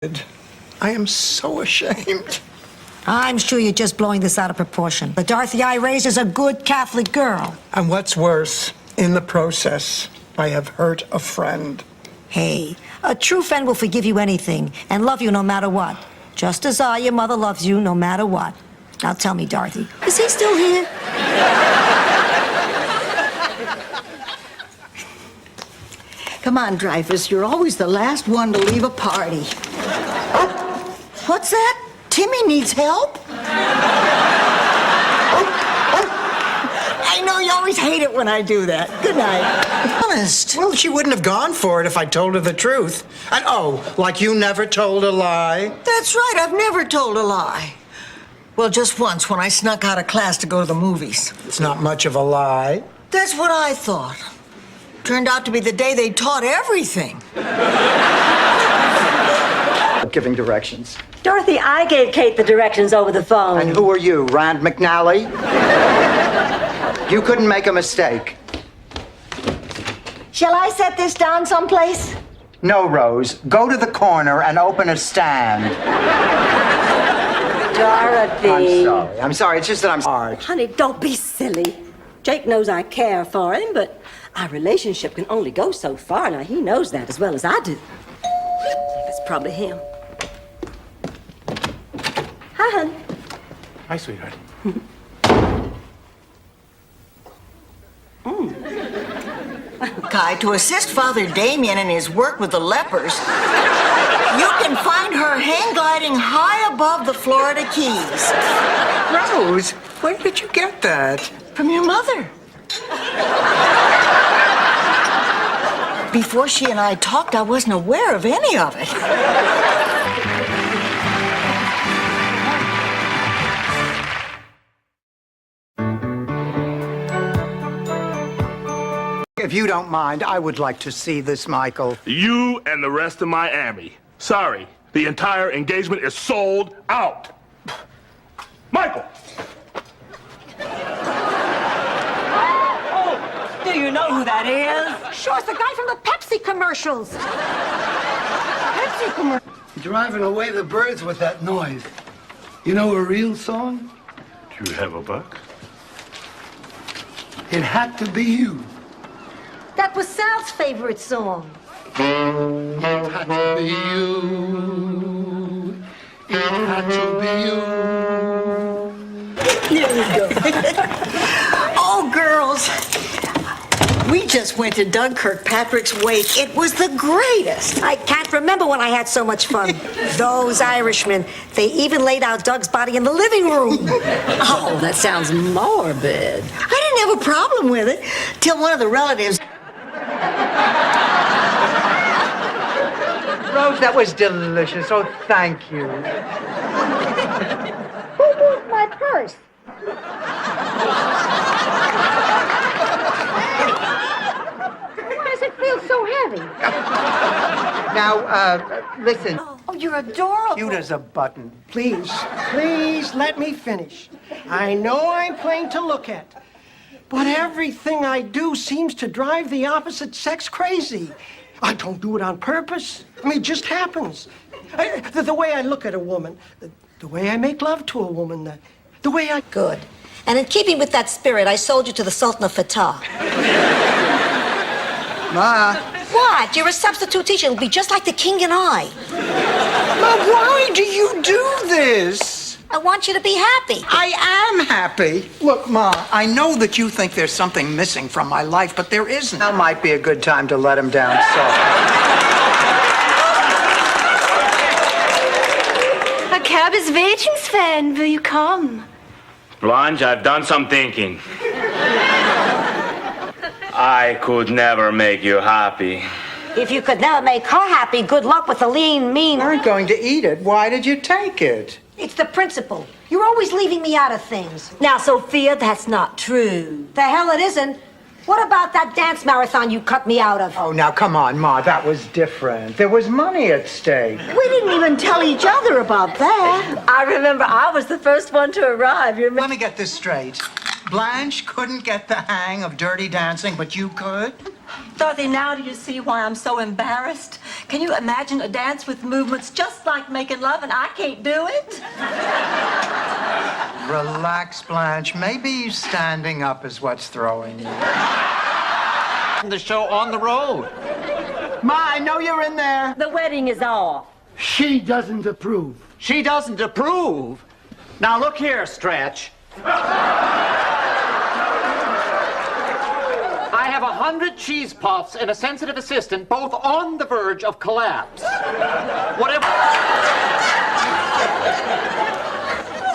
I am so ashamed. I'm sure you're just blowing this out of proportion. But Dorothy I raised is a good Catholic girl. And what's worse, in the process, I have hurt a friend. Hey, a true friend will forgive you anything and love you no matter what. Just as your mother loves you no matter what. Now tell me, Dorothy, is he still here? Come on, Dreyfus, you're always the last one to leave a party. What's that? Timmy needs help? I know you always hate it when I do that. Good night. Honest. Well, she wouldn't have gone for it if I told her the truth. And like you never told a lie? That's right, I've never told a lie. Well, just once when I snuck out of class to go to the movies. It's not much of a lie. That's what I thought. Turned out to be the day they taught everything. Giving directions. Dorothy, I gave Kate the directions over the phone. And who are you, Rand McNally? You couldn't make a mistake. Shall I set this down someplace? No, Rose. Go to the corner and open a stand. Dorothy. I'm sorry. It's just that I'm hard. Honey, don't be silly. Jake knows I care for him, but our relationship can only go so far. Now, he knows that as well as I do. It's probably him. Hi, hon. Hi, sweetheart. Kai, to assist Father Damien in his work with the lepers, you can find her hang gliding high above the Florida Keys. Rose, where did you get that? From your mother. Before she and I talked, I wasn't aware of any of it. If you don't mind, I would like to see this, Michael. You and the rest of Miami. Sorry, the entire engagement is sold out. Michael! Do you know who that is? Sure, it's the guy from the Pepsi commercials. Pepsi commercials. Driving away the birds with that noise. You know a real song? Do you have a buck? It had to be you. That was Sal's favorite song. It had to be you. It had to be you. Here we go. Oh, girls. We just went to Doug Kirkpatrick's wake. It was the greatest. I can't remember when I had so much fun. Those Irishmen, they even laid out Doug's body in the living room. Oh, that sounds morbid. I didn't have a problem with it till one of the relatives. Rose, that was delicious. Oh, thank you. Who moved my purse? Why does it feel so heavy? Now, listen. Oh, you're adorable. Cute as a button. Please let me finish. I know I'm plain to look at, but everything I do seems to drive the opposite sex crazy. I don't do it on purpose. I mean, it just happens. The way I look at a woman, the way I make love to a woman, the way I... Good. And in keeping with that spirit, I sold you to the Sultan of Fatah. Ma. What? You're a substitute teacher. It'll be just like the king and I. Ma, why do you do this? I want you to be happy. I am happy. Look, Ma, I know that you think there's something missing from my life, but there isn't. Now might be a good time to let him down soft. A cab is waiting, Sven. Will you come? Blanche, I've done some thinking. I could never make you happy. If you could never make her happy, good luck with the lean, mean... You aren't going to eat it. Why did you take it? It's the principle. You're always leaving me out of things. Now, Sophia, that's not true. The hell it isn't. What about that dance marathon you cut me out of? Oh, now, come on, Ma. That was different. There was money at stake. We didn't even tell each other about that. I remember I was the first one to arrive. You remember? Let me get this straight. Blanche couldn't get the hang of Dirty Dancing, but you could? Dorothy, now do you see why I'm so embarrassed? Can you imagine a dance with movements just like making love and I can't do it? Relax, Blanche. Maybe standing up is what's throwing you. The show on the road. Ma, I know you're in there. The wedding is off. She doesn't approve. She doesn't approve. Now look here, Stretch. I have 100 cheese puffs and a sensitive assistant, both on the verge of collapse. Whatever.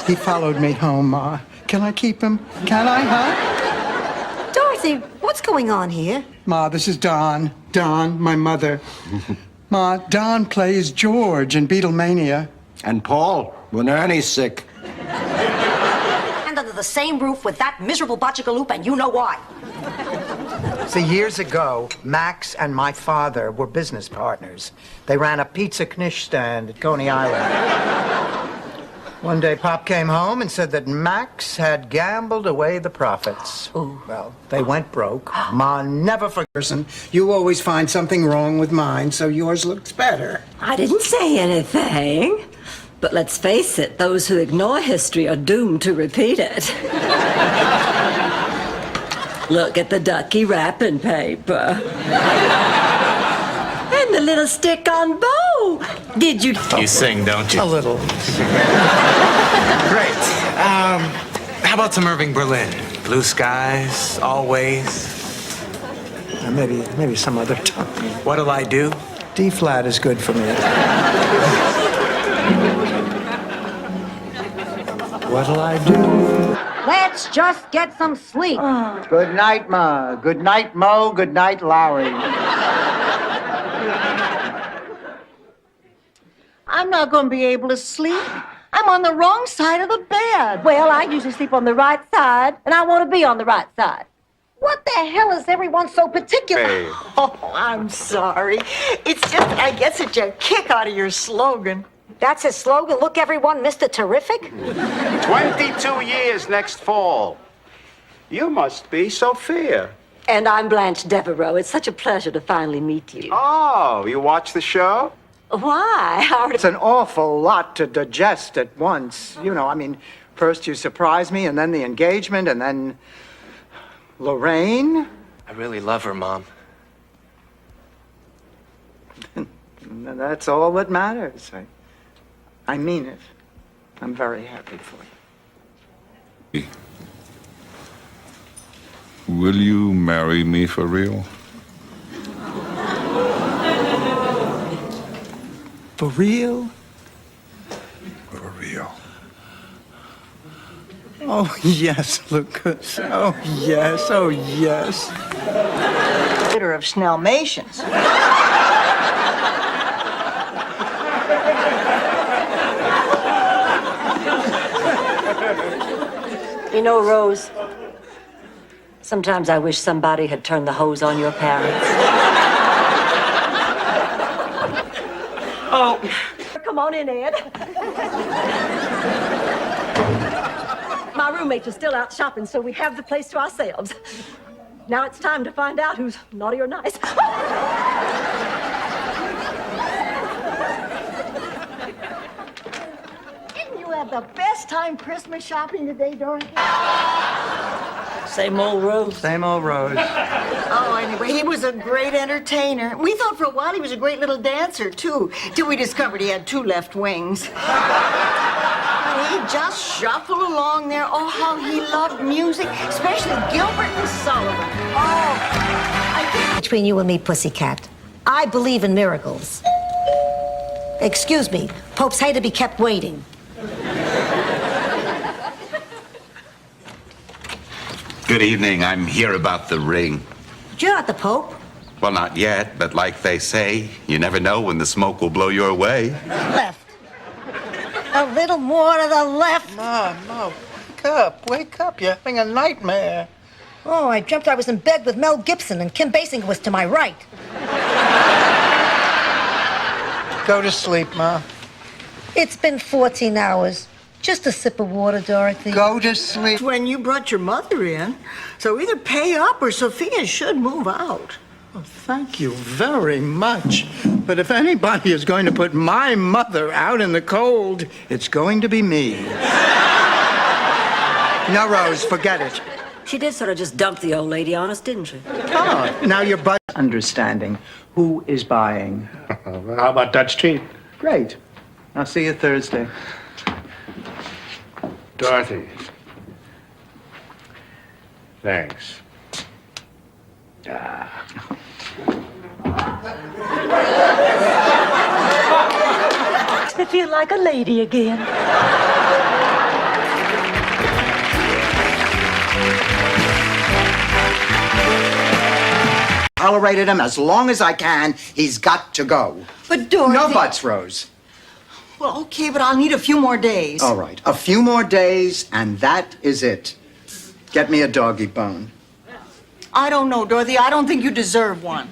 He followed me home, Ma. Can I keep him? Can I, huh? Dorothy, what's going on here? Ma, this is Don. Don, my mother. Ma, Don plays George in Beatlemania. And Paul, when Ernie's sick. And under the same roof with that miserable Botchagaloop, and you know why. See, years ago, Max and my father were business partners. They ran a pizza knish stand at Coney Island. One day, Pop came home and said that Max had gambled away the profits. Ooh. Well, they went broke. Ma never forgot. You always find something wrong with mine, so yours looks better. I didn't say anything. But let's face it, those who ignore history are doomed to repeat it. Look at the ducky wrapping paper. And the little stick-on bow. Did you... You sing, don't you? A little. Great. How about some Irving Berlin? Blue skies, always. Maybe some other time. What'll I do? D flat is good for me. What'll I do? Let's just get some sleep. Good night, Ma. Good night, Mo. Good night, Lowry. I'm not going to be able to sleep. I'm on the wrong side of the bed. Well, I usually sleep on the right side, and I want to be on the right side. What the hell is everyone so particular? Oh, I'm sorry. It's just I get such a kick out of your slogan. That's his slogan, look everyone, Mr. Terrific? 22 years next fall. You must be Sophia. And I'm Blanche Devereaux. It's such a pleasure to finally meet you. Oh, you watch the show? Why? It's an awful lot to digest at once. You know, I mean, first you surprise me, and then the engagement, and then Lorraine. I really love her, Mom. And that's all that matters. I mean it. I'm very happy for you. Will you marry me for real? For real? For real. Oh, yes, Lucas. Oh, yes. Oh, yes. Litter of Snellmations. You know, Rose, sometimes I wish somebody had turned the hose on your parents. Oh, come on in, Ed. My roommates are still out shopping, so we have the place to ourselves. Now it's time to find out who's naughty or nice. Didn't you have the best time Christmas shopping today, Dorothy? Same old Rose. Same old Rose. Oh, anyway, he was a great entertainer. We thought for a while he was a great little dancer, too, till we discovered he had 2 left wings. He just shuffled along there. Oh, how he loved music, especially Gilbert and Sullivan. Oh, Between you and me, pussycat, I believe in miracles. Excuse me, popes hate to be kept waiting. Good evening. I'm here about the ring. You're not the pope. Well, not yet, but like they say, you never know when the smoke will blow your way. Left. A little more to the left. No, wake up. You're having a nightmare. Oh, I dreamt I was in bed with Mel Gibson and Kim Basinger was to my right. Go to sleep, Ma. It's been 14 hours. Just a sip of water, Dorothy. Go to sleep. when you brought your mother in, so either pay up or Sophia should move out. Thank you very much. But if anybody is going to put my mother out in the cold, it's going to be me. No, Rose, forget it. She did sort of just dump the old lady on us, didn't she? Oh, now you're understanding who is buying. How about Dutch cheap? Great. I'll see you Thursday. Dorothy. Thanks. I feel like a lady again. Tolerated him as long as I can. He's got to go. But Dorothy... No buts, Rose. Well, okay, but I'll need a few more days. All right. A few more days, and that is it. Get me a doggy bone. I don't know, Dorothy. I don't think you deserve one.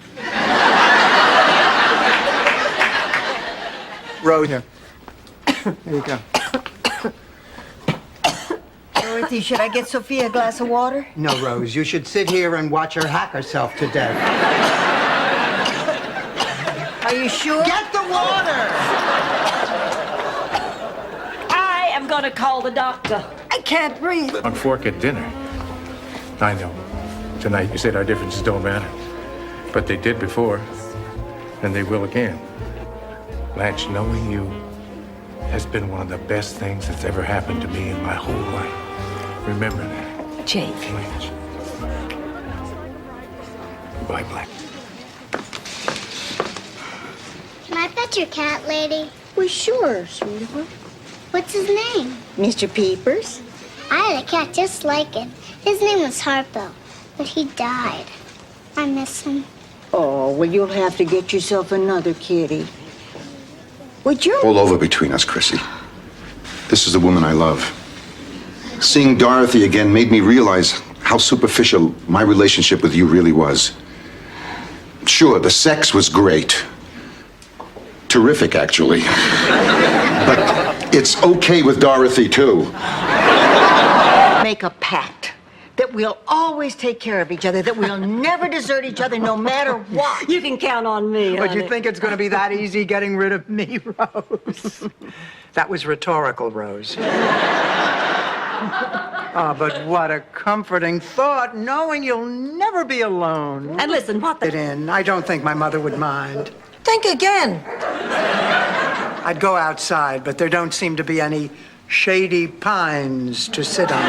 Rose, here. There you go. Dorothy, should I get Sophia a glass of water? No, Rose. You should sit here and watch her hack herself to death. Are you sure? Get the water! I am going to call the doctor. I can't breathe. On fork at dinner. I know. Tonight you said our differences don't matter. But they did before. And they will again. Blanche, knowing you has been one of the best things that's ever happened to me in my whole life. Remember that. Jake. Blanche. Goodbye, Blanche. Can I pet your cat, lady? Well, sure, sweetheart. What's his name? Mr. Peepers. I had a cat just like it. His name was Harpo, but he died. I miss him. Oh, well, you'll have to get yourself another kitty. Would you? All over between us, Chrissy. This is the woman I love. Seeing Dorothy again made me realize how superficial my relationship with you really was. Sure, the sex was great. Terrific, actually. But it's okay with Dorothy, too. Make a pact that we'll always take care of each other, that we'll never desert each other no matter what. You can count on me, But honey. you think it's going to be that easy getting rid of me, Rose? That was rhetorical, Rose. Oh, but what a comforting thought, knowing you'll never be alone. And listen, what the... It in. I don't think my mother would mind. Think again. I'd go outside, but there don't seem to be any shady pines to sit on.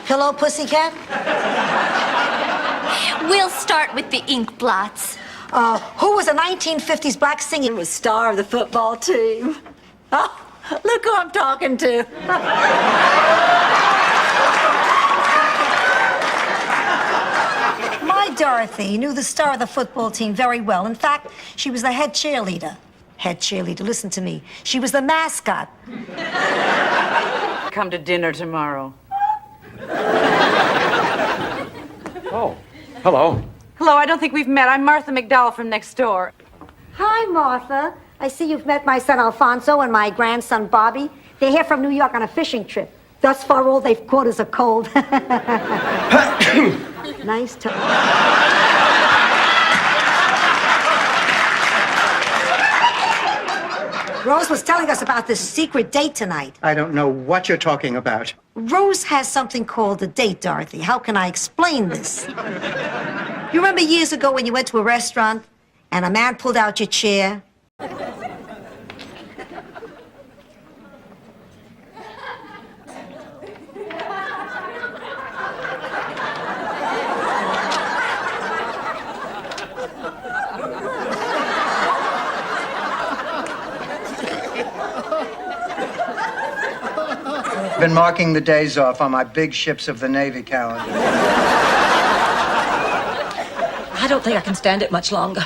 Hello, pussycat? We'll start with the ink blots. Who was a 1950s black singer? was star of the football team. Oh, look who I'm talking to. My Dorothy knew the star of the football team very well. In fact, she was the head cheerleader. Head cheerleader, listen to me. She was the mascot. Come to dinner tomorrow. Oh, hello. Hello, I don't think we've met. I'm Martha McDowell from next door. Hi, Martha. I see you've met my son Alfonso and my grandson Bobby. They're here from New York on a fishing trip. Thus far, all they've caught is a cold. Nice to... Rose was telling us about this secret date tonight. I don't know what you're talking about. Rose has something called a date, Dorothy. How can I explain this? You remember years ago when you went to a restaurant and a man pulled out your chair? Been marking the days off on my big ships of the Navy calendar. I don't think I can stand it much longer.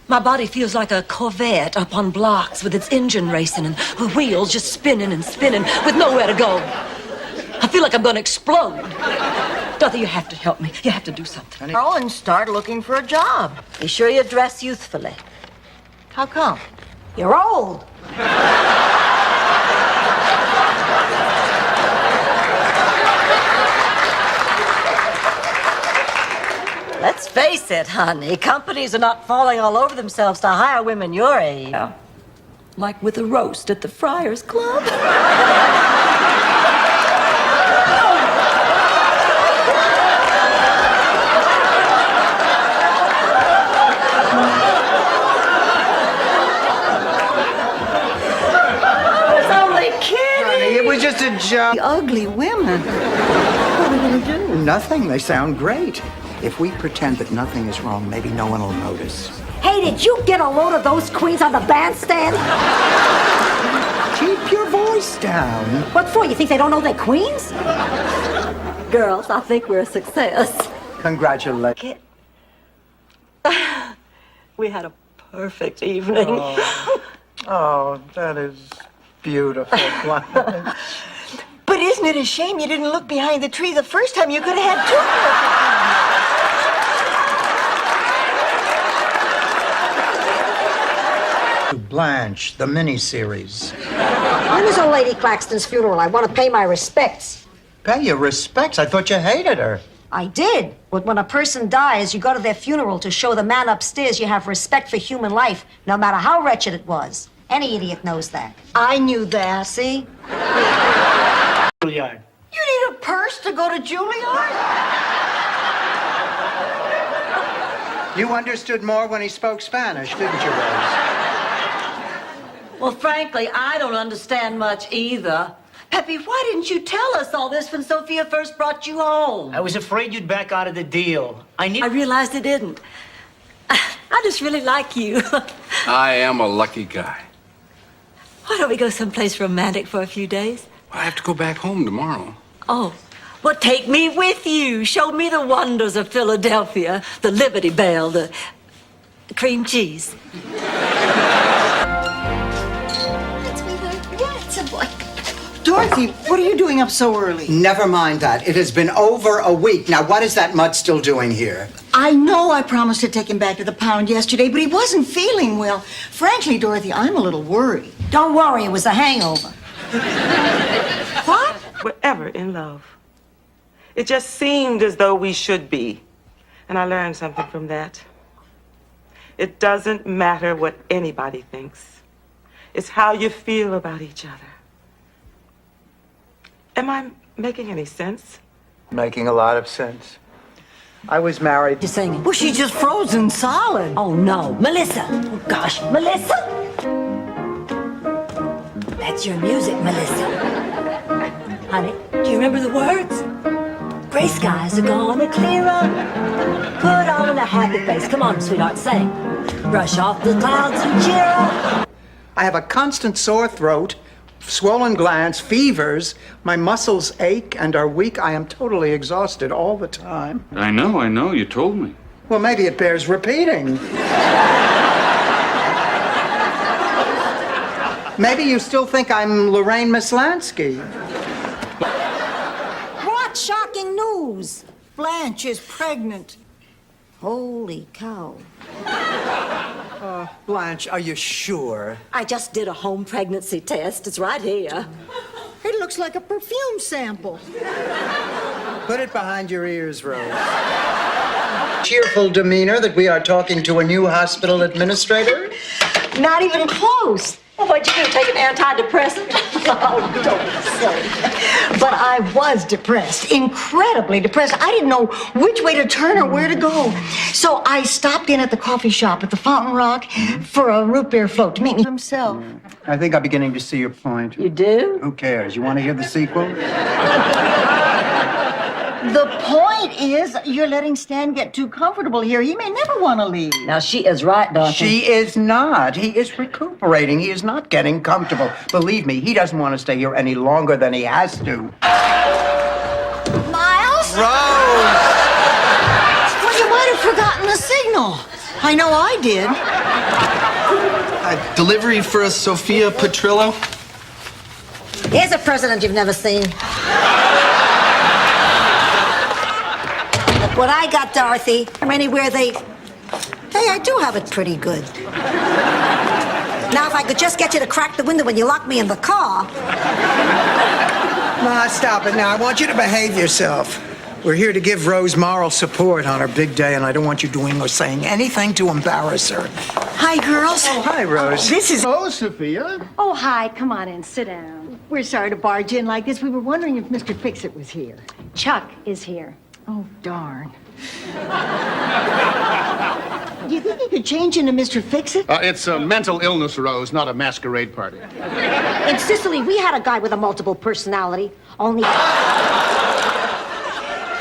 My body feels like a Corvette up on blocks with its engine racing and the wheels just spinning and spinning with nowhere to go. I feel like I'm going to explode. Dorothy, you have to help me. You have to do something. Girl, and start looking for a job. Be sure you dress youthfully. How come? You're old. Let's face it, honey. Companies are not falling all over themselves to hire women your age. Like with a roast at the Friars Club. It was just a joke. Ugly women. What are we going to do? Nothing. They sound great. If we pretend that nothing is wrong, maybe no one will notice. Hey, did you get a load of those queens on the bandstand? Keep your voice down. What for? You think they don't know they're queens? Girls, I think we're a success. Congratulations. We had a perfect evening. Oh, that is beautiful. But isn't it a shame you didn't look behind the tree the first time? You could have had two perfect Blanche, the miniseries. When is old Lady Claxton's funeral? I want to pay my respects. Pay your respects? I thought you hated her. I did. But when a person dies, you go to their funeral to show the man upstairs you have respect for human life, no matter how wretched it was. Any idiot knows that. I knew that. See? Juilliard. You need a purse to go to Juilliard? You understood more when he spoke Spanish, didn't you, Rose? Well, frankly, I don't understand much either. Peppy, why didn't you tell us all this when Sophia first brought you home? I was afraid you'd back out of the deal. I realized it didn't. I just really like you. I am a lucky guy. Why don't we go someplace romantic for a few days? I have to go back home tomorrow. Oh, well, take me with you. Show me the wonders of Philadelphia. The Liberty Bell, the cream cheese. Dorothy, what are you doing up so early? Never mind that. It has been over a week. Now, what is that mutt still doing here? I know I promised to take him back to the pound yesterday, but he wasn't feeling well. Frankly, Dorothy, I'm a little worried. Don't worry, it was a hangover. What? We're ever in love. It just seemed as though we should be. And I learned something from that. It doesn't matter what anybody thinks. It's how you feel about each other. Am I making any sense? Making a lot of sense. I was married. You're saying, well, she's just frozen solid. Oh, no. Melissa. Oh, gosh. Melissa? That's your music, Melissa. Honey, do you remember the words? Gray skies are gonna clear up. Put on a happy face. Come on, sweetheart, sing. Brush off the clouds and cheer up. I have a constant sore throat, swollen glands, fevers. My muscles ache and are weak. I am totally exhausted all the time. I know. You told me. Well, maybe it bears repeating. Maybe you still think I'm Lorraine Mislansky. What shocking news? Blanche is pregnant. Holy cow. Blanche, are you sure? I just did a home pregnancy test. It's right here. It looks like a perfume sample. Put it behind your ears, Rose. Cheerful demeanor that we are talking to a new hospital administrator? Not even close. Well, what'd you do, take an antidepressant? Oh, don't say. But I was depressed, incredibly depressed. I didn't know which way to turn or where to go. So I stopped in at the coffee shop at the Fountain Rock for a root beer float to meet me himself. I think I'm beginning to see your point. You do? Who cares? You want to hear the sequel? The point is, you're letting Stan get too comfortable here. He may never want to leave. Now, she is right, Dorothy. She is not. He is recuperating. He is not getting comfortable. Believe me, he doesn't want to stay here any longer than he has to. Miles? Rose! Well, you might have forgotten the signal. I know I did. Delivery for a Sophia Petrillo? Here's a president you've never seen. What I got, Dorothy, from anywhere I do have it pretty good. Now, if I could just get you to crack the window when you lock me in the car. Ma, stop it now. I want you to behave yourself. We're here to give Rose moral support on her big day, and I don't want you doing or saying anything to embarrass her. Hi, girls. Oh, hi, Rose. This is... Oh, Sophia. Oh, hi. Come on in. Sit down. We're sorry to barge in like this. We were wondering if Mr. Fix-It was here. Chuck is here. Oh, darn. Do you think you could change into Mr. Fix-It? It's a mental illness, Rose, not a masquerade party. In Sicily, we had a guy with a multiple personality. Only...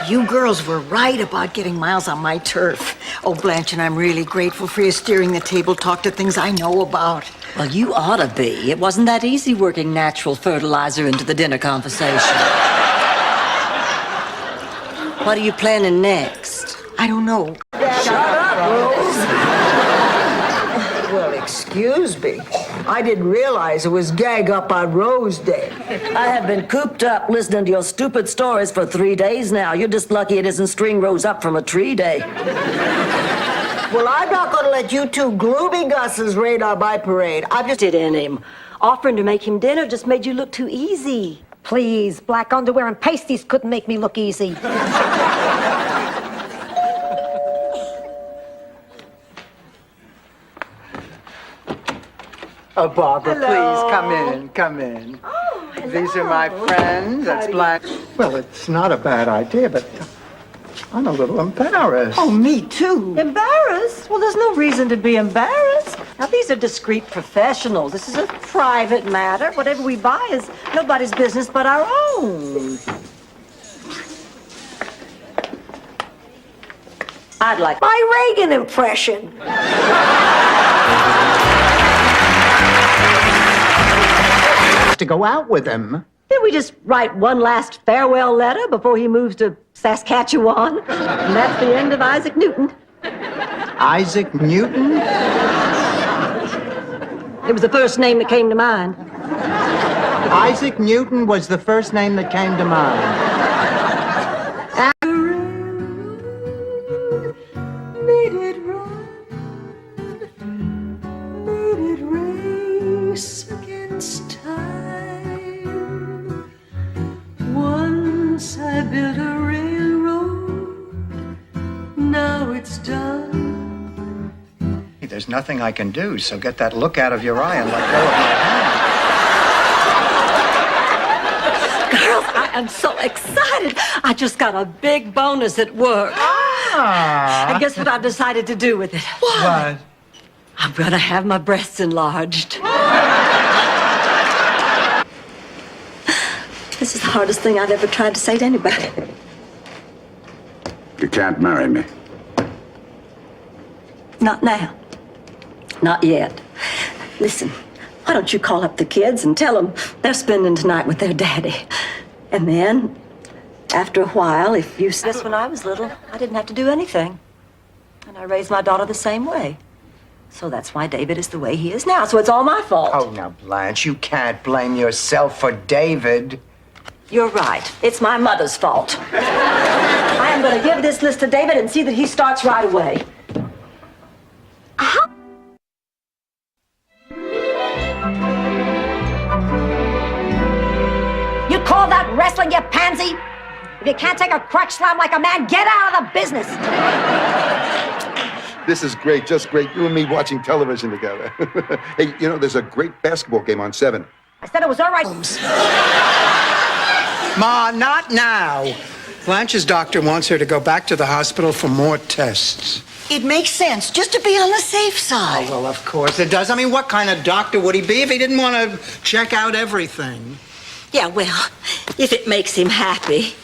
You girls were right about getting Miles on my turf. Oh, Blanche, and I'm really grateful for you steering the table talk to things I know about. Well, you ought to be. It wasn't that easy working natural fertilizer into the dinner conversation. What are you planning next? I don't know. Shut up, Rose. Well, excuse me. I didn't realize it was Gag Up on Rose Day. I have been cooped up listening to your stupid stories for 3 days now. You're just lucky it isn't String Rose Up from a tree day. Well, I'm not going to let you two gloomy gusses rain on my parade. I just did in him. Offering to make him dinner just made you look too easy. Please, black underwear and pasties couldn't make me look easy. Oh, Barbara, Hello. please, come in. Oh, hello. These are my friends. That's Blanche. Well, it's not a bad idea, but I'm a little embarrassed. Oh, me too. Embarrassed? Well, there's no reason to be embarrassed. Now, these are discreet professionals. This is a private matter. Whatever we buy is nobody's business but our own. I'd like My Reagan impression. To go out with him. Then we just write one last farewell letter before he moves to Saskatchewan. And that's the end of Isaac Newton. Isaac Newton? It was the first name that came to mind. Isaac Newton was the first name that came to mind. Once I built a railroad, now it's done. There's nothing I can do, so get that look out of your eye and let go of my hand. Girls, I am so excited. I just got a big bonus at work. Ah. And guess what I've decided to do with it? What? I'm gonna have my breasts enlarged. This is the hardest thing I've ever tried to say to anybody. You can't marry me. Not now. Not yet. Listen, why don't you call up the kids and tell them they're spending tonight with their daddy? And then, after a while, if you... Guess when I was little, I didn't have to do anything. And I raised my daughter the same way. So that's why David is the way he is now. So it's all my fault. Oh, now, Blanche, you can't blame yourself for David. You're right. It's my mother's fault. I am going to give this list to David and see that he starts right away. You call that wrestling, you pansy? If you can't take a crutch slam like a man, get out of the business. This is great, just great. You and me watching television together. Hey, you know, there's a great basketball game on 7. I said it was all right. Ma, not now. Blanche's doctor wants her to go back to the hospital for more tests. It makes sense, just to be on the safe side. Oh, well, of course it does. I mean, what kind of doctor would he be if he didn't want to check out everything? Yeah, well, if it makes him happy.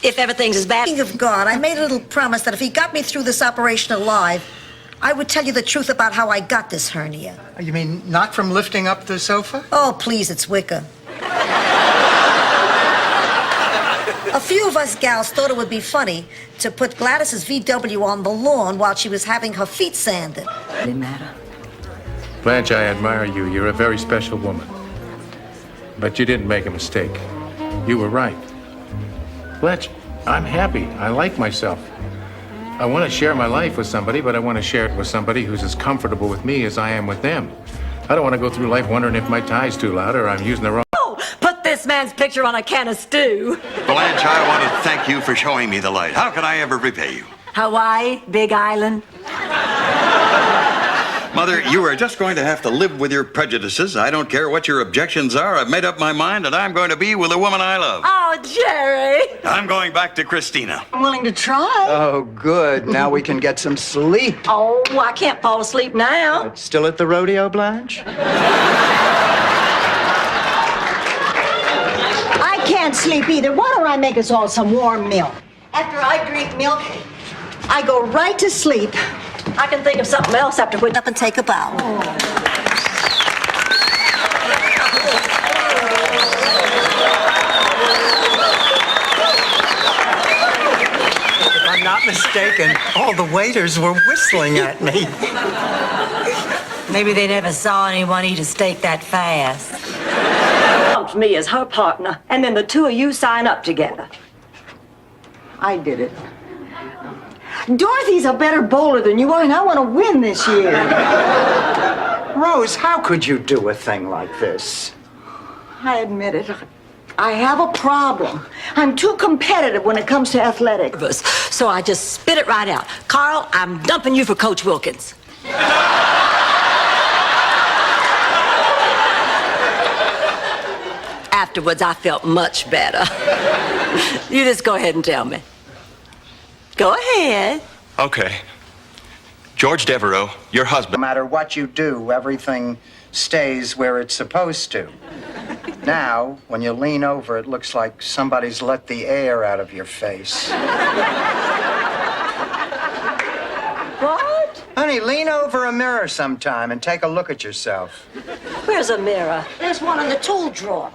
If everything's as bad... Speaking of God, I made a little promise that if he got me through this operation alive, I would tell you the truth about how I got this hernia. You mean not from lifting up the sofa? Oh, please, it's Wicca. A few of us gals thought it would be funny to put Gladys's VW on the lawn while she was having her feet sanded. Didn't matter. Blanche, I admire you. You're a very special woman. But you didn't make a mistake. You were right. Blanche, I'm happy. I like myself. I want to share my life with somebody, but I want to share it with somebody who's as comfortable with me as I am with them. I don't want to go through life wondering if my tie's too loud or I'm using the wrong... Oh, put this this man's picture on a can of stew. Blanche, I want to thank you for showing me the light. How can I ever repay you? Hawaii, Big Island. Mother, you are just going to have to live with your prejudices. I don't care what your objections are. I've made up my mind, and I'm going to be with the woman I love. Oh, Jerry. I'm going back to Christina. I'm willing to try. Oh, good. Now we can get some sleep. Oh, I can't fall asleep now. Still at the rodeo, Blanche? I can't sleep either. Why don't I make us all some warm milk? After I drink milk, I go right to sleep. I can think of something else after we Up and take a bow. If I'm not mistaken, all the waiters were whistling at me. Maybe they never saw anyone eat a steak that fast. Dumped me as her partner, and then the two of you sign up together. I did it. Dorothy's a better bowler than you are, and I want to win this year. Rose, how could you do a thing like this? I admit it. I have a problem. I'm too competitive when it comes to athletics. So I just spit it right out. Carl, I'm dumping you for Coach Wilkins. Afterwards, I felt much better. You just go ahead and tell me. Go ahead. Okay. George Devereaux, your husband. No matter what you do, everything stays where it's supposed to. Now, when you lean over, it looks like somebody's let the air out of your face. What? Honey, lean over a mirror sometime and take a look at yourself. Where's a mirror? There's one in the tool drawer.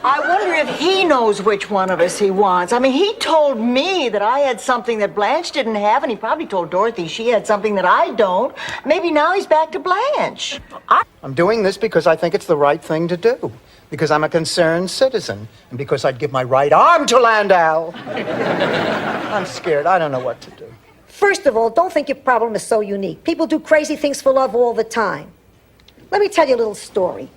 I wonder if he knows which one of us he wants. I mean, he told me that I had something that Blanche didn't have, and he probably told Dorothy she had something that I don't. Maybe now he's back to Blanche. I'm doing this because I think it's the right thing to do. Because I'm a concerned citizen. And because I'd give my right arm to Landau. I'm scared. I don't know what to do. First of all, don't think your problem is so unique. People do crazy things for love all the time. Let me tell you a little story.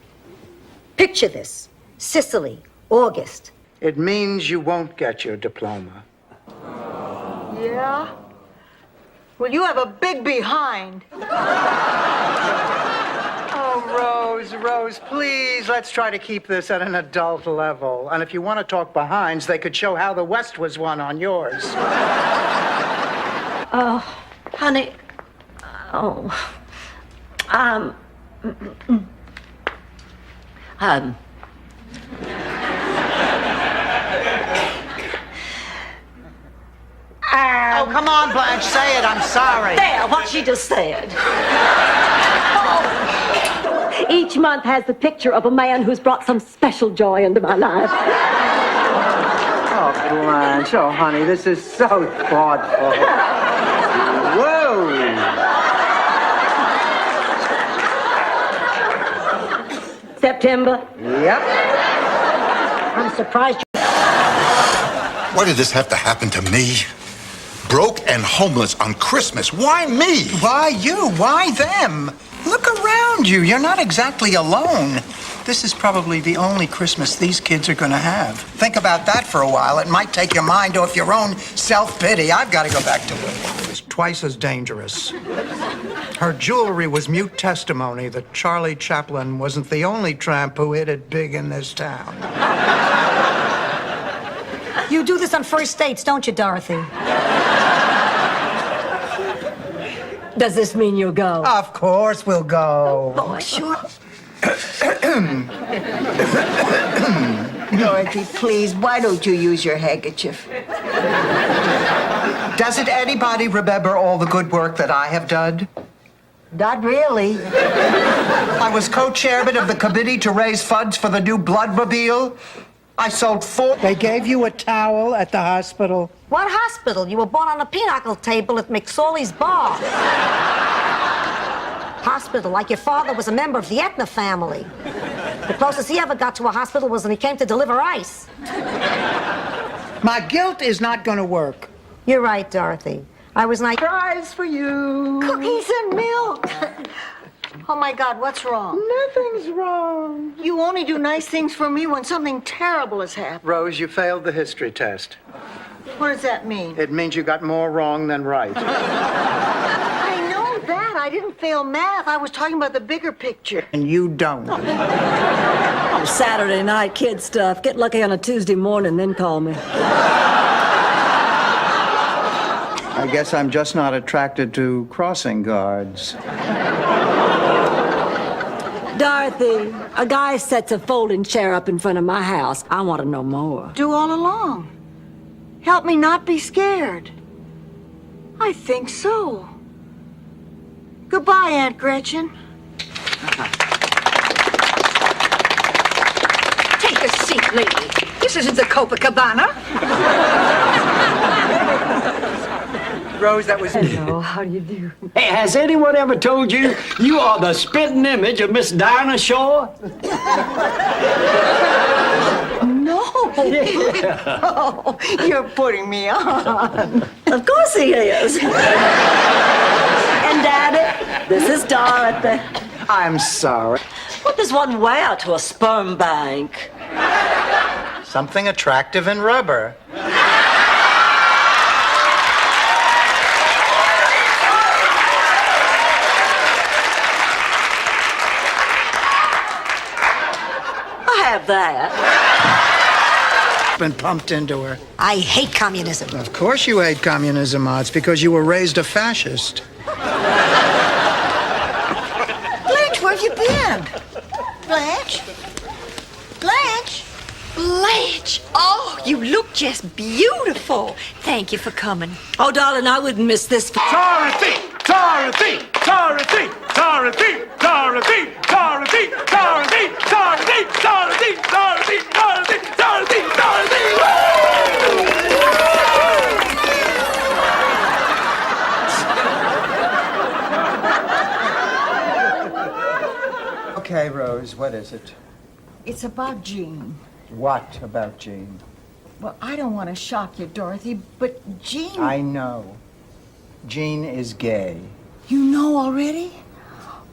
Picture this. Sicily, August. It means you won't get your diploma. Yeah? Well, you have a big behind. Oh, Rose, please, let's try to keep this at an adult level. And if you want to talk behinds, they could show how the West was won on yours. Oh, honey. Oh. Oh, come on, Blanche, say it. I'm sorry. There, what she just said. Each month has the picture of a man who's brought some special joy into my life. Oh, Blanche. Oh, honey, this is so thoughtful. Whoa. September. Yep. I'm surprised you... Why did this have to happen to me? Broke and homeless on Christmas. Why me? Why you? Why them? Look around you. You're not exactly alone. This is probably the only Christmas these kids are going to have. Think about that for a while. It might take your mind off your own self-pity. I've got to go back to work. It was twice as dangerous. Her jewelry was mute testimony that Charlie Chaplin wasn't the only tramp who hit it big in this town. You do this on first dates, don't you, Dorothy? Does this mean you'll go? Of course we'll go. Oh, sure. Dorothy, please, why don't you use your handkerchief? Doesn't anybody remember all the good work that I have done? Not really. I was co-chairman of the committee to raise funds for the new Bloodmobile. I sold 4. They gave you a towel at the hospital. What hospital? You were born on a pinochle table at McSorley's bar. Hospital, like your father was a member of the Etna family. The closest he ever got to a hospital was when he came to deliver ice. My guilt is not going to work. You're right, Dorothy. I was like, Prize for you. Cookies and milk. Oh, my God, what's wrong? Nothing's wrong. You only do nice things for me when something terrible has happened. Rose, you failed the history test. What does that mean? It means you got more wrong than right. I know that. I didn't fail math. I was talking about the bigger picture. And you don't. Oh, Saturday night kid stuff. Get lucky on a Tuesday morning, then call me. I guess I'm just not attracted to crossing guards. Dorothy, a guy sets a folding chair up in front of my house. I want to know more. Do all along. Help me not be scared. I think so. Goodbye, Aunt Gretchen. Take a seat, lady. This isn't the Copacabana. Rose, that was... Hello, how do you do? Hey, has anyone ever told you you are the spitting image of Miss Dinah Shore? No. Oh, you're putting me on. Of course he is. And Daddy, this is Dorothy. I'm sorry. What does one wear to a sperm bank? Something attractive in rubber. Have that. Been pumped into her. I hate communism. Of course you hate communism, Ma. It's because you were raised a fascist. Blanche, where have you been? Blanche? Blanche? Blanche, oh, you look just beautiful. Thank you for coming. Oh, darling, I wouldn't miss this. Dorothy! Dorothy! Dorothy! Dorothy! Dorothy! Dorothy! Dorothy! Dorothy! Dorothy! Dorothy! Dorothy! Dorothy! Dorothy! Okay, Rose, what is it? It's about Jean. What about Jean? Well, I don't want to shock you, Dorothy, but Jean... I know. Jean is gay. You know already?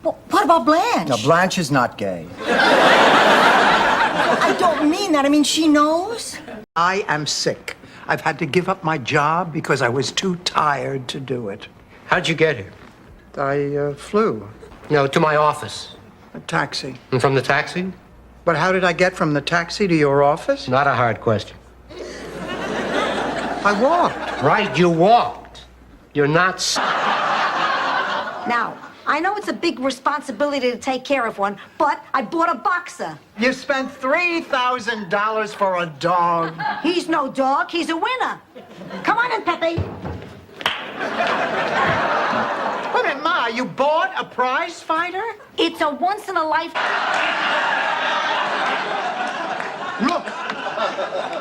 Well, what about Blanche? No, Blanche is not gay. I don't mean that. I mean, she knows. I am sick. I've had to give up my job because I was too tired to do it. How'd you get here? I flew. No, to my office. A taxi. And from the taxi? But how did I get from the taxi to your office? Not a hard question. I walked. Right, you walked. You're not... Now, I know it's a big responsibility to take care of one, but I bought a boxer. You spent $3,000 for a dog. He's no dog, he's a winner. Come on in, Pepe. Wait a minute, Ma, you bought a prize fighter? It's a once-in-a-lifetime...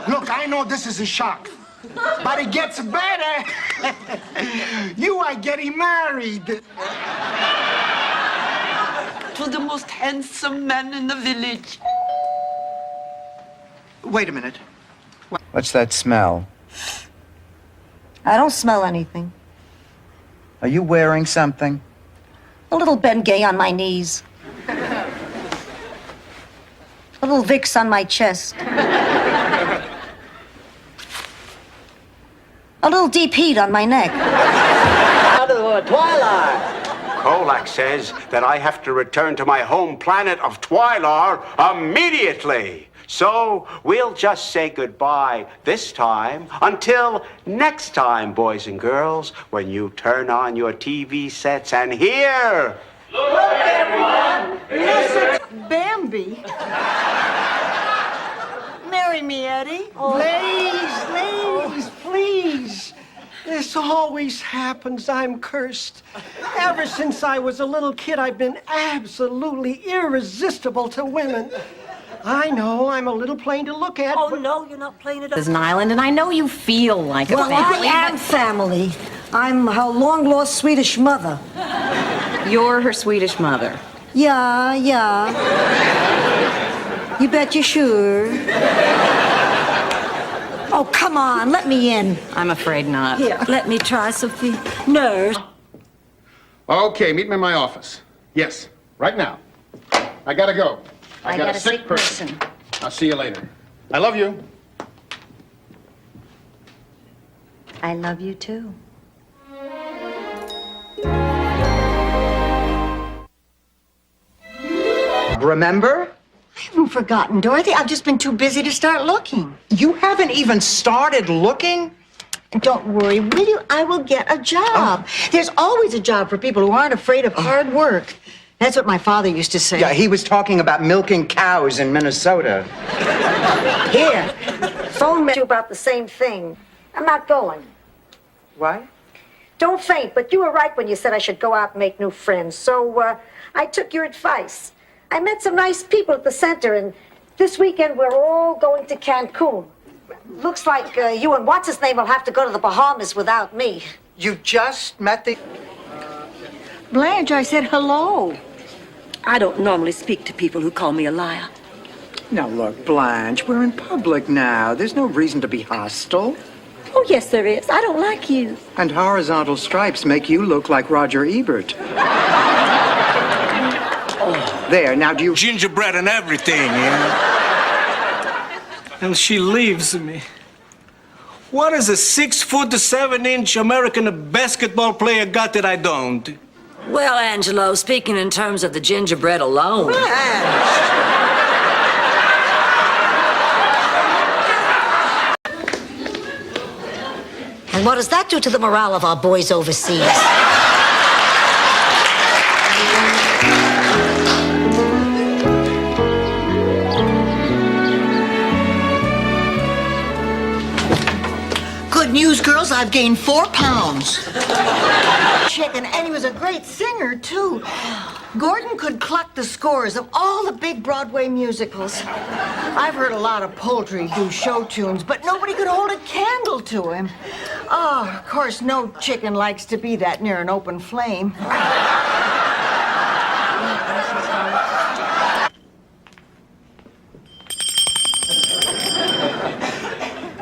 Look, I know this is a shock, but it gets better. You are getting married. To the most handsome man in the village. Wait a minute. What's that smell? I don't smell anything. Are you wearing something? A little Ben Gay on my knees. A little Vicks on my chest. A little deep heat on my neck. Out of the Twylar. Kolak says that I have to return to my home planet of Twylar immediately. So we'll just say goodbye this time until next time, boys and girls, when you turn on your TV sets and hear. Look, everyone! Listen, Bambi. Marry me, Eddie. Ladies, please. This always happens. I'm cursed. Ever since I was a little kid, I've been absolutely irresistible to women. I know I'm a little plain to look at. Oh, no, you're not plain at all. There's an island, and I know you feel like a Well, family. I am family. I'm her long-lost Swedish mother. You're her Swedish mother. Yeah. You bet you sure. Oh, come on, let me in. I'm afraid not. Here, let me try, Sophie. Nurse. Okay, meet me in my office. Yes, right now. I gotta go. I got a sick person. I'll see you later. I love you. I love you, too. Remember? I haven't forgotten, Dorothy. I've just been too busy to start looking. You haven't even started looking? Don't worry, will you? I will get a job. There's always a job for people who aren't afraid of hard work. That's what my father used to say. Yeah, he was talking about milking cows in Minnesota. Here. Phone met you about the same thing. I'm not going. What? Don't faint, but you were right when you said I should go out and make new friends. So, I took your advice. I met some nice people at the center, and this weekend we're all going to Cancun. Looks like you and what's-his-name will have to go to the Bahamas without me. You just met the... Blanche, I said hello. I don't normally speak to people who call me a liar. Now, look, Blanche, we're in public now. There's no reason to be hostile. Oh, yes, there is. I don't like you. And horizontal stripes make you look like Roger Ebert. There, now do you... Gingerbread and everything, yeah? And she leaves me. What is a 6'7" American basketball player got that I don't? Well, Angelo, speaking in terms of the gingerbread alone. And what does that do to the morale of our boys overseas? Good news, girls, I've gained 4 pounds. Chicken, and he was a great singer, too. Gordon could cluck the scores of all the big Broadway musicals. I've heard a lot of poultry do show tunes, but nobody could hold a candle to him. Oh, of course, no chicken likes to be that near an open flame.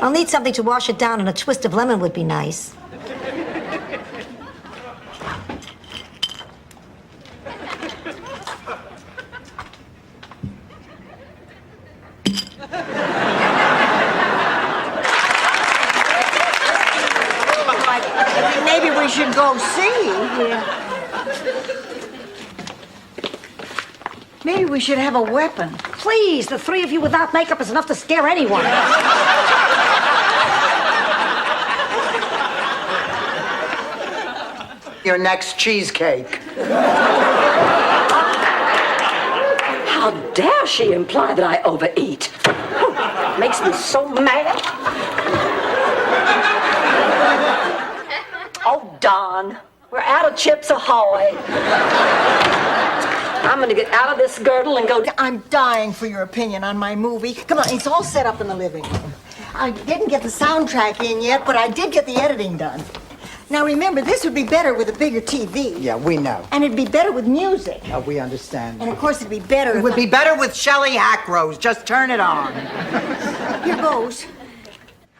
I'll need something to wash it down, and a twist of lemon would be nice. Maybe we should go see. Maybe we should have a weapon. Please, the 3 of you without makeup is enough to scare anyone. Your next cheesecake. How dare she imply that I overeat? Makes me so mad. Oh, Don, we're out of Chips Ahoy. I'm gonna get out of this girdle and go... I'm dying for your opinion on my movie. Come on, it's all set up in the living room. I didn't get the soundtrack in yet, but I did get the editing done. Now remember, this would be better with a bigger TV. Yeah, we know. And it'd be better with music. Oh, we understand. And of course it'd be better It would be better with Shelley Hackrose. Just turn it on. Here goes.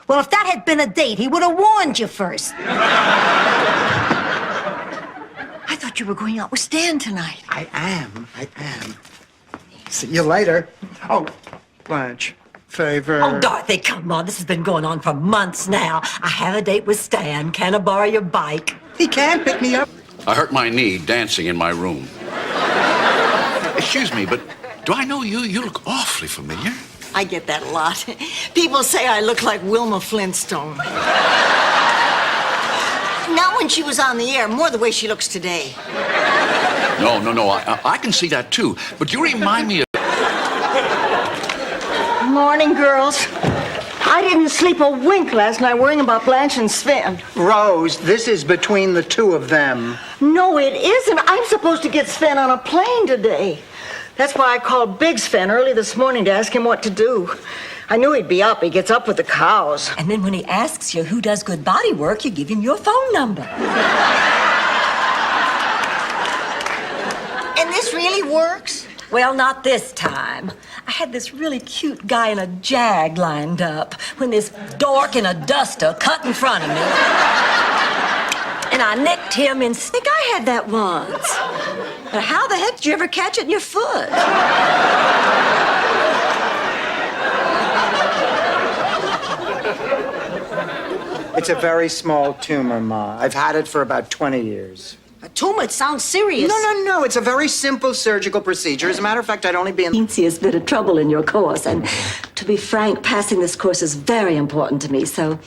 Well, if that had been a date, he would have warned you first. I thought you were going out with Stan tonight. I am. See you later. Oh, Blanche, favor. Oh, Dorothy, come on. This has been going on for months now. I have a date with Stan. Can I borrow your bike? He can pick me up. I hurt my knee dancing in my room. Excuse me, but do I know you? You look awfully familiar. I get that a lot. People say I look like Wilma Flintstone. Not when she was on the air, more the way she looks today. No. I can see that too. But you remind me of... Morning, girls. I didn't sleep a wink last night worrying about Blanche and Sven. Rose, this is between the 2 of them. No, it isn't. I'm supposed to get Sven on a plane today. That's why I called Big Sven early this morning to ask him what to do. I knew he'd be up. He gets up with the cows. And then when he asks you who does good body work, you give him your phone number. And this really works? Well, not this time. I had this really cute guy in a Jag lined up when this dork in a duster cut in front of me. And I nicked him and I think I had that once. But how the heck did you ever catch it in your foot? It's a very small tumor, Ma. I've had it for about 20 years. A tumor? It sounds serious. No. It's a very simple surgical procedure. As a matter of fact, I'd only be in... Teensy bit of trouble in your course, and to be frank, passing this course is very important to me, so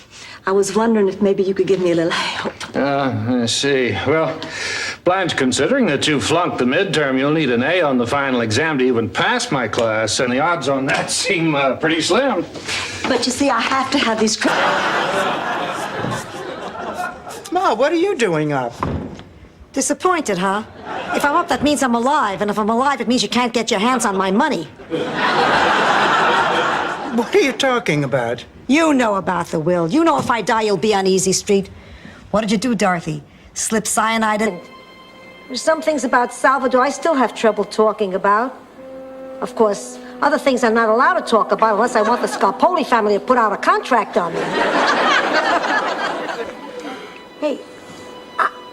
I was wondering if maybe you could give me a little help. I see. Well, Blanche, considering that you flunked the midterm, you'll need an A on the final exam to even pass my class, and the odds on that seem pretty slim. But you see, I have to have these... Ma, what are you doing up? Disappointed, huh? If I'm up, that means I'm alive. And if I'm alive, it means you can't get your hands on my money. What are you talking about? You know about the will. You know if I die, you'll be on Easy Street. What did you do, Dorothy? Slip cyanide in? There's some things about Salvador I still have trouble talking about. Of course, other things I'm not allowed to talk about unless I want the Scarpoli family to put out a contract on me. Hey,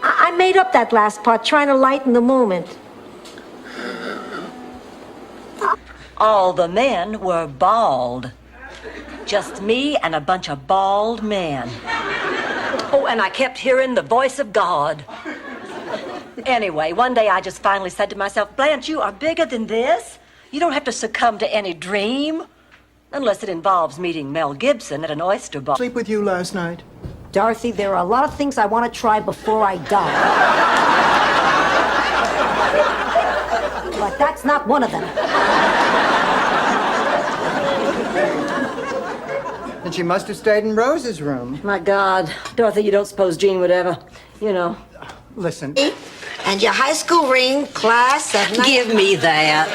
I made up that last part, trying to lighten the moment. All the men were bald. Just me and a bunch of bald men. Oh, and I kept hearing the voice of God. Anyway, one day I just finally said to myself, Blanche, you are bigger than this. You don't have to succumb to any dream. Unless it involves meeting Mel Gibson at an oyster bar. Sleep with you last night? Dorothy, there are a lot of things I want to try before I die. But that's not one of them. And she must have stayed in Rose's room. My God, Dorothy, you don't suppose Jean would ever, you know. Listen. And your high school ring, class of... Give me that.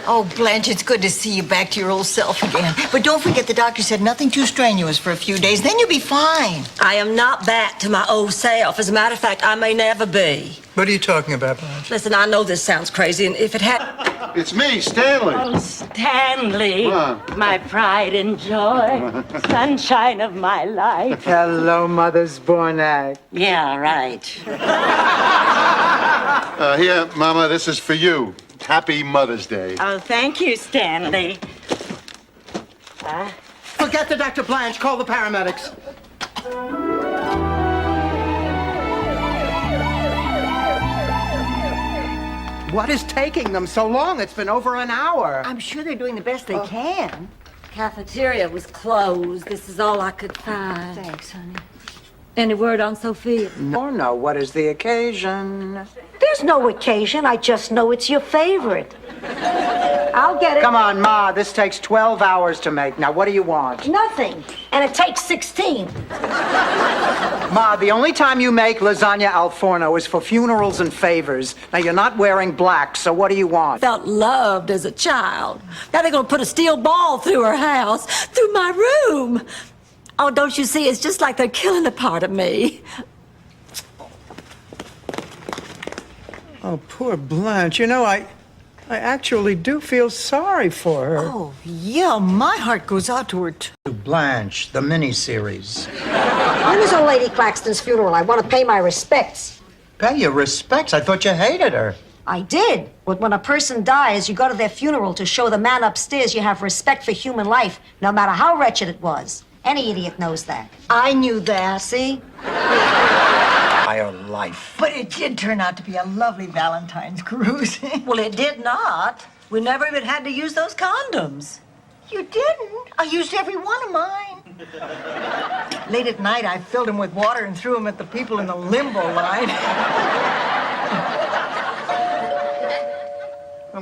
Oh, Blanche, it's good to see you back to your old self again. But don't forget the doctor said nothing too strenuous for a few days. Then you'll be fine. I am not back to my old self. As a matter of fact, I may never be. What are you talking about, Blanche? Listen, I know this sounds crazy, and if it had... It's me, Stanley. Oh, Stanley, Huh. my pride and joy, sunshine of my life. Hello, Mother's born egg. Yeah, right. Here, Mama, this is for you. Happy Mother's Day. Oh, thank you, Stanley. Forget the Dr. Blanche. Call the paramedics. What is taking them so long? It's been over an hour. I'm sure they're doing the best they can. Cafeteria was closed. This is all I could find. Thanks, honey. Any word on Sophia? No. What is the occasion? There's no occasion. I just know it's your favorite. I'll get it. Come on, Ma. This takes 12 hours to make. Now, what do you want? Nothing. And it takes 16. Ma, the only time you make lasagna al forno is for funerals and favors. Now, you're not wearing black, so what do you want? Felt loved as a child. Now they're gonna put a steel ball through her house, through my room. Oh, don't you see? It's just like they're killing a part of me. Oh, poor Blanche. You know, I actually do feel sorry for her. Oh, yeah, my heart goes out to her, too. Blanche, the miniseries. When is old Lady Claxton's funeral? I want to pay my respects. Pay your respects? I thought you hated her. I did. But when a person dies, you go to their funeral to show the man upstairs you have respect for human life, no matter how wretched it was. Any idiot knows that. I knew that. See? Entire life. But it did turn out to be a lovely Valentine's cruise. Well, it did not. We never even had to use those condoms. You didn't? I used every one of mine. Late at night, I filled them with water and threw them at the people in the limbo line.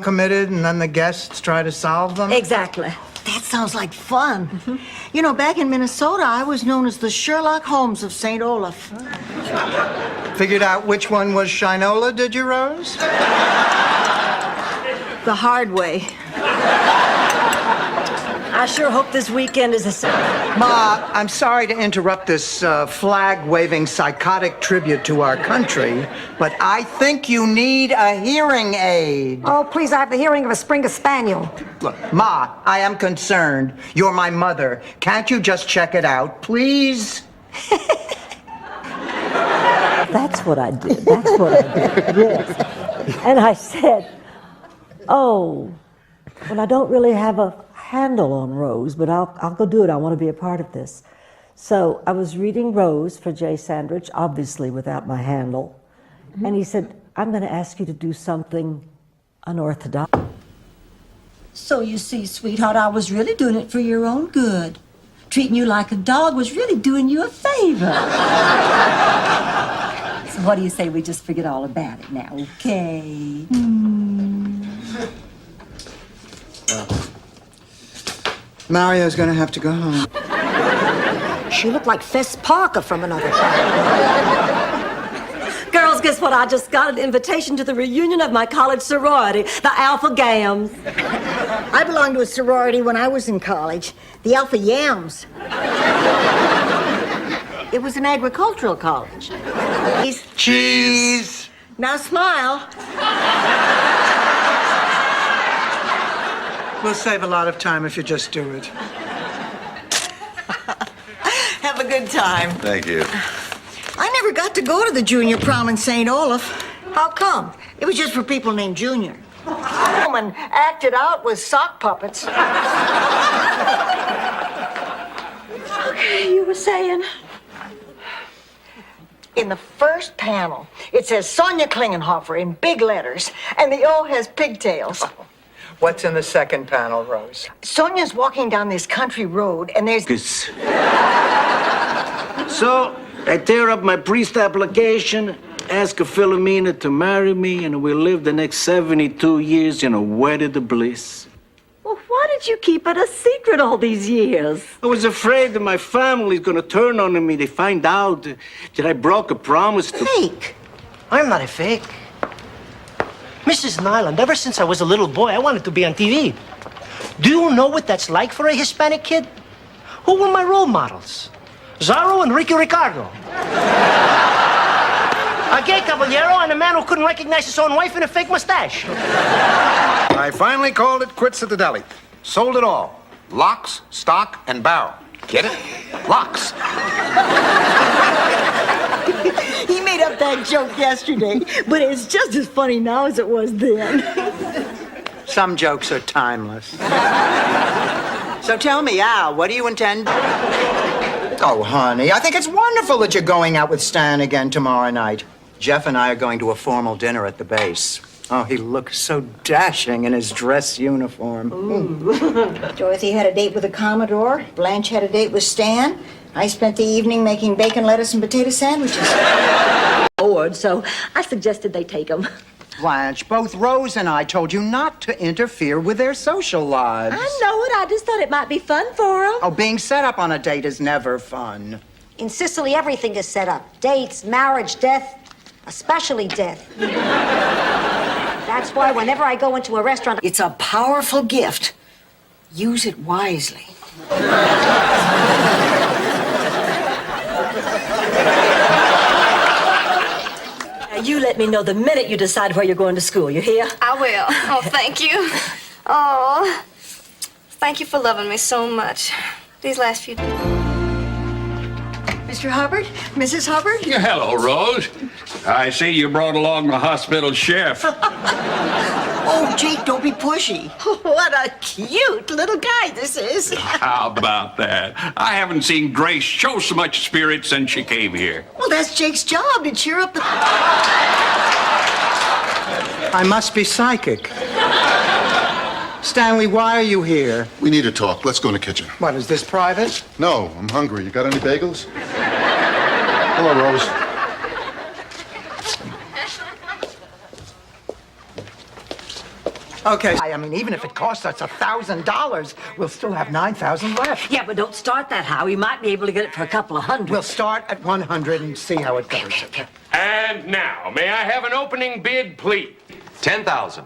Committed, and then the guests try to solve them? Exactly. That sounds like fun. Mm-hmm. You know, back in Minnesota, I was known as the Sherlock Holmes of St. Olaf. Figured out which one was Shinola, did you, Rose? The hard way. I sure hope this weekend is the same. Ma, I'm sorry to interrupt this flag-waving psychotic tribute to our country, but I think you need a hearing aid. Oh, please, I have the hearing of a Springer Spaniel. Look, Ma, I am concerned. You're my mother. Can't you just check it out, please? That's what I did. That's what I did. Yes. And I said, oh, well, I don't really have a handle on Rose, but I'll go do it. I want to be a part of this. So I was reading Rose for Jay Sandrich, obviously without my handle. And he said, I'm going to ask you to do something unorthodox. So you see, sweetheart, I was really doing it for your own good. Treating you like a dog was really doing you a favor. So what do you say we just forget all about it now, okay? Mario's gonna have to go home. She looked like Fess Parker from another time. Girls, guess what? I just got an invitation to the reunion of my college sorority, the Alpha Gams. I belonged to a sorority when I was in college, the Alpha Yams. It was an agricultural college. Cheese! Now smile. We'll save a lot of time if you just do it. Have a good time. Thank you. I never got to go to the junior prom in St. Olaf. How come? It was just for people named Junior. Woman acted out with sock puppets. Okay, you were saying? In the first panel, it says Sonia Klingenhofer in big letters, and the O has pigtails. What's in the second panel, Rose? Sonia's walking down this country road, and there's... So, I tear up my priest application, ask a Philomena to marry me, and we'll live the next 72 years in a wedded bliss. Well, why did you keep it a secret all these years? I was afraid that my family's gonna turn on me. They find out that I broke a promise to... Fake? I'm not a fake. Mrs. Nyland, ever since I was a little boy, I wanted to be on TV. Do you know what that's like for a Hispanic kid? Who were my role models? Zorro and Ricky Ricardo. A gay caballero and a man who couldn't recognize his own wife in a fake mustache. I finally called it quits at the deli. Sold it all. Locks, stock, and barrel. Get it? Locks. He made up that joke yesterday, but it's just as funny now as it was then. Some jokes are timeless. So tell me, Al, what do you intend? Oh, honey, I think it's wonderful that you're going out with Stan again tomorrow night. Jeff and I are going to a formal dinner at the base. Oh, he looks so dashing in his dress uniform. Dorothy had a date with the Commodore. Blanche had a date with Stan. I spent the evening making bacon, lettuce, and potato sandwiches. So I suggested they take them. Blanche, both Rose and I told you not to interfere with their social lives. I know it. I just thought it might be fun for them. Oh, being set up on a date is never fun. In Sicily, everything is set up. Dates, marriage, death, especially death. That's why whenever I go into a restaurant... It's a powerful gift. Use it wisely. You let me know the minute you decide where you're going to school. You hear? I will. Oh, thank you. Oh, thank you for loving me so much these last few days. Mr. Hubbard? Mrs. Hubbard? Yeah, hello, Rose. I see you brought along the hospital chef. Oh, Jake, don't be pushy. What a cute little guy this is. How about that? I haven't seen Grace show so much spirit since she came here. Well, that's Jake's job, to cheer up the... I must be psychic. Stanley, why are you here? We need to talk. Let's go in the kitchen. What, is this private? No, I'm hungry. You got any bagels? Hello, Rose. Okay. I mean, even if it costs us $1,000, we'll still have 9,000 left. Yeah, but don't start that, Howie. We might be able to get it for a couple of hundred. We'll start at 100 and see how it goes. Okay. And now, may I have an opening bid, please? 10,000.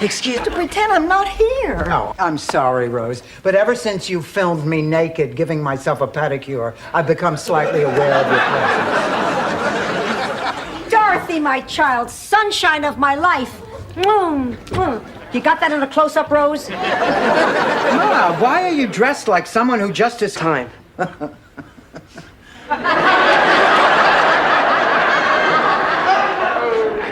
Excuse to pretend I'm not here. No, I'm sorry, Rose, but ever since you filmed me naked giving myself a pedicure, I've become slightly aware of your presence. Dorothy, my child, sunshine of my life. You got that in a close-up, Rose? Ma, why are you dressed like someone who just is time?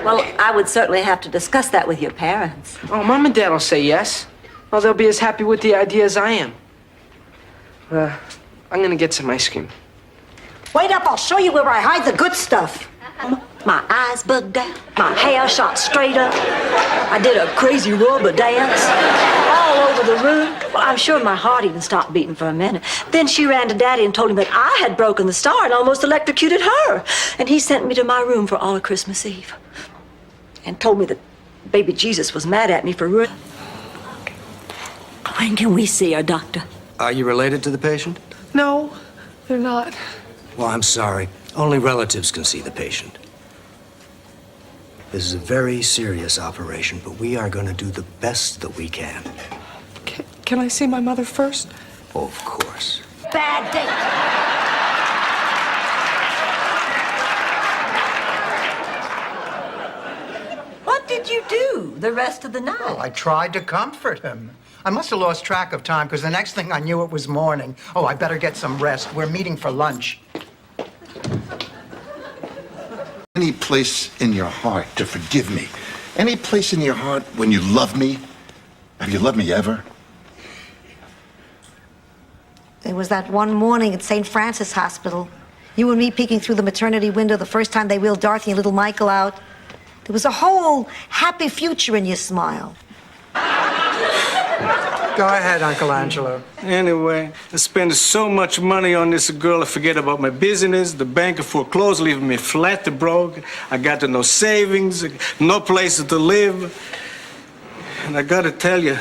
Well, I would certainly have to discuss that with your parents. Oh, Mom and Dad will say yes. Well, they'll be as happy with the idea as I am. I'm gonna get some ice cream. Wait up, I'll show you where I hide the good stuff. My eyes bugged out, my hair shot straight up. I did a crazy rubber dance all over the room. Well, I'm sure my heart even stopped beating for a minute. Then she ran to Daddy and told him that I had broken the star and almost electrocuted her. And he sent me to my room for all of Christmas Eve. And told me that baby Jesus was mad at me for ruining. When can we see her, Doctor? Are you related to the patient? No, they're not. Well, I'm sorry. Only relatives can see the patient. This is a very serious operation, but we are going to do the best that we can. Can I see my mother first? Of course. Bad date. What did you do the rest of the night? Well, I tried to comfort him. I must have lost track of time because the next thing I knew it was morning. Oh, I better get some rest. We're meeting for lunch. Any place in your heart to forgive me? Any place in your heart when you love me? Have you loved me ever? It was that one morning at St. Francis Hospital. You and me peeking through the maternity window the first time they wheeled Dorothy and little Michael out. There was a whole happy future in your smile. Go ahead, Uncle Angelo. Anyway, I spend so much money on this girl, I forget about my business. The bank foreclosed, leaving me flat broke. I got no savings, no place to live. And I gotta tell you,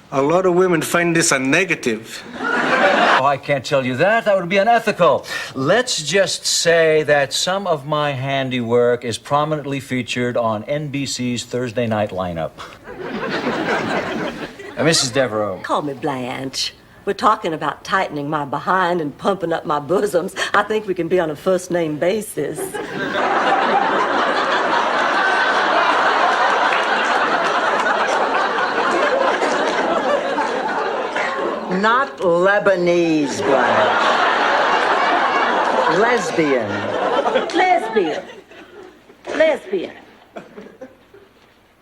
a lot of women find this a negative. Oh, I can't tell you that. That would be unethical. Let's just say that some of my handiwork is prominently featured on NBC's Thursday night lineup. Mrs. Devereaux. Call me Blanche. We're talking about tightening my behind and pumping up my bosoms. I think we can be on a first-name basis. Not Lebanese, Blanche. Lesbian. Lesbian. Lesbian.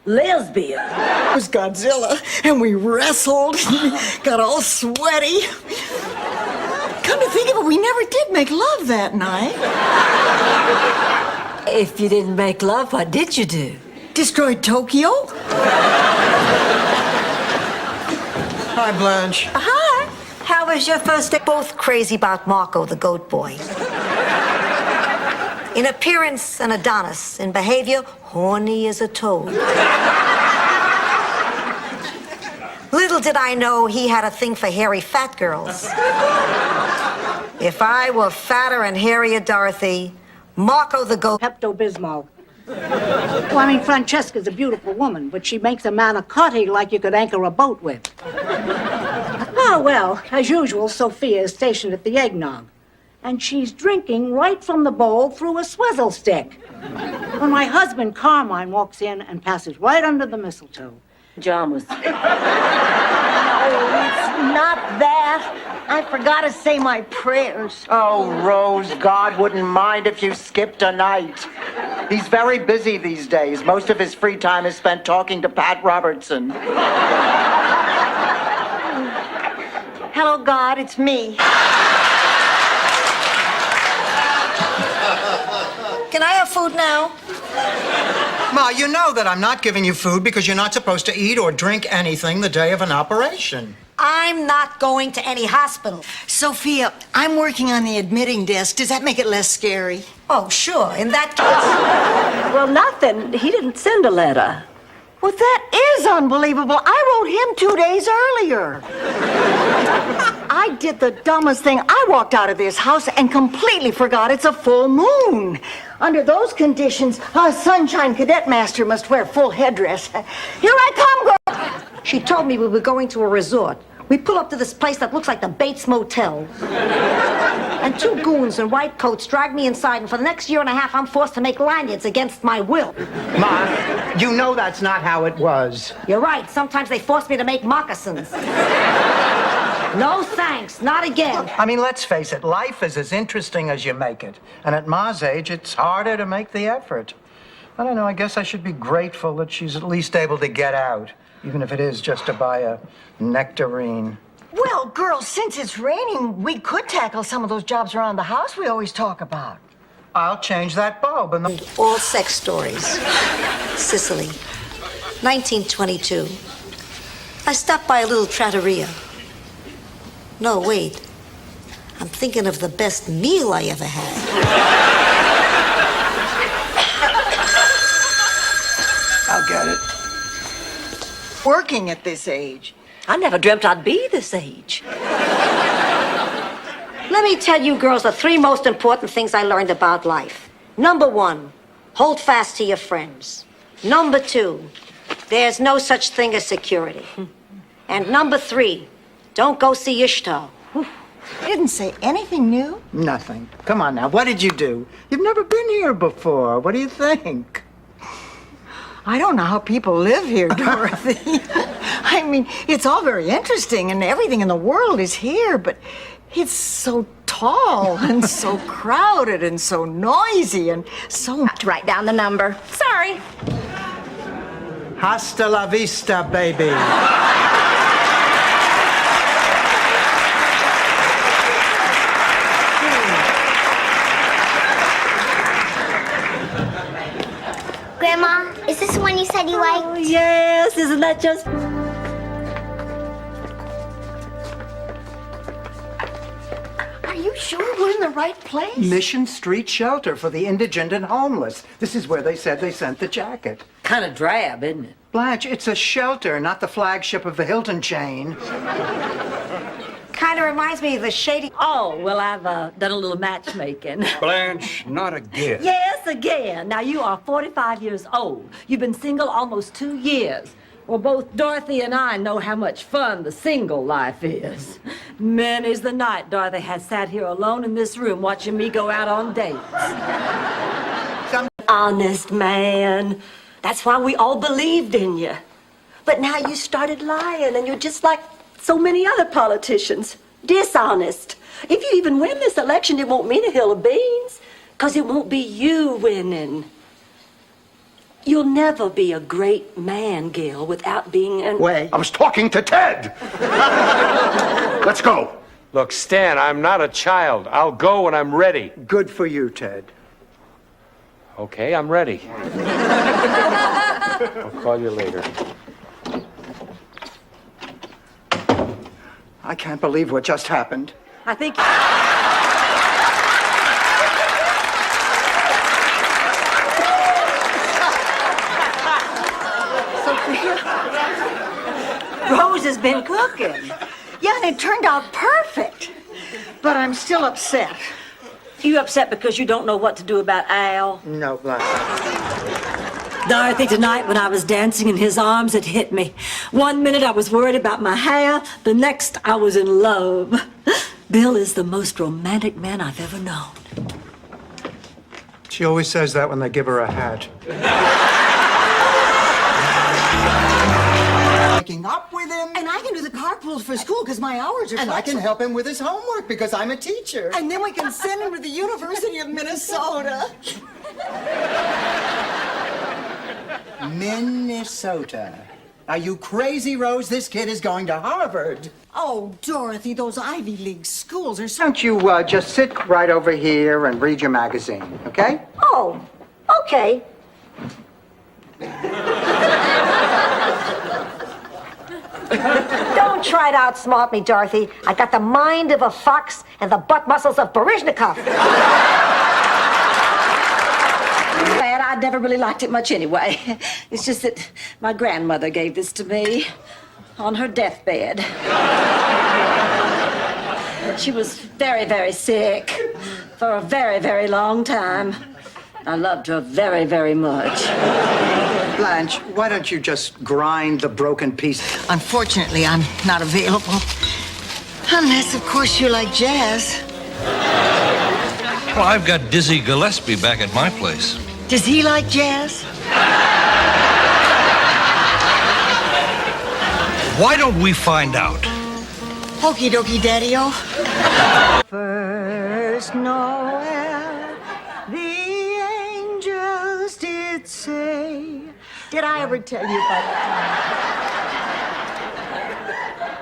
Lesbian. It was Godzilla, and we wrestled, got all sweaty. Come to think of it, we never did make love that night. If you didn't make love, what did you do? Destroyed Tokyo? Hi, Blanche. Hi. How was your first day? Both crazy about Marco, the goat boy. In appearance, an Adonis. In behavior, horny as a toad. Little did I know he had a thing for hairy fat girls. If I were fatter and hairier, Dorothy, Marco the goat... Pepto-Bismol. Well, I mean, Francesca's a beautiful woman, but she makes a manicotti like you could anchor a boat with. Oh, well, as usual, Sophia is stationed at the eggnog. And she's drinking right from the bowl through a swizzle stick. When my husband, Carmine, walks in and passes right under the mistletoe. John was... Oh, it's not that. I forgot to say my prayers. Oh, Rose, God wouldn't mind if you skipped a night. He's very busy these days. Most of his free time is spent talking to Pat Robertson. Hello, God, it's me. Can I have food now? Ma, you know that I'm not giving you food because you're not supposed to eat or drink anything the day of an operation. I'm not going to any hospital. Sophia, I'm working on the admitting desk. Does that make it less scary? Oh, sure. In that case... Well, nothing. He didn't send a letter. Well, that is unbelievable. I wrote him 2 days earlier. I did the dumbest thing. I walked out of this house and completely forgot it's a full moon. Under those conditions, a Sunshine Cadet Master must wear full headdress. Here I come, girl. She told me we were going to a resort. We pull up to this place that looks like the Bates Motel. And two goons in white coats drag me inside, and for the next year and a half, I'm forced to make lanyards against my will. Ma, you know that's not how it was. You're right. Sometimes they force me to make moccasins. No thanks. Not again. I mean, let's face it, life is as interesting as you make it. And at Ma's age, it's harder to make the effort. I don't know, I guess I should be grateful that she's at least able to get out, even if it is just to buy a nectarine. Well, girls, since it's raining, we could tackle some of those jobs around the house we always talk about. I'll change that bulb and all sex stories. Sicily, 1922. I stopped by a little trattoria. No, wait. I'm thinking of the best meal I ever had. I'll get it. Working at this age. I never dreamt I'd be this age. Let me tell you girls the three most important things I learned about life. Number one, hold fast to your friends. Number two, there's no such thing as security. And number three, don't go see Ishtar. Didn't say anything new. Nothing. Come on now, what did you do? You've never been here before. What do you think? I don't know how people live here, Dorothy. I mean, it's all very interesting and everything in the world is here, but it's so tall and so crowded and so noisy and so... Write down the number. Sorry. Hasta la vista, baby. Grandma, is this the one you said you liked? Oh, yes, isn't that just... Are you sure we're in the right place? Mission Street Shelter for the Indigent and Homeless. This is where they said they sent the jacket. Kind of drab, isn't it? Blanche, it's a shelter, not the flagship of the Hilton chain. Kind of reminds me of the shady... Oh, well, I've done a little matchmaking. Blanche, not again. Yes, again. Now, you are 45 years old. You've been single almost 2 years. Well, both Dorothy and I know how much fun the single life is. Many's the night Dorothy has sat here alone in this room watching me go out on dates. Honest man. That's why we all believed in you. But now you started lying, and you're just like so many other politicians. Dishonest. If you even win this election, it won't mean a hill of beans, because it won't be you winning. You'll never be a great man, Gil, without being an... Wait. I was talking to Ted. Let's go. Look, Stan, I'm not a child. I'll go when I'm ready. Good for you, Ted. Okay, I'm ready. I'll call you later. I can't believe what just happened. I think... Rose has been cooking. Yeah, and it turned out perfect. But I'm still upset. You upset because you don't know what to do about Al? No, Blanche. Dorothy, tonight when I was dancing in his arms, it hit me. 1 minute I was worried about my hair, the next I was in love. Bill is the most romantic man I've ever known. She always says that when they give her a hat. Waking up with him. And I can do the carpools for school because my hours are And I can flexible. help him with his homework because I'm a teacher. And then we can send him to the University of Minnesota. Minnesota. Are you crazy, Rose? This kid is going to Harvard. Oh, Dorothy, those Ivy League schools are so... Don't you just sit right over here and read your magazine, okay? Oh, okay. Don't try to outsmart me, Dorothy. I got the mind of a fox and the butt muscles of Baryshnikov. And I'd never really liked it much anyway. It's just that my grandmother gave this to me on her deathbed. She was very, very sick for a very, very long time. I loved her very, very much. Blanche, why don't you just grind the broken piece? Unfortunately, I'm not available. Unless, of course, you like jazz. Well, I've got Dizzy Gillespie back at my place. Does he like jazz? Why don't we find out? Okie dokie, Daddy-o. First Noel, the angels did say. Did I ever tell you about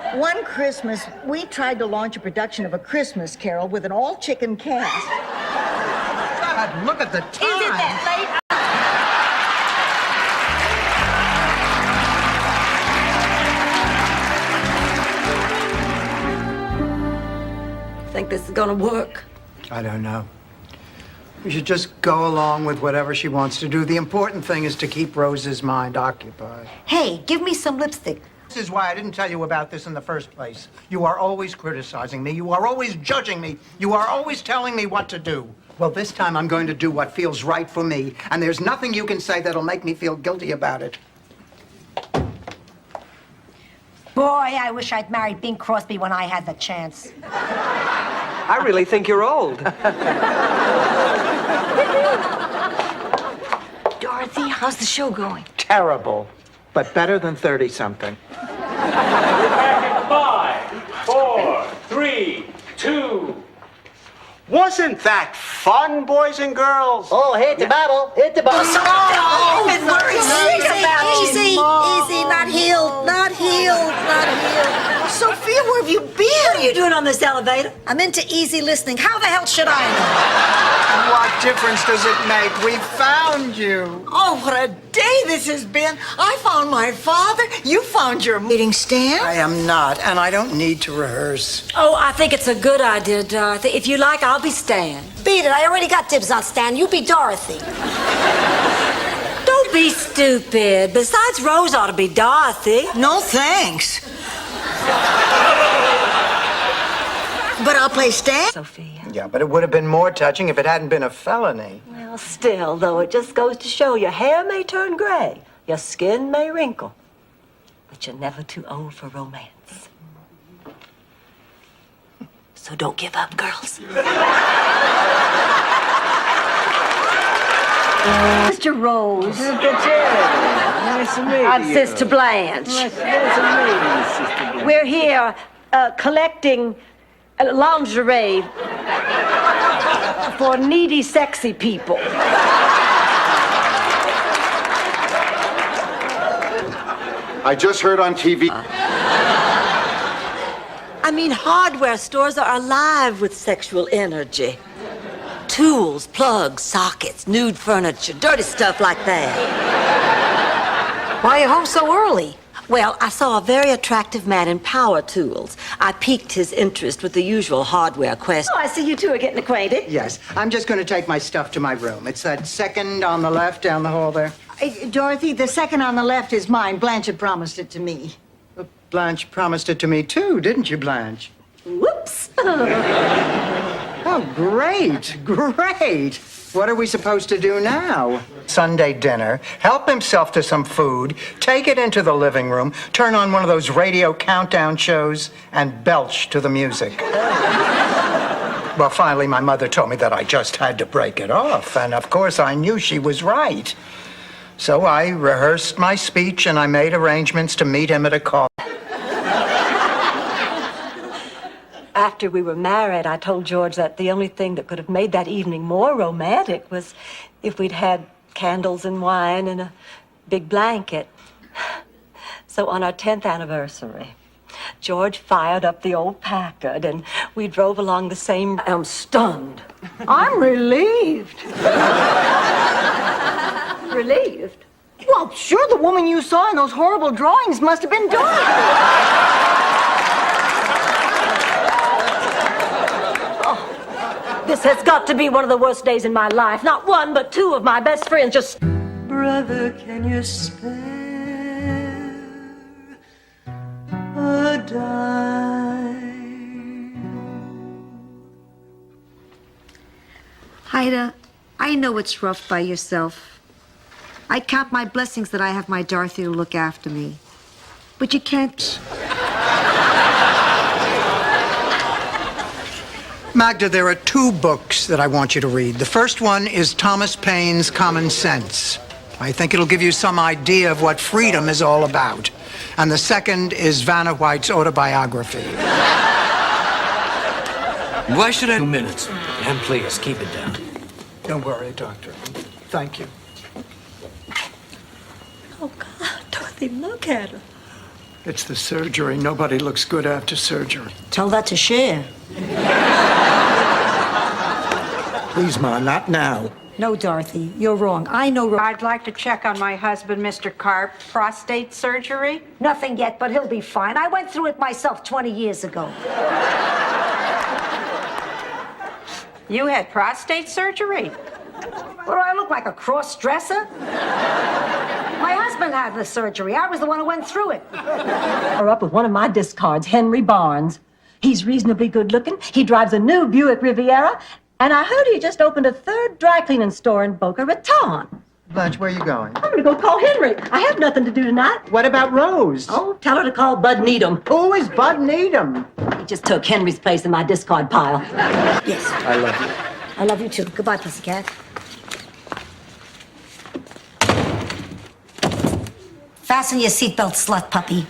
that? One Christmas, we tried to launch a production of A Christmas Carol with an all-chicken cast. God, look at the time. Is it that late? Think this is gonna work? I don't know. We should just go along with whatever she wants to do. The important thing is to keep Rose's mind occupied. Hey, give me some lipstick. This is why I didn't tell you about this in the first place. You are always criticizing me. You are always judging me. You are always telling me what to do. Well, this time I'm going to do what feels right for me, and there's nothing you can say that'll make me feel guilty about it. Boy, I wish I'd married Bing Crosby when I had the chance. I really think you're old. Dorothy, how's the show going? Terrible, but better than 30-something. Back in 5, 4, 3, 2. Wasn't that fun, boys and girls? Oh, hit the bottle. Hit the bottle. Been worried sick about you. Easy, not healed, not healed, not healed. Sophia, where have you been? What are you doing on this elevator? I'm into easy listening. How the hell should I know? What difference does it make? We found you. Oh, what a day this has been. I found my father. You found your meeting stand. I am not, and I don't need to rehearse. Oh, I think it's a good idea, Dorothy. If you like, I'll be Stan. Beat it. I already got dibs on Stan. You be Dorothy. Don't be stupid. Besides, Rose ought to be Dorothy. No, thanks. But I'll play Stan. Sophia. Yeah, but it would have been more touching if it hadn't been a felony. Well, still, though, it just goes to show your hair may turn gray, your skin may wrinkle, but you're never too old for romance. So don't give up, girls. Mr. Rose. Nice to meet you. I'm Sister Blanche. Nice to meet you, Sister Blanche. We're here collecting lingerie for needy, sexy people. I just heard on TV. I mean, hardware stores are alive with sexual energy. Tools, plugs, sockets, nude furniture, dirty stuff like that. Why are you home so early? Well, I saw a very attractive man in power tools. I piqued his interest with the usual hardware question. Oh, I see you two are getting acquainted. Yes, I'm just going to take my stuff to my room. It's that second on the left down the hall there. Hey, Dorothy, the second on the left is mine. Blanche had promised it to me. Blanche promised it to me too, didn't you, Blanche? Whoops. Oh, great, great. What are we supposed to do now? Sunday dinner, help himself to some food, take it into the living room, turn on one of those radio countdown shows, and belch to the music. Well, finally, my mother told me that I just had to break it off, and of course I knew she was right. So I rehearsed my speech and I made arrangements to meet him at a coffee. After we were married, I told George that the only thing that could have made that evening more romantic was if we'd had candles and wine and a big blanket. So on our 10th anniversary, George fired up the old Packard and we drove along the same... I'm stunned. I'm relieved. Relieved? Well, sure, the woman you saw in those horrible drawings must have been Dorothy. This This has got to be one of the worst days in my life. Not one, but two of my best friends just... Brother, can you spare a dime? Haida, I know it's rough by yourself. I count my blessings that I have my Dorothy to look after me. But you can't... Magda, there are two books that I want you to read. The first one is Thomas Paine's Common Sense. I think it'll give you some idea of what freedom is all about. And the second is Vanna White's autobiography. Why should I... 2 minutes. And please, keep it down. Don't worry, Doctor. Thank you. Oh, God, Dorothy, look at her. It's the surgery. Nobody looks good after surgery. Tell that to Cher. Please, Ma, not now. No, Dorothy, you're wrong. I know... I'd like to check on my husband, Mr. Karp. Prostate surgery? Nothing yet, but he'll be fine. I went through it myself 20 years ago. You had prostate surgery? What, do I look like, a cross-dresser? My husband had the surgery. I was the one who went through it. Or up with one of my discards, Henry Barnes. He's reasonably good looking. He drives a new Buick Riviera. And I heard he just opened a third dry cleaning store in Boca Raton. Blanche, where are you going? I'm gonna go call Henry. I have nothing to do tonight. What about Rose? Oh, tell her to call Bud Needham. Who is Bud Needham? He just took Henry's place in my discard pile. Yes. I love you. I love you, too. Goodbye, pussycat. Fasten your seatbelt, slut puppy.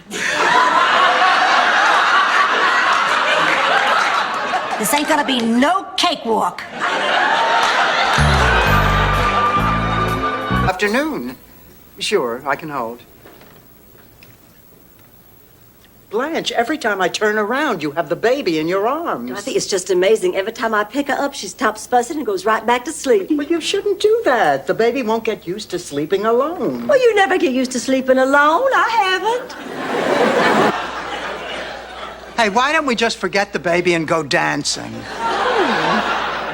This ain't gonna be no cakewalk. Afternoon. Sure, I can hold. Blanche, every time I turn around, you have the baby in your arms. Dorothy, it's just amazing. Every time I pick her up, she stops fussing and goes right back to sleep. But you shouldn't do that. The baby won't get used to sleeping alone. Well, you never get used to sleeping alone. I haven't. Hey, why don't we just forget the baby and go dancing?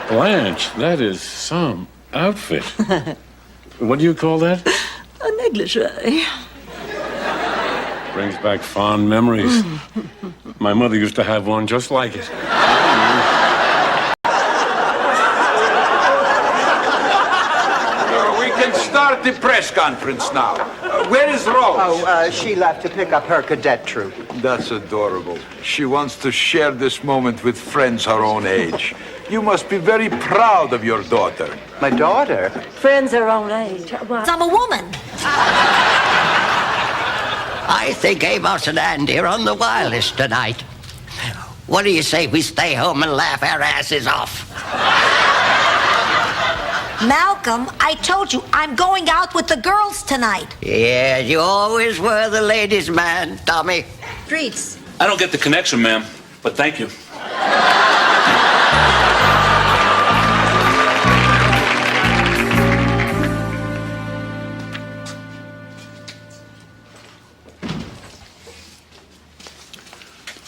Blanche, that is some outfit. What do you call that? A negligee. Brings back fond memories. My mother used to have one just like it. We can start the press conference now. Where is Rose? Oh, she left to pick up her cadet troop. That's adorable. She wants to share this moment with friends her own age. You must be very proud of your daughter. My daughter? Friends her own age. Well, I'm a woman. I think Amos and Andy are on the wireless tonight. What do you say we stay home and laugh our asses off? Malcolm, I told you, I'm going out with the girls tonight. Yeah, you always were the ladies' man, Tommy. Streets. I don't get the connection, ma'am, but thank you.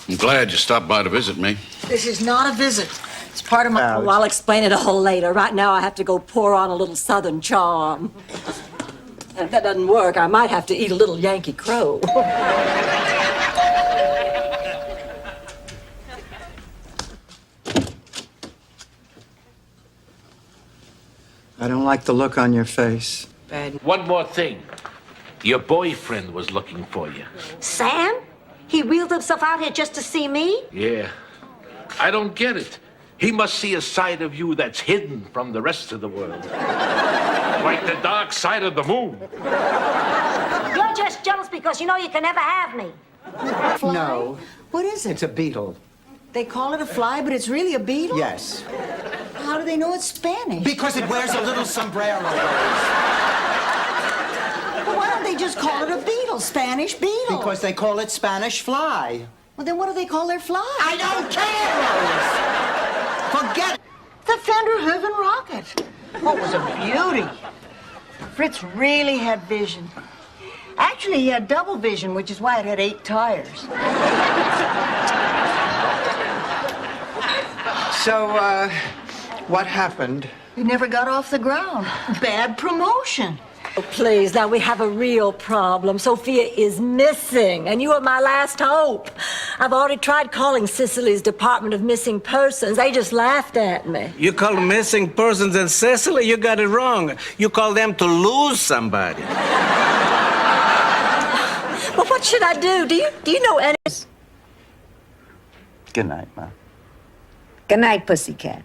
I'm glad you stopped by to visit me. This is not a visit. It's part of my... well, I'll explain it all later. Right now, I have to go pour on a little Southern charm. And if that doesn't work, I might have to eat a little Yankee Crow. I don't like the look on your face. One more thing. Your boyfriend was looking for you. Sam? He wheeled himself out here just to see me? Yeah. I don't get it. He must see a side of you that's hidden from the rest of the world. Like the dark side of the moon. You're just jealous because you know you can never have me. Fly? No. What is it? It's a beetle. They call it a fly, but it's really a beetle? Yes. How do they know it's Spanish? Because it wears a little sombrero. Well, why don't they just call it a beetle? Spanish beetle. Because they call it Spanish fly. Well, then what do they call their fly? I don't care, Rose. Forget it. The Fender Hooven rocket. What was a beauty. Fritz really had vision. Actually, he had double vision, which is why it had 8 tires. So, What happened? You never got off the ground. Bad promotion. Oh, please, now we have a real problem. Sophia is missing, and you are my last hope. I've already tried calling Sicily's Department of Missing Persons. They just laughed at me. You call missing persons in Sicily? You got it wrong. You call them to lose somebody. Well, what should I do? Do you know any... Good night, Ma. Good night, pussycat.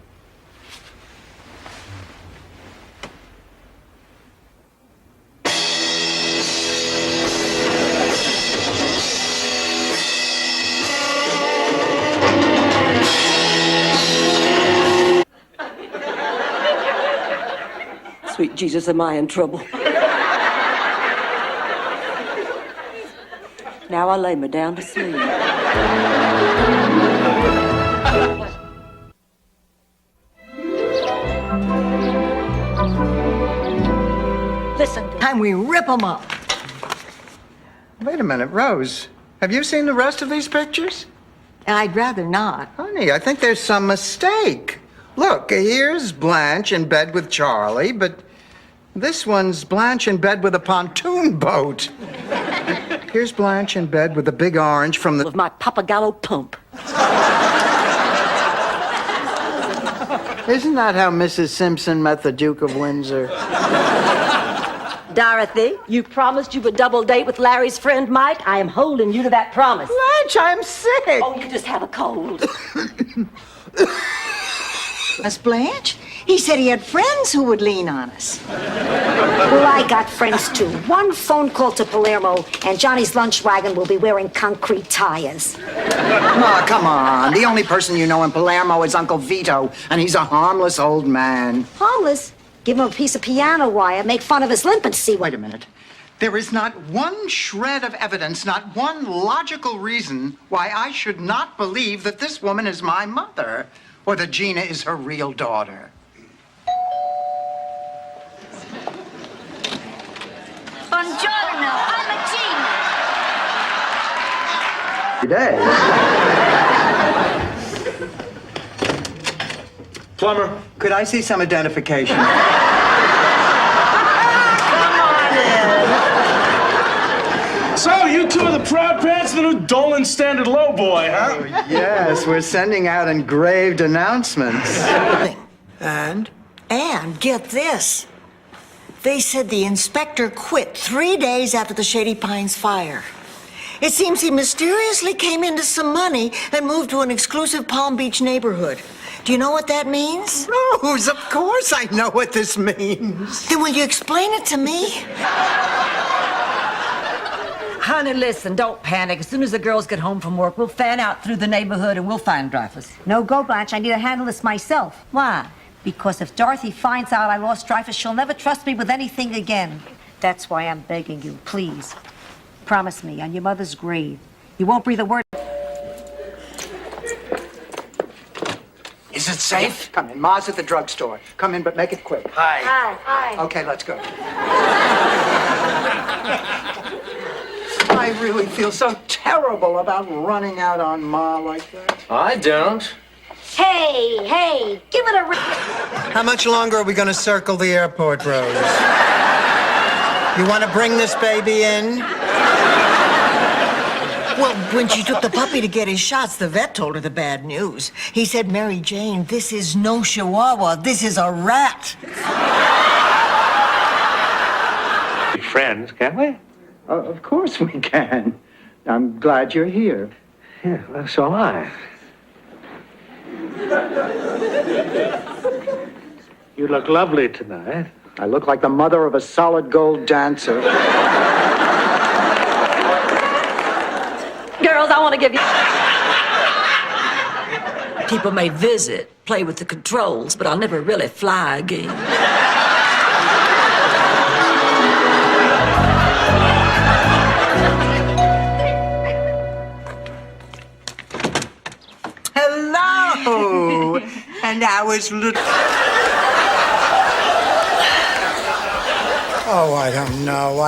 Sweet Jesus, am I in trouble? Now I lay me down to sleep. Listen, Time we rip them up. Wait a minute, Rose. Have you seen the rest of these pictures? I'd rather not. Honey, I think there's some mistake. Look, here's Blanche in bed with Charlie, but this one's Blanche in bed with a pontoon boat. Here's Blanche in bed with a big orange from the... With my Papagallo pump. Isn't that how Mrs. Simpson met the Duke of Windsor? Dorothy, you promised you would double date with Larry's friend Mike. I am holding you to that promise. Blanche, I'm sick. Oh, you just have a cold. Miss Blanche? He said he had friends who would lean on us. well, I got friends too. One phone call to Palermo, and Johnny's lunch wagon will be wearing concrete tires. Oh, come on. The only person you know in Palermo is Uncle Vito, and he's a harmless old man. Harmless? Give him a piece of piano wire, make fun of his limp, and see what... Wait a minute. There is not one shred of evidence, not one logical reason why I should not believe that this woman is my mother, or that Gina is her real daughter. Buongiorno, I'm a Gina. Today. Plumber. Could I see some identification? So, you two are the proud parents of the new Dolan Standard Low Boy, huh? Oh, yes, we're sending out engraved announcements. And get this. They said the inspector quit 3 days after the Shady Pines fire. It seems he mysteriously came into some money and moved to an exclusive Palm Beach neighborhood. Do you know what that means? Rose, of course I know what this means. Then will you explain it to me? Honey, listen, don't panic. As soon as the girls get home from work, we'll fan out through the neighborhood and we'll find Dreyfus. No go, Blanche. I need to handle this myself. Why? Because if Dorothy finds out I lost Dreyfus, she'll never trust me with anything again. That's why I'm begging you, please. Promise me, on your mother's grave, you won't breathe a word. Is it safe? Come in. Ma's at the drugstore. Come in, but make it quick. Hi. Hi. Okay, let's go. I really feel so terrible about running out on Ma like that. I don't. Hey, give it a... How much longer are we going to circle the airport, Rose? You want to bring this baby in? Well, when she took the puppy to get his shots, the vet told her the bad news. He said, Mary Jane, this is no chihuahua. This is a rat. Friends, can't we? Of course we can. I'm glad you're here. Yeah, well, so am I. You look lovely tonight. I look like the mother of a solid gold dancer. Girls, I want to give you... People may visit, play with the controls, but I'll never really fly again. Hello! And how is little... Oh, I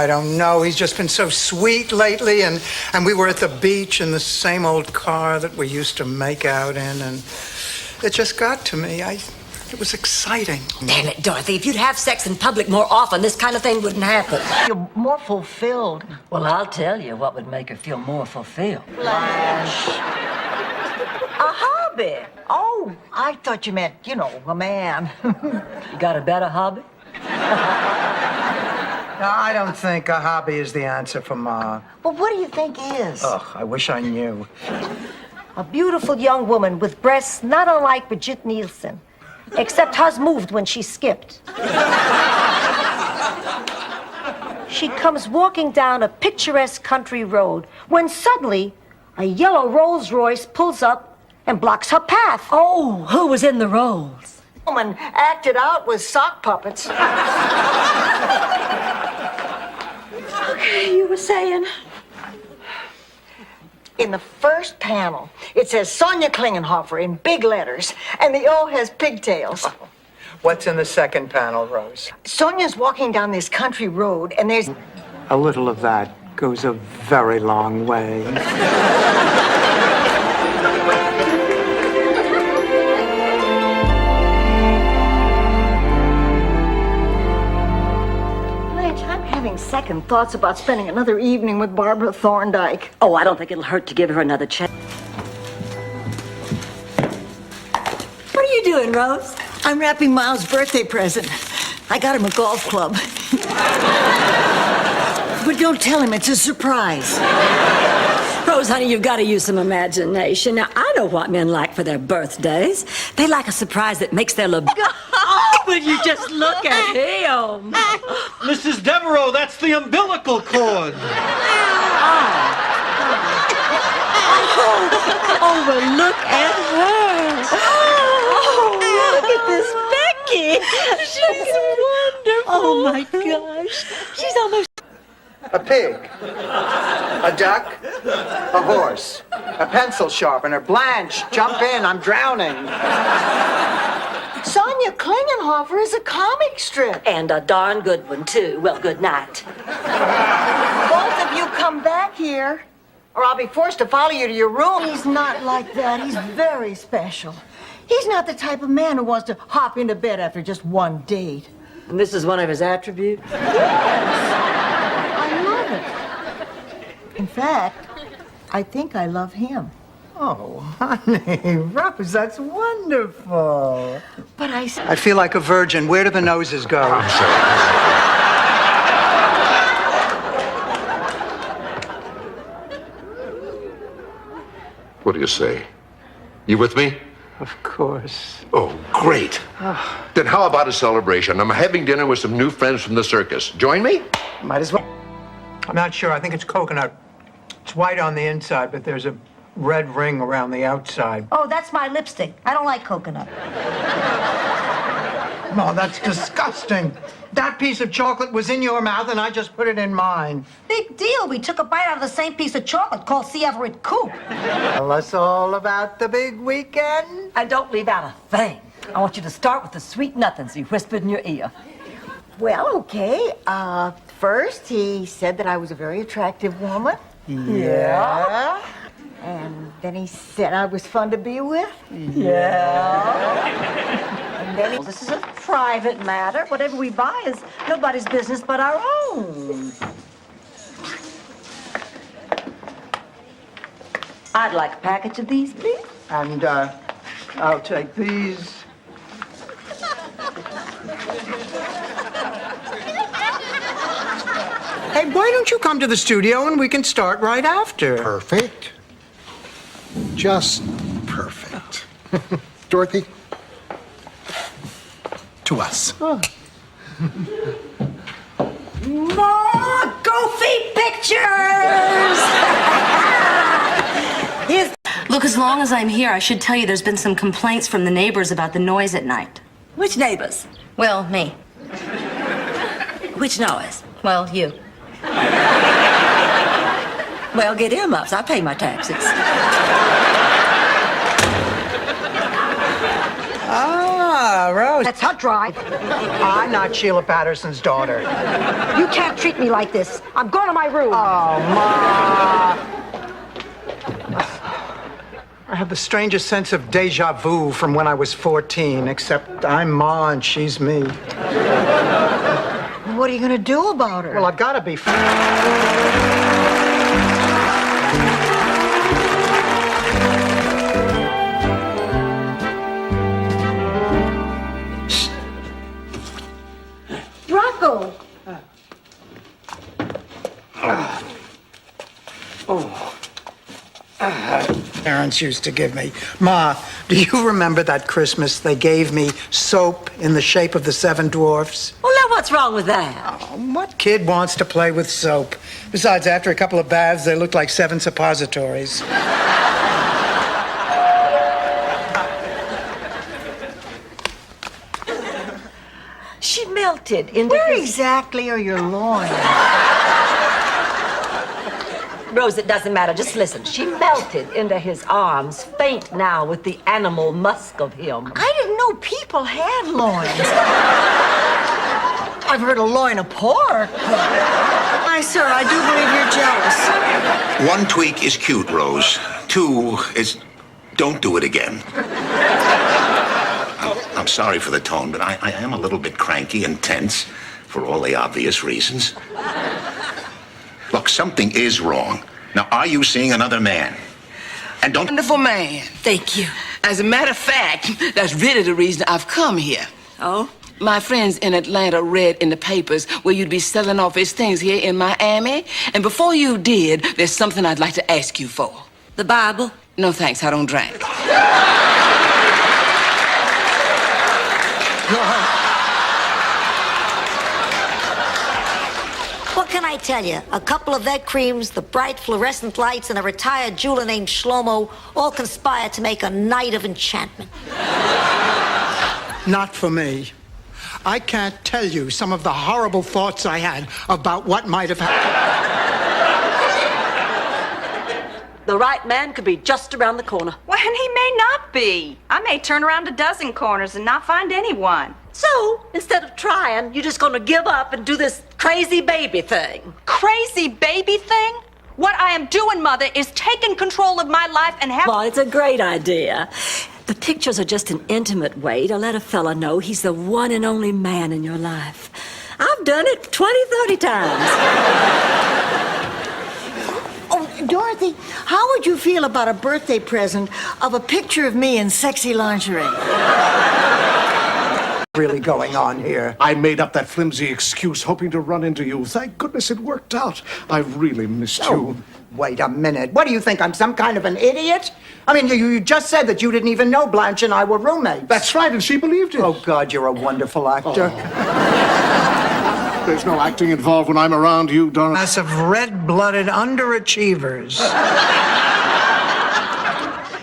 don't know. He's just been so sweet lately, and we were at the beach in the same old car that we used to make out in, and it just got to me. I It was exciting. Damn it, Dorothy. If you'd have sex in public more often, this kind of thing wouldn't happen. You're more fulfilled. Well, I'll tell you what would make her feel more fulfilled. Flash. A hobby. Oh, I thought you meant, you know, a man. You got a better hobby? No, I don't think a hobby is the answer for Ma. Well, what do you think is? Ugh, I wish I knew. A beautiful young woman with breasts not unlike Brigitte Nielsen, except hers moved when she skipped. She comes walking down a picturesque country road when suddenly a yellow Rolls Royce pulls up and blocks her path. Oh, who was in the Rolls? Woman acted out with sock puppets. Okay, you were saying? In the first panel, it says Sonia Klingenhofer in big letters, and the O has pigtails. What's in the second panel, Rose? Sonia's walking down this country road, and there's... A little of that goes a very long way. I'm having second thoughts about spending another evening with Barbara Thorndike. Oh, I don't think it'll hurt to give her another chance. What are you doing, Rose? I'm wrapping Miles' birthday present. I got him a golf club. But don't tell him, it's a surprise. Rose, honey, you've got to use some imagination. Now, I know what men like for their birthdays. They like a surprise that makes their libido... Oh, will you just look at him? Mrs. Devereaux, that's the umbilical cord. Oh, but look at her. Oh, look at this Becky. She's wonderful. Oh, my gosh. She's almost... A pig, a duck, a horse, a pencil sharpener. Blanche, jump in, I'm drowning. Sonia Klingenhofer is a comic strip. And a darn good one, too. Well, good night. Both of you come back here, or I'll be forced to follow you to your room. He's not like that. He's very special. He's not the type of man who wants to hop into bed after just one date. And this is one of his attributes? I love it. In fact, I think I love him. Oh, honey, Rose, that's wonderful. But I feel like a virgin. Where do the noses go? What do you say? You with me? Of course. Oh, great. Then how about a celebration? I'm having dinner with some new friends from the circus. Join me? Might as well. I'm not sure. I think it's coconut. It's white on the inside, but there's a red ring around the outside. Oh, that's my lipstick. I don't like coconut. No, that's disgusting. That piece of chocolate was in your mouth, and I just put it in mine. Big deal. We took a bite out of the same piece of chocolate called C. Everett Koop. Tell us all about the big weekend. And don't leave out a thing. I want you to start with the sweet nothings he whispered in your ear. Well, okay. First, he said that I was a very attractive woman. Yeah. And then he said I was fun to be with. Yeah. And then this is a private matter. Whatever we buy is nobody's business but our own. I'd like a package of these, please. And, I'll take these. Hey, why don't you come to the studio and we can start right after? Perfect. Just perfect. Dorothy, to us. More goofy pictures! Look, as long as I'm here, I should tell you there's been some complaints from the neighbors about the noise at night. Which neighbors? Well, me. Which noise? Well, you. Well, get earmuffs. I pay my taxes. Ah, Rose. That's her drive. I'm not Sheila Patterson's daughter. You can't treat me like this. I'm going to my room. Oh, Ma. I have the strangest sense of deja vu from when I was 14, except I'm Ma and she's me. What are you going to do about her? Well, I've got to be... Rocco! Parents used to give me. Ma, do you remember that Christmas they gave me soap in the shape of the 7 dwarfs? Well, now what's wrong with that? What kid wants to play with soap? Besides, after a couple of baths, they looked like 7 suppositories. She melted into Where his... exactly are your loins? Rose, it doesn't matter. Just listen. She melted into his arms, faint now with the animal musk of him. I didn't know people had loins. I've heard a loin of pork. Why, sir, I do believe you're jealous. 1 tweak is cute, Rose. 2 is don't do it again. I'm sorry for the tone, but I am a little bit cranky and tense for all the obvious reasons. Look, something is wrong. Now, are you seeing another man? And don't... Wonderful man. Thank you. As a matter of fact, that's really the reason I've come here. Oh? My friends in Atlanta read in the papers where you'd be selling off his things here in Miami. And before you did, there's something I'd like to ask you for. The Bible? No, thanks. I don't drink. What can I tell you? A couple of vet creams, the bright fluorescent lights, and a retired jeweler named Shlomo all conspire to make a night of enchantment. Not for me. I can't tell you some of the horrible thoughts I had about what might have happened. The right man could be just around the corner. Well, and he may not be. I may turn around a dozen corners and not find anyone. So, instead of trying, you're just gonna give up and do this crazy baby thing. Crazy baby thing? What I am doing, Mother, is taking control of my life and have... Well, it's a great idea. The pictures are just an intimate way to let a fella know he's the one and only man in your life. I've done it 20, 30 times. Oh, Dorothy, how would you feel about a birthday present of a picture of me in sexy lingerie? Really going on here? I made up that flimsy excuse hoping to run into you. Thank goodness it worked out. I really missed you. Wait a minute. What do you think? I'm some kind of an idiot? I mean, you just said that you didn't even know Blanche and I were roommates. That's right, and she believed it. Oh, God, you're a wonderful actor. There's no acting involved when I'm around you, Dorothy. Class of red-blooded underachievers.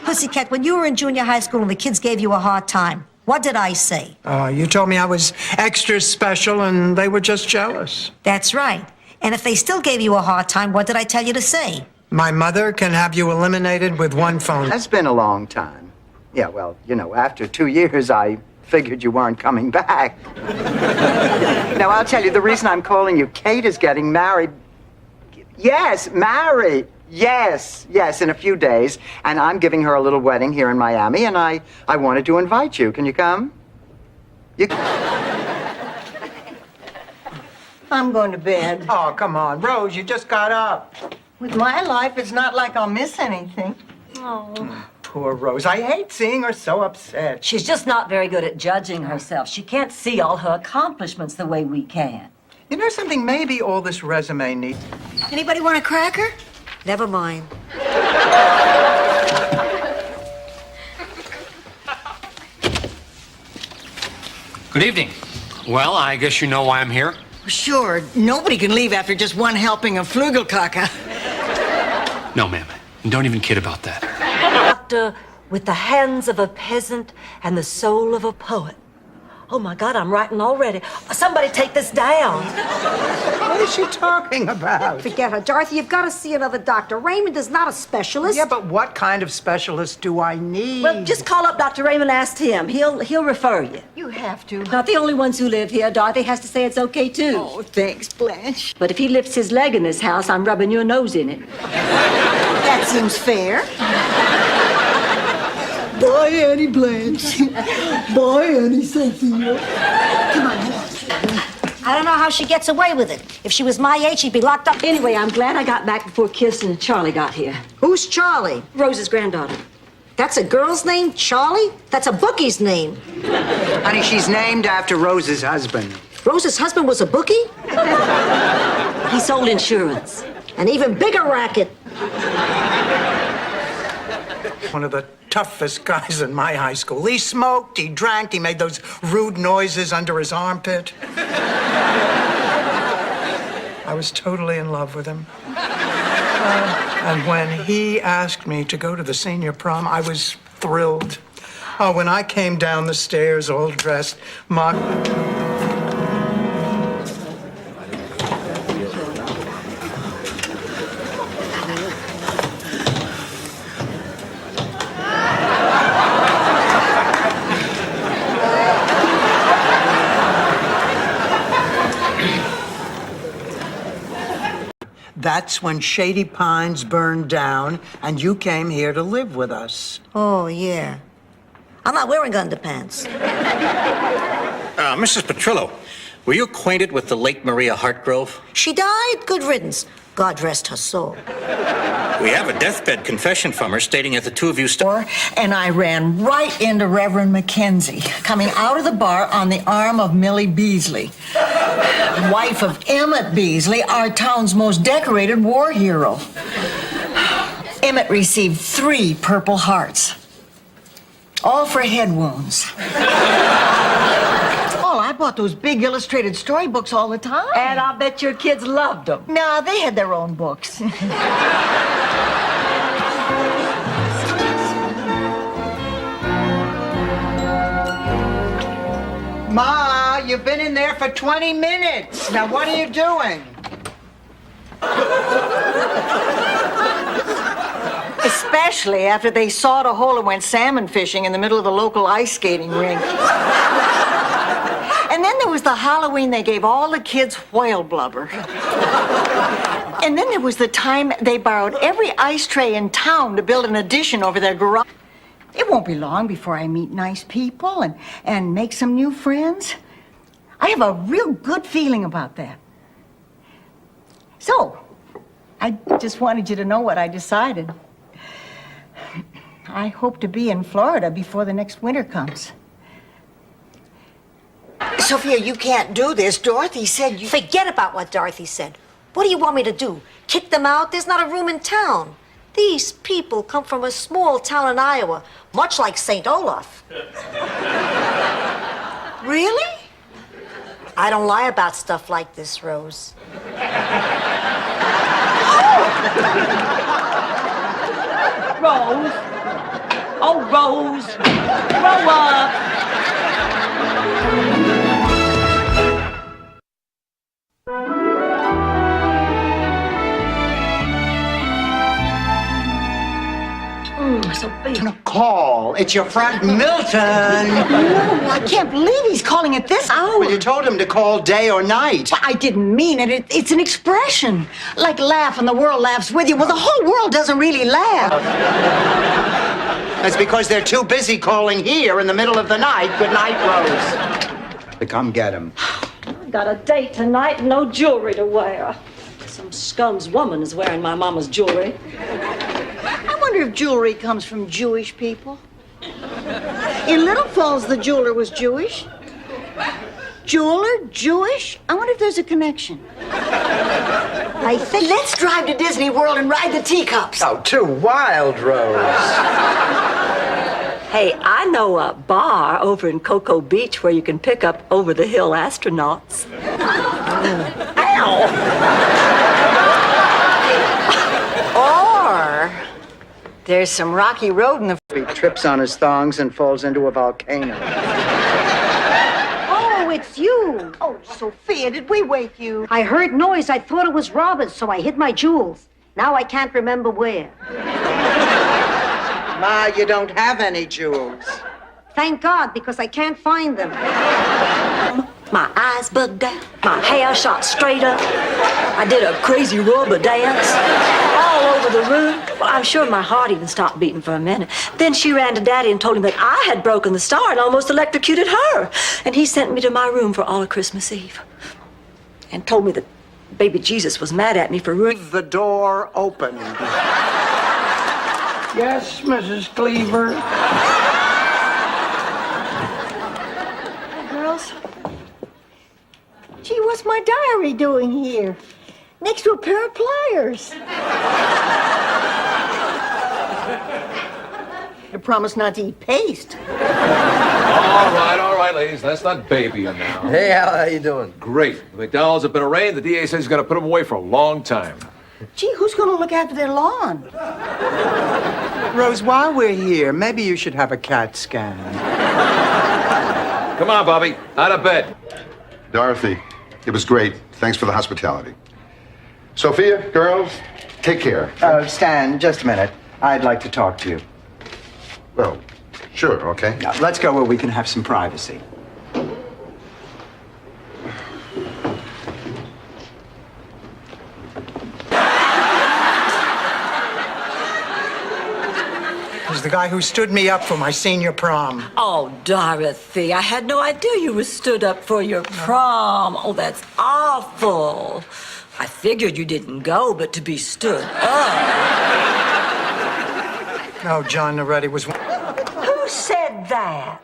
Pussycat, when you were in junior high school and the kids gave you a hard time, what did I say? You told me I was extra special and they were just jealous. That's right. And if they still gave you a hard time, what did I tell you to say? My mother can have you eliminated with 1 phone. That's been a long time. Yeah, well, you know, after 2 years, I figured you weren't coming back. Now, I'll tell you, the reason I'm calling you, Kate is getting married. Yes, married. Yes, in a few days. And I'm giving her a little wedding here in Miami, and I wanted to invite you. Can you come? I'm going to bed. Oh, come on. Rose, you just got up. With my life, it's not like I'll miss anything. Oh. Poor Rose. I hate seeing her so upset. She's just not very good at judging herself. She can't see all her accomplishments the way we can. You know something? Maybe all this resume needs... Anybody want a cracker? Never mind. Good evening. Well, I guess you know why I'm here. Sure. Nobody can leave after just one helping of Flugelkaka. No, ma'am. Don't even kid about that. Doctor with the hands of a peasant and the soul of a poet. Oh, my God, I'm writing already. Somebody take this down. What is she talking about? Forget her. Dorothy, you've got to see another doctor. Raymond is not a specialist. Yeah, but what kind of specialist do I need? Well, just call up Dr. Raymond and ask him. He'll refer you. You have to. Not the only ones who live here. Dorothy has to say it's okay, too. Oh, thanks, Blanche. But if he lifts his leg in this house, I'm rubbing your nose in it. That seems fair. Bye, Annie Blanche. Bye, Annie Sophia. Come on. I don't know how she gets away with it. If she was my age, she'd be locked up. Anyway, I'm glad I got back before Kirsten and Charlie got here. Who's Charlie? Rose's granddaughter. That's a girl's name, Charlie? That's a bookie's name. Honey, she's named after Rose's husband. Rose's husband was a bookie? He sold insurance. An even bigger racket. One of the toughest guys in my high school. He smoked, he drank, he made those rude noises under his armpit. I was totally in love with him. And when he asked me to go to the senior prom, I was thrilled. Oh, when I came down the stairs all dressed, That's when Shady Pines burned down and you came here to live with us. Oh, yeah. I'm not wearing underpants. Mrs. Petrillo, were you acquainted with the late Maria Hartgrove? She died? Good riddance. God rest her soul. We have a deathbed confession from her stating that the two of you And I ran right into Reverend Mackenzie, coming out of the bar on the arm of Millie Beasley, wife of Emmett Beasley, our town's most decorated war hero. Emmett received 3 Purple Hearts, all for head wounds. Oh, I bought those big illustrated storybooks all the time. And I bet your kids loved them. Nah, they had their own books. Ma, you've been in there for 20 minutes. Now, what are you doing? Especially after they sawed a hole and went salmon fishing in the middle of the local ice skating rink. And then there was the Halloween they gave all the kids whale blubber. And then there was the time they borrowed every ice tray in town to build an addition over their garage. It won't be long before I meet nice people and make some new friends. I have a real good feeling about that. So, I just wanted you to know what I decided. I hope to be in Florida before the next winter comes. Sophia, you can't do this. Dorothy said you... Forget about what Dorothy said. What do you want me to do? Kick them out? There's not a room in town. These people come from a small town in Iowa, much like St. Olaf. Really? I don't lie about stuff like this, Rose. Rose. Oh, Rose. Grow up. So big. Call. It's your friend Milton. Oh, I can't believe he's calling at this hour. Well, you told him to call day or night. Well, I didn't mean it. It's an expression. Like laugh and the world laughs with you. Well, the whole world doesn't really laugh. That's because they're too busy calling here in the middle of the night. Good night, Rose. To come get him. Got a date tonight and no jewelry to wear. Some scum's woman is wearing my mama's jewelry. I wonder if jewelry comes from Jewish people. In Little Falls, the jeweler was Jewish. Jeweler, Jewish? I wonder if there's a connection. I think... Let's drive to Disney World and ride the teacups. Oh, too wild, Rose. Hey, I know a bar over in Cocoa Beach where you can pick up over-the-hill astronauts. Ow! Or there's some rocky road in the... He trips on his thongs and falls into a volcano. Oh, it's you. Oh, Sophia, did we wake you? I heard noise. I thought it was robbers, so I hid my jewels. Now I can't remember where. Ma, you don't have any jewels. Thank God, because I can't find them. My eyes bugged out, my hair shot straight up. I did a crazy rubber dance all over the room. Well, I'm sure my heart even stopped beating for a minute. Then she ran to Daddy and told him that I had broken the star and almost electrocuted her. And he sent me to my room for all of Christmas Eve. And told me that baby Jesus was mad at me for ruining. The door opened. Yes, Mrs. Cleaver. Girls. Gee, what's my diary doing here? Next to a pair of pliers. I promise not to eat paste. All right, ladies. Let's not baby him now. Hey, how you doing? Great. The McDonald's have been arraigned. The DA says he's going to put them away for a long time. Gee, who's going to look after their lawn? Rose, while we're here, maybe you should have a CAT scan. Come on, Bobby. Out of bed. Dorothy, it was great. Thanks for the hospitality. Sophia, girls, take care. Stan, just a minute. I'd like to talk to you. Well, sure, okay. Now, let's go where we can have some privacy. He's the guy who stood me up for my senior prom. Oh, Dorothy, I had no idea you were stood up for your prom. Oh, that's awful. I figured you didn't go, but to be stood up. No, John Noretti was... Who said that?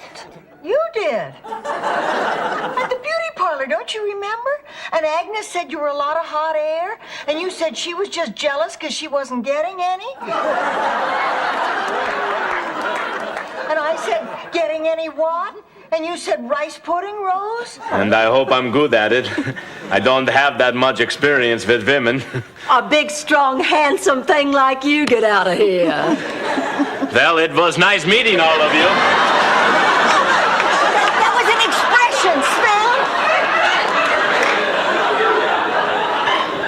You did. At the beauty parlor, don't you remember? And Agnes said you were a lot of hot air, and you said she was just jealous because she wasn't getting any? And I said, getting any what? And you said rice pudding, Rose? And I hope I'm good at it. I don't have that much experience with women. A big, strong, handsome thing like you, get out of here. Well, it was nice meeting all of you. That was an expression,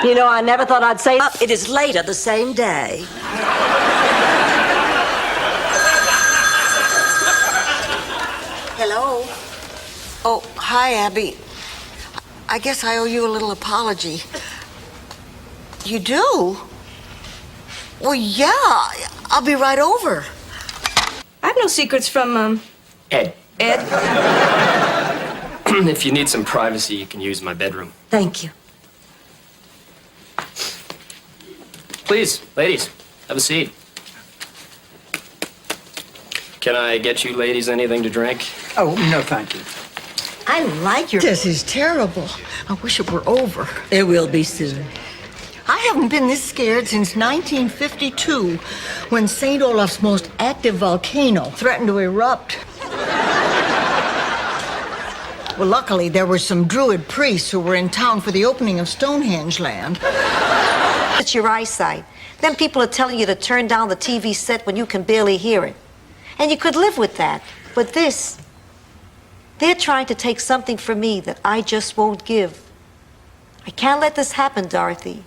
Sven. You know, I never thought I'd say it is later the same day. Hello. Oh, hi, Abby. I guess I owe you a little apology. You do? Well, yeah. I'll be right over. I have no secrets from, Ed. Ed. If you need some privacy, you can use my bedroom. Thank you. Please, ladies, have a seat. Can I get you ladies anything to drink? Oh, no, thank you. I like your... This is terrible. I wish it were over. It will be soon. I haven't been this scared since 1952, when St. Olaf's most active volcano threatened to erupt. Well, luckily, there were some Druid priests who were in town for the opening of Stonehenge Land. It's your eyesight. Then people are telling you to turn down the TV set when you can barely hear it. And you could live with that. But this, they're trying to take something from me that I just won't give. I can't let this happen, Dorothy.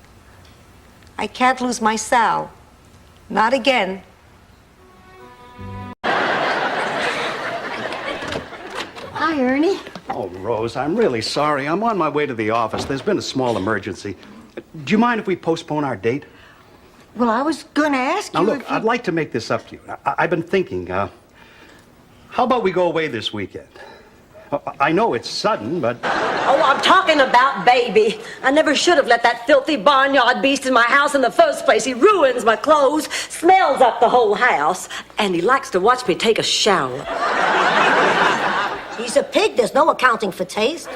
I can't lose my Sal. Not again. Hi, Ernie. Oh, Rose, I'm really sorry. I'm on my way to the office. There's been a small emergency. Do you mind if we postpone our date? Well, I was going to ask you Now, look, if you... I'd like to make this up to you. I've been thinking, how about we go away this weekend? I know it's sudden, but... Oh, I'm talking about baby. I never should have let that filthy barnyard beast in my house in the first place. He ruins my clothes, smells up the whole house, and he likes to watch me take a shower. He's a pig. There's no accounting for taste.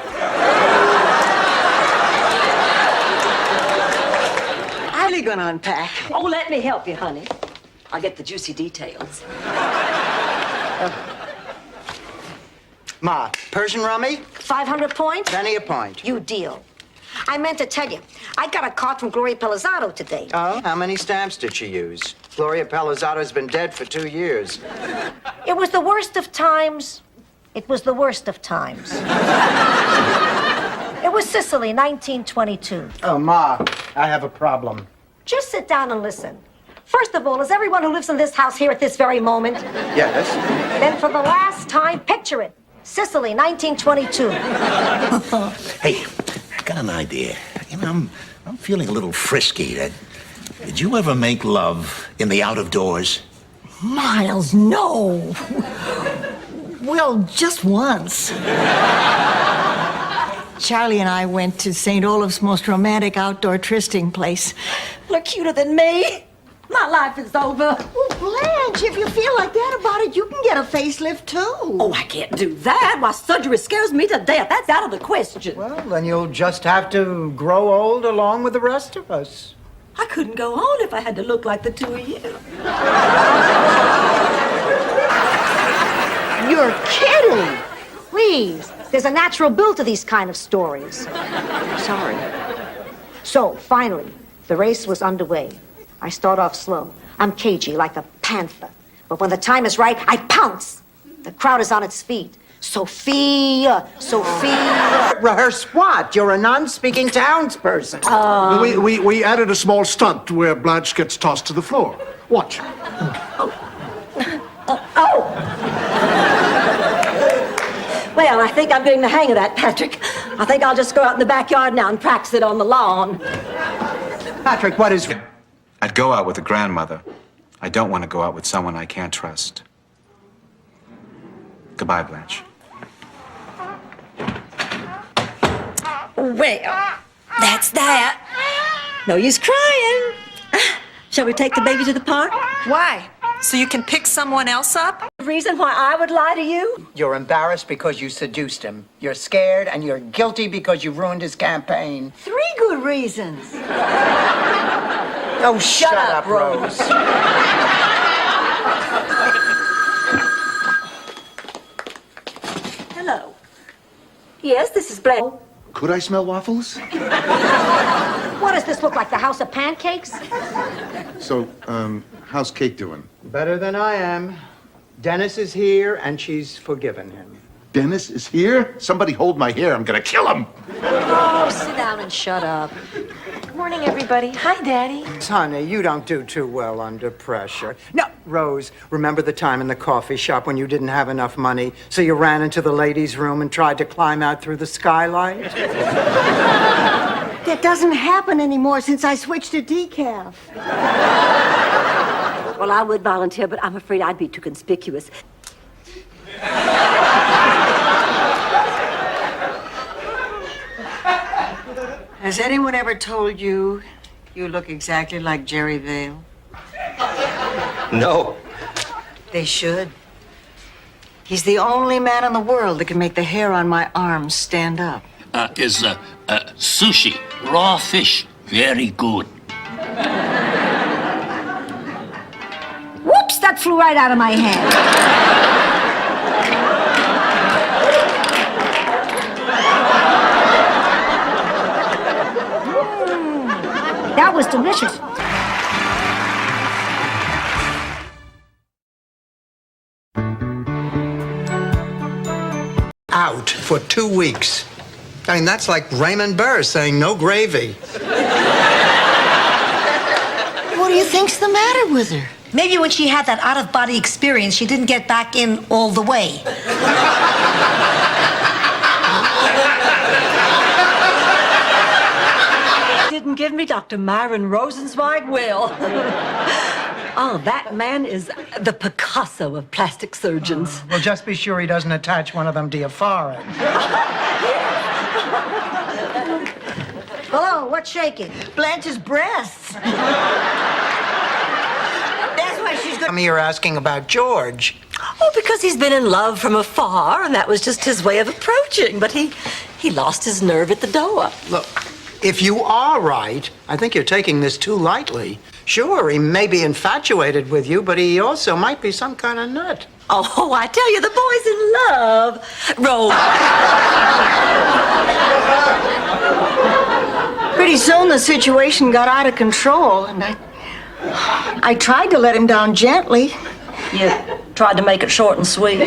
How are you going to unpack? Oh, let me help you, honey. I'll get the juicy details. Ma, Persian rummy? 500 points? Penny a point. You deal. I meant to tell you, I got a card from Gloria Pelizzato today. Oh? How many stamps did she use? Gloria Pelizzato's been dead for 2 years. It was the worst of times. It was the worst of times. It was Sicily, 1922. Oh, Ma, I have a problem. Just sit down and listen. First of all, is everyone who lives in this house here at this very moment? Yes. Then for the last time, picture it. Sicily, 1922. Hey, I got an idea. You know, I'm feeling a little frisky. Did you ever make love in the out of doors? Miles, no. Well, just once. Charlie and I went to St. Olaf's most romantic outdoor trysting place. Look cuter than me. My life is over. Well, Blanche, if you feel like that about it, you can get a facelift too. Oh, I can't do that. Why, surgery scares me to death. That's out of the question. Well, then you'll just have to grow old along with the rest of us. I couldn't go on if I had to look like the two of you. You're kidding. Please. There's a natural build to these kind of stories. Sorry. So, finally, the race was underway. I start off slow. I'm cagey, like a panther. But when the time is right, I pounce. The crowd is on its feet. Sophia, Sophia. Rehearse what? You're a non-speaking townsperson. We added a small stunt where Blanche gets tossed to the floor. Watch. Well, I think I'm getting the hang of that, Patrick. I think I'll just go out in the backyard now and practice it on the lawn. Patrick, what is... I'd go out with a grandmother. I don't want to go out with someone I can't trust. Goodbye, Blanche. Well, that's that. No use crying. Shall we take the baby to the park? Why? So you can pick someone else up? The reason why I would lie to you? You're embarrassed because you seduced him. You're scared and you're guilty because you ruined his campaign. 3 good reasons. Oh, shut up, Rose. Hello. Yes, this is Blanche. Could I smell waffles? What does this look like, the house of pancakes? So, how's Kate doing? Better than I am. Dennis is here and she's forgiven him. Dennis is here? Somebody hold my hair. I'm gonna kill him. Oh, sit down and shut up. Good morning, everybody. Hi, Daddy. Honey, you don't do too well under pressure. No, Rose, remember the time in the coffee shop when you didn't have enough money, so you ran into the ladies' room and tried to climb out through the skylight? That doesn't happen anymore since I switched to decaf. Well, I would volunteer, but I'm afraid I'd be too conspicuous. Has anyone ever told you you look exactly like Jerry Vale? No. They should. He's the only man in the world that can make the hair on my arms stand up. Is sushi, raw fish, very good. Whoops, that flew right out of my hand. That was delicious. Out for 2 weeks. I mean, that's like Raymond Burr saying no gravy. What do you think's the matter with her? Maybe when she had that out-of-body experience, she didn't get back in all the way. Didn't give me Dr. Myron Rosenzweig will. Oh, that man is the Picasso of plastic surgeons. Well, just be sure he doesn't attach one of them to your forehead. Hello, what's shaking? Blanche's breasts. That's why she's Tell me you're asking about George. Oh, because he's been in love from afar, and that was just his way of approaching. But he lost his nerve at the door. Look, if you are right, I think you're taking this too lightly. Sure, he may be infatuated with you, but he also might be some kind of nut. Oh, I tell you, the boy's in love. Rose. Pretty soon the situation got out of control, and I tried to let him down gently. You tried to make it short and sweet.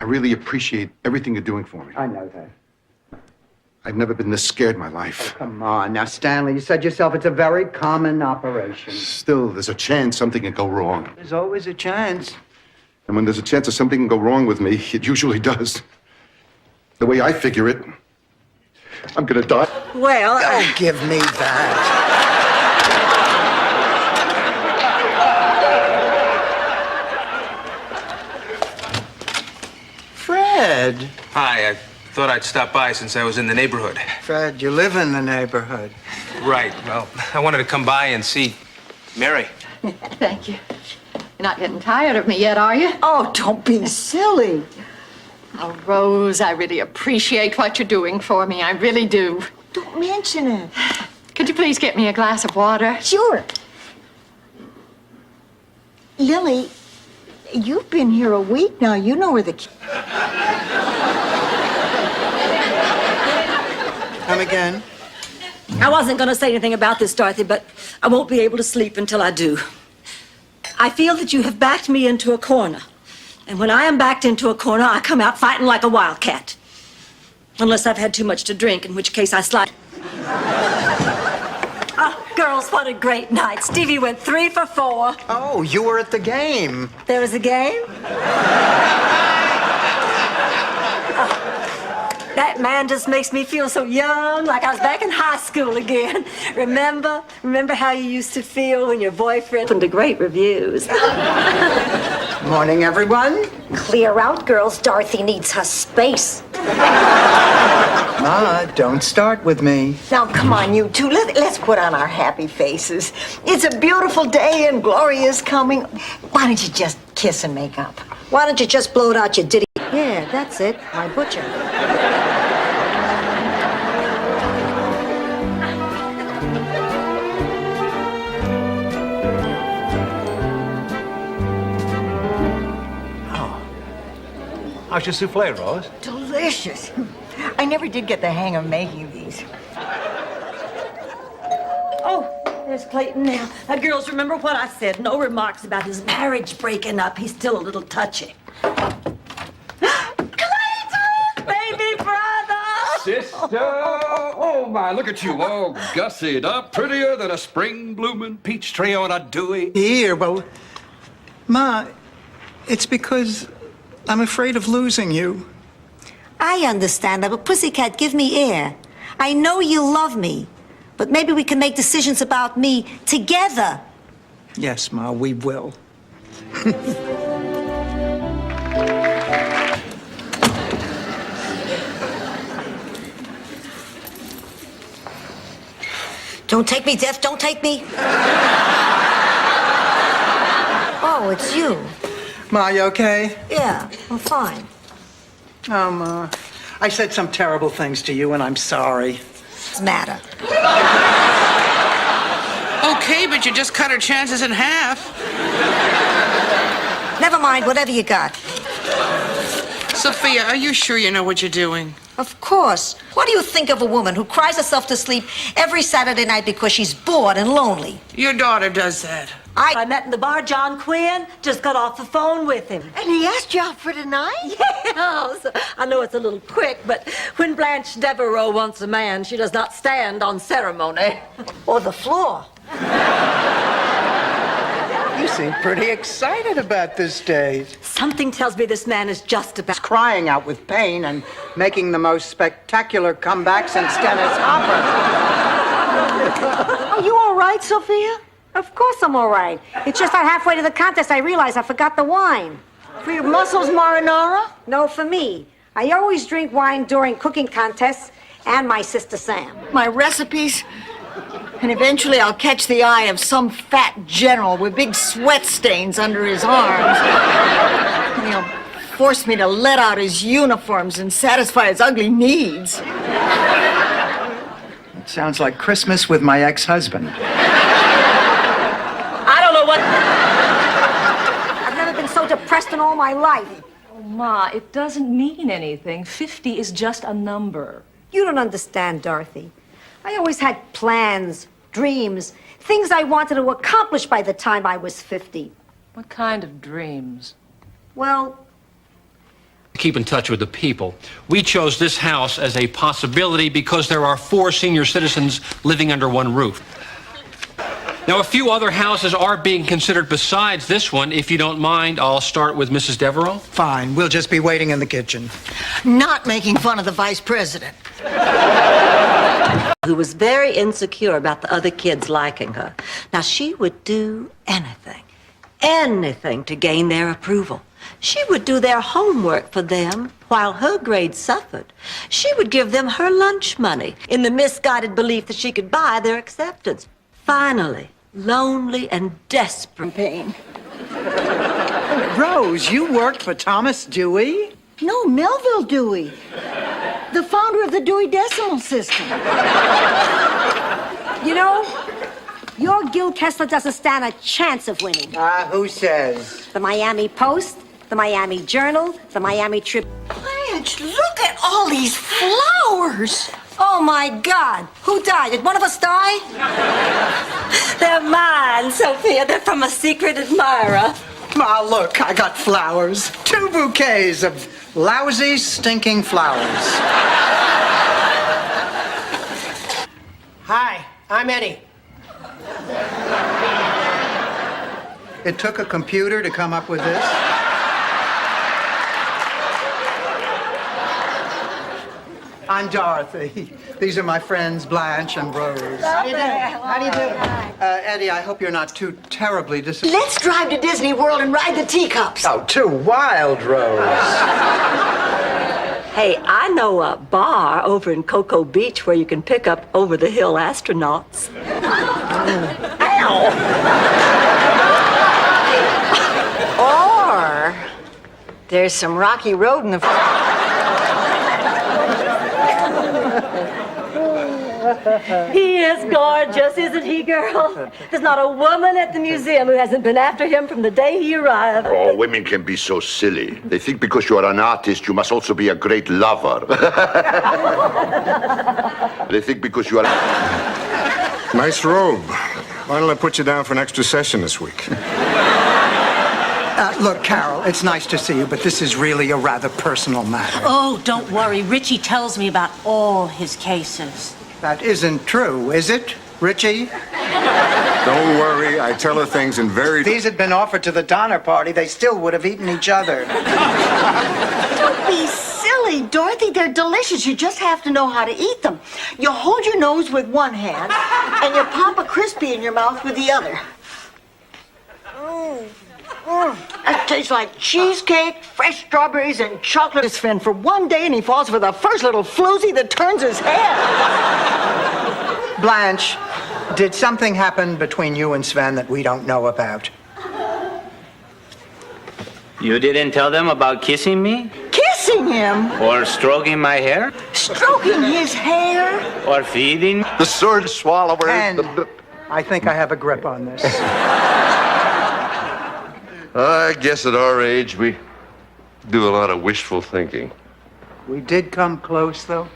I really appreciate everything you're doing for me. I know that. I've never been this scared in my life. Come on. Now, Stanley, you said yourself it's a very common operation. Still, there's a chance something can go wrong. There's always a chance. And when there's a chance that something can go wrong with me, it usually does. The way I figure it, I'm gonna die. Well, Oh, give me that. Fred. Hi, I thought I'd stop by since I was in the neighborhood. Fred, you live in the neighborhood. Right, well, I wanted to come by and see Mary. Thank you. You're not getting tired of me yet, are you? Oh, don't be silly. Oh, Rose, I really appreciate what you're doing for me. I really do. Don't mention it. Could you please get me a glass of water? Sure. Lily, you've been here a week now. You know where the... Come again? I wasn't going to say anything about this, Dorothy, but I won't be able to sleep until I do. I feel that you have backed me into a corner. And when I am backed into a corner, I come out fighting like a wildcat. Unless I've had too much to drink, in which case I slide. Oh, girls, what a great night. Stevie went 3 for 4. Oh, you were at the game. There was a game? That man just makes me feel so young, like I was back in high school again. Remember how you used to feel when your boyfriend opened to great reviews? Morning, everyone. clear out, girls. Dorothy needs her space. Ma, don't start with me. Now, come on, you two. Let's put on our happy faces. It's a beautiful day and Gloria's coming. Why don't you just kiss and make up? Why don't you just blow it out your ditty? Yeah, that's it. My butcher. How's your souffle, Rose? Delicious. I never did get the hang of making these. Oh, there's Clayton now. Girls, remember what I said. No remarks about his marriage breaking up. He's still a little touchy. Clayton! Baby brother! Sister! Oh, my, look at you, all gussied up, prettier than a spring-blooming peach tree on a dewy... Here, well, Ma, it's because I'm afraid of losing you. I understand that, but Pussycat, give me air. I know you love me, but maybe we can make decisions about me together. Yes, Ma, we will. Don't take me, Death. Don't take me. Oh, it's you. Ma, you okay? Yeah, I'm fine. Oh, Ma, I said some terrible things to you, and I'm sorry. What's the matter? Okay, but you just cut her chances in half. Never mind, whatever you got. Sophia, are you sure you know what you're doing? Of course. What do you think of a woman who cries herself to sleep every Saturday night because she's bored and lonely? Your daughter does that. I met in the bar John Quinn. Just got off the phone with him. And he asked you out for tonight? Yes. I know it's a little quick, but when Blanche Devereaux wants a man, she does not stand on ceremony. Or the floor. You seem pretty excited about this day. Something tells me this man is just about... Crying out with pain and making the most spectacular comeback since Dennis Hopper. Are you all right, Sophia? Of course I'm all right. It's just that halfway to the contest I realized I forgot the wine. For your muscles, marinara? No, for me. I always drink wine during cooking contests and my sister Sam. My recipes? And eventually I'll catch the eye of some fat general with big sweat stains under his arms. And he'll force me to let out his uniforms and satisfy his ugly needs. It sounds like Christmas with my ex-husband. I don't know what... I've never been so depressed in all my life. Oh, Ma, it doesn't mean anything. 50 is just a number. You don't understand, Dorothy. I always had plans, dreams, things I wanted to accomplish by the time I was 50. What kind of dreams? Well, keep in touch with the people. We chose this house as a possibility because there are 4 senior citizens living under one roof. Now, a few other houses are being considered besides this one. If you don't mind, I'll start with Mrs. Devereaux. Fine. We'll just be waiting in the kitchen. Not making fun of the vice president. Who was very insecure about the other kids liking her. Now, she would do anything to gain their approval. She would do their homework for them while her grades suffered. She would give them her lunch money in the misguided belief that she could buy their acceptance. Finally, lonely and desperate. Pain. Rose, you worked for Thomas Dewey? No, Melville Dewey. The founder of the Dewey Decimal System. You know, your Gil Kessler doesn't stand a chance of winning. Who says? The Miami Post, the Miami Journal, the Miami Tribune. Blanche, look at all these flowers. Oh, my God. Who died? Did one of us die? They're mine, Sophia. They're from a secret admirer. Ah, look, I got flowers. 2 bouquets of lousy, stinking flowers. Hi, I'm Eddie. It took a computer to come up with this? I'm Dorothy. These are my friends, Blanche and Rose. How do you do? How do you do? Eddie, I hope you're not too terribly disappointed. Let's drive to Disney World and ride the teacups. Oh, too wild, Rose. Hey, I know a bar over in Cocoa Beach where you can pick up over-the-hill astronauts. Or there's some rocky road in the... He is gorgeous, isn't he, girl? There's not a woman at the museum who hasn't been after him from the day he arrived. Oh, women can be so silly. They think because you are an artist, you must also be a great lover. They think because you are... Nice robe. Why don't I put you down for an extra session this week? Look, Carol, it's nice to see you, but this is really a rather personal matter. Oh, don't worry. Richie tells me about all his cases. That isn't true, is it, Richie? Don't worry, I tell her things in very... If these had been offered to the Donner Party, they still would have eaten each other. Don't be silly, Dorothy. They're delicious. You just have to know how to eat them. You hold your nose with one hand, and you pop a Crispy in your mouth with the other. That tastes like cheesecake, fresh strawberries, and chocolate. His friend for one day, and he falls for the first little floozy that turns his head. Blanche, did something happen between you and Sven that we don't know about? You didn't tell them about kissing me? Kissing him? Or stroking my hair? Stroking his hair? Or feeding? The sword swallower. And I think I have a grip on this. I guess at our age, we do a lot of wishful thinking. We did come close, though.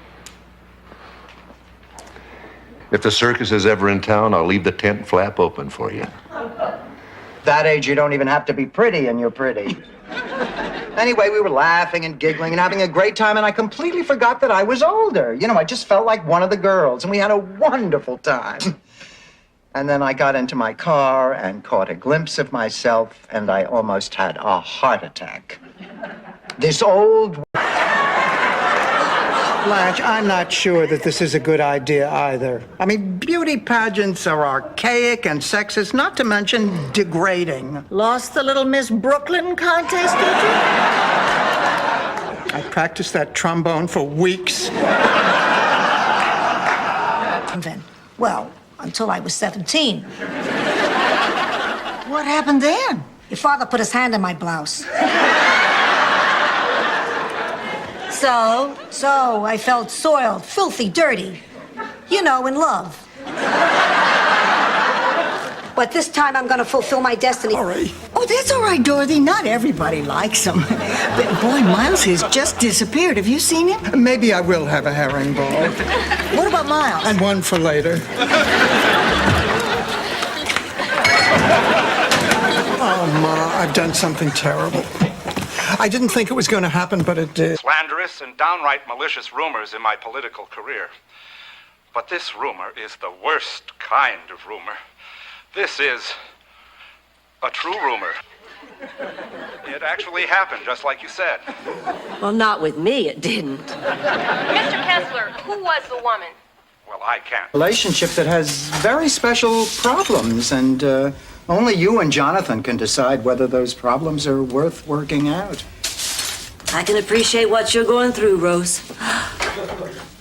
If the circus is ever in town, I'll leave the tent flap open for you. That age, you don't even have to be pretty, and you're pretty. Anyway, we were laughing and giggling and having a great time, and I completely forgot that I was older. You know, I just felt like one of the girls, and we had a wonderful time. And then I got into my car and caught a glimpse of myself, and I almost had a heart attack. This old... Blanche, I'm not sure that this is a good idea either. I mean, beauty pageants are archaic and sexist, not to mention degrading. Lost the little Miss Brooklyn contest, did you? I practiced that trombone for weeks. Then, well, until I was 17. What happened then? Your father put his hand in my blouse. So I felt soiled, filthy, dirty. You know, in love. But this time I'm gonna fulfill my destiny. Sorry. Oh, that's all right, Dorothy. Not everybody likes him. But boy, Miles has just disappeared. Have you seen him? Maybe I will have a herring ball. What about Miles? And one for later. Oh, Ma, I've done something terrible. I didn't think it was going to happen, but it did. Slanderous and downright malicious rumors in my political career. But this rumor is the worst kind of rumor. This is a true rumor. It actually happened, just like you said. Well, not with me, it didn't. Mr. Kessler, who was the woman? Well, I can't. Relationship that has very special problems, and only you and Jonathan can decide whether those problems are worth working out. I can appreciate what you're going through, Rose.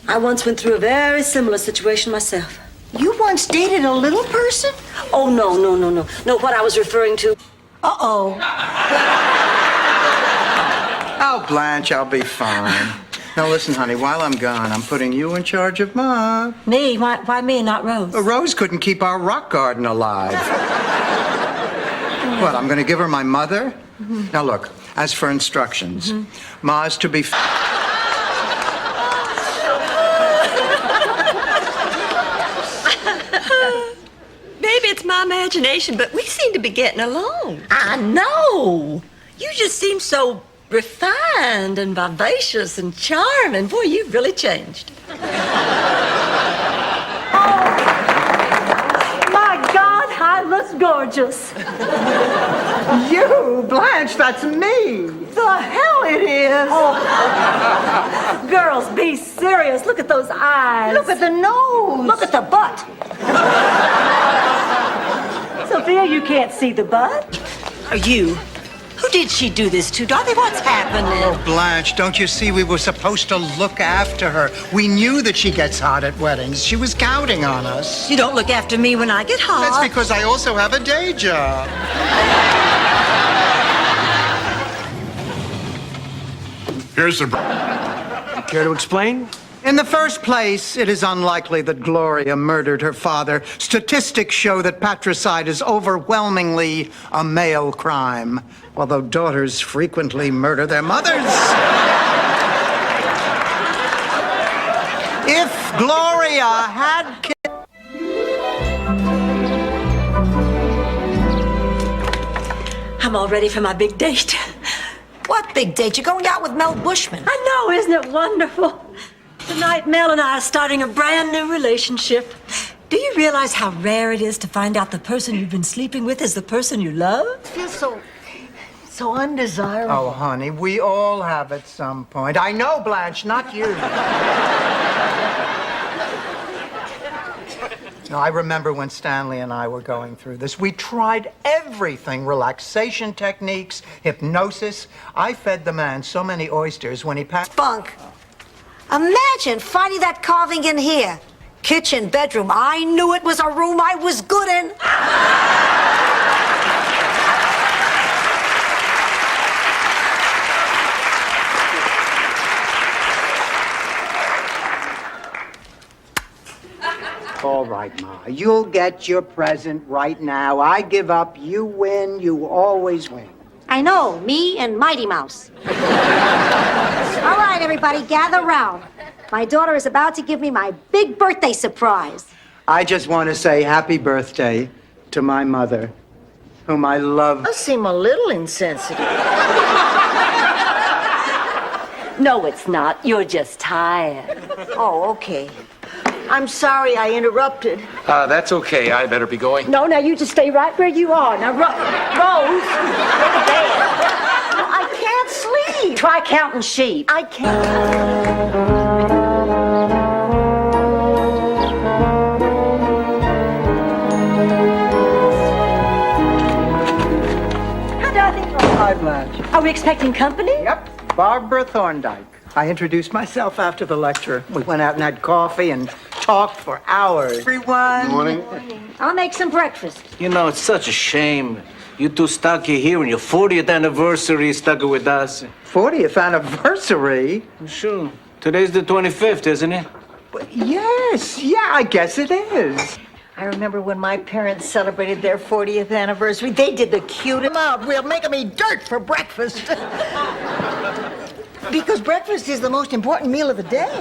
I once went through a very similar situation myself. You once dated a little person? Oh, no. No, what I was referring to. Uh-oh. Oh, Blanche, I'll be fine. Now, listen, honey, while I'm gone, I'm putting you in charge of Ma. Me? Why me and not Rose? Rose couldn't keep our rock garden alive. What, I'm going to give her my mother? Mm-hmm. Now, look, as for instructions, Ma's to be... Maybe it's my imagination, but we seem to be getting along. I know. You just seem so refined and vivacious and charming. Boy, you've really changed. My God, I look gorgeous. You, Blanche, that's me. The hell it is. Oh. Girls, be serious. Look at those eyes. Look at the nose. Look at the butt. Sophia, you can't see the butt. Are you? Who did she do this to? Dorothy, what's happening? Oh, Blanche, don't you see we were supposed to look after her? We knew that she gets hot at weddings. She was counting on us. You don't look after me when I get hot. That's because I also have a day job. Here's the... Care to explain? In the first place, it is unlikely that Gloria murdered her father. Statistics show that patricide is overwhelmingly a male crime, although daughters frequently murder their mothers. If Gloria had killed... I'm all ready for my big date. What big date? You're going out with Mel Bushman. I know, isn't it wonderful? Tonight, Mel and I are starting a brand new relationship. Do you realize how rare it is to find out the person you've been sleeping with is the person you love? It feels so undesirable. Oh, honey, we all have at some point. I know, Blanche, not you. No, I remember when Stanley and I were going through this. We tried everything, relaxation techniques, hypnosis. I fed the man so many oysters when he passed... Bunk. Imagine finding that carving in here. Kitchen, bedroom. I knew it was a room I was good in. All right, Ma. You'll get your present right now. I give up. You win. You always win. I know, me and Mighty Mouse. All right, everybody, gather round. My daughter is about to give me my big birthday surprise. I just want to say happy birthday to my mother, whom I love. You seem a little insensitive. No, it's not. You're just tired. Oh, okay. I'm sorry I interrupted. That's okay. I better be going. No, now you just stay right where you are. Now, Rose, go to bed. No, I can't sleep. Try counting sheep. I can't. Hi, Blanche. Are we expecting company? Yep, Barbara Thorndike. I introduced myself after the lecture. We went out and had coffee and talked for hours. Everyone. Morning. I'll make some breakfast. You know, it's such a shame. You two stuck here and your 40th anniversary stuck with us. 40th anniversary? Sure. Today's the 25th, isn't it? Yes, yeah, I guess it is. I remember when my parents celebrated their 40th anniversary. They did the cutest. We'll make them eat dirt for breakfast. Because breakfast is the most important meal of the day.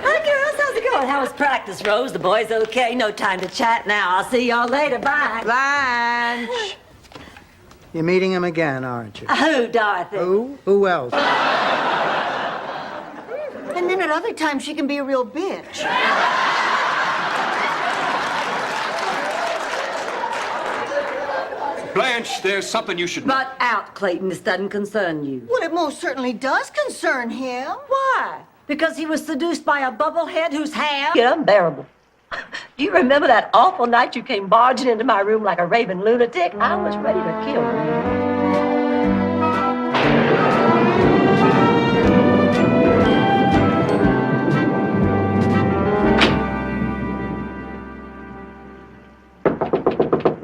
Hi, girls. How's it going? How was practice, Rose? The boys okay? No time to chat now. I'll see y'all later. Bye. Blanche. You're meeting him again, aren't you? Who, Dorothy? Who? Who else? And then at other times, she can be a real bitch. Blanche, there's something you should know. Butt out, Clayton. This doesn't concern you. Well, it most certainly does concern him. Why? Because he was seduced by a bubblehead whose ham... Get unbearable. Do you remember that awful night you came barging into my room like a raving lunatic? I was ready to kill you.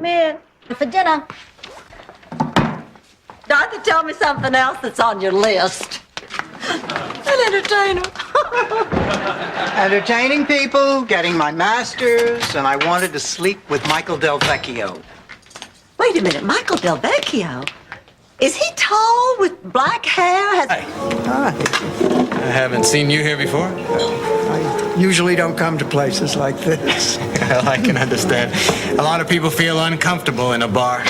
Man, for dinner. Dorothy, tell me something else that's on your list. An entertainer. Entertaining people, getting my master's, and I wanted to sleep with Michael Del Vecchio. Wait a minute, Michael Del Vecchio? Is he tall with black hair? I haven't seen you here before. I usually don't come to places like this. Well, I can understand. A lot of people feel uncomfortable in a bar.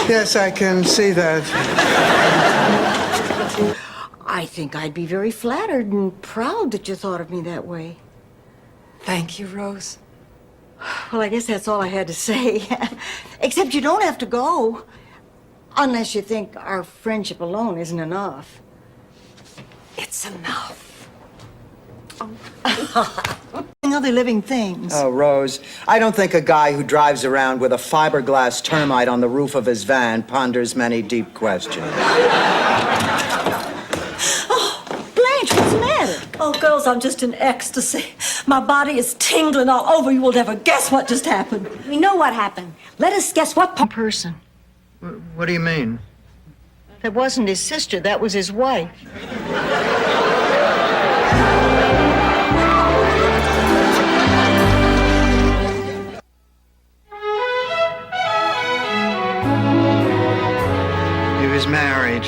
Yes, I can see that. I think I'd be very flattered and proud that you thought of me that way. Thank you, Rose. Well, I guess that's all I had to say. Except you don't have to go. Unless you think our friendship alone isn't enough. It's enough. Other living things. Oh, Rose, I don't think a guy who drives around with a fiberglass termite on the roof of his van ponders many deep questions. Oh, Blanche, what's the matter? Oh, girls, I'm just in ecstasy. My body is tingling all over. You will never guess what just happened. We know what happened. Let us guess what person. What do you mean? That wasn't his sister. That was his wife. He was married.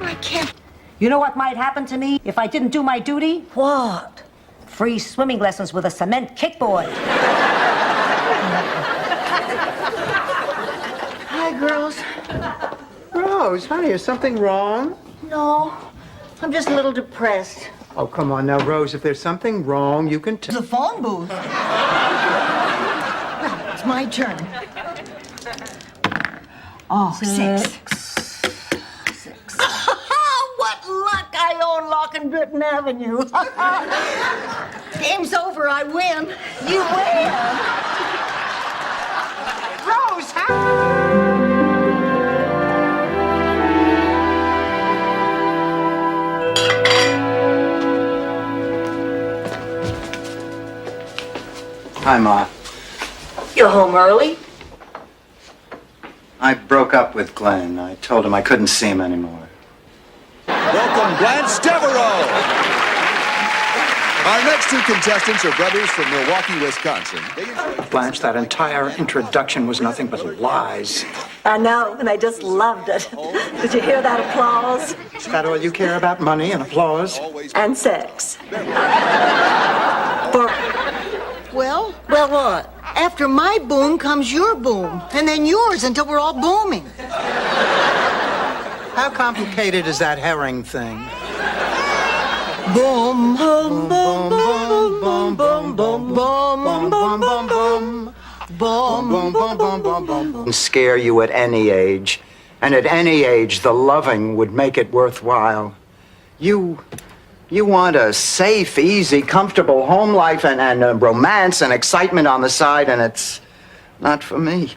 I can't. You know what might happen to me if I didn't do my duty? What? Free swimming lessons with a cement kickboard. Hi, girls. Rose, honey, is something wrong? No, I'm just a little depressed. Oh, come on now, Rose. If there's something wrong, you can The phone booth. Well, it's my turn. Oh, six. What luck! I own Lock and Britton Avenue. Game's over. I win. You win. Rose, Hi, Ma. You're home early? I broke up with Glenn. I told him I couldn't see him anymore. Welcome, Blanche Devereaux. Our next two contestants are brothers from Milwaukee, Wisconsin. Blanche, that entire introduction was nothing but lies. I know, and I just loved it. Did you hear that applause? Is that all you care about? Money and applause? And sex. Well, what? After my boom comes your boom, and then yours until we're all booming. How complicated is that herring thing? Boom, boom, boom, boom, boom, boom, boom, boom, boom, boom, boom, boom, boom, boom, boom, boom, boom. Scare you at any age, and at any age, the loving would make it worthwhile. You want a safe, easy, comfortable home life and romance and excitement on the side, and it's not for me.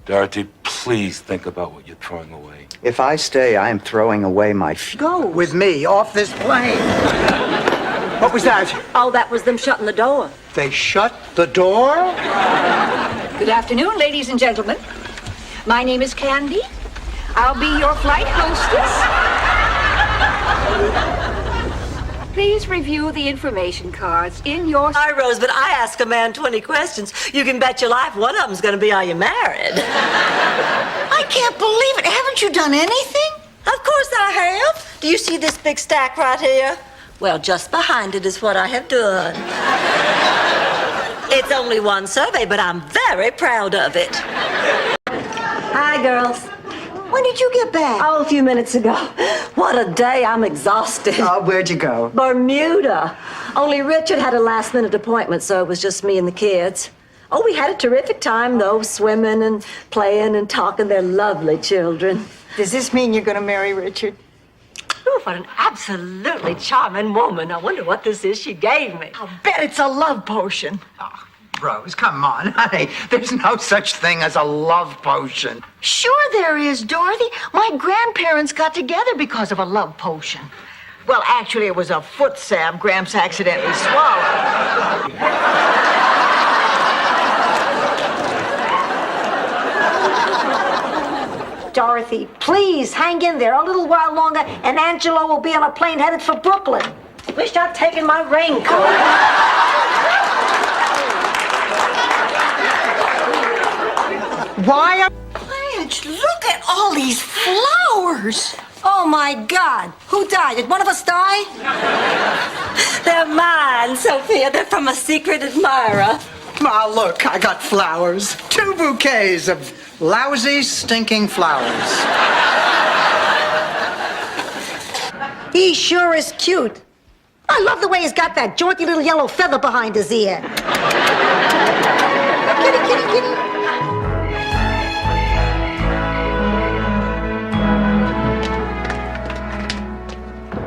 Dorothy, please think about what you're throwing away. If I stay, I am throwing away my Go with me off this plane. What was that? Oh, that was them shutting the door. They shut the door? Good afternoon, ladies and gentlemen. My name is Candy. I'll be your flight hostess. Please review the information cards in your... Hi, Rose, but I ask a man 20 questions. You can bet your life one of them's going to be, are you married? I can't believe it. Haven't you done anything? Of course I have. Do you see this big stack right here? Well, just behind it is what I have done. It's only one survey, but I'm very proud of it. Hi, girls. When did you get back? Oh, a few minutes ago. What a day. I'm exhausted. Oh, where'd you go? Bermuda. Only Richard had a last-minute appointment, so it was just me and the kids. Oh, we had a terrific time, though, swimming and playing and talking. They're lovely children. Does this mean you're going to marry Richard? Oh, what an absolutely charming woman. I wonder what this is she gave me. I'll bet it's a love potion. Oh, Rose, come on, honey. There's no such thing as a love potion. Sure there is, Dorothy. My grandparents got together because of a love potion. Well, actually, it was a foot salve Gramps accidentally swallowed. Dorothy, please hang in there a little while longer, and Angelo will be on a plane headed for Brooklyn. Wish I'd taken my raincoat. Why are... Blanche, look at all these flowers. Oh, my God. Who died? Did one of us die? They're mine, Sophia. They're from a secret admirer. Ma, look, I got flowers. 2 bouquets of lousy, stinking flowers. He sure is cute. I love the way he's got that jaunty little yellow feather behind his ear. Kitty, kitty, kitty.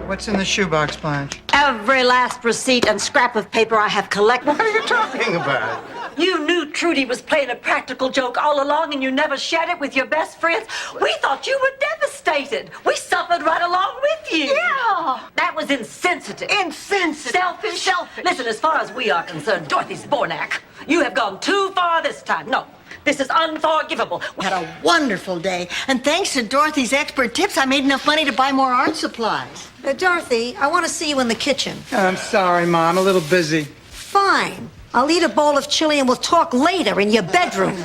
What's in the shoebox, Blanche? Every last receipt and scrap of paper I have collected. What are you talking about? You knew Trudy was playing a practical joke all along and you never shared it with your best friends. We thought you were devastated. We suffered right along with you. Yeah. That was insensitive. Insensitive. Selfish. Selfish. Listen, as far as we are concerned, Dorothy Spornak, you have gone too far this time. No, this is unforgivable. We had a wonderful day, and thanks to Dorothy's expert tips, I made enough money to buy more art supplies. Dorothy, I want to see you in the kitchen. I'm sorry, Ma. I'm a little busy. Fine. I'll eat a bowl of chili and we'll talk later in your bedroom.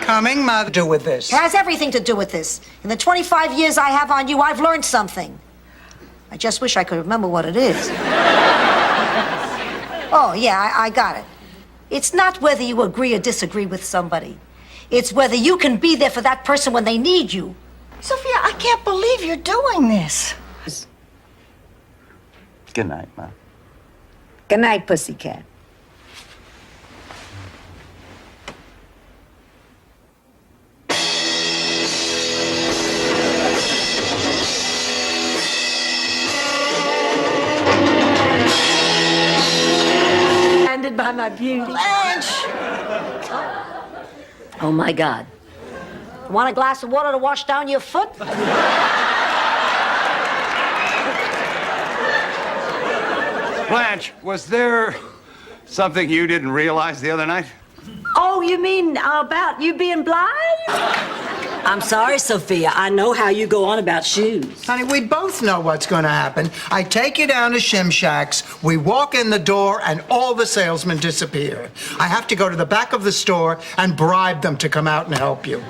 Coming, Ma, to do with this? It has everything to do with this. In the 25 years I have on you, I've learned something. I just wish I could remember what it is. Oh, yeah, I got it. It's not whether you agree or disagree with somebody. It's whether you can be there for that person when they need you. Sophia, I can't believe you're doing this. Good night, Ma. Good night, pussycat. Landed by my beauty. Blanche! Oh, my God. Want a glass of water to wash down your foot? Blanche, was there something you didn't realize the other night? Oh, you mean about you being blind? I'm sorry, Sophia. I know how you go on about shoes. Honey, we both know what's going to happen. I take you down to Shimshak's, we walk in the door, and all the salesmen disappear. I have to go to the back of the store and bribe them to come out and help you.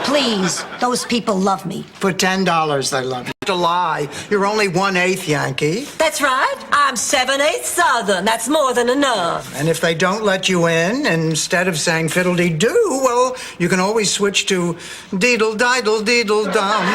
Please, those people love me. For $10, they love you. To lie, you're only 1/8 Yankee. That's right. I'm 7/8 Southern. That's more than enough. And if they don't let you in, instead of saying fiddle-dee-doo, well, you can always switch to deedle-diddle-deedle-dum.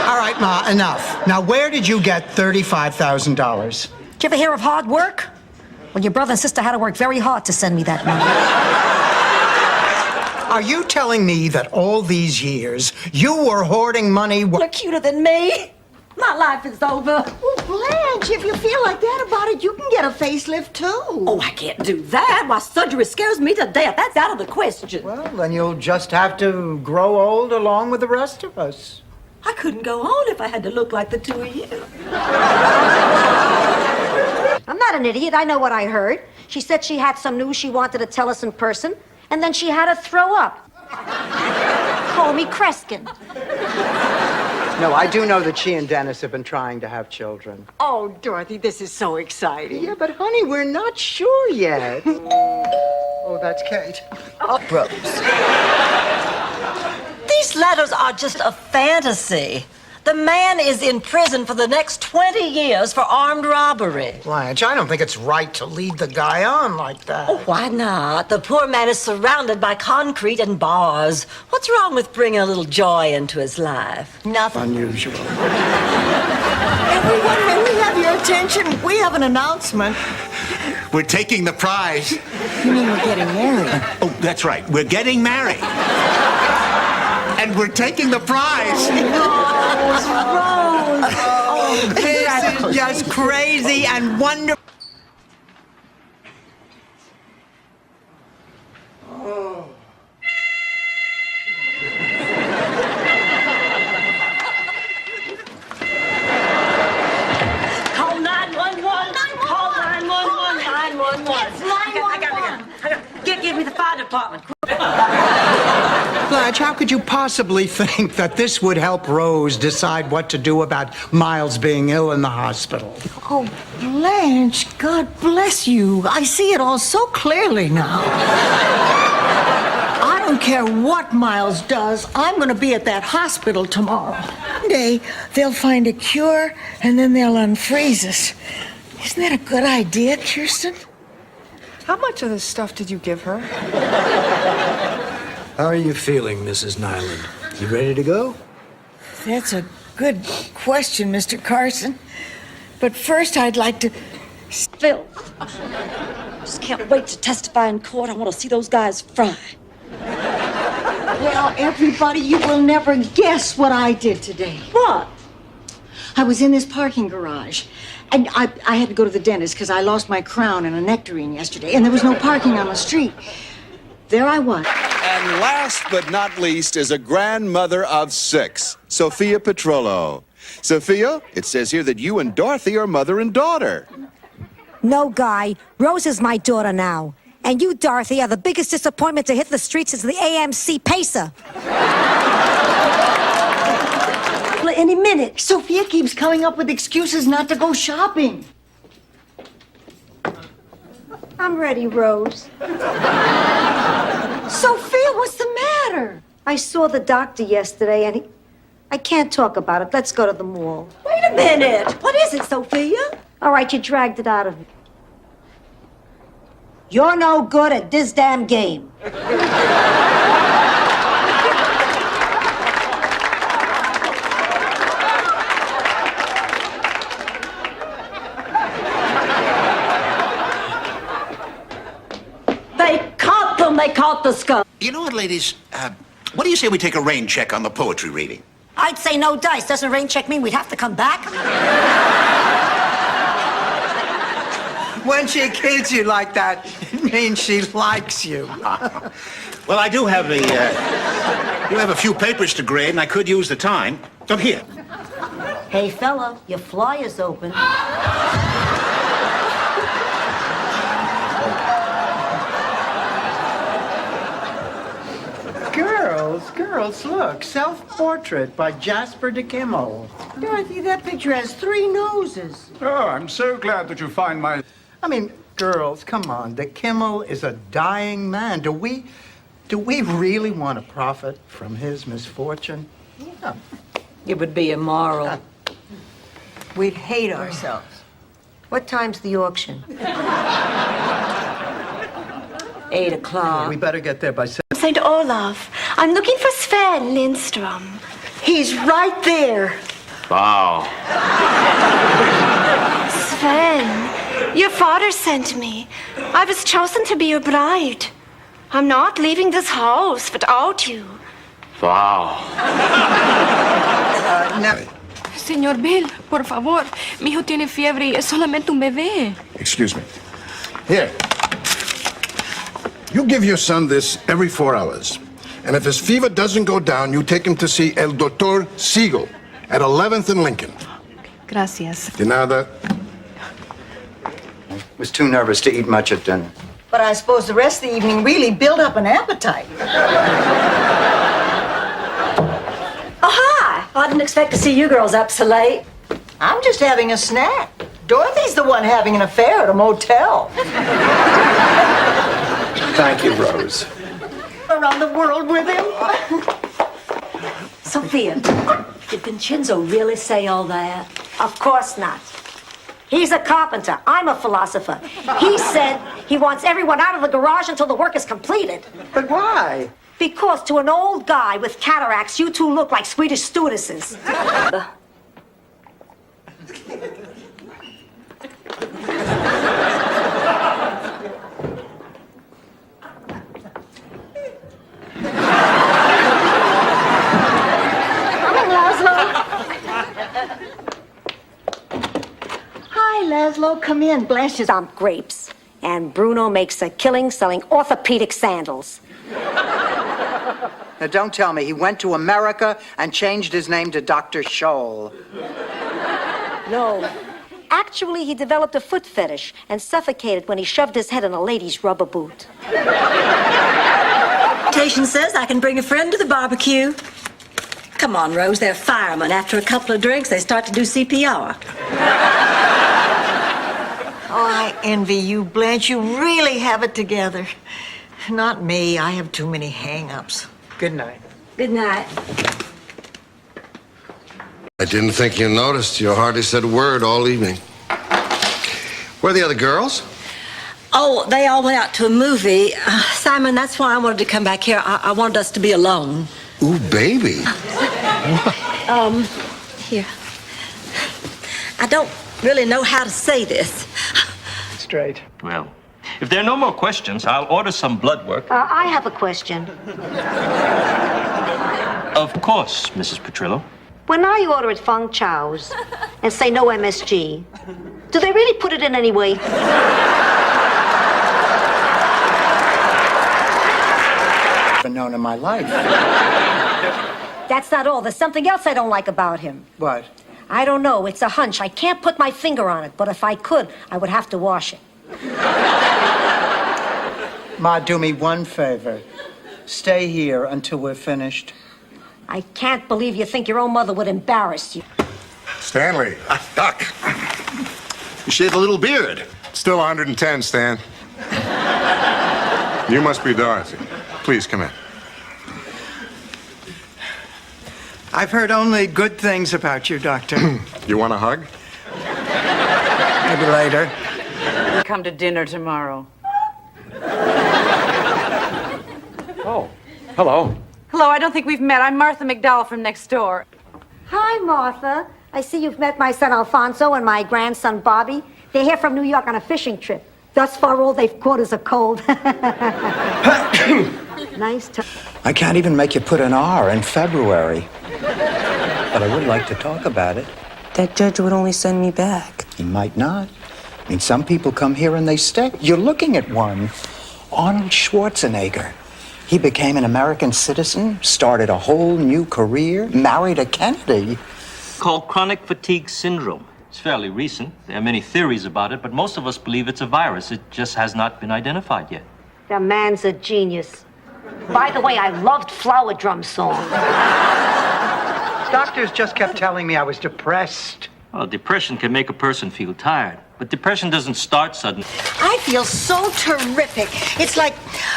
All right, Ma, enough. Now, where did you get $35,000? Did you ever hear of hard work? Well, your brother and sister had to work very hard to send me that money. Are you telling me that all these years you were hoarding money? You're cuter than me. My life is over. Oh, Blanche, if you feel like that about it, you can get a facelift, too. Oh, I can't do that. My surgery scares me to death. That's out of the question. Well, then you'll just have to grow old along with the rest of us. I couldn't go on if I had to look like the two of you. I'm not an idiot. I know what I heard. She said she had some news she wanted to tell us in person, and then she had to throw up. Call me Kreskin. No, I do know that she and Dennis have been trying to have children. Oh, Dorothy, this is so exciting. Yeah, but honey, we're not sure yet. Oh, that's Kate. Rose. These letters are just a fantasy. The man is in prison for the next 20 years for armed robbery. Blanche, I don't think it's right to lead the guy on like that. Oh, why not? The poor man is surrounded by concrete and bars. What's wrong with bringing a little joy into his life? Nothing. Unusual. Everyone, may we have your attention? We have an announcement. We're taking the prize. You mean we're getting married? Oh, that's right. We're getting married. And we're taking the prize. Rose. Oh, This is just crazy and wonderful. Call 911. Call 911. 911. It's 911. I got. Give me the fire department. Blanche, how could you possibly think that this would help Rose decide what to do about Miles being ill in the hospital? Oh, Blanche, God bless you. I see it all so clearly now. I don't care what Miles does. I'm going to be at that hospital tomorrow. One day, they'll find a cure, and then they'll unfreeze us. Isn't that a good idea, Kirsten? How much of this stuff did you give her? How are you feeling, Mrs. Nyland? You ready to go? That's a good question, Mr. Carson. But first, I'd like to... Phil, just can't wait to testify in court. I want to see those guys fry. Well, everybody, you will never guess what I did today. What? I was in this parking garage, and I had to go to the dentist because I lost my crown and a nectarine yesterday, and there was no parking on the street. There I was. And last but not least is a grandmother of 6, Sophia Petrollo. Sophia, it says here that you and Dorothy are mother and daughter. No, Guy. Rose is my daughter now. And you, Dorothy, are the biggest disappointment to hit the streets since the AMC Pacer. Any minute. Sophia keeps coming up with excuses not to go shopping. I'm ready, Rose. Sophia, what's the matter? I saw the doctor yesterday, and I can't talk about it. Let's go to the mall. Wait a minute. What is it, Sophia? All right, you dragged it out of me. You're no good at this damn game. They caught the skunk. You know what, ladies? What do you say we take a rain check on the poetry reading? I'd say no dice. Doesn't rain check mean we'd have to come back? When she kids you like that, it means she likes you. Well, I do have a few papers to grade, and I could use the time. So here. Hey, fella, your flyer's open. Girls, look. Self-portrait by Jasper de Kimmel. Dorothy, that picture has 3 noses. Oh, I'm so glad that you find my... I mean, girls, come on. De Kimmel is a dying man. Do we really want to profit from his misfortune? Yeah. It would be immoral. We'd hate ourselves. What time's the auction? 8 o'clock. We better get there by 7. St. Olaf. I'm looking for Sven Lindstrom. He's right there. Wow. Sven, your father sent me. I was chosen to be your bride. I'm not leaving this house without you. Wow. Señor Bill, por favor. Mi hijo tiene fiebre y es solamente un bebé. Excuse me. Here. You give your son this every 4 hours. And if his fever doesn't go down, you take him to see El Doctor Siegel at 11th and Lincoln. Gracias. De nada. Was too nervous to eat much at dinner. But I suppose the rest of the evening really built up an appetite. Oh, hi. I didn't expect to see you girls up so late. I'm just having a snack. Dorothy's the one having an affair at a motel. Thank you, Rose. Around the world with him. Sophia, did Vincenzo really say all that? Of course not. He's a carpenter. I'm a philosopher. He said he wants everyone out of the garage until the work is completed. But why? Because to an old guy with cataracts, you two look like Swedish stewardesses. Hi, Laszlo. Come in. Blanche is Dump grapes. And Bruno makes a killing selling orthopedic sandals. Now, don't tell me he went to America and changed his name to Dr. Scholl. No. Actually, he developed a foot fetish and suffocated when he shoved his head in a lady's rubber boot. Invitation says I can bring a friend to the barbecue. Come on, Rose, they're firemen. After a couple of drinks, they start to do CPR. Oh, I envy you, Blanche. You really have it together. Not me. I have too many hang-ups. Good night. Good night. I didn't think you noticed. You hardly said a word all evening. Where are the other girls? Oh, they all went out to a movie. Simon, that's why I wanted to come back here. I wanted us to be alone. Ooh, baby. Here. I don't really know how to say this. Straight. Well, if there are no more questions, I'll order some blood work. I have a question. Of course, Mrs. Petrillo. When I order at Feng Chow's and say no MSG, do they really put it in anyway? I've known in my life. That's not all. There's something else I don't like about him. What? I don't know. It's a hunch. I can't put my finger on it, but if I could, I would have to wash it. Ma, do me one favor. Stay here until we're finished. I can't believe you think your own mother would embarrass you. Stanley. Doc. You shaved a little beard. Still 110, Stan. You must be Dorothy. Please come in. I've heard only good things about you, Doctor. You want a hug? Maybe later. Come to dinner tomorrow. Oh, hello. Hello, I don't think we've met. I'm Martha McDowell from next door. Hi, Martha. I see you've met my son Alfonso and my grandson Bobby. They're here from New York on a fishing trip. Thus far, all they've caught is a cold. Nice time. I can't even make you put an R in February. But I would like to talk about it. That judge would only send me back. He might not. I mean, some people come here and they stay. You're looking at one. Arnold Schwarzenegger. He became an American citizen, started a whole new career, married a Kennedy. Called chronic fatigue syndrome. It's fairly recent. There are many theories about it, but most of us believe it's a virus. It just has not been identified yet. The man's a genius. By the way, I loved Flower Drum Song. Doctors just kept telling me I was depressed. Well, depression can make a person feel tired, but depression doesn't start suddenly. I feel so terrific. It's like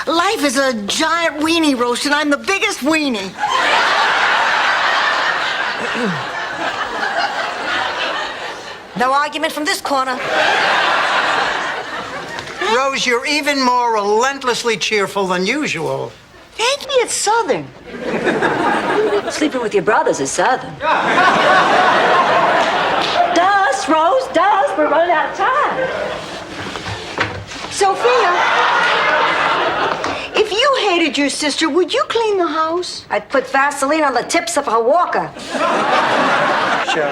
life is a giant weenie roast, and I'm the biggest weenie. No argument from this corner. Rose, you're even more relentlessly cheerful than usual. Ain't me, it's Southern. Sleeping with your brothers is Southern. Dust, Rose, dust. We're running out of time. Sophia, if you hated your sister, would you clean the house? I'd put Vaseline on the tips of her walker. Sure.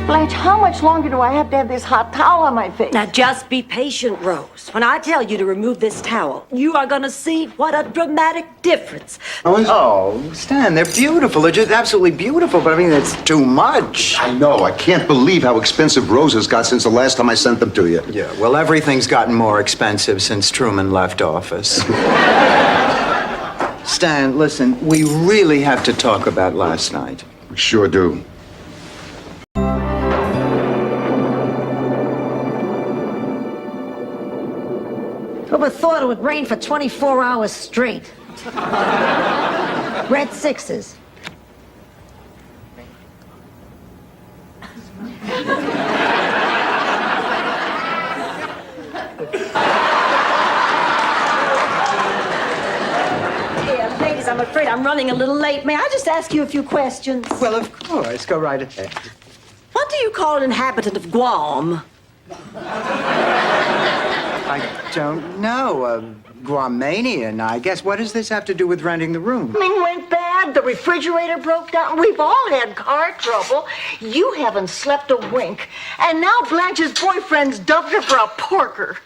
Blanche, how much longer do I have to have this hot towel on my face? Now, just be patient, Rose. When I tell you to remove this towel, you are going to see what a dramatic difference. Oh, Stan, they're beautiful. They're just absolutely beautiful, but I mean, it's too much. I know. I can't believe how expensive roses got since the last time I sent them to you. Yeah, well, everything's gotten more expensive since Truman left office. Stan, listen, we really have to talk about last night. We sure do. Whoever thought it would rain for 24 hours straight? Red sixes. Yeah, ladies, I'm afraid I'm running a little late. May I just ask you a few questions? Well, of course. Go right ahead. What do you call an inhabitant of Guam? I don't know. Guamanian, I guess. What does this have to do with renting the room? Plumbing went bad. The refrigerator broke down. We've all had car trouble. You haven't slept a wink. And now Blanche's boyfriend's dubbed her for a porker.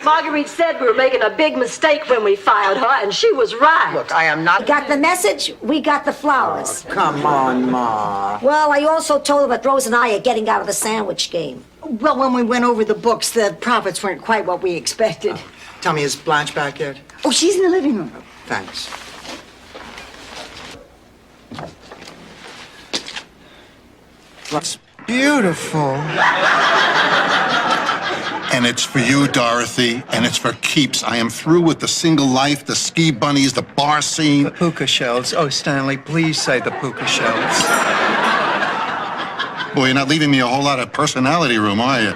Marguerite said we were making a big mistake when we fired her, and she was right. Look, I am not... Got the message? We got the flowers. Oh, come on, Ma. Well, I also told her that Rose and I are getting out of the sandwich game. Well, when we went over the books, the profits weren't quite what we expected. Tell me, is Blanche back yet? Oh, she's in the living room. Thanks. That's beautiful. And it's for you, Dorothy, and it's for keeps. I am through with the single life, the ski bunnies, the bar scene. The puka shells. Oh, Stanley, please say the puka shells. Boy, you're not leaving me a whole lot of personality room, are you?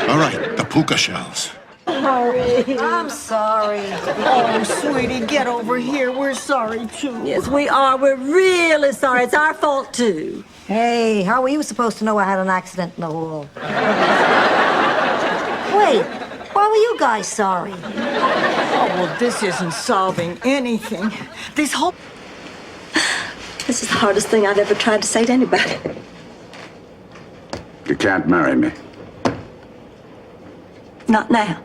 All right, the puka shells. I'm sorry. Oh, sweetie, get over here. We're sorry, too. Yes, we are. We're really sorry. It's our fault, too. Hey, how were you supposed to know I had an accident in the hall? Wait, why were you guys sorry? Oh, well, this isn't solving anything. This whole... This is the hardest thing I've ever tried to say to anybody. You can't marry me. Not now.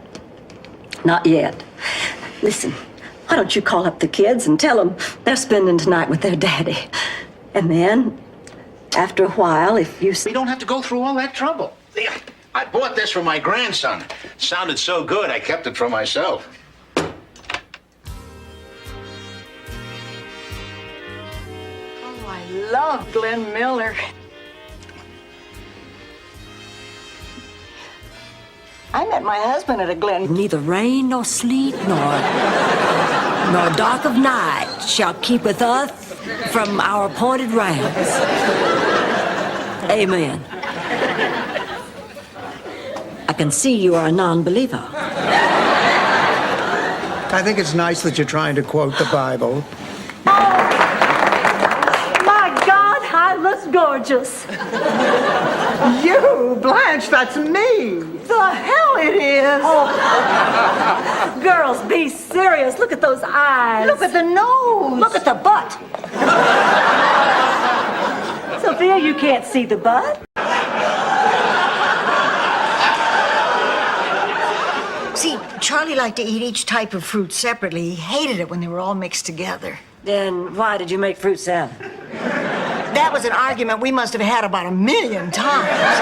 Not yet. Listen, why don't you call up the kids and tell them they're spending tonight with their daddy? And then, after a while, if you... We don't have to go through all that trouble. I bought this for my grandson. It sounded so good, I kept it for myself. Oh, I love Glenn Miller. I met my husband at a Glen. Neither rain nor sleet nor dark of night shall keepeth us from our appointed rounds. Amen. I can see you are a non-believer. I think it's nice that you're trying to quote the Bible. My God, I look gorgeous. You, Blanche, that's me. The hell it is. Oh. Girls, be serious. Look at those eyes. Look at the nose. Look at the butt. Sophia, you can't see the butt. See, Charlie liked to eat each type of fruit separately. He hated it when they were all mixed together. Then why did you make fruit salad? That was an argument we must have had about 1,000,000 times.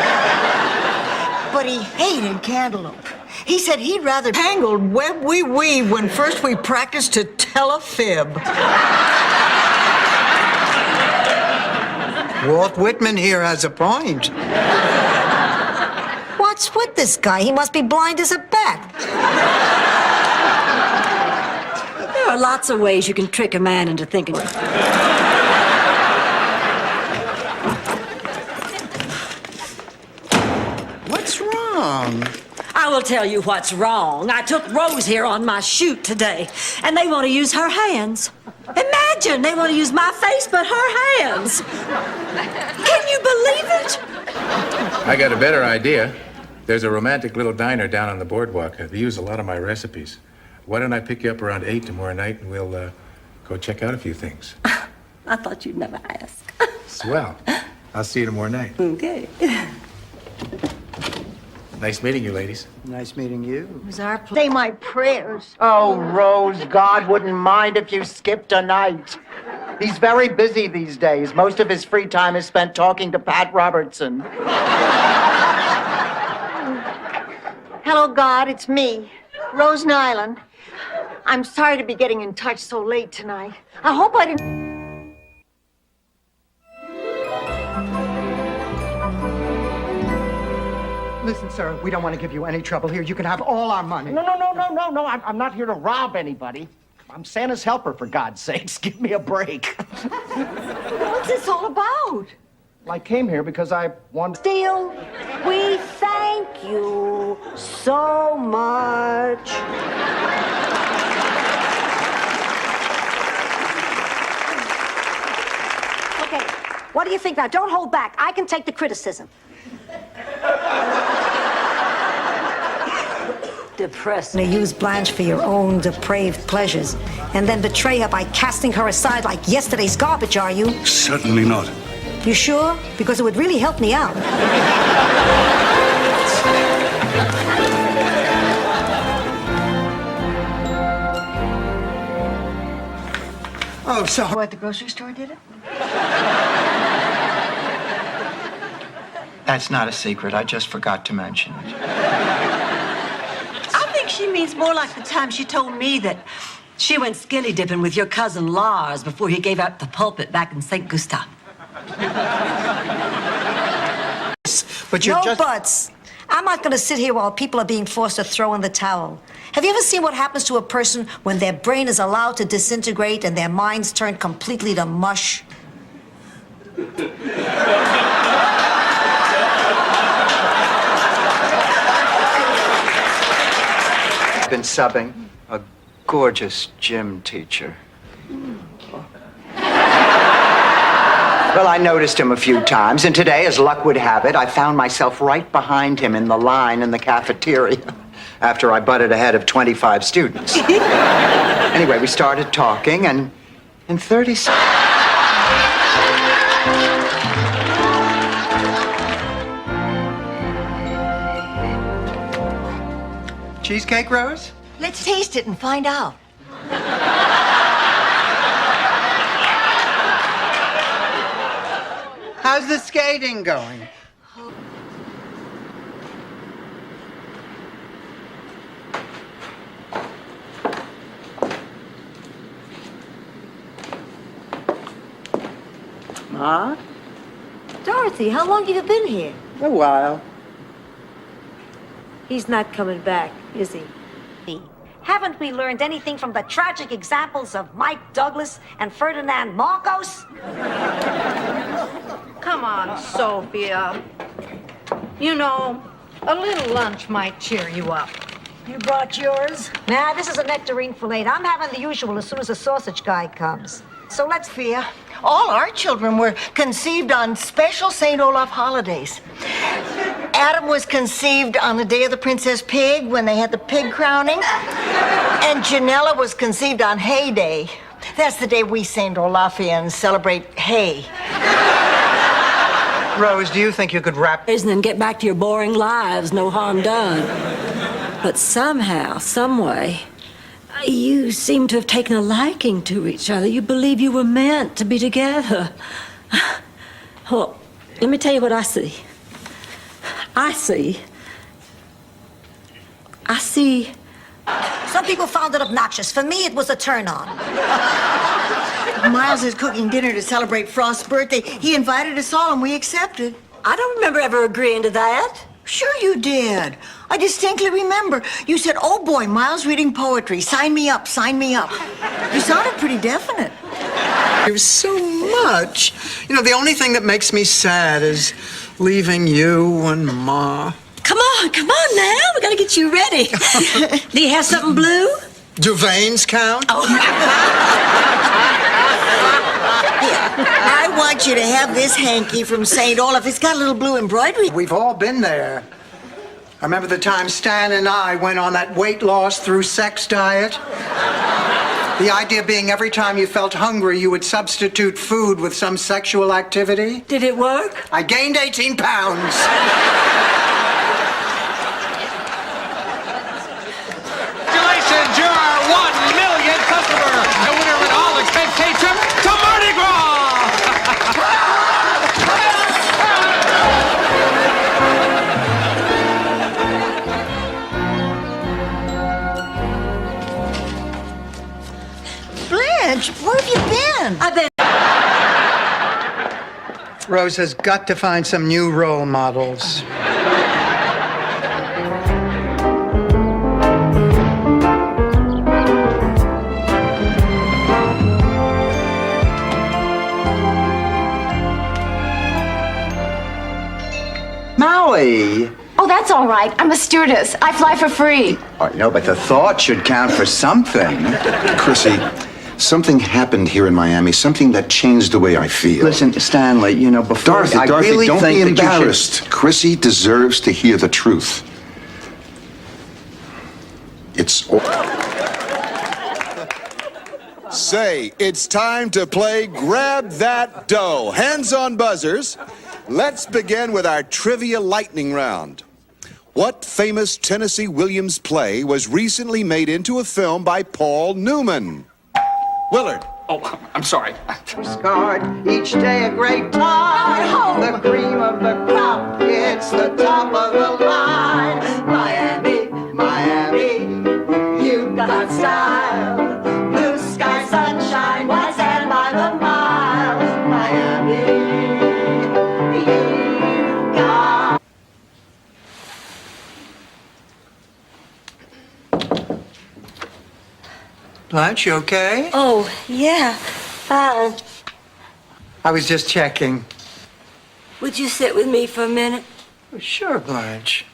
But he hated cantaloupe. He said he'd rather tangled web we weave when first we practiced to tell a fib. Walt Whitman here has a point. What's with this guy? He must be blind as a bat. There are lots of ways you can trick a man into thinking. What's wrong? I will tell you what's wrong. I took Rose here on my shoot today, and they want to use her hands. Imagine, they want to use my face, but her hands. Can you believe it? I got a better idea. There's a romantic little diner down on the boardwalk. They use a lot of my recipes. Why don't I pick you up around 8 tomorrow night, and we'll go check out a few things. I thought you'd never ask. Swell. I'll see you tomorrow night. Okay. Nice meeting you, ladies. Nice meeting you. It was our Say my prayers. Oh, Rose, God wouldn't mind if you skipped a night. He's very busy these days. Most of his free time is spent talking to Pat Robertson. Hello, God, it's me, Rose Nyland. I'm sorry to be getting in touch so late tonight. I hope I didn't... Listen, sir, we don't want to give you any trouble here. You can have all our money. No. I'm not here to rob anybody. I'm Santa's helper, for God's sakes. Give me a break. What's this all about? I came here because I wanted... Steele, we thank you so much. Okay, what do you think now? Don't hold back. I can take the criticism. Depressing. You use Blanche for your own depraved pleasures and then betray her by casting her aside like yesterday's garbage, are you? Certainly not. You sure? Because it would really help me out. Oh, so... Who at the grocery store did it? That's not a secret. I just forgot to mention it. I think she means more like the time she told me that she went skinny dipping with your cousin Lars before he gave out the pulpit back in St. Gustav. But you're no buts. I'm not going to sit here while people are being forced to throw in the towel. Have you ever seen what happens to a person when their brain is allowed to disintegrate and their minds turn completely to mush? I've been subbing a gorgeous gym teacher. Well, I noticed him a few times, and today, as luck would have it, I found myself right behind him in the line in the cafeteria after I butted ahead of 25 students. Anyway, we started talking, and in 30 seconds... Cheesecake, Rose? Let's taste it and find out. How's the skating going? Ma? Dorothy, how long have you been here? A while. He's not coming back, is he? Haven't we learned anything from the tragic examples of Mike Douglas and Ferdinand Marcos? Come on, Sophia. You know, a little lunch might cheer you up. You brought yours? Nah, this is a nectarine fillet. I'm having the usual as soon as the sausage guy comes. So let's, Fia. All our children were conceived on special St. Olaf holidays. Adam was conceived on the day of the Princess Pig when they had the pig crowning. And Janella was conceived on Hay Day. That's the day we St. Olafians celebrate hay. Rose, do you think you could wrap... And then get back to your boring lives, no harm done. But somehow, someway, you seem to have taken a liking to each other. You believe you were meant to be together. Well, let me tell you what I see. I see... Some people found it obnoxious. For me, it was a turn-on. Miles is cooking dinner to celebrate Frost's birthday. He invited us all, and we accepted. I don't remember ever agreeing to that. Sure you did. I distinctly remember. You said, "Oh boy, Miles reading poetry. Sign me up, sign me up." You sounded pretty definite. There's so much. You know, the only thing that makes me sad is leaving you and Ma. Come on now. We gotta get you ready. Do you have something blue? Do veins count? Oh. I want you to have this hanky from St. Olaf. It's got a little blue embroidery. We've all been there. I remember the time Stan and I went on that weight loss through sex diet. The idea being every time you felt hungry, you would substitute food with some sexual activity? Did it work? I gained 18 pounds. Congratulations, you're our 1 millionth customer, and winner of an all-expense paid trip to Mardi Gras! Blanche, where have you been? I've been. Rose has got to find some new role models. Maui! Oh, that's all right. I'm a stewardess. I fly for free. Oh, no, but the thought should count for something. Chrissy, something happened here in Miami, something that changed the way I feel. Listen, Stanley, you know, before Dorothy, I really don't think be that you should- embarrassed. Chrissy deserves to hear the truth. It's all... Say, it's time to play Grab That Dough. Hands on buzzers. Let's begin with our trivia lightning round. What famous Tennessee Williams play was recently made into a film by Paul Newman? Willard. Oh, I'm sorry. Postcard, each day a great time. The cream of the crop, it's the top of the line. Miami, Miami, you got style. Blue sky, sunshine, white sand by the mile. Miami, you got. Blanche, you okay? Oh, yeah. Fine. I was just checking. Would you sit with me for a minute? Sure, Blanche.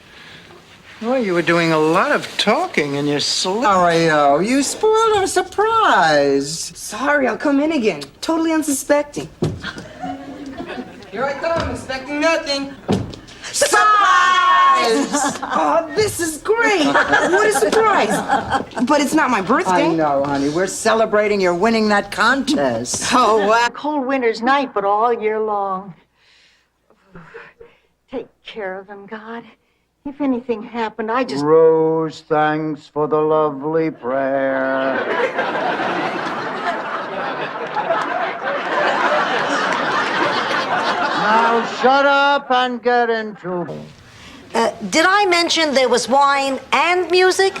Well, you were doing a lot of talking in your sleep. Mario, you spoiled our surprise. Sorry, I'll come in again. Totally unsuspecting. Here I come, expecting nothing. Surprise! Oh, this is great. What a surprise. But it's not my birthday. I know, honey. We're celebrating your winning that contest. Oh, wow. Cold winter's night, but all year long. Take care of them, God. If anything happened, I just... Rose, thanks for the lovely prayer. Now shut up and get into. Did I mention there was wine and music?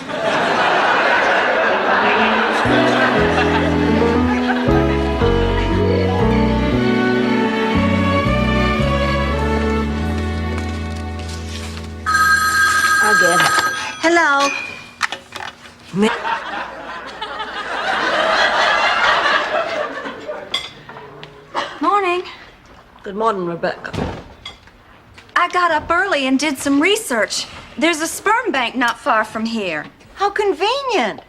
I'll get it. Hello. Morning. Good morning, Rebecca. I got up early and did some research. There's a sperm bank not far from here. How convenient.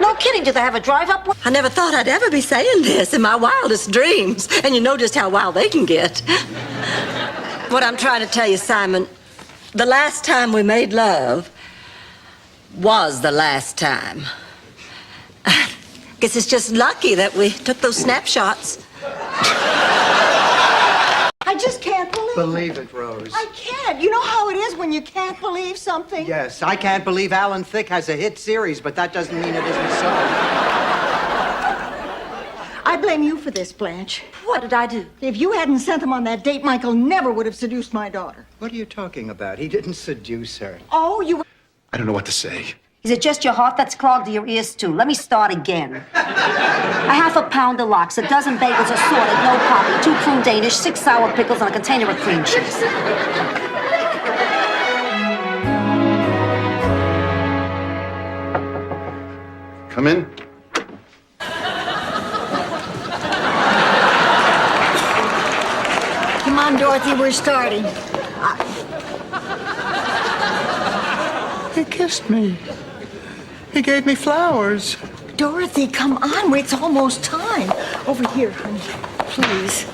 No kidding, do they have a drive-up one? I never thought I'd ever be saying this in my wildest dreams, and you know just how wild they can get. What I'm trying to tell you, Simon, the last time we made love was the last time. Guess it's just lucky that we took those snapshots. I just can't Believe it, Rose. I can't. You know how it is when you can't believe something? Yes, I can't believe Alan Thicke has a hit series, but that doesn't mean it isn't so. I blame you for this, Blanche. What did I do? If you hadn't sent him on that date, Michael never would have seduced my daughter. What are you talking about? He didn't seduce her. Oh, you... I don't know what to say. Is it just your heart that's clogged or your ears too? Let me start again. A half a pound of lox, a dozen bagels assorted, no coffee, 2 prune Danish, 6 sour pickles, and a container of cream cheese. Come in. Come on, Dorothy, we're starting. He kissed me. He gave me flowers. Dorothy, come on. It's almost time. Over here, honey. Please.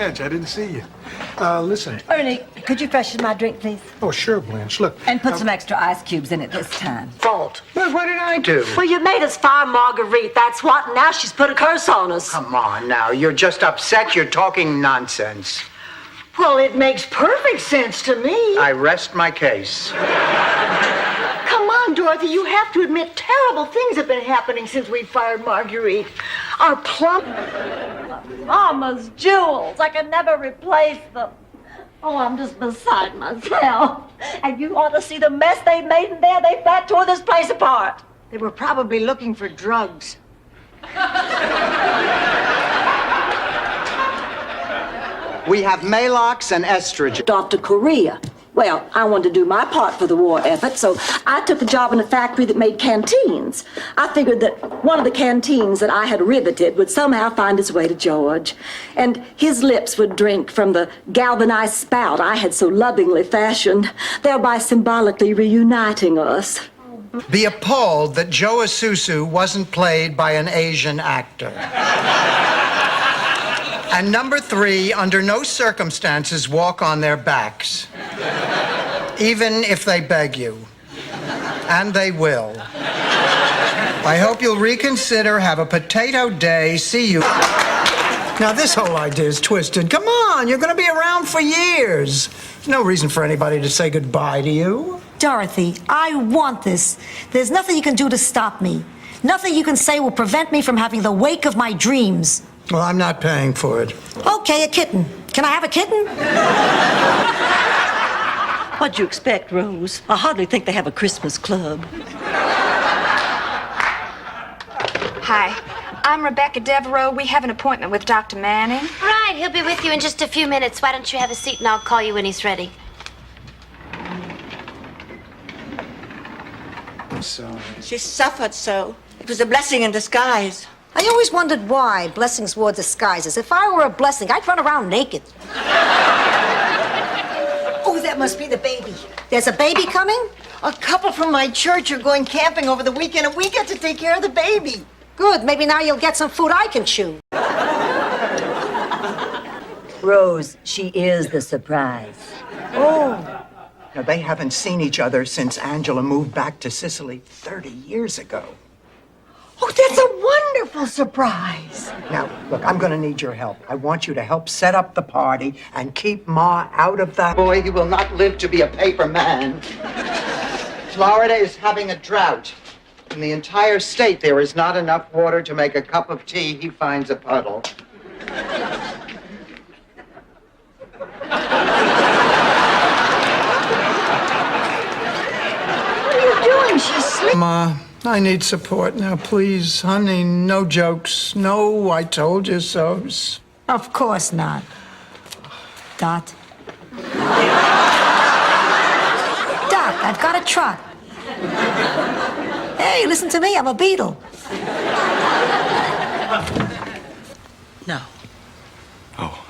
Blanche, I didn't see you. Listen. Ernie, could you freshen my drink, please? Oh, sure, Blanche. Look. And put some extra ice cubes in it this time. Fault. But what did I do? Well, you made us fire Marguerite. That's what. And now she's put a curse on us. Come on now. You're just upset. You're talking nonsense. Well, it makes perfect sense to me. I rest my case. Come on, Dorothy, you have to admit terrible things have been happening since we fired Marguerite. Our plump... Mama's jewels. I can never replace them. Oh, I'm just beside myself. And you ought to see the mess they made in there. They flat tore this place apart. They were probably looking for drugs. We have Maalox and estrogen. Dr. Correa. Well, I wanted to do my part for the war effort, so I took a job in a factory that made canteens. I figured that one of the canteens that I had riveted would somehow find its way to George, and his lips would drink from the galvanized spout I had so lovingly fashioned, thereby symbolically reuniting us. Be appalled that Joe Isuzu wasn't played by an Asian actor. And number 3, under no circumstances walk on their backs. Even if they beg you. And they will. I hope you'll reconsider, have a potato day, see you. Now, this whole idea is twisted. Come on, you're going to be around for years. There's no reason for anybody to say goodbye to you. Dorothy, I want this. There's nothing you can do to stop me. Nothing you can say will prevent me from having the wake of my dreams. Well, I'm not paying for it. Okay, a kitten. Can I have a kitten? What'd you expect, Rose? I hardly think they have a Christmas club. Hi, I'm Rebecca Devereaux. We have an appointment with Dr. Manning. Right, he'll be with you in just a few minutes. Why don't you have a seat and I'll call you when he's ready. She suffered so. It was a blessing in disguise. I always wondered why blessings wore disguises. If I were a blessing, I'd run around naked. Oh, that must be the baby. There's a baby coming? A couple from my church are going camping over the weekend, and we get to take care of the baby. Good. Maybe now you'll get some food I can chew. Rose, she is the surprise. Oh. Now, they haven't seen each other since Angela moved back to Sicily 30 years ago. Oh, that's a wonderful surprise. Now, look, I'm going to need your help. I want you to help set up the party and keep Ma out of that. Boy, he will not live to be a paper man. Florida is having a drought. In the entire state, there is not enough water to make a cup of tea. He finds a puddle. What are you doing? She's sleeping. Ma, I need support now, please. Honey, no jokes. No, I told you so's. Of course not. Dot. Dot, I've got a trot. Hey, listen to me, I'm a beetle. No. Oh.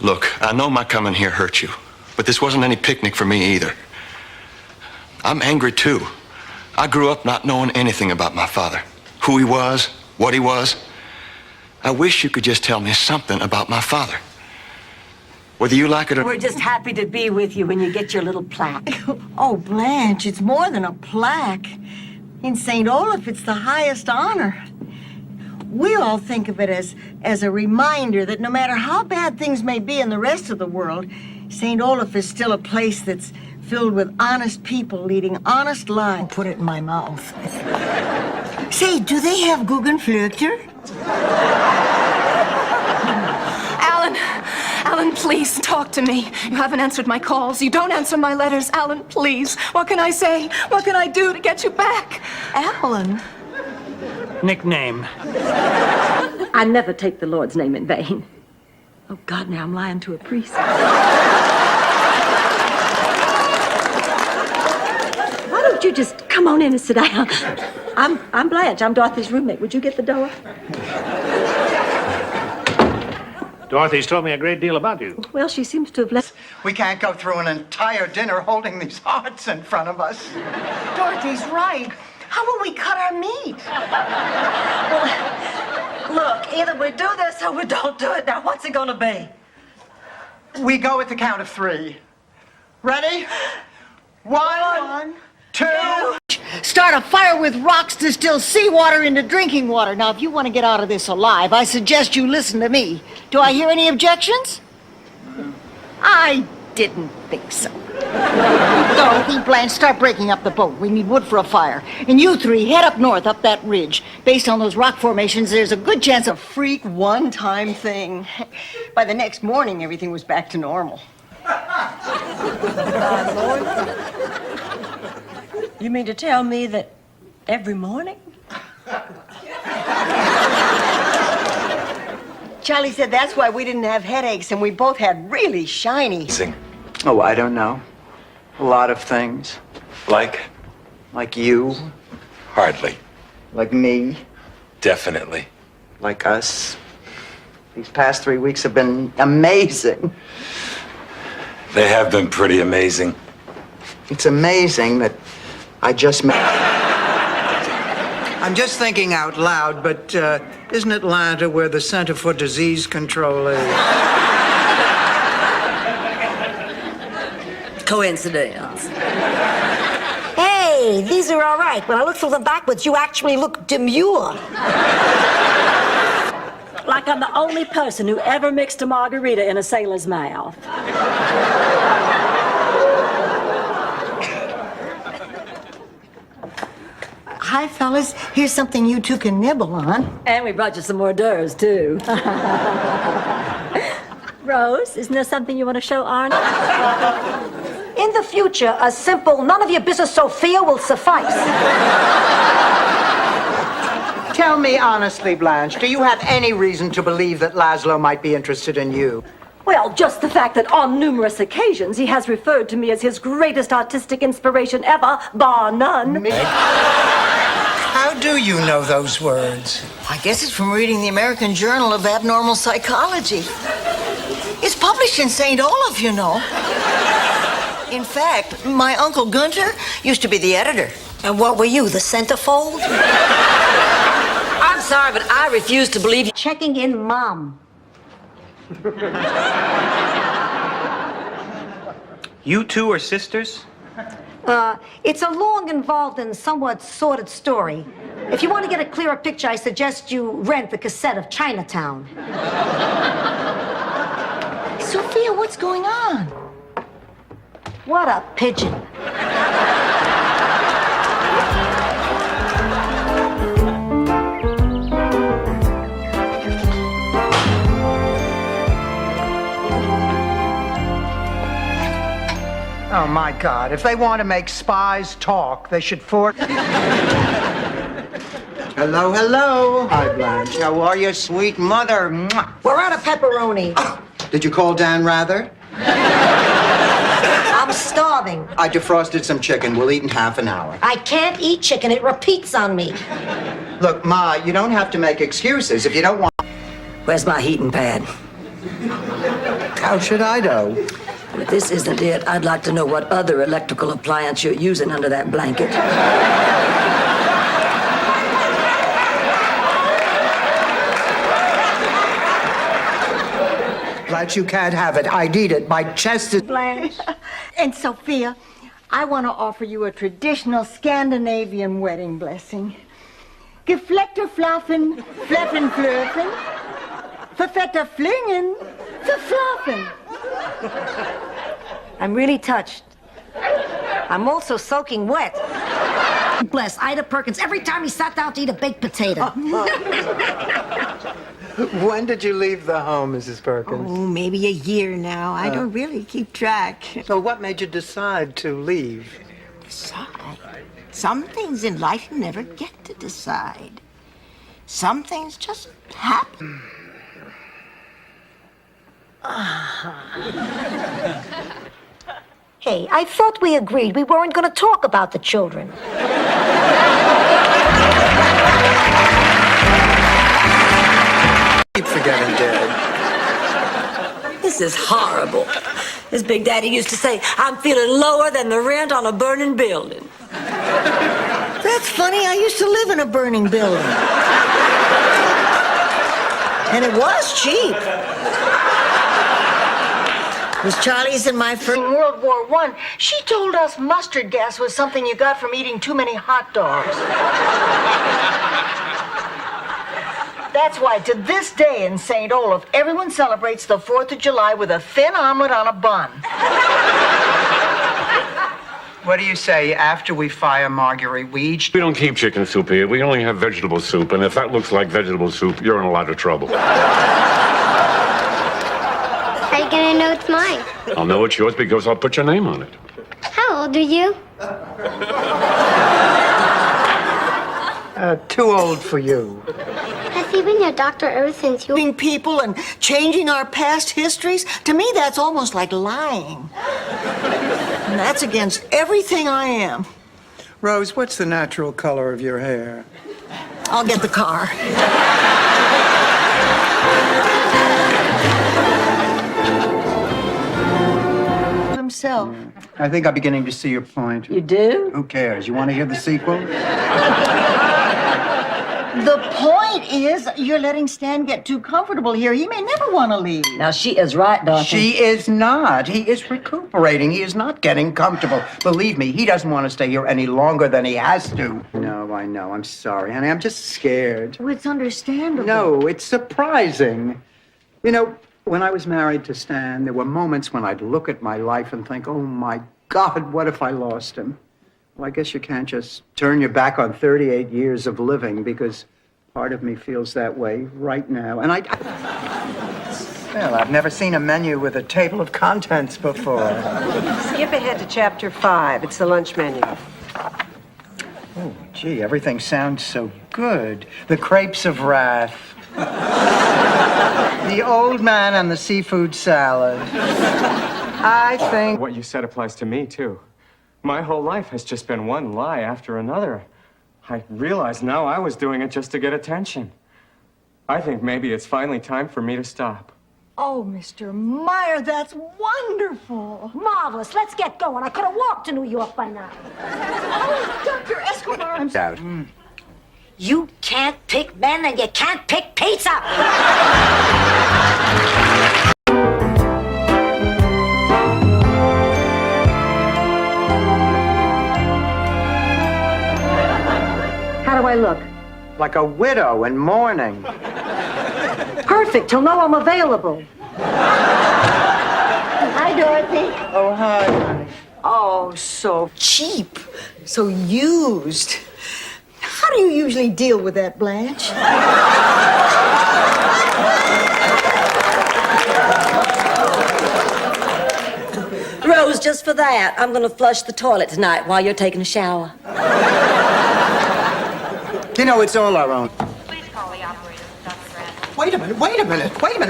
Look, I know my coming here hurt you, but this wasn't any picnic for me either. I'm angry too. I grew up not knowing anything about my father, who he was, what he was. I wish you could just tell me something about my father. Whether you like it or... We're just happy to be with you when you get your little plaque. Oh, Blanche, it's more than a plaque. In St. Olaf, it's the highest honor. We all think of it as a reminder that no matter how bad things may be in the rest of the world, St. Olaf is still a place that's filled with honest people leading honest lives. I'll put it in my mouth. Say, do they have Guggenflöckner? Alan, please, talk to me. You haven't answered my calls. You don't answer my letters. Alan, please. What can I say? What can I do to get you back? Alan? Nickname. I never take the Lord's name in vain. Oh, God, now I'm lying to a priest. Why don't you just come on in and sit down? I'm Blanche. I'm Dorothy's roommate. Would you get the door? Dorothy's told me a great deal about you. Well, she seems to have left. We can't go through an entire dinner holding these hearts in front of us. Dorothy's right. How will we cut our meat? Look, either we do this or we don't do it. Now, what's it gonna be? We go at the count of 3. Ready? 1, 2. Start a fire with rocks, distill seawater into drinking water. Now, if you want to get out of this alive, I suggest you listen to me. Do I hear any objections? I didn't think so. Dorothy, Blanche, start breaking up the boat. We need wood for a fire. And you 3, head up north, up that ridge. Based on those rock formations, there's a good chance of freak one-time thing. By the next morning, everything was back to normal. You mean to tell me that every morning? Charlie said that's why we didn't have headaches, and we both had really shiny. Oh, I don't know. A lot of things. Like? Like you. Hardly. Like me. Definitely. Like us. These past 3 weeks have been amazing. They have been pretty amazing. It's amazing that I just met. I'm just thinking out loud, but isn't Atlanta where the Center for Disease Control is? Coincidence. Hey, these are all right. When I look through them backwards, you actually look demure. Like I'm the only person who ever mixed a margarita in a sailor's mouth. Hi, fellas. Here's something you 2 can nibble on. And we brought you some hors d'oeuvres, too. Rose, isn't there something you want to show Arnold? In the future, a simple, none of your business, Sophia, will suffice. Tell me honestly, Blanche, do you have any reason to believe that Laszlo might be interested in you? Well, just the fact that on numerous occasions he has referred to me as his greatest artistic inspiration ever, bar none. How do you know those words? I guess it's from reading the American Journal of Abnormal Psychology. It's published in St. Olaf, you know. In fact, my Uncle Gunter used to be the editor. And what were you, the centerfold? I'm sorry, but I refuse to believe you. Checking in, Mom. You 2 are sisters? It's a long, involved, and somewhat sordid story. If you want to get a clearer picture, I suggest you rent the cassette of Chinatown. Sophia, what's going on? What a pigeon. Oh, my God. If they want to make spies talk, they should Hello, hello. Hi, Blanche. How are you, sweet mother? Mwah. We're out of pepperoni. Did you call Dan Rather? I'm starving. I defrosted some chicken. We'll eat in half an hour. I can't eat chicken. It repeats on me. Look, Ma, you don't have to make excuses if you don't want. Where's my heating pad? How should I know? If this isn't it, I'd like to know what other electrical appliance you're using under that blanket. Blanche, you can't have it. I need it. My chest is... Blanche. And Sophia, I want to offer you a traditional Scandinavian wedding blessing. Gefleckter Flaffen, Fleffen Flöfen, Verfetter Flingen, Verflaffen. I'm really touched. I'm also soaking wet. Bless Ida Perkins every time he sat down to eat a baked potato. When did you leave the home, Mrs. Perkins? Oh, maybe a year now. I don't really keep track. So what made you decide to leave? Decide? Some things in life you never get to decide. Some things just happen. Hey, I thought we agreed we weren't going to talk about the children. Keep forgetting Dad. This is horrible. As Big Daddy used to say, I'm feeling lower than the rent on a burning building. That's funny. I used to live in a burning building. And it was cheap. Was Charlie's in my first World War I. She told us mustard gas was something you got from eating too many hot dogs. That's why to this day in St. Olaf, everyone celebrates the 4th of July with a thin omelet on a bun. What do you say after we fire Marguerite? We don't keep chicken soup here. We only have vegetable soup. And if that looks like vegetable soup, you're in a lot of trouble. How are you gonna know it's mine? I'll know it's yours because I'll put your name on it. How old are you? Too old for you. Has he been your doctor ever since you... Being people and changing our past histories, to me that's almost like lying. And that's against everything I am. Rose, what's the natural color of your hair? I'll get the car. Himself. I think I'm beginning to see your point. You do? Who cares? You want to hear the sequel? The point is, you're letting Stan get too comfortable here. He may never want to leave. Now, she is right, Dorothy. She is not. He is recuperating. He is not getting comfortable. Believe me, he doesn't want to stay here any longer than he has to. No, I know. I'm sorry, honey. I'm just scared. Oh, it's understandable. No, it's surprising. You know, when I was married to Stan, there were moments when I'd look at my life and think, oh, my God, what if I lost him? Well, I guess you can't just turn your back on 38 years of living because part of me feels that way right now. And well, I've never seen a menu with a table of contents before. Skip ahead to chapter 5. It's the lunch menu. Oh, gee, everything sounds so good. The crepes of wrath. The old man and the seafood salad. I think... What you said applies to me, too. My whole life has just been one lie after another. I realized now I was doing it just to get attention. I think maybe it's finally time for me to stop. Oh, Mr. Meyer, that's wonderful. Marvelous. Let's get going. I could have walked to New York by now. Oh, Dr. Escobar, I'm sorry. You can't pick men and you can't pick pizza. How do I look? Like a widow in mourning. Perfect. He'll know I'm available. Hi, Dorothy. Oh, hi, honey. Oh, so cheap. So used. How do you usually deal with that, Blanche? Rose, just for that, I'm going to flush the toilet tonight while you're taking a shower. You know, it's all our own. Please call the operator, Dr. Grant. Wait a minute.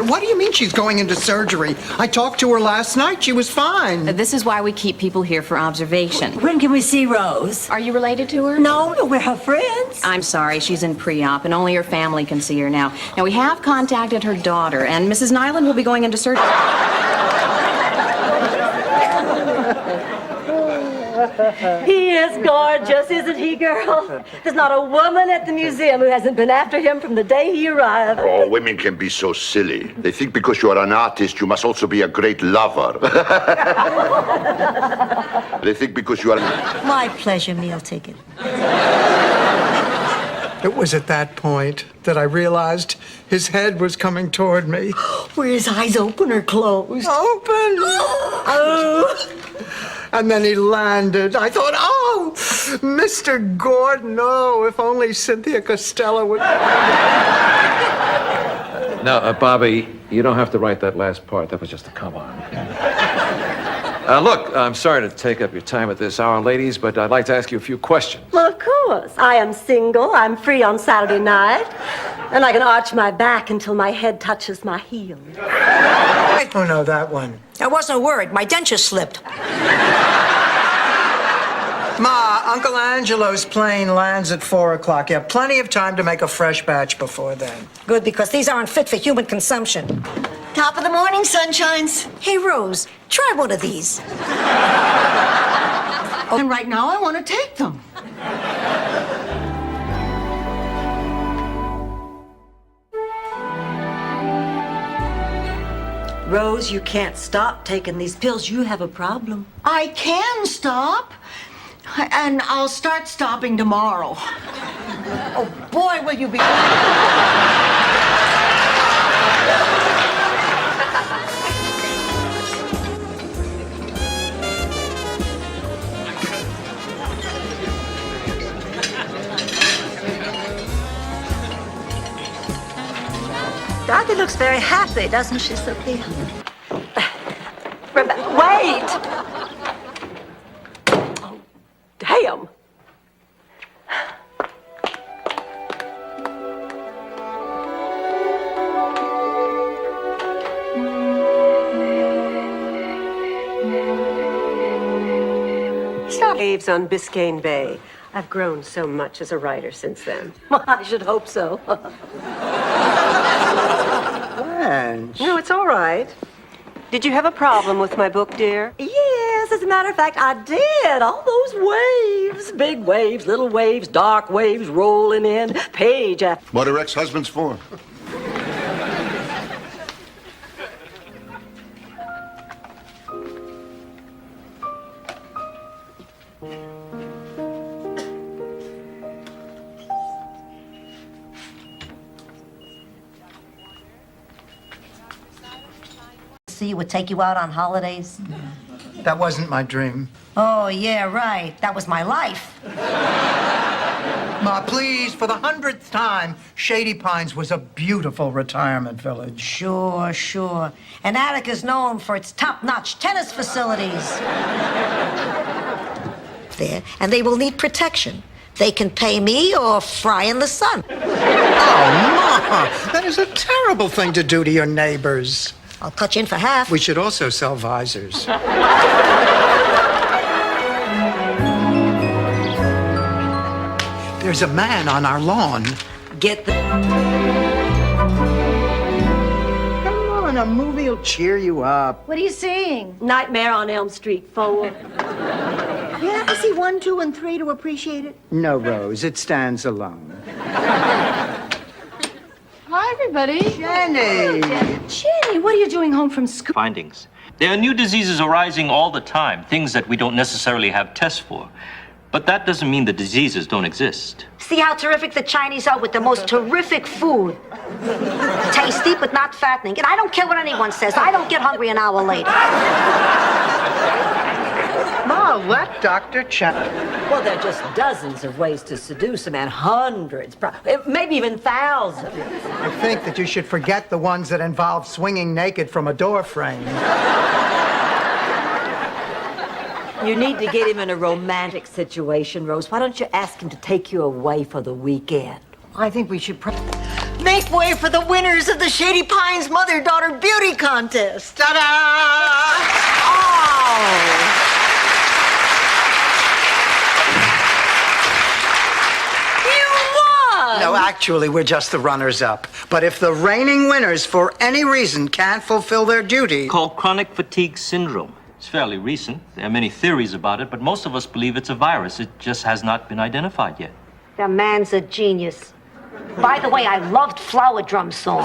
What do you mean she's going into surgery? I talked to her last night. She was fine. This is why we keep people here for observation. When can we see Rose? Are you related to her? No, we're her friends. I'm sorry, she's in pre-op, and only her family can see her now. Now, we have contacted her daughter, and Mrs. Nyland will be going into surgery. He is gorgeous, isn't he, girl? There's not a woman at the museum who hasn't been after him from the day he arrived. Oh, women can be so silly. They think because you are an artist, you must also be a great lover. They think because you are... My pleasure, meal ticket. It was at that point that I realized his head was coming toward me. Were his eyes open or closed? Open! Oh! And then he landed. I thought, oh, Mr. Gordon, oh, if only Cynthia Costello would... Now, Bobby, you don't have to write that last part. That was just a come on. Look, I'm sorry to take up your time at this hour, ladies, but I'd like to ask you a few questions. Well, of course. I am single. I'm free on Saturday night. And I can arch my back until my head touches my heel. Oh, no, that one. I wasn't worried. My dentures slipped. Ma, Uncle Angelo's plane lands at 4 o'clock. You have plenty of time to make a fresh batch before then. Good, because these aren't fit for human consumption. Top of the morning, sunshines. Hey, Rose, try one of these. And right now, I want to take them. Rose, you can't stop taking these pills. You have a problem. I can stop. And I'll start stopping tomorrow. Oh, boy, will you be... Dorothy looks very happy, doesn't she, Sophia? Wait! Oh, damn! Waves on Biscayne Bay. I've grown so much as a writer since then. Well, I should hope so. Blanche. No, it's all right. Did you have a problem with my book, dear? Yes, as a matter of fact, I did. All those waves. Big waves, little waves, dark waves rolling in. Page after... What are ex-husbands for? See, would take you out on holidays. That wasn't my dream. Oh, yeah, right. That was my life. Ma, please, for the 100th time, Shady Pines was a beautiful retirement village. Sure, sure. And Attica's known for its top-notch tennis facilities. There, and they will need protection. They can pay me or fry in the sun. Oh, Ma, that is a terrible thing to do to your neighbors. I'll cut you in for half. We should also sell visors. There's a man on our lawn. Get the... Come on, a movie will cheer you up. What are you seeing? Nightmare on Elm Street 4. You have to see 1, 2, and 3 to appreciate it. No, Rose, it stands alone. Hi, everybody. Jenny! Jenny, what are you doing home from school? Findings. There are new diseases arising all the time, things that we don't necessarily have tests for. But that doesn't mean the diseases don't exist. See how terrific the Chinese are with the most terrific food. Tasty, but not fattening. And I don't care what anyone says. I don't get hungry an hour later. Ma, let Dr. Chen... Well, there are just dozens of ways to seduce a man. Hundreds, maybe even thousands. I think that you should forget the ones that involve swinging naked from a door frame. You need to get him in a romantic situation, Rose. Why don't you ask him to take you away for the weekend? I think we should make way for the winners of the Shady Pines Mother-Daughter Beauty Contest. Ta-da! Oh! No, actually, we're just the runners-up. But if the reigning winners, for any reason, can't fulfill their duty... Called chronic fatigue syndrome. It's fairly recent. There are many theories about it, but most of us believe it's a virus. It just has not been identified yet. The man's a genius. By the way, I loved Flower Drum Song.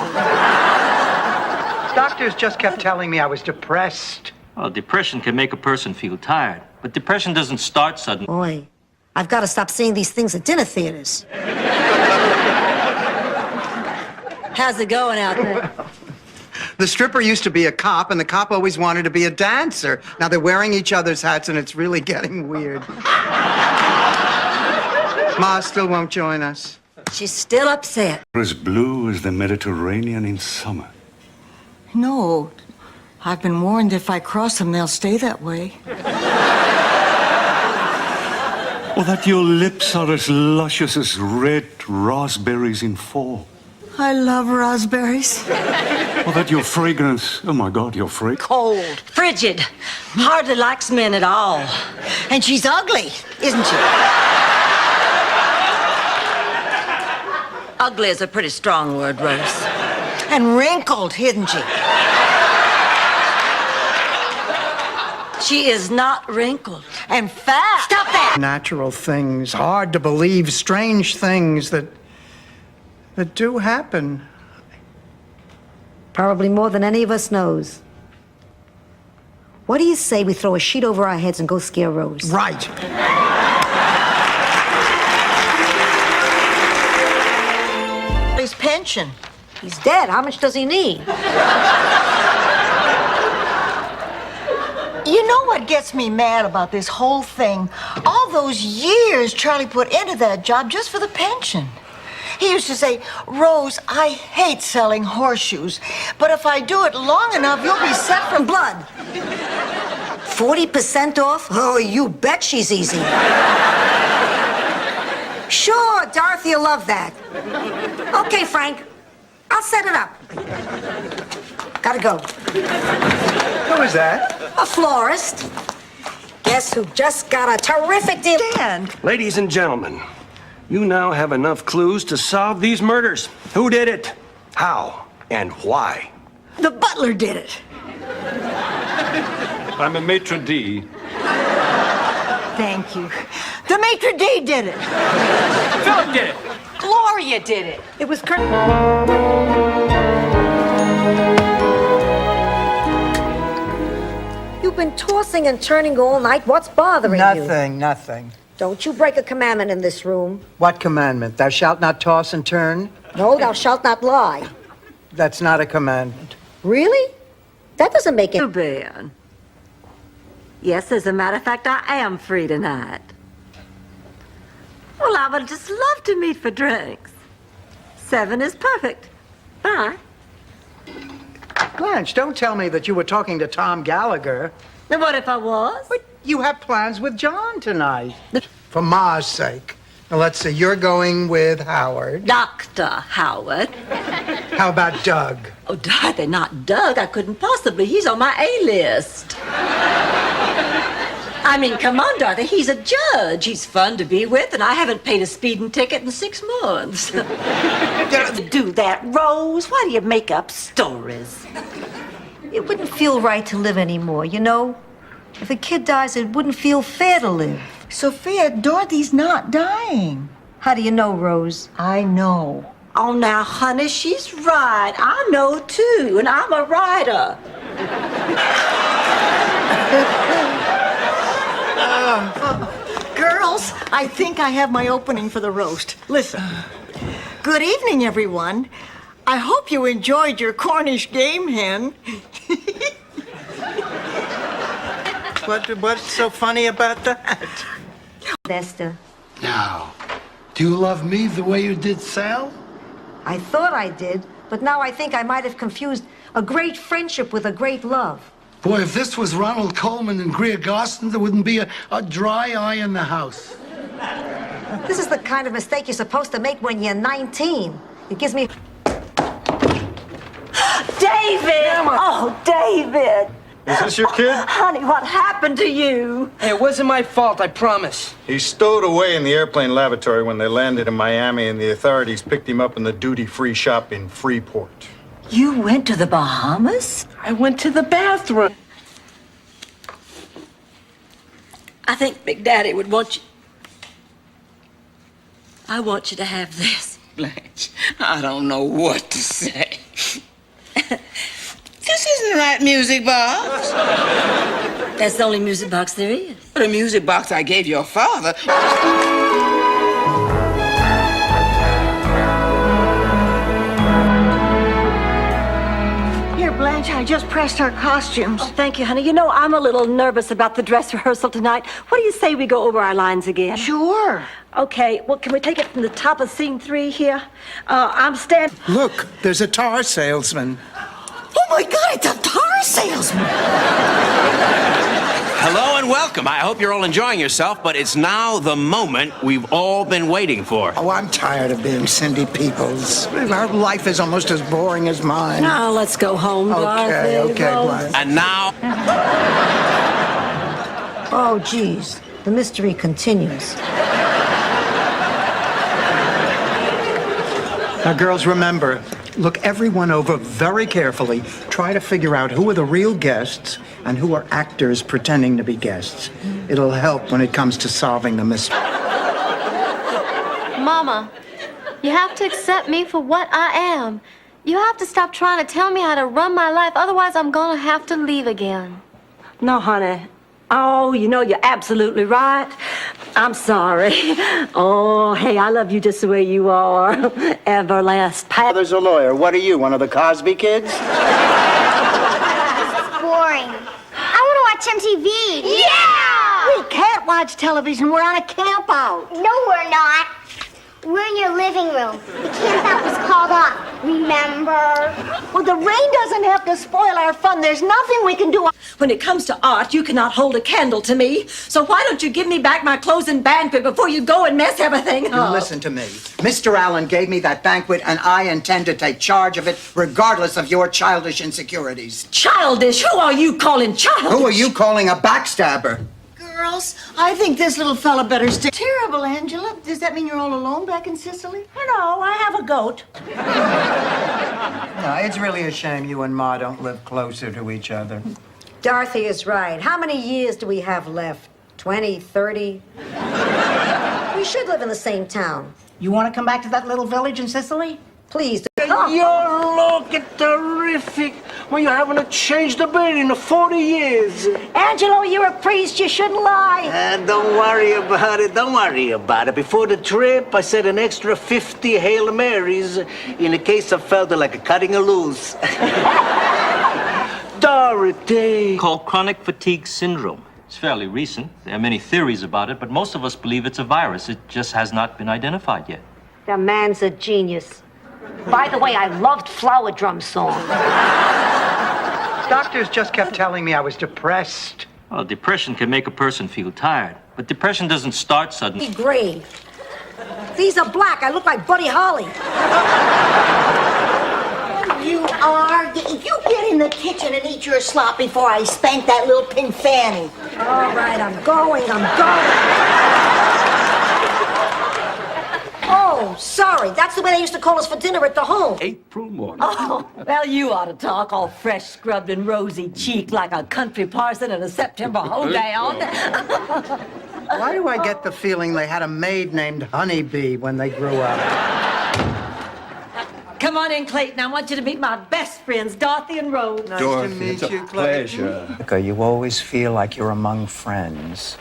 Doctors just kept telling me I was depressed. Well, depression can make a person feel tired, but depression doesn't start suddenly. Boy, I've got to stop seeing these things at dinner theaters. How's it going out there? The stripper used to be a cop, and the cop always wanted to be a dancer. Now they're wearing each other's hats, and it's really getting weird. Ma still won't join us. She's still upset. As blue as the Mediterranean in summer. No, I've been warned if I cross them, they'll stay that way. Or that your lips are as luscious as red raspberries in fall. I love raspberries. Or that your fragrance, oh my God, your fragrance. Cold, frigid, hardly likes men at all. And she's ugly, isn't she? Ugly is a pretty strong word, Rose. And wrinkled, isn't she? She is not wrinkled. And fat. Stop that! Natural things, hard to believe, strange things that do happen. Probably more than any of us knows. What do you say we throw a sheet over our heads and go scare Rose? Right. His pension. He's dead. How much does he need? You know what gets me mad about this whole thing? All those years Charlie put into that job just for the pension. He used to say, Rose, I hate selling horseshoes, but if I do it long enough, you'll be set from blood. 40% off? Oh, you bet she's easy. Sure, Dorothy will love that. Okay, Frank, I'll set it up. Gotta go. Who is that? A florist. Guess who just got a terrific deal? Dan. Ladies and gentlemen, you now have enough clues to solve these murders. Who did it? How? And why? The butler did it. I'm a maitre d'. Thank you. The maitre d' did it. Philip did it. Gloria did it. It was Kurt. You've been tossing and turning all night. What's bothering you? Nothing. Don't you break a commandment in this room. What commandment? Thou shalt not toss and turn? No, thou shalt not lie. That's not a commandment. Really? That doesn't make it. Ben. Yes, as a matter of fact, I am free tonight. Well, I would just love to meet for drinks. 7 is perfect. Bye. Blanche, don't tell me that you were talking to Tom Gallagher. Now, what if I was? But you have plans with John tonight. For Ma's sake. Now, let's see, you're going with Howard. Dr. Howard. How about Doug? Oh, Dorothy, not Doug. I couldn't possibly. He's on my A-list. I mean, come on, Dorothy. He's a judge. He's fun to be with, and I haven't paid a speeding ticket in 6 months. Do that, Rose. Why do you make up stories? It wouldn't feel right to live anymore, you know? If a kid dies, it wouldn't feel fair to live. Sophia, Dorothy's not dying. How do you know, Rose? I know. Oh, now, honey, she's right. I know, too, and I'm a writer. Girls, I think I have my opening for the roast. Listen. Good evening, everyone. I hope you enjoyed your Cornish game hen. What's so funny about that? Esther. Now, do you love me the way you did Sal? I thought I did, but now I think I might have confused a great friendship with a great love. Boy, if this was Ronald Coleman and Greer Garson, there wouldn't be a dry eye in the house. This is the kind of mistake you're supposed to make when you're 19. It gives me... David! Oh, David! Is this your kid? Honey, what happened to you? Hey, it wasn't my fault, I promise. He stowed away in the airplane lavatory when they landed in Miami, and the authorities picked him up in the duty-free shop in Freeport. You went to the Bahamas? I went to the bathroom. I think Big Daddy would want you... I want you to have this. Blanche, I don't know what to say. This isn't the right music box. That's the only music box there is. The music box I gave your father. Here, Blanche, I just pressed our costumes. Oh, thank you, honey. You know, I'm a little nervous about the dress rehearsal tonight. What do you say we go over our lines again? Sure. Okay, well, can we take it from the top of scene 3 here? I'm standing... Look, there's a tar salesman. Oh, my God, it's a tar salesman. Hello and welcome. I hope you're all enjoying yourself, but it's now the moment we've all been waiting for. Oh, I'm tired of being Cindy Peoples. Our life is almost as boring as mine. Now, let's go home, Dorothy. Okay, Glenn. And now... Oh, geez. The mystery continues. Now, girls, remember, look everyone over very carefully. Try to figure out who are the real guests and who are actors pretending to be guests. It'll help when it comes to solving the mystery. Mama, you have to accept me for what I am. You have to stop trying to tell me how to run my life, otherwise I'm gonna have to leave again. No, honey. Oh, you know, you're absolutely right. I'm sorry. Oh, hey, I love you just the way you are. Everlast. Father's a lawyer. What are you, one of the Cosby kids? This is boring. I want to watch MTV. Yeah! We can't watch television. We're on a camp out. No, we're not. We're in your living room. The camp out was called off. Remember? Well, the rain doesn't have to spoil our fun. There's nothing we can do. When it comes to art, you cannot hold a candle to me. So why don't you give me back my clothes and banquet before you go and mess everything You up? listen to me. Mr. Allen gave me that banquet, and I intend to take charge of it, regardless of your childish insecurities. Childish? Who are you calling childish? Who are you calling a backstabber? Girls, I think this little fella better stay. Terrible, Angela. Does that mean you're all alone back in Sicily? No, I have a goat. No, it's really a shame you and Ma don't live closer to each other. Dorothy is right. How many years do we have left? 20, 30? We should live in the same town. You want to come back to that little village in Sicily? Please. You look terrific. Well, you haven't changed a bit in 40 years. Angelo, you're a priest. You shouldn't lie. Don't worry about it. Don't worry about it. Before the trip, I said an extra 50 Hail Marys in case I felt like cutting a loose. Dorothy. Called chronic fatigue syndrome. It's fairly recent. There are many theories about it, but most of us believe it's a virus. It just has not been identified yet. The man's a genius. By the way, I loved Flower Drum Song. Doctors just kept telling me I was depressed. Well, depression can make a person feel tired, but depression doesn't start suddenly. Gray. These are black. I look like Buddy Holly. You are. You get in the kitchen and eat your slop before I spank that little pink fanny. All right, I'm going. Oh, sorry. That's the way they used to call us for dinner at the home. April morning. Oh, well, you ought to talk all fresh, scrubbed, and rosy-cheeked like a country parson in a September hoedown. Why do I get the feeling they had a maid named Honeybee when they grew up? Come on in, Clayton. I want you to meet my best friends, Dorothy and Rose. Nice to meet you, Clayton. Pleasure. You always feel like you're among friends.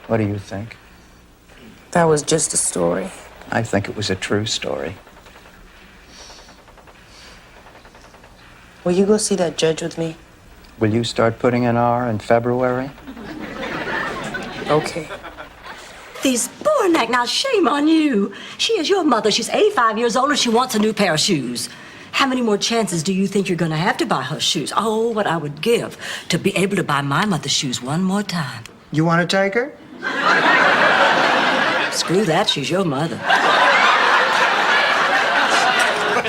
What do you think? That was just a story. I think it was a true story. Will you go see that judge with me? Will you start putting an R in February? Okay. These Bornak, now shame on you. She is your mother. She's 85 years old and she wants a new pair of shoes. How many more chances do you think you're going to have to buy her shoes? Oh, what I would give to be able to buy my mother's shoes one more time. You want to take her? Screw that, she's your mother.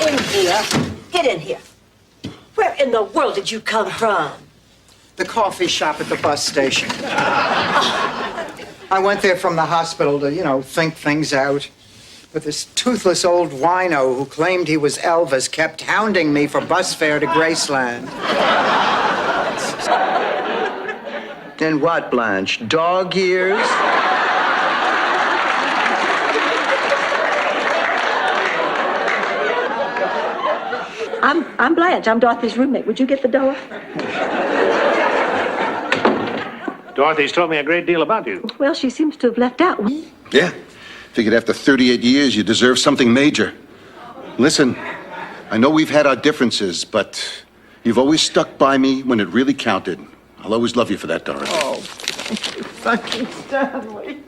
In here. Get in here. Where in the world did you come from? The coffee shop at the bus station. I went there from the hospital to, think things out. But this toothless old wino who claimed he was Elvis kept hounding me for bus fare to Graceland. Then what, Blanche? Dog years? I'm Blanche. I'm Dorothy's roommate. Would you get the door? Dorothy's told me a great deal about you. Well, she seems to have left out. Yeah. Figured after 38 years, you deserve something major. Listen, I know we've had our differences, but you've always stuck by me when it really counted. I'll always love you for that, Dorothy. Oh, thank you, Stanley.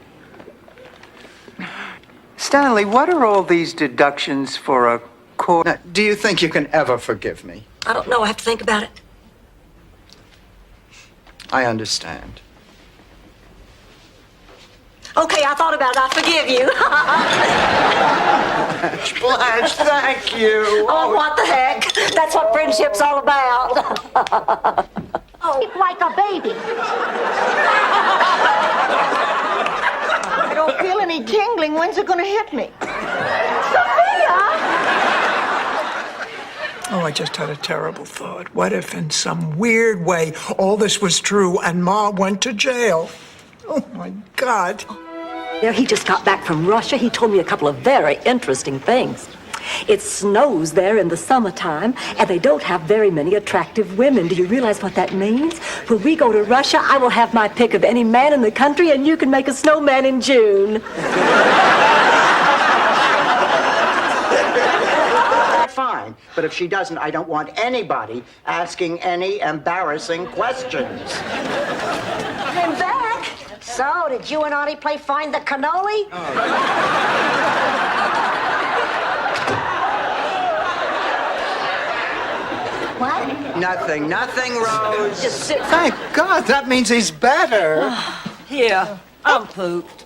Stanley, what are all these deductions for a court? Now, do you think you can ever forgive me? I don't know. I have to think about it. I understand. Okay, I thought about it. I forgive you. Blanche, thank you. Oh, what the heck? That's what friendship's all about. Oh, like a baby. I don't feel any tingling. When's it going to hit me? Oh, I just had a terrible thought. What if in some weird way all this was true and Ma went to jail? Oh, my God. There, he just got back from Russia. He told me a couple of very interesting things. It snows there in the summertime, and they don't have very many attractive women. Do you realize what that means? When we go to Russia, I will have my pick of any man in the country, and you can make a snowman in June. Fine, but if she doesn't, I don't want anybody asking any embarrassing questions. I'm back. So, did you and Artie play Find the Cannoli? What? Nothing, Rose. Just sit. Thank God, that means he's better. Here, I'm pooped.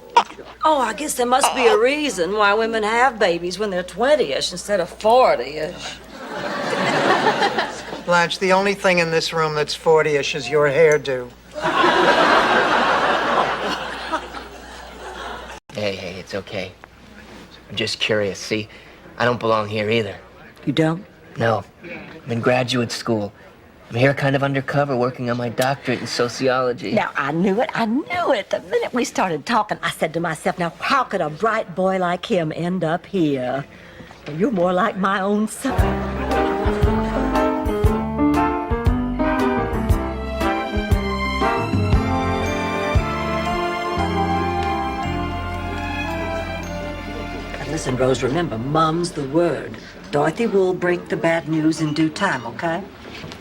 Oh, I guess there must be a reason why women have babies when they're 20-ish instead of 40-ish. Blanche, the only thing in this room that's 40-ish is your hairdo. Hey, it's okay. I'm just curious. See, I don't belong here either. You don't? No. I'm in graduate school. I'm here kind of undercover working on my doctorate in sociology. Now, I knew it. The minute we started talking, I said to myself, now, how could a bright boy like him end up here? Well, you're more like my own son. Listen, Rose, remember, mum's the word. Dorothy will break the bad news in due time, okay?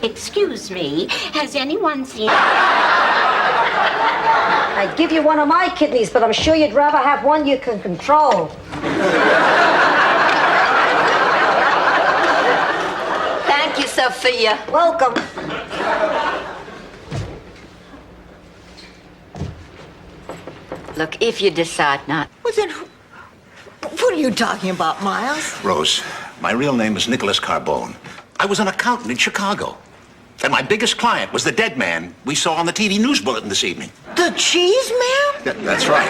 Excuse me, has anyone seen... I'd give you one of my kidneys, but I'm sure you'd rather have one you can control. Thank you, Sophia. Welcome. Look, if you decide not... Well, then, what are you talking about, Miles? Rose, my real name is Nicholas Carbone. I was an accountant in Chicago. And my biggest client was the dead man we saw on the TV news bulletin this evening. The cheese man? That's right.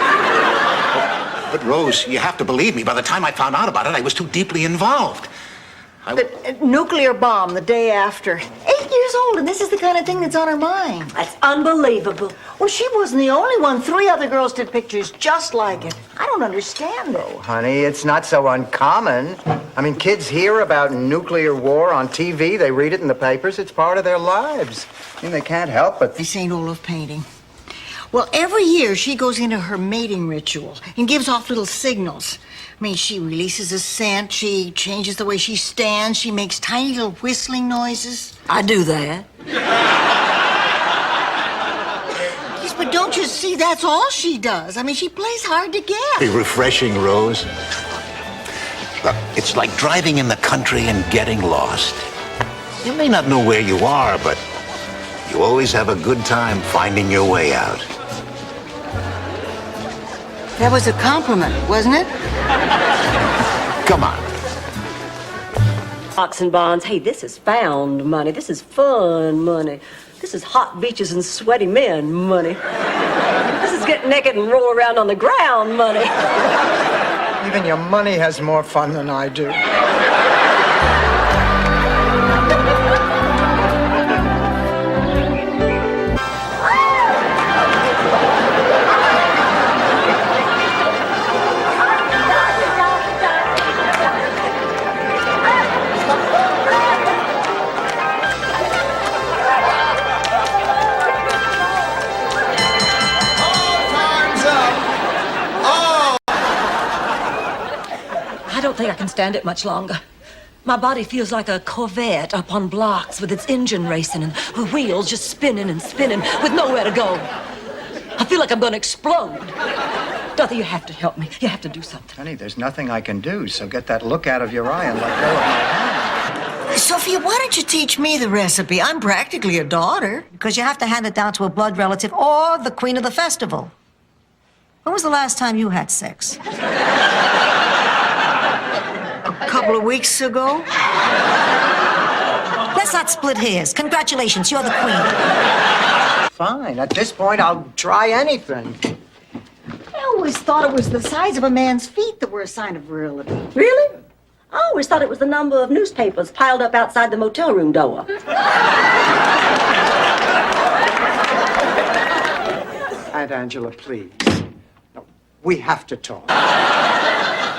But Rose, you have to believe me, by the time I found out about it, I was too deeply involved. The nuclear bomb the day after. 8 years old, and this is the kind of thing that's on her mind. That's unbelievable. Well, she wasn't the only one. 3 other girls did pictures just like it. I don't understand it. Honey, it's not so uncommon. I mean, kids hear about nuclear war on TV. They read it in the papers. It's part of their lives. I mean, they can't help it. The St. Olaf painting. Well, every year she goes into her mating ritual and gives off little signals. I mean, she releases a scent, she changes the way she stands, she makes tiny little whistling noises. I do that. Yes, but don't you see, that's all she does. I mean, she plays hard to get. Hey, refreshing, Rose. Look, it's like driving in the country and getting lost. You may not know where you are, but you always have a good time finding your way out. That was a compliment, wasn't it? Come on. Stocks and bonds. Hey, this is found money. This is fun money. This is hot beaches and sweaty men money. This is get naked and roll around on the ground money. Even your money has more fun than I do. I don't think I can stand it much longer. My body feels like a Corvette up on blocks with its engine racing and the wheels just spinning and spinning with nowhere to go. I feel like I'm going to explode. Dorothy, you have to help me. You have to do something. Honey, there's nothing I can do, so get that look out of your eye and let go of my hand. Sophia, why don't you teach me the recipe? I'm practically a daughter. Because you have to hand it down to a blood relative or the queen of the festival. When was the last time you had sex? A couple of weeks ago. Let's not split hairs. Congratulations, you're the queen. Fine. At this point, I'll try anything. I always thought it was the size of a man's feet that were a sign of virility. Really? I always thought it was the number of newspapers piled up outside the motel room door. Aunt Angela, please. No, we have to talk.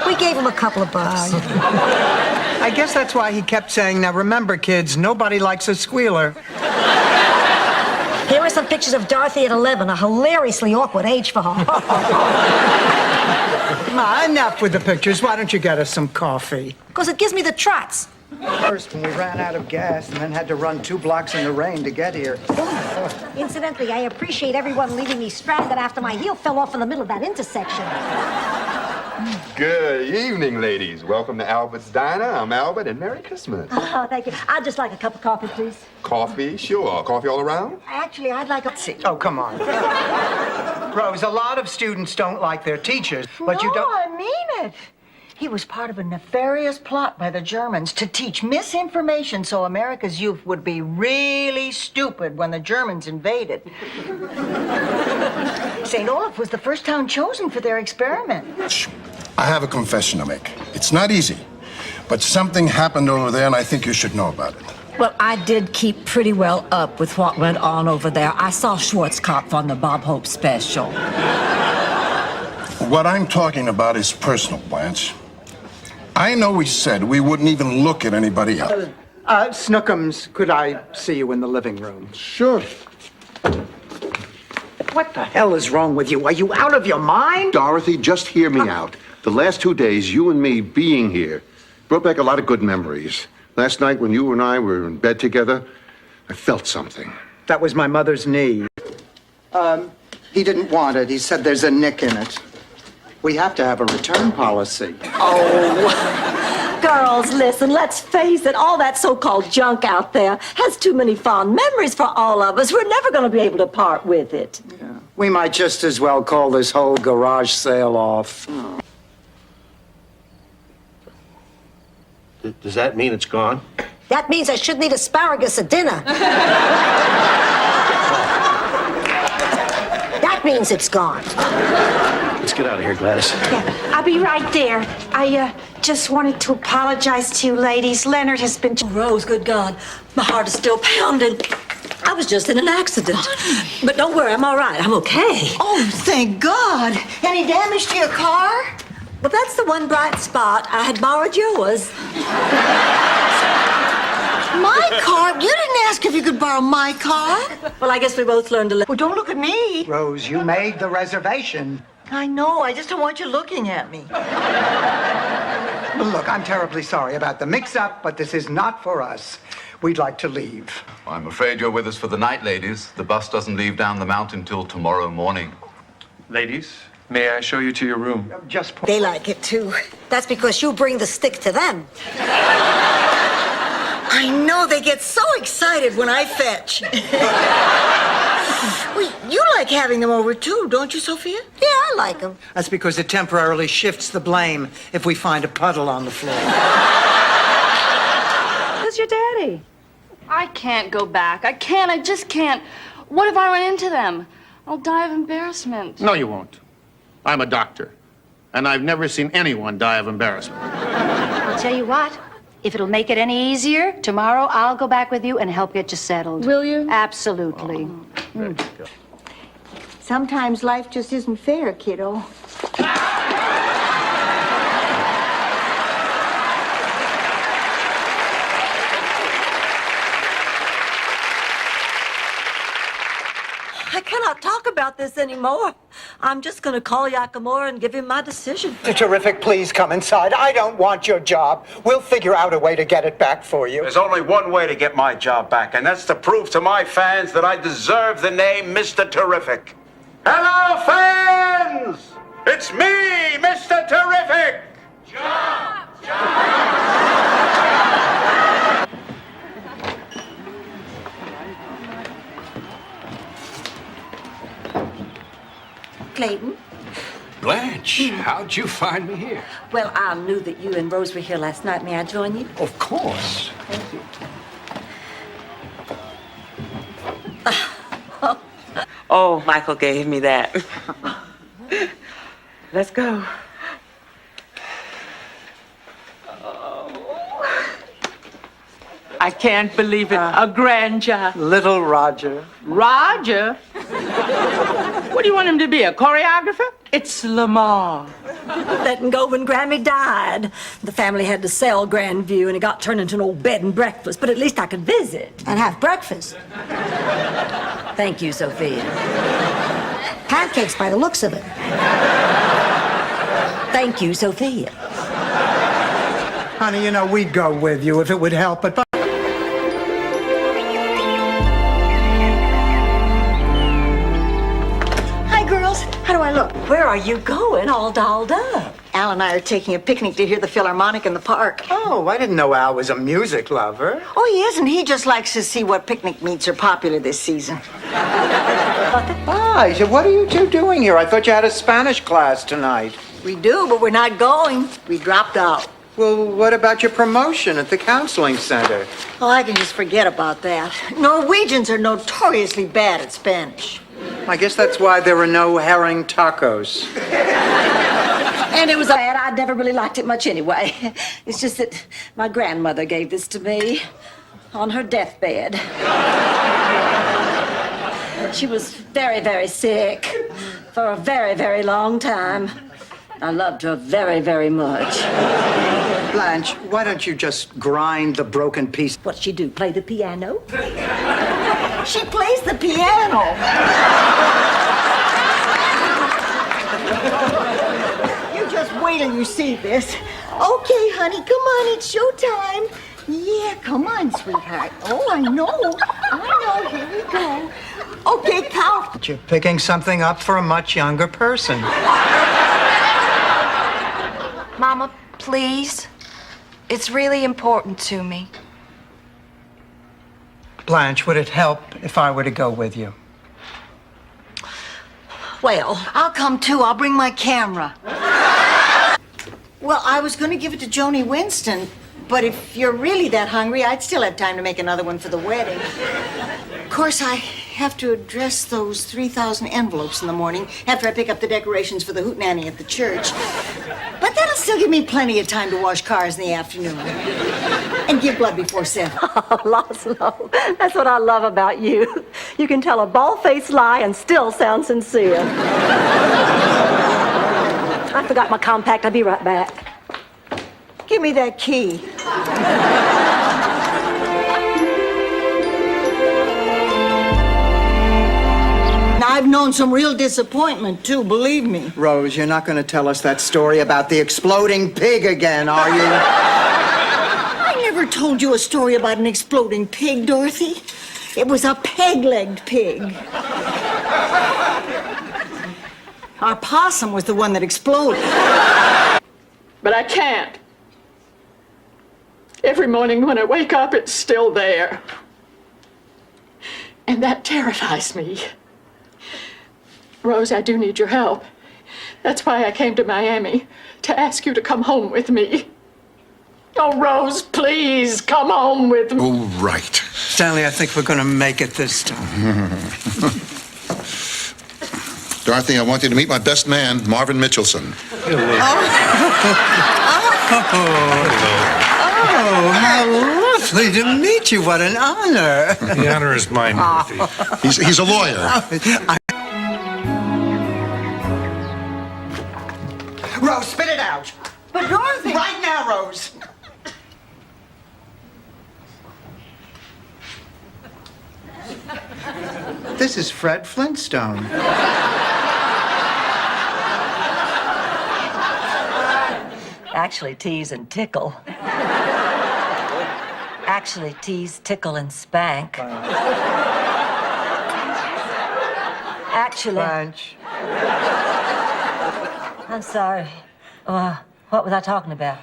We gave him a couple of bucks. I guess that's why he kept saying, now remember, kids, nobody likes a squealer. Here are some pictures of Dorothy at 11, a hilariously awkward age for her. Ma, enough with the pictures. Why don't you get us some coffee? Because it gives me the trots. First, when we ran out of gas and then had to run 2 blocks in the rain to get here. Incidentally, I appreciate everyone leaving me stranded after my heel fell off in the middle of that intersection. Good evening, ladies. Welcome to Albert's Diner. I'm Albert, and Merry Christmas. Oh, thank you. I'd just like a cup of coffee, please. Coffee? Sure. Coffee all around? Actually, I'd like a... Oh, come on. Rose, a lot of students don't like their teachers, but you don't... No, I mean it. He was part of a nefarious plot by the Germans to teach misinformation so America's youth would be really stupid when the Germans invaded. St. Olaf was the first town chosen for their experiment. I have a confession to make. It's not easy, but something happened over there, and I think you should know about it. Well, I did keep pretty well up with what went on over there. I saw Schwarzkopf on the Bob Hope special. What I'm talking about is personal, Blanche. I know we said we wouldn't even look at anybody else. Snookums, could I see you in the living room? Sure. What the hell is wrong with you? Are you out of your mind? Dorothy, just hear me out. The last 2 days, you and me being here brought back a lot of good memories. Last night, when you and I were in bed together, I felt something. That was my mother's knee. He didn't want it. He said there's a nick in it. We have to have a return policy. Oh, girls, listen, let's face it, all that so-called junk out there has too many fond memories for all of us. We're never going to be able to part with it. Yeah. We might just as well call this whole garage sale off. Oh. Does that mean it's gone? That means I shouldn't eat asparagus at dinner. That means it's gone. Let's get out of here, Gladys. Yeah, I'll be right there. I just wanted to apologize to you ladies. Leonard has been... Oh, Rose, good God. My heart is still pounding. I was just in an accident. But don't worry, I'm all right. I'm okay. Oh, thank God. Any damage to your car? Well, that's the one bright spot. I had borrowed yours. My car? You didn't ask if you could borrow my car. Well, I guess we both learned to live. Well, don't look at me. Rose, you made the reservation. I know. I just don't want you looking at me. Well, look, I'm terribly sorry about the mix-up, but this is not for us. We'd like to leave. I'm afraid you're with us for the night, ladies. The bus doesn't leave down the mountain till tomorrow morning. Ladies, may I show you to your room? They like it, too. That's because you bring the stick to them. I know. They get so excited when I fetch. Well, you like having them over, too, don't you, Sophia? Yeah, I like them. That's because it temporarily shifts the blame if we find a puddle on the floor. Who's your daddy? I can't go back. I can't. I just can't. What if I run into them? I'll die of embarrassment. No, you won't. I'm a doctor, and I've never seen anyone die of embarrassment. I'll tell you what. If it'll make it any easier, tomorrow I'll go back with you and help get you settled. Will you? Absolutely. Sometimes life just isn't fair, kiddo. I cannot talk about this anymore. I'm just going to call Yakamura and give him my decision. Terrific, please come inside. I don't want your job. We'll figure out a way to get it back for you. There's only one way to get my job back, and that's to prove to my fans that I deserve the name Mr. Terrific. Hello, fans! It's me, Mr. Terrific! Clayton? Blanche, how'd you find me here? Well, I knew that you and Rose were here last night. May I join you? Of course. Thank you. Oh, Michael gave me that. Let's go. I can't believe it. A grandchild. Little Roger. Roger? What What do you want him to be, a choreographer? It's Lamar. Letting go when Grammy died. The family had to sell Grandview, and it got turned into an old bed and breakfast. But at least I could visit. And have breakfast. Thank you, Sophia. Pancakes by the looks of it. Thank you, Sophia. Honey, you know, we'd go with you if it would help, but... Hi, girls. How do I look? Where are you going, all dolled up? Al and I are taking a picnic to hear the Philharmonic in the park. Oh, I didn't know Al was a music lover. Oh, he isn't. He just likes to see what picnic meets are popular this season. Ah, he said, what are you two doing here? I thought you had a Spanish class tonight. We do, but we're not going. We dropped out. Well, what about your promotion at the counseling center? Oh, I can just forget about that. Norwegians are notoriously bad at Spanish. I guess that's why there were no herring tacos. And it was bad. I never really liked it much anyway. It's just that my grandmother gave this to me on her deathbed. She was very, very sick for a very, very long time. I loved her very, very much. Blanche, why don't you just grind the broken piece? What'd she do, play the piano? She plays the piano. You just wait till you see this. Okay, honey, come on, it's showtime. Yeah, come on, sweetheart. Oh, I know. Here we go. Okay, count. You're picking something up for a much younger person. Mama, please. It's really important to me. Blanche, would it help if I were to go with you? Well, I'll come too. I'll bring my camera. Well, I was going to give it to Joni Winston, but if you're really that hungry, I'd still have time to make another one for the wedding. Of course, I have to address those 3,000 envelopes in the morning after I pick up the decorations for the hootenanny at the church. But that'll still give me plenty of time to wash cars in the afternoon and give blood before 7. Oh, Laszlo, that's what I love about you. You can tell a bald-faced lie and still sound sincere. I forgot my compact. I'll be right back. Give me that key. Now, I've known some real disappointment, too, believe me. Rose, you're not going to tell us that story about the exploding pig again, are you? I never told you a story about an exploding pig, Dorothy. It was a peg-legged pig. Our possum was the one that exploded. But I can't. Every morning when I wake up, it's still there. And that terrifies me. Rose, I do need your help. That's why I came to Miami, to ask you to come home with me. Oh, Rose, please, come home with me. Oh, right. Stanley, I think we're going to make it this time. Dorothy, I want you to meet my best man, Marvin Mitchelson. Oh, how lovely to meet you. What an honor. The honor is mine, Dorothy. He's a lawyer. Rose, spit it out. But Dorothy... Right now, Rose. This is Fred Flintstone. Actually, tease and tickle. Actually, tease, tickle, and spank. Actually... Blanche. I'm sorry. What was I talking about?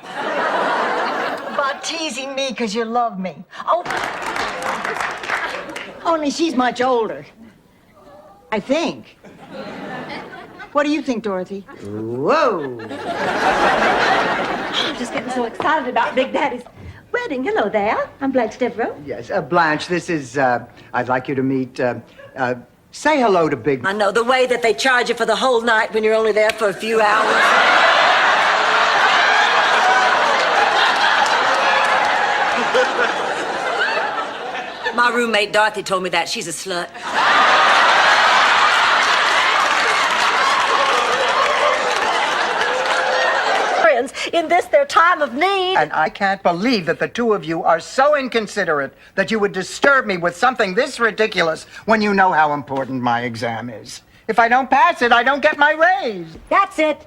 About teasing me because you love me. Oh. Only she's much older. I think. What do you think, Dorothy? Whoa. I'm just getting so excited about Big Daddy's wedding. Hello there. I'm Blanche Devereaux. Yes, Blanche, this is, I'd like you to meet, say hello to Big... I know, the way that they charge you for the whole night when you're only there for a few hours. My roommate Dorothy told me that. She's a slut. in this their time of need. And I can't believe that the two of you are so inconsiderate that you would disturb me with something this ridiculous when you know how important my exam is. If I don't pass it, I don't get my raise. That's it.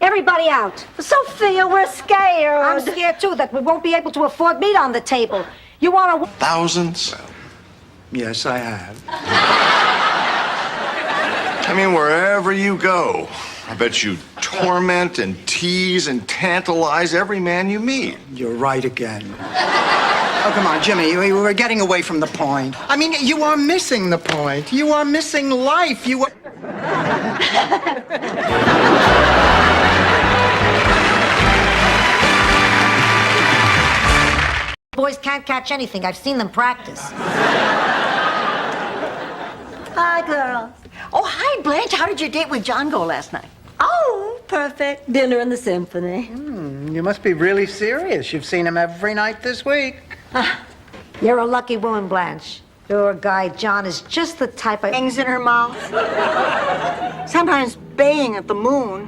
Everybody out. Sophia, we're scared. I'm scared, too, that we won't be able to afford meat on the table. You want to... Thousands? Yes, I have. I mean, wherever you go, I bet you torment and tease and tantalize every man you meet. You're right again. Oh, come on, Jimmy. We're getting away from the point. I mean, you are missing the point. You are missing life. You are... Boys can't catch anything. I've seen them practice. Hi, girls. Oh, hi, Blanche. How did your date with John go last night? Oh, perfect. Dinner in the symphony. You must be really serious. You've seen him every night this week. You're a lucky woman, Blanche. Your guy, John, is just the type of... Things in her mouth. Sometimes baying at the moon.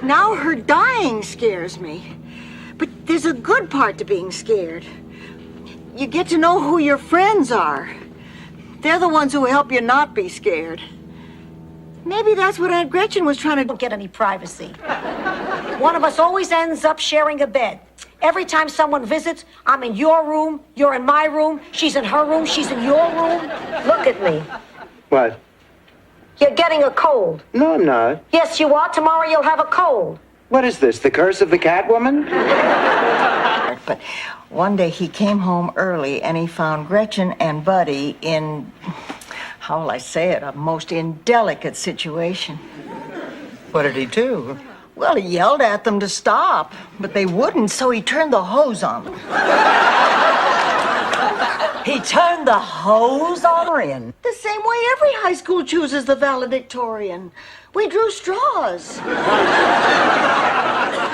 Now her dying scares me. But there's a good part to being scared. You get to know who your friends are. They're the ones who help you not be scared. Maybe that's what Aunt Gretchen was trying to... Don't get any privacy. One of us always ends up sharing a bed. Every time someone visits, I'm in your room, you're in my room, she's in her room, she's in your room. Look at me. What? You're getting a cold. No, I'm not. Yes, you are. Tomorrow you'll have a cold. What is this, the curse of the Catwoman? But one day he came home early and he found Gretchen and Buddy in, how will I say it, a most indelicate situation. What did he do? Well, he yelled at them to stop, but they wouldn't, so he turned the hose on them. He turned the hose on? The same way every high school chooses the valedictorian. We drew straws.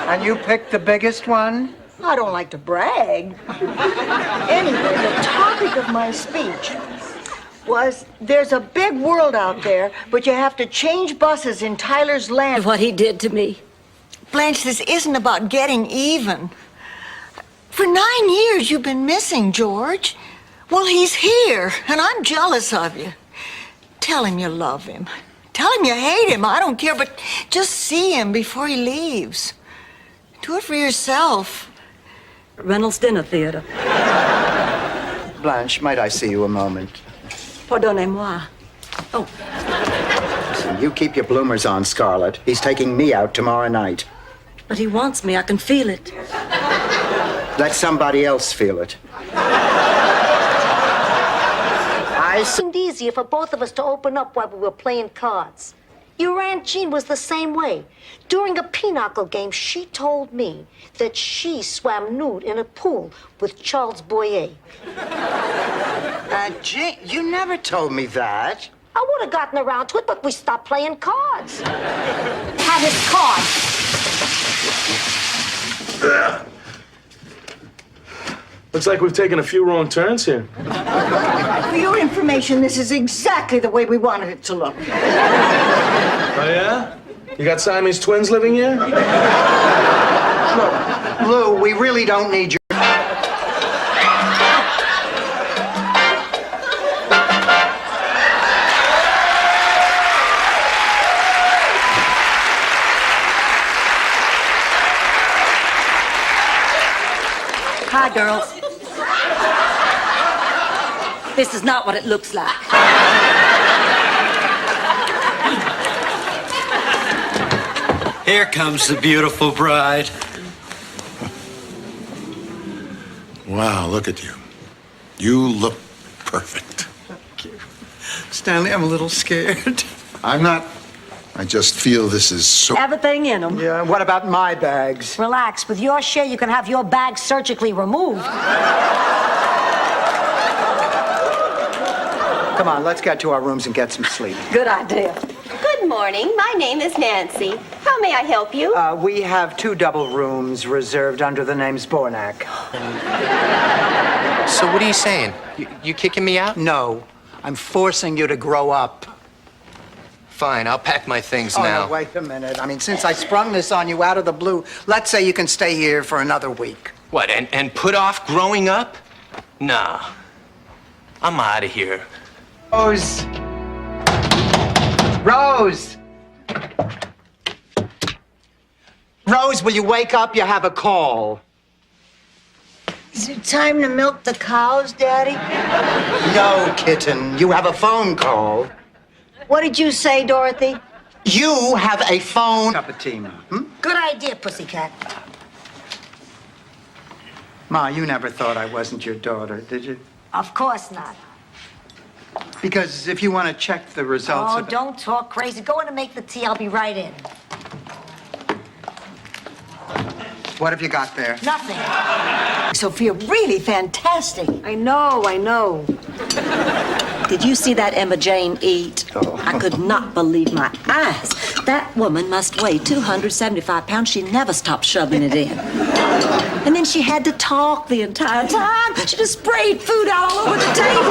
And you picked the biggest one? I don't like to brag. Anyway, the topic of my speech was there's a big world out there, but you have to change buses in Tyler's Land. What he did to me. Blanche, this isn't about getting even. For 9 years you've been missing, George. Well, he's here, and I'm jealous of you. Tell him you love him. Tell him you hate him. I don't care, but just see him before he leaves. Do it for yourself. Reynolds Dinner Theater. Blanche, might I see you a moment? Pardonnez-moi. Oh. Listen, you keep your bloomers on, Scarlett. He's taking me out tomorrow night. But he wants me. I can feel it. Let somebody else feel it. It seemed easier for both of us to open up while we were playing cards. Your Aunt Jean was the same way. During a pinochle game, she told me that she swam nude in a pool with Charles Boyer. Aunt Jean, you never told me that. I would have gotten around to it, but we stopped playing cards. Have his card. Looks like we've taken a few wrong turns here. For your information, this is exactly the way we wanted it to look. Oh, yeah? You got Siamese twins living here? Look, Lou, we really don't need your... Hi, girls. This is not what it looks like. Here comes the beautiful bride. Wow, look at you. You look perfect. Thank you. Stanley, I'm a little scared. I'm not. I just feel this is so... Everything in them. Yeah, what about my bags? Relax. With your share, you can have your bag surgically removed. Come on, let's get to our rooms and get some sleep. Good idea. Good morning. My name is Nancy. How may I help you? We have 2 double rooms reserved under the name Spornak. So what are you saying? You kicking me out? No, I'm forcing you to grow up. Fine, I'll pack my things Oh, now. no, wait a minute. I mean, since I sprung this on you out of the blue, let's say you can stay here for another week. What, and put off growing up? Nah. I'm out of here. Rose! Rose! Rose, will you wake up? You have a call. Is it time to milk the cows, Daddy? No, kitten. You have a phone call. What did you say, Dorothy? You have a phone. Cup of tea, Ma. Good idea, Pussycat. Ma, you never thought I wasn't your daughter, did you? Of course not. Because if you want to check the results Oh, of... don't talk crazy. Go in and make the tea. I'll be right in. What have you got there? Nothing. Sophia, really fantastic. I know. Did you see that Emma Jane eat? Oh. I could not believe my eyes. That woman must weigh 275 pounds. She never stopped shoving it in. And then she had to talk the entire time. She just sprayed food all over the table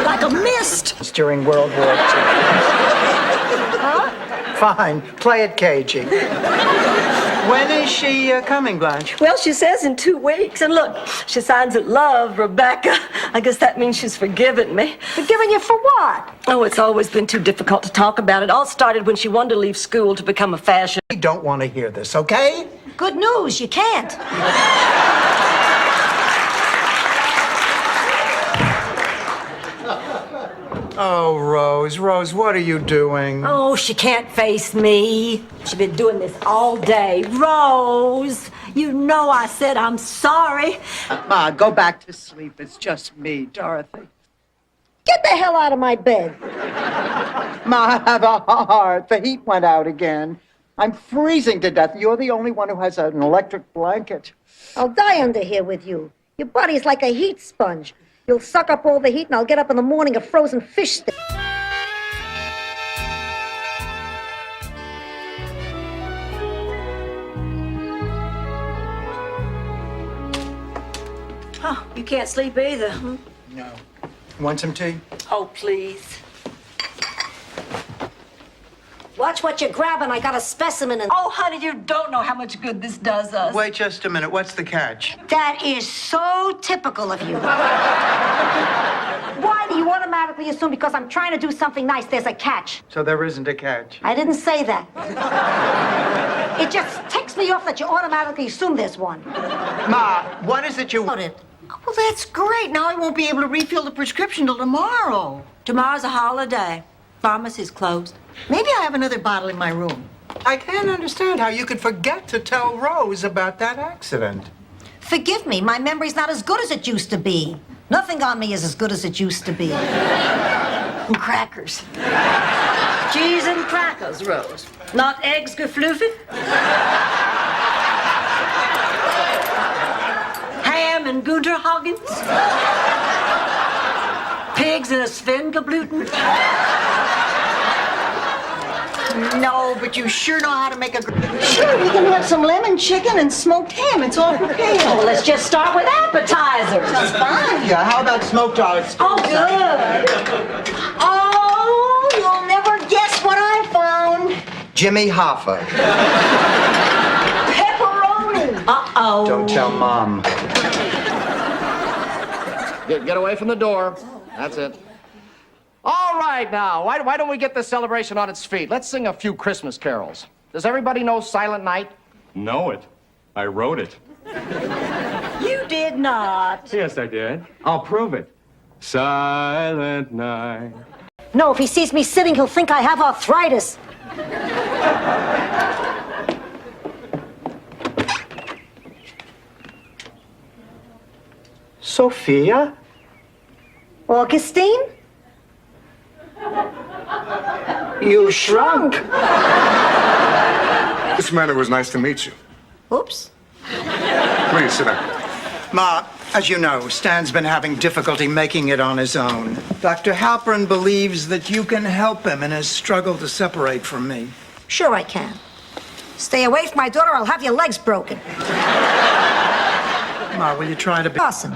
like a mist. It's during World War II. Huh? Fine. Play it cagey. When is she coming, Blanche? Well, she says in 2 weeks. And look, she signs it love, Rebecca. I guess that means she's forgiven me. Forgiven you for what? Oh, it's always been too difficult to talk about. It all started when she wanted to leave school to become a fashion. I don't want to hear this, okay? Good news, you can't. Oh, Rose, what are you doing? Oh, she can't face me. She's been doing this all day. Rose, you know I said I'm sorry. Ma, go back to sleep. It's just me, Dorothy. Get the hell out of my bed. Ma, I have a heart. The heat went out again. I'm freezing to death. You're the only one who has an electric blanket. I'll die under here with you. Your body's like a heat sponge. You'll suck up all the heat, and I'll get up in the morning a frozen fish stick. Oh, you can't sleep either. No. Want some tea? Oh, please. Watch what you're grabbing. I got a specimen. Oh, honey, you don't know how much good this does us. Wait just a minute. What's the catch? That is so typical of you. Why do you automatically assume because I'm trying to do something nice, there's a catch? So there isn't a catch. I didn't say that. It just ticks me off that you automatically assume there's one. Ma, what is it you... Well, that's great. Now I won't be able to refill the prescription till tomorrow. Tomorrow's a holiday. Pharmacy's closed. Maybe I have another bottle in my room. I can't understand how you could forget to tell Rose about that accident. Forgive me, my memory's not as good as it used to be. Nothing on me is as good as it used to be. And crackers. Cheese and crackers, Rose. Not eggs gefluffy? Ham and Gunterhagens? Pigs and a Svengabluten? No, but you sure know how to make a... Sure, we can have some lemon chicken and smoked ham. It's all prepared. Well, let's just start with appetizers. That's fine. Yeah, how about smoked oysters? Oh, good. Oh, you'll never guess what I found. Jimmy Hoffa. Pepperoni. Uh-oh. Don't tell Mom. Get away from the door. That's it. All right, now, why don't we get this celebration on its feet? Let's sing a few Christmas carols. Does everybody know Silent Night? Know it. I wrote it. You did not. Yes, I did. I'll prove it. Silent night. No, if he sees me sitting, he'll think I have arthritis. Sophia? Augustine? You shrunk. This man, it was nice to meet you. Oops. Please sit down. Ma, as you know, Stan's been having difficulty making it on his own. Dr. Halpern believes that you can help him in his struggle to separate from me. Sure I can. Stay away from my daughter, I'll have your legs broken. Ma, will you try to be... Awesome.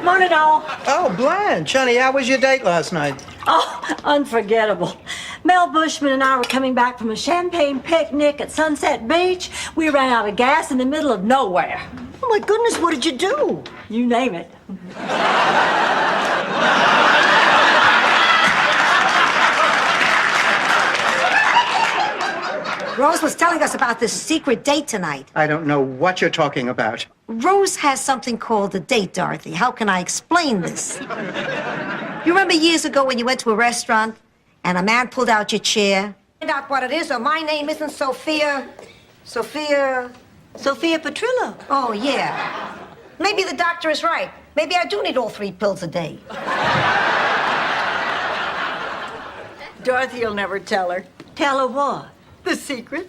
Morning, all. Oh, Blanche, honey, how was your date last night? Oh, unforgettable. Mel Bushman and I were coming back from a champagne picnic at Sunset Beach. We ran out of gas in the middle of nowhere. Oh, my goodness, what did you do? You name it. Rose was telling us about this secret date tonight. I don't know what you're talking about. Rose has something called a date, Dorothy. How can I explain this? You remember years ago when you went to a restaurant and a man pulled out your chair? Find out what it is, or my name isn't Sophia Petrillo. Oh, yeah. Maybe the doctor is right. Maybe I do need all 3 pills a day. Dorothy will never tell her. Tell her what? The secret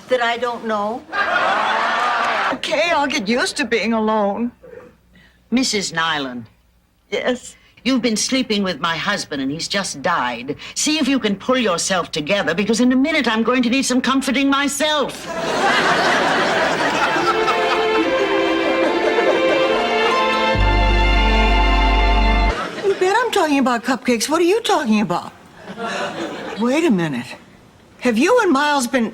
that I don't know. Okay, I'll get used to being alone. Mrs. Nyland. Yes? You've been sleeping with my husband and he's just died. See if you can pull yourself together, because in a minute I'm going to need some comforting myself. You bet I'm talking about cupcakes. What are you talking about? Wait a minute. Have you and Miles been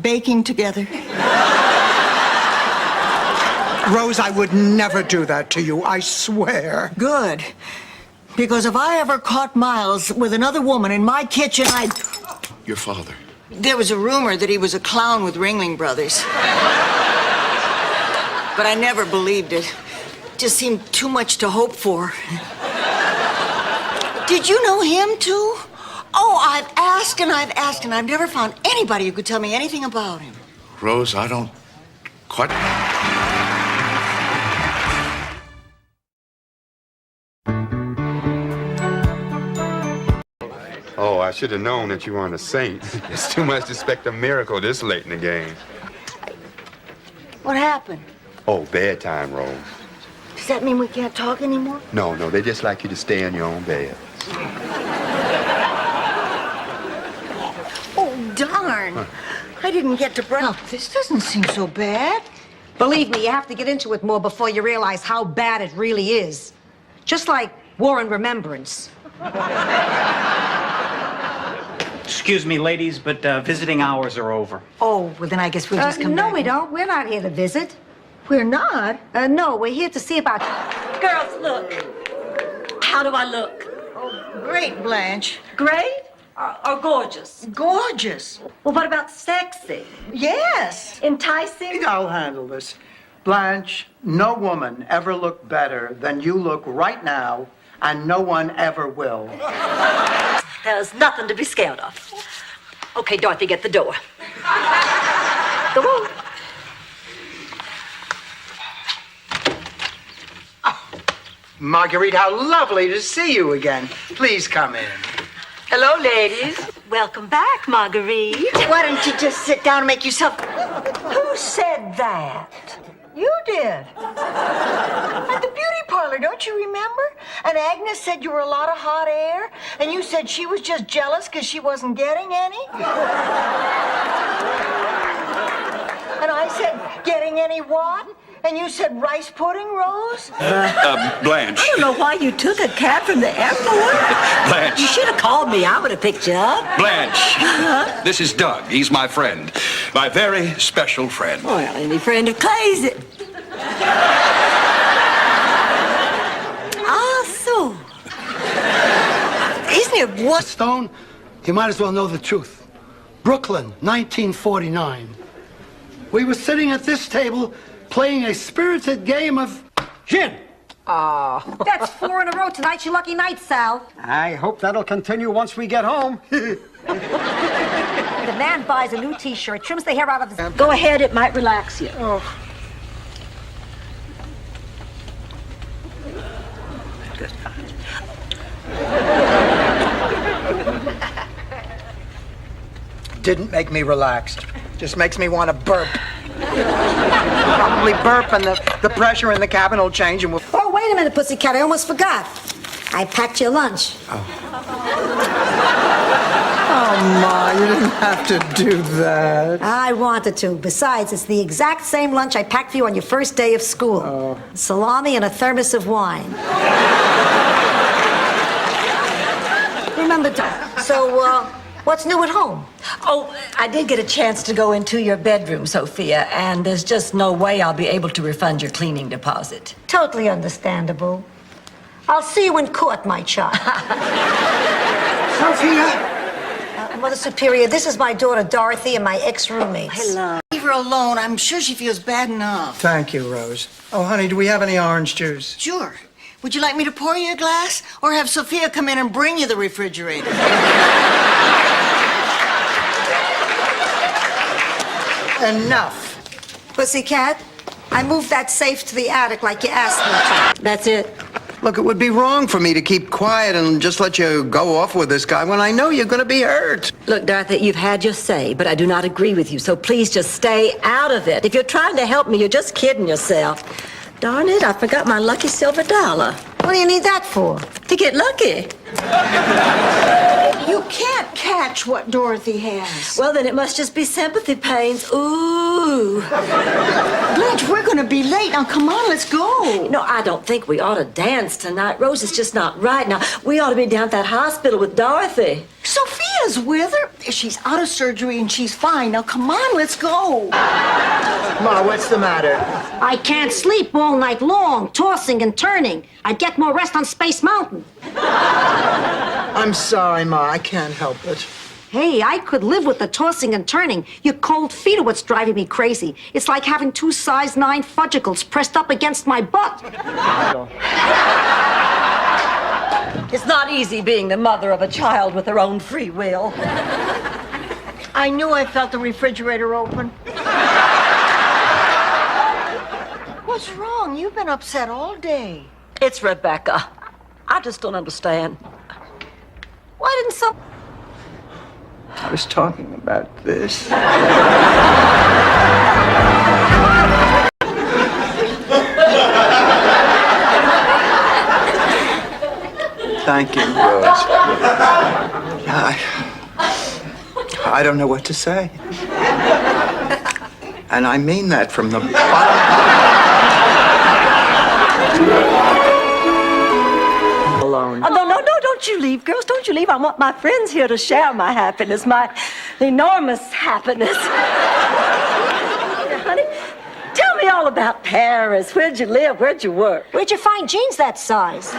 baking together? Rose, I would never do that to you, I swear. Good. Because if I ever caught Miles with another woman in my kitchen, I'd... Your father. There was a rumor that he was a clown with Ringling Brothers. But I never believed it. It just seemed too much to hope for. Did you know him, too? Oh, I've asked and I've asked, and I've never found anybody who could tell me anything about him. Rose, I don't quite... Oh, I should have known that you weren't a saint. It's too much to expect a miracle this late in the game. What happened? Oh, bedtime, Rose. Does that mean we can't talk anymore? No, they just like you to stay in your own bed. Oh, darn. Huh. I didn't get to breakfast. Well, this doesn't seem so bad. Believe me, you have to get into it more before you realize how bad it really is. Just like War and Remembrance. Excuse me, ladies, but visiting hours are over. Oh, well, then I guess we'll just come back. No, we don't. We're not here to visit. We're not? No, we're here to see about... Girls, look. How do I look? Oh, great, Blanche. Great or gorgeous? Gorgeous. Well, what about sexy? Yes. Enticing? I'll handle this. Blanche, no woman ever looked better than you look right now, and no one ever will. There's nothing to be scared of. Okay, Dorothy, get the door. Go on. Marguerite, how lovely to see you again. Please come in. Hello, ladies. Welcome back, Marguerite. Why don't you just sit down and make yourself... Who said that? You did. At the beauty parlor, don't you remember? And Agnes said you were a lot of hot air, and you said she was just jealous because she wasn't getting any. And I said, getting any what? And you said rice pudding, Rose? I Blanche. don't know why you took a cab from the airport. Blanche. You should have called me. I would have picked you up. Blanche. This is Doug. He's my friend. My very special friend. Well, any friend of Clay's. Ah, so. Isn't it what? Stone, you might as well know the truth. Brooklyn, 1949. We were sitting at this table playing a spirited game of gin. That's 4 in a row tonight. Your lucky night, Sal. I hope that'll continue once we get home. The man buys a new T-shirt, trims the hair out of his... Go ahead, it might relax you. Oh. Didn't make me relaxed. Just makes me want to burp. Probably burp and the pressure in the cabin will change and we'll... Oh, wait a minute, Pussycat. I almost forgot. I packed your lunch. Oh, Ma, you didn't have to do that. I wanted to. Besides, it's the exact same lunch I packed for you on your first day of school. Salami and a thermos of wine. remember, so, what's new at home? Oh, I did get a chance to go into your bedroom, Sophia, and there's just no way I'll be able to refund your cleaning deposit. Totally understandable. I'll see you in court, my child. Sophia? Mother Superior, this is my daughter Dorothy and my ex-roommates. Hello. Leave her alone. I'm sure she feels bad enough. Thank you, Rose. Oh, honey, do we have any orange juice? Sure. Would you like me to pour you a glass? Or have Sophia come in and bring you the refrigerator? Enough. Pussycat, I moved that safe to the attic like you asked me to. That's it. Look, it would be wrong for me to keep quiet and just let you go off with this guy when I know you're going to be hurt. Look, Dorothy, you've had your say, but I do not agree with you, so please just stay out of it. If you're trying to help me, you're just kidding yourself. Darn it, I forgot my lucky silver dollar. What do you need that for? To get lucky. You can't catch what Dorothy has. Well, then it must just be sympathy pains. Ooh. Blanche, we're going to be late. Now, come on, let's go. No, I don't think we ought to dance tonight. Rose is just not right. Now, we ought to be down at that hospital with Dorothy. Sophia's with her. She's out of surgery and she's fine. Now, come on, let's go. Ma, what's the matter? I can't sleep all night long, tossing and turning. I'd get more rest on Space Mountain. I'm sorry, Ma. I can't help it. Hey, I could live with the tossing and turning. Your cold feet are what's driving me crazy. It's like having 2 size 9 fudgicles pressed up against my butt. It's not easy being the mother of a child with her own free will. I knew I felt the refrigerator open. What's wrong? You've been upset all day. It's Rebecca. I just don't understand. Why didn't some... I was talking about this. Thank you, Rose. I don't know what to say. And I mean that from the bottom. Alone. Oh, no, don't you leave, girls. Don't you leave. I want my friends here to share my happiness, my enormous happiness. Honey, tell me all about Paris. Where'd you live? Where'd you work? Where'd you find jeans that size?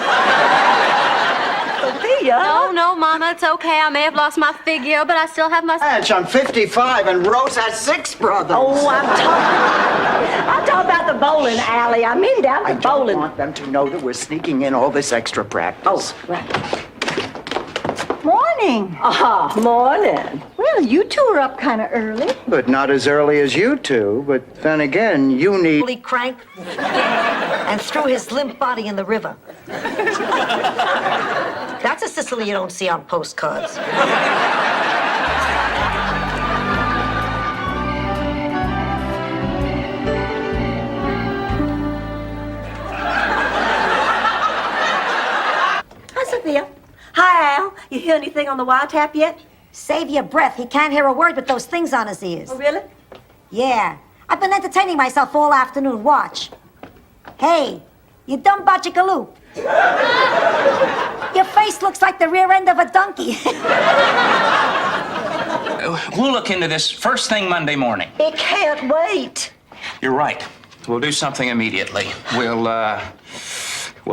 Sophia? No, Mama, it's okay. I may have lost my figure, but I still have my... I'm 55 and Rose has 6 brothers. Oh, I'm talking about the bowling alley. I mean down the bowling. I don't want them to know that we're sneaking in all this extra practice. Oh, right. Morning. Morning. Well, you two are up kind of early. But not as early as you two. But then again, you need... Holy crank. And threw his limp body in the river. That's a Sicily you don't see on postcards. Hi, Sophia. Hi, Al. You hear anything on the wiretap yet? Save your breath. He can't hear a word with those things on his ears. Oh, really? Yeah. I've been entertaining myself all afternoon. Watch. Hey, you dumb bachicaloop. Your face looks like the rear end of a donkey. We'll look into this first thing Monday morning. It can't wait. You're right. We'll do something immediately. We'll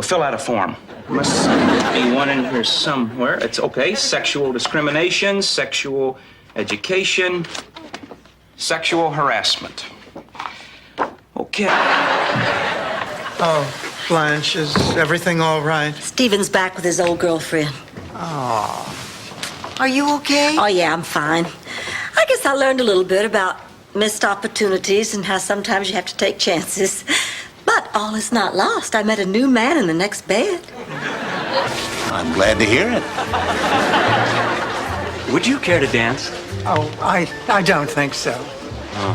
fill out a form. Must be one in here somewhere. It's okay. Sexual discrimination, sexual education, sexual harassment. Okay. Oh, Blanche, is everything all right? Stephen's back with his old girlfriend. Oh. Are you okay? Oh, yeah, I'm fine. I guess I learned a little bit about missed opportunities and how sometimes you have to take chances. But all is not lost. I met a new man in the next bed. I'm glad to hear it. Would you care to dance? Oh, I don't think so. Oh.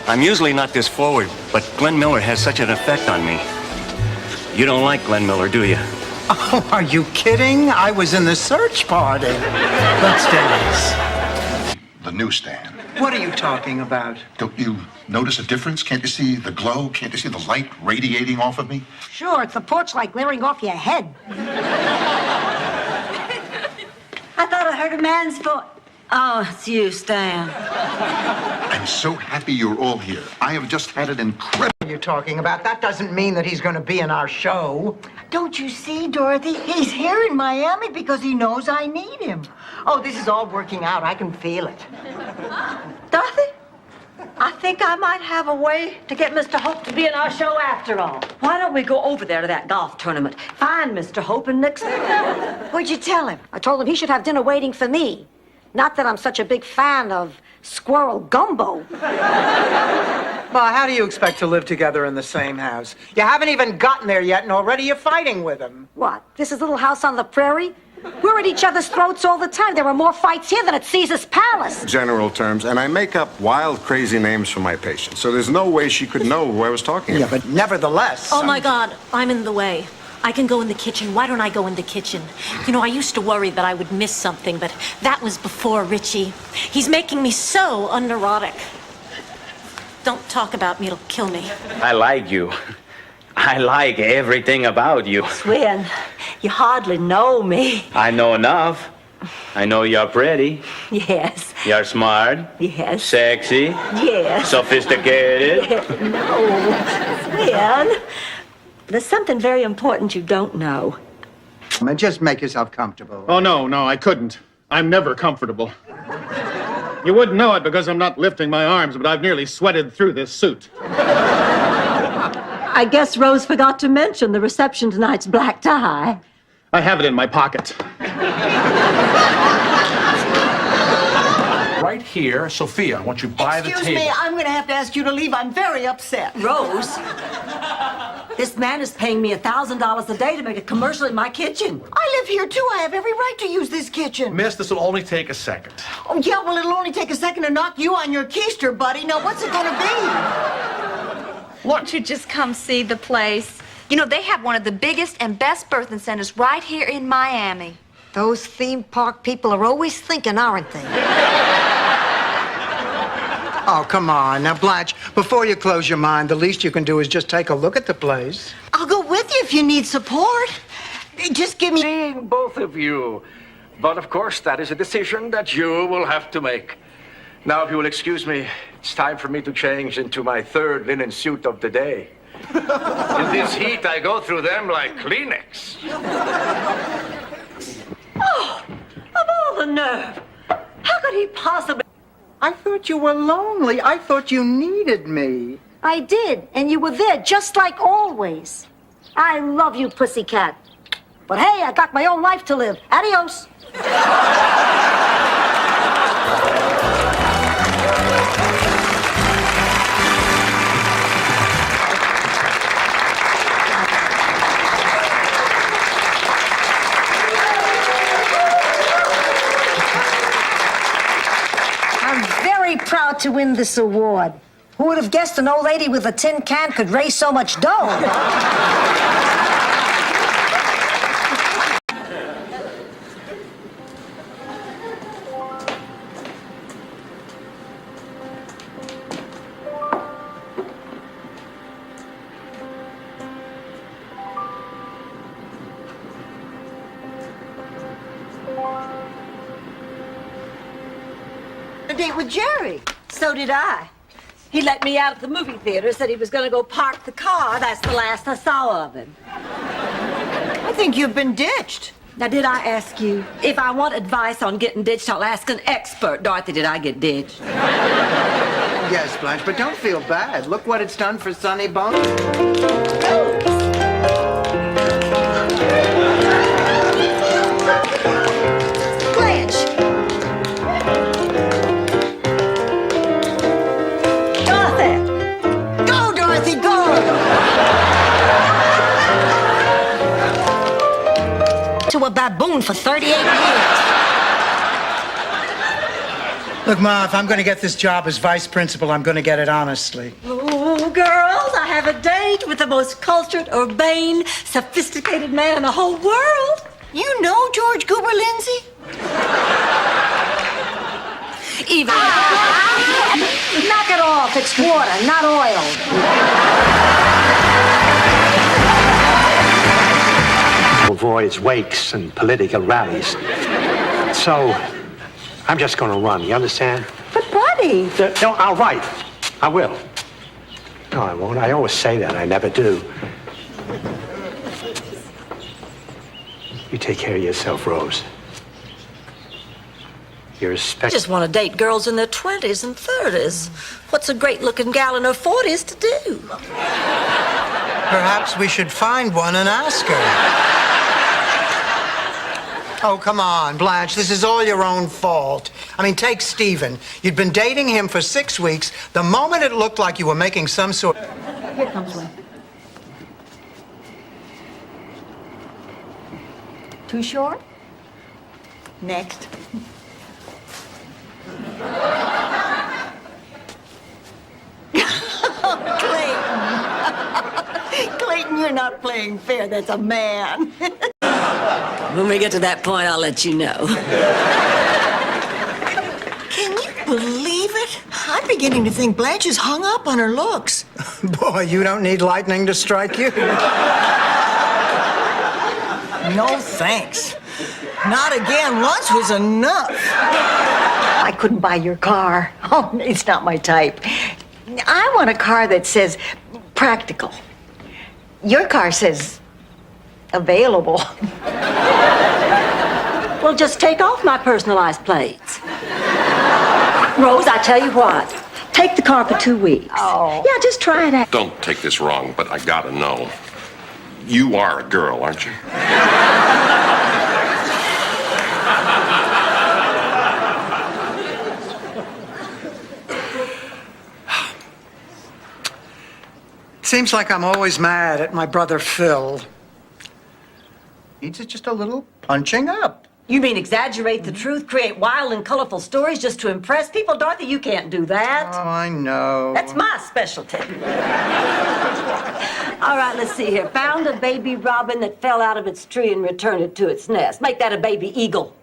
I'm usually not this forward, but Glenn Miller has such an effect on me. You don't like Glenn Miller, do you? Oh, are you kidding? I was in the search party. Let's dance. The newsstand. What are you talking about? Don't you notice a difference? Can't you see the glow? Can't you see the light radiating off of me? Sure, it's the porch light glaring off your head. heard a man's voice. Oh, it's you, Stan. I'm so happy you're all here. I have just had an incredible... What are you talking about? That doesn't mean that he's going to be in our show. Don't you see, Dorothy? He's here in Miami because he knows I need him. Oh, this is all working out. I can feel it. Dorothy, I think I might have a way to get Mr. Hope to be in our show after all. Why don't we go over there to that golf tournament? Find Mr. Hope and Nixon. What'd you tell him? I told him he should have dinner waiting for me. Not that I'm such a big fan of squirrel gumbo. Well, how do you expect to live together in the same house? You haven't even gotten there yet, and already you're fighting with him. What? This is Little House on the Prairie? We're at each other's throats all the time. There are more fights here than at Caesar's Palace. General terms, and I make up wild, crazy names for my patients, so there's no way she could know who I was talking about. Yeah, but nevertheless... Oh, my God, I'm in the way. I can go in the kitchen. Why don't I go in the kitchen? You know, I used to worry that I would miss something, but that was before Richie. He's making me so unerotic. Don't talk about me, it'll kill me. I like you. I like everything about you. Swin, you hardly know me. I know enough. I know you're pretty. Yes. You're smart. Yes. Sexy. Yes. Sophisticated. No. Swin, there's something very important you don't know. Just make yourself comfortable. Oh, no, I couldn't. I'm never comfortable. You wouldn't know it because I'm not lifting my arms, but I've nearly sweated through this suit. I guess Rose forgot to mention the reception tonight's black tie. I have it in my pocket. Right here, Sophia, I want you by the table. Excuse me, I'm going to have to ask you to leave. I'm very upset. Rose, this man is paying me $1,000 a day to make a commercial in my kitchen. I live here, too. I have every right to use this kitchen. Miss, this will only take a second. Oh, yeah, well, it'll only take a second to knock you on your keister, buddy. Now, what's it going to be? Won't you just come see the place? You know, they have one of the biggest and best birthing centers right here in Miami. Those theme park people are always thinking, aren't they? Oh, come on. Now, Blanche, before you close your mind, the least you can do is just take a look at the place. I'll go with you if you need support. Just give me... Seeing both of you. But, of course, that is a decision that you will have to make. Now, if you will excuse me, it's time for me to change into my third linen suit of the day. In this heat, I go through them like Kleenex. Oh, of all the nerve. How could he possibly... I thought you were lonely. I thought you needed me. I did, and you were there just like always. I love you, pussycat. But hey, I got my own life to live. Adios. I'm very proud to win this award. Who would have guessed an old lady with a tin can could raise so much dough? A date with Jerry. So did I. He let me out at the movie theater, said he was going to go park the car. That's the last I saw of him. I think you've been ditched. Now, did I ask you? If I want advice on getting ditched, I'll ask an expert. Dorothy, did I get ditched? Yes, Blanche, but don't feel bad. Look what it's done for Sonny Bones. Blanche! Dorothy! Go, Dorothy, go! To a baboon for 38 years. Look, Ma, if I'm going to get this job as vice principal, I'm going to get it honestly. Oh, girls, I have a date with the most cultured, urbane, sophisticated man in the whole world. You know George Goober Lindsay? Even... Knock it off. It's water, not oil. Avoids wakes and political rallies. So, I'm just going to run, you understand? But, buddy. No, I'll write. I will. No, I won't. I always say that. I never do. You take care of yourself, Rose. You're a I just want to date girls in their 20s and 30s. What's a great-looking gal in her 40s to do? Perhaps we should find one and ask her. Oh, come on, Blanche. This is all your own fault. I mean, take Stephen. You'd been dating him for 6 weeks. The moment it looked like you were making some sort... Here comes one. Too short? Next. Clayton. Clayton, you're not playing fair. That's a man. When we get to that point, I'll let you know. Can you believe it? I'm beginning to think Blanche is hung up on her looks. Boy, you don't need lightning to strike you. No thanks. Not again. Once was enough. I couldn't buy your car. Oh, it's not my type. I want a car that says practical. Your car says available. Well, just take off my personalized plates. Rose, I tell you what. Take the car for 2 weeks. Oh. Yeah, just try it out. Don't take this wrong, but I gotta know. You are a girl, aren't you? Seems like I'm always mad at my brother Phil. Needs just a little punching up. You mean exaggerate the truth, create wild and colorful stories just to impress people? Dorothy, you can't do that. Oh, I know. That's my specialty. All right, let's see here. Found a baby robin that fell out of its tree and returned it to its nest. Make that a baby eagle.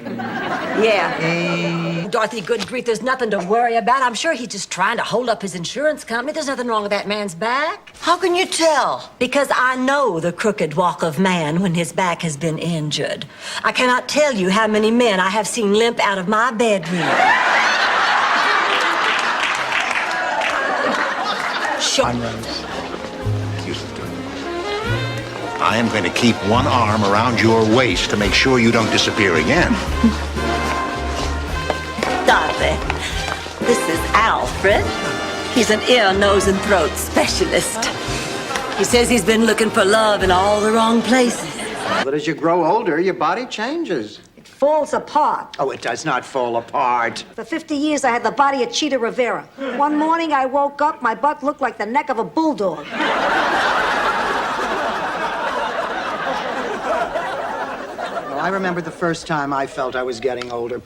Yeah. Dorothy, good grief, there's nothing to worry about. I'm sure he's just trying to hold up his insurance company. There's nothing wrong with that man's back. How can you tell? Because I know the crooked walk of man when his back has been injured. I cannot tell you how many men I have seen limp out of my bedroom. I am going to keep one arm around your waist to make sure you don't disappear again. Dorothy, this is Alfred. He's an ear, nose, and throat specialist. He says he's been looking for love in all the wrong places. But as you grow older, your body changes. It falls apart. Oh, it does not fall apart. For 50 years, I had the body of Cheetah Rivera. One morning, I woke up, my butt looked like the neck of a bulldog. Well, I remember the first time I felt I was getting older.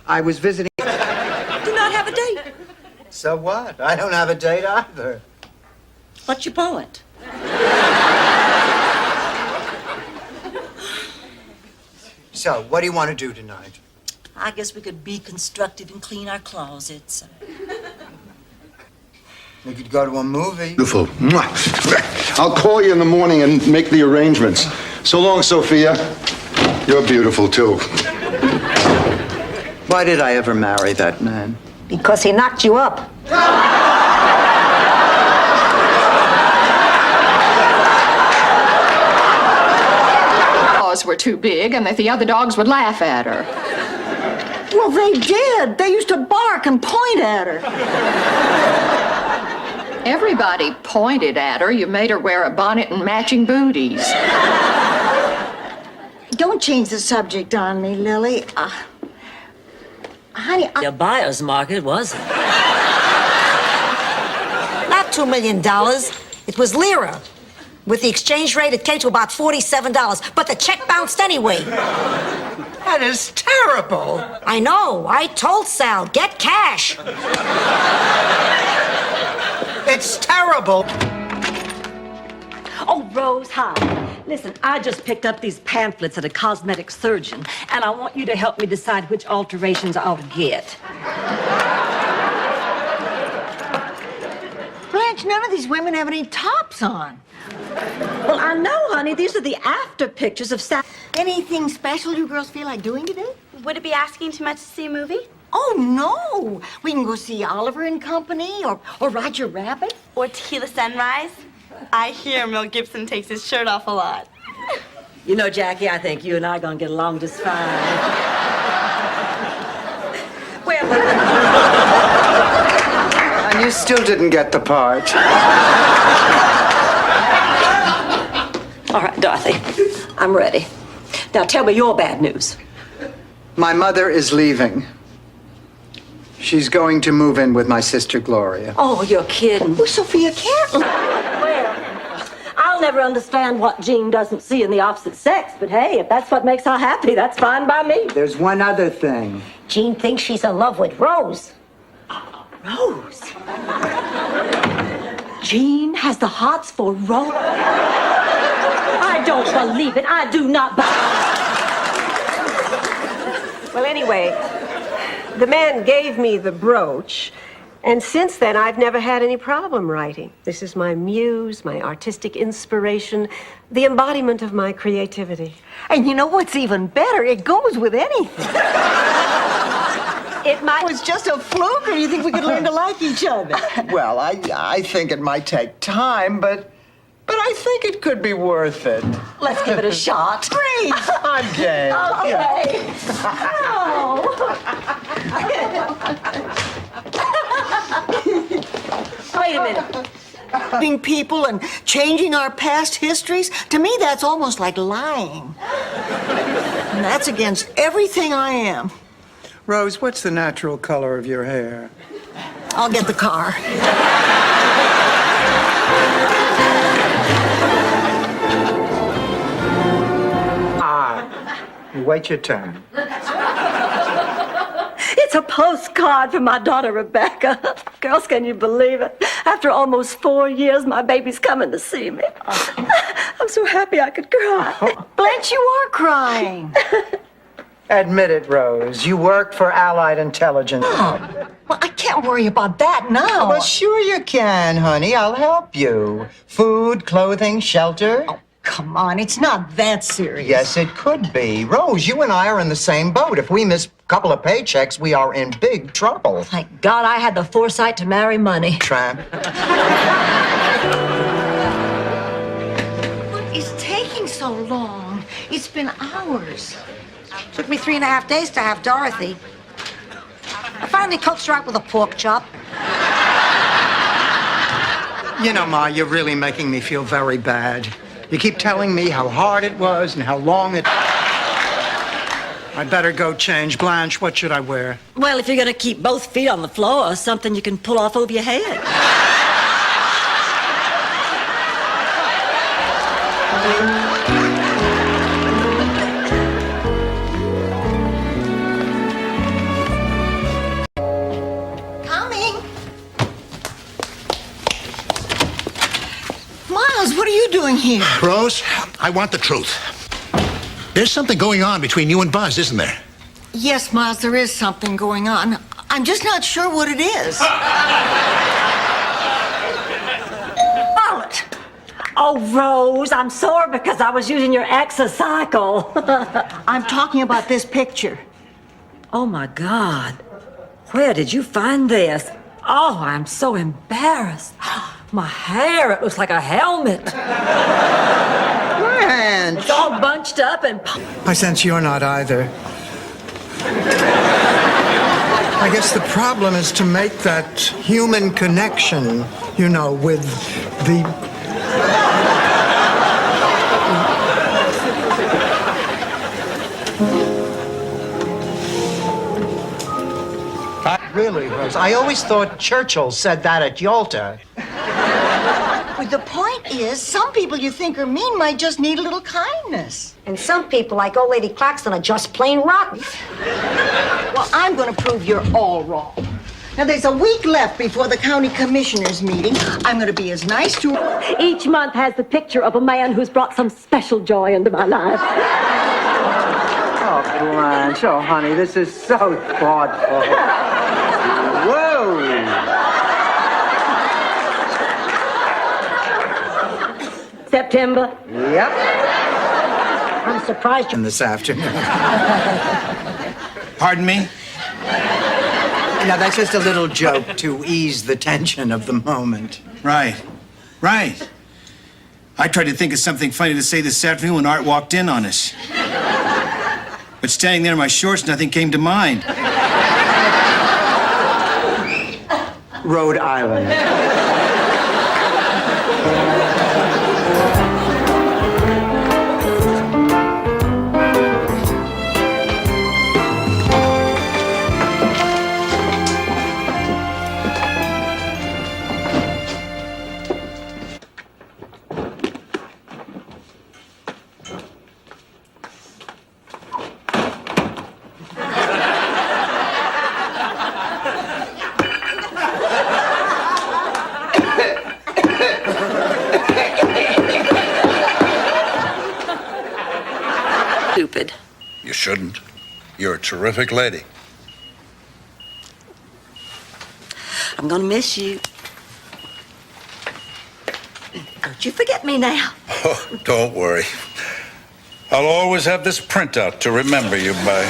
I was visiting... Do not have a date. So what? I don't have a date either. What's your point? So, what do you want to do tonight? I guess we could be constructive and clean our closets. We could go to a movie. Beautiful. Mwah. I'll call you in the morning and make the arrangements. So long, Sophia. You're beautiful, too. Why did I ever marry that man? Because he knocked you up. Paws were too big and that the other dogs would laugh at her. Well, they did. They used to bark and point at her. Everybody pointed at her. You made her wear a bonnet and matching booties. Don't change the subject on me, Lily. Honey, Your buyer's market, was it? Not $2 million. It was lira. With the exchange rate, it came to about $47. But the check bounced anyway. That is terrible. I know. I told Sal, get cash. It's terrible. Oh, Rose, hi. Listen, I just picked up these pamphlets at a cosmetic surgeon, and I want you to help me decide which alterations I ought to get. Blanche, none of these women have any tops on. Well, I know, honey. These are the after pictures of Anything special you girls feel like doing today? Would it be asking too much to see a movie? Oh, no. We can go see Oliver and Company or Roger Rabbit. Or Tequila Sunrise? I hear Mel Gibson takes his shirt off a lot. You know, Jackie, I think you and I are going to get along just fine. Well, And you still didn't get the part. all right, Dorothy, I'm ready. Now tell me your bad news. My mother is leaving. She's going to move in with my sister Gloria. Oh, you're kidding. Oh, Sophia Cantley. Well, I'll never understand what Jean doesn't see in the opposite sex, but hey, if that's what makes her happy, that's fine by me. There's one other thing. Jean thinks she's in love with Rose. Rose? Jean has the hots for Rose? I don't believe it. I do not Well, anyway, the man gave me the brooch, and since then I've never had any problem writing. This is my muse, my artistic inspiration, the embodiment of my creativity. And you know what's even better? It goes with anything. It was just a fluke, or do you think we could learn to like each other? Well, I think it might take time, but I think it could be worth it. Let's give it a shot. Great! I'm game. Okay. Wait a minute. Being people and changing our past histories, to me that's almost like lying. And that's against everything I am. Rose, what's the natural color of your hair? I'll get the car. You wait your turn. It's a postcard from my daughter, Rebecca. Girls, can you believe it? After almost 4 years, my baby's coming to see me. I'm so happy I could cry. Blanche, you are crying. Admit it, Rose. You work for Allied Intelligence. Oh, well, I can't worry about that now. Well, sure you can, honey. I'll help you. Food, clothing, shelter. Oh, come on. It's not that serious. Yes, it could be. Rose, you and I are in the same boat. If we miss a couple of paychecks, we are in big trouble. Thank God I had the foresight to marry money. Tramp. What is taking so long? It's been hours. Took me 3.5 days to have Dorothy. I finally coaxed her out with a pork chop. You know, Ma, you're really making me feel very bad. You keep telling me how hard it was and how long it... I better go change. Blanche, what should I wear? Well, if you're going to keep both feet on the floor, something you can pull off over your head. Coming. Miles, what are you doing here? Rose, I want the truth. There's something going on between you and Buzz, isn't there? Yes, Miles, there is something going on. I'm just not sure what it is. Violet! Oh, Rose, I'm sore because I was using your exocycle. I'm talking about this picture. Oh, my God. Where did you find this? Oh, I'm so embarrassed. My hair, it looks like a helmet. Blanche! It's all bunched up and... I sense you're not either. I guess the problem is to make that human connection, you know, with the... Really, Rose, I always thought Churchill said that at Yalta. But the point is, some people you think are mean might just need a little kindness. And some people, like old Lady Claxton, are just plain rotten. Well, I'm going to prove you're all wrong. Now, there's a week left before the county commissioners meeting. I'm going to be as nice to her. Each month has the picture of a man who's brought some special joy into my life. Oh, Blanche, oh, honey, this is so thoughtful. Whoa! September? Yep. I'm surprised you... This afternoon. Pardon me? Now, that's just a little joke to ease the tension of the moment. Right. I tried to think of something funny to say this afternoon when Art walked in on us. But standing there in my shorts, nothing came to mind. Rhode Island. Stupid. You shouldn't. You're a terrific lady. I'm gonna miss you. Don't you forget me now. Oh, don't worry. I'll always have this printout to remember you by.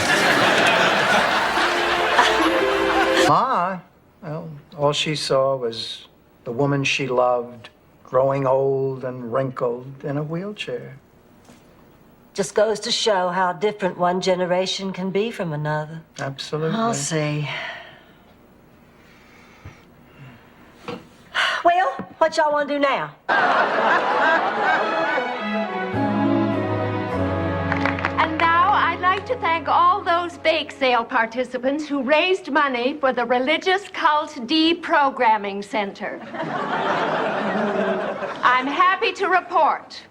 Ma, well, all she saw was the woman she loved growing old and wrinkled in a wheelchair. Just goes to show how different one generation can be from another. Absolutely. I'll see. Well, what y'all want to do now? And now I'd like to thank all those bake sale participants who raised money for the Religious Cult Deprogramming Center. I'm happy to report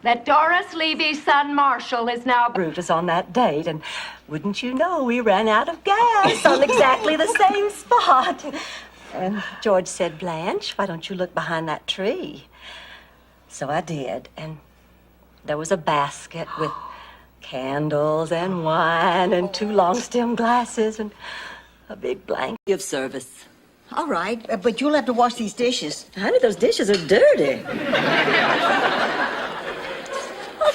that Doris Levy's son Marshall is now Brutus on that date, and wouldn't you know, we ran out of gas on exactly the same spot. And George said, Blanche, why don't you look behind that tree? So I did, and there was a basket with candles and wine and 2 long-stem glasses and a big blanket of service. All right, but you'll have to wash these dishes. Honey, those dishes are dirty.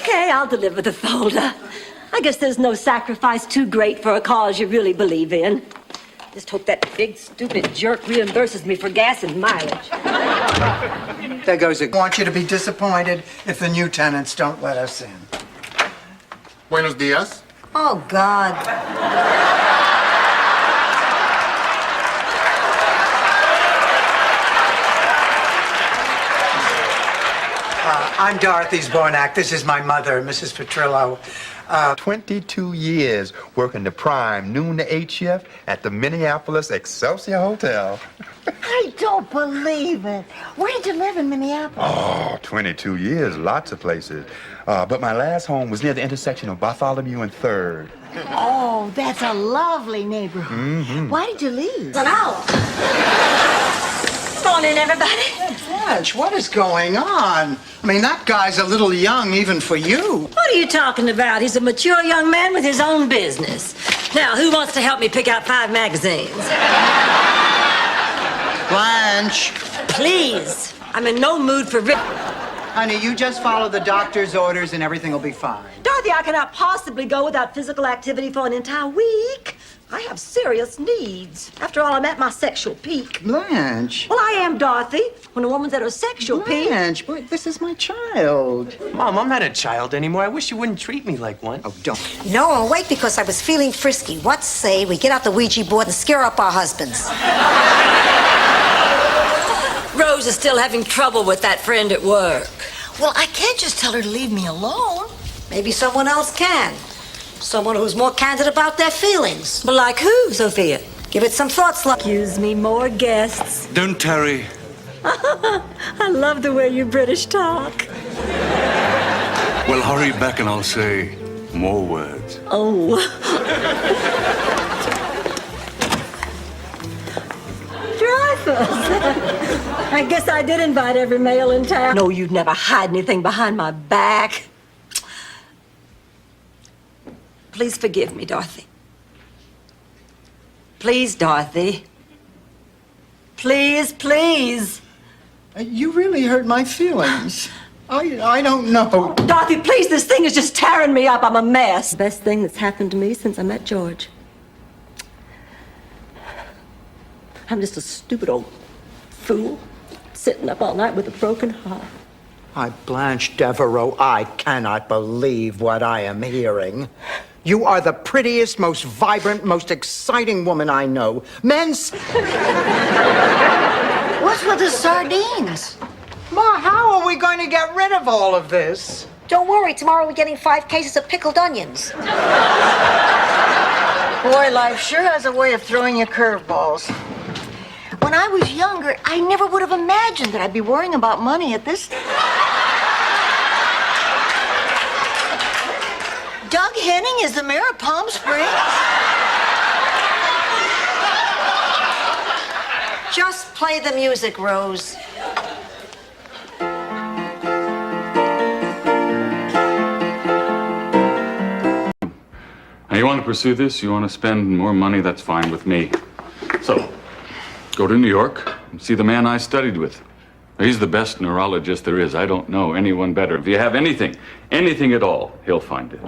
Okay, I'll deliver the folder. I guess there's no sacrifice too great for a cause you really believe in. Just hope that big, stupid jerk reimburses me for gas and mileage. There goes it. I want you to be disappointed if the new tenants don't let us in. Buenos dias. Oh, God. I'm Dorothy Zbornak. This is my mother, Mrs. Petrillo. 22 years working the prime noon to 8 shift at the Minneapolis Excelsior Hotel. I don't believe it. Where did you live in Minneapolis? Oh, 22 years, lots of places. But my last home was near the intersection of Bartholomew and 3rd. Oh, that's a lovely neighborhood. Mm-hmm. Why did you leave? An hour. Come on in, everybody. Blanche, what is going on? I mean, that guy's a little young even for you. What are you talking about? He's a mature young man with his own business. Now, who wants to help me pick out 5 magazines? Blanche. Please. I'm in no mood for Honey, you just follow the doctor's orders and everything will be fine. Dorothy, I cannot possibly go without physical activity for an entire week. I have serious needs. After all, I'm at my sexual peak. Blanche. Well, I am, Dorothy. When a woman's at her sexual peak. Blanche, boy, this is my child. Mom, I'm not a child anymore. I wish you wouldn't treat me like one. Oh, don't. No, I'll wait because I was feeling frisky. What say we get out the Ouija board and scare up our husbands? Rose is still having trouble with that friend at work. Well, I can't just tell her to leave me alone. Maybe someone else can. Someone who's more candid about their feelings. But like who, Sophia? Give it some thoughts, love. Excuse me, more guests. Don't tarry. I love the way you British talk. Well, hurry back and I'll say more words. Oh. Dreyfus. I guess I did invite every male in town. No, you'd never hide anything behind my back. Please forgive me, Dorothy. Please, Dorothy. Please, please. You really hurt my feelings. I don't know. Dorothy, please, this thing is just tearing me up. I'm a mess. Best thing that's happened to me since I met George. I'm just a stupid old fool sitting up all night with a broken heart. Why, Blanche Devereaux, I cannot believe what I am hearing. You are the prettiest, most vibrant, most exciting woman I know. Men's... What's with the sardines? Ma, how are we going to get rid of all of this? Don't worry, tomorrow we're getting 5 cases of pickled onions. Boy, life sure has a way of throwing you curveballs. When I was younger, I never would have imagined that I'd be worrying about money at this... Doug Henning is the mayor of Palm Springs? Just play the music, Rose. Now, you want to pursue this, you want to spend more money, that's fine with me. So, go to New York and see the man I studied with. He's the best neurologist there is. I don't know anyone better. If you have anything at all, he'll find it.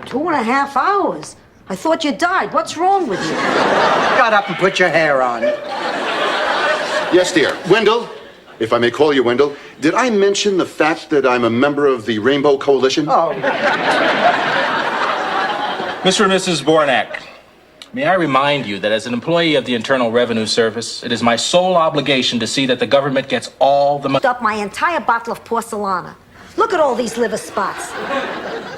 2.5 hours? I thought you died. What's wrong with you? Got up and put your hair on. Yes, dear. Wendell, if I may call you Wendell, did I mention the fact that I'm a member of the Rainbow Coalition? Oh. Mr. and Mrs. Bornak, may I remind you that as an employee of the Internal Revenue Service, it is my sole obligation to see that the government gets all the money. Up my entire bottle of porcelana. Look at all these liver spots.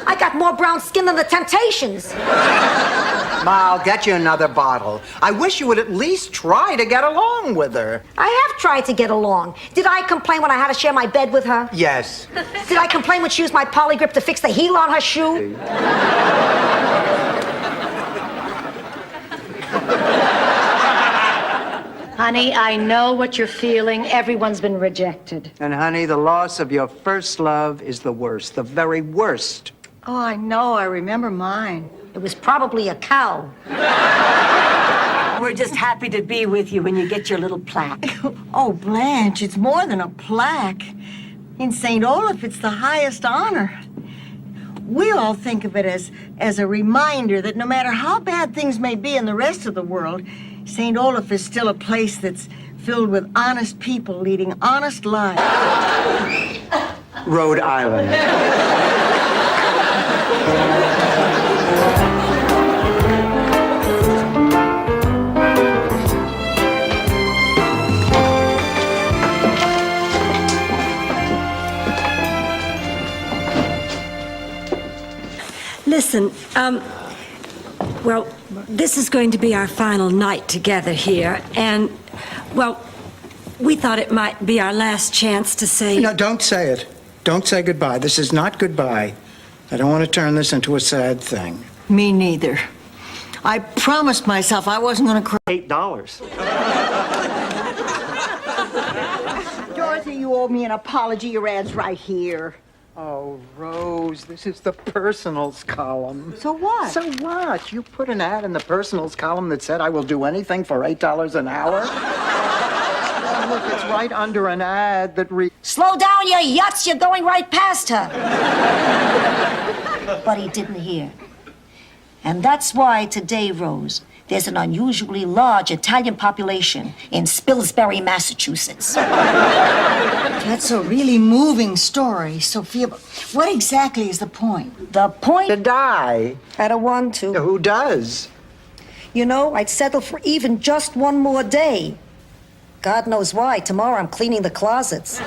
I got more brown skin than the Temptations. Ma, I'll get you another bottle. I wish you would at least try to get along with her. I have tried to get along. Did I complain when I had to share my bed with her? Yes. Did I complain when she used my polygrip to fix the heel on her shoe? Honey, I know what you're feeling. Everyone's been rejected. And honey, the loss of your first love is the worst, the very worst. Oh, I know. I remember mine. It was probably a cow. We're just happy to be with you when you get your little plaque. Oh, Blanche, it's more than a plaque. In St. Olaf, it's the highest honor. We all think of it as a reminder that no matter how bad things may be in the rest of the world, St. Olaf is still a place that's filled with honest people leading honest lives. Rhode Island. Listen, well, this is going to be our final night together here, and, well, we thought it might be our last chance to say... No, don't say it. Don't say goodbye. This is not goodbye. I don't want to turn this into a sad thing. Me neither. I promised myself I wasn't going to cry. $8. Dorothy, you owe me an apology. Your ad's right here. Oh, Rose, this is the personals column. So what? So what? You put an ad in the personals column that said I will do anything for $8 an hour? Oh, look, it's right under an ad that reads... Slow down, you yuts. You're going right past her. But he didn't hear. And that's why today, Rose, there's an unusually large Italian population in Spilsbury, Massachusetts. That's a really moving story, Sophia. But what exactly is the point? The point? To die. I don't want to. Who does? You know, I'd settle for even just one more day. God knows why. Tomorrow I'm cleaning the closets.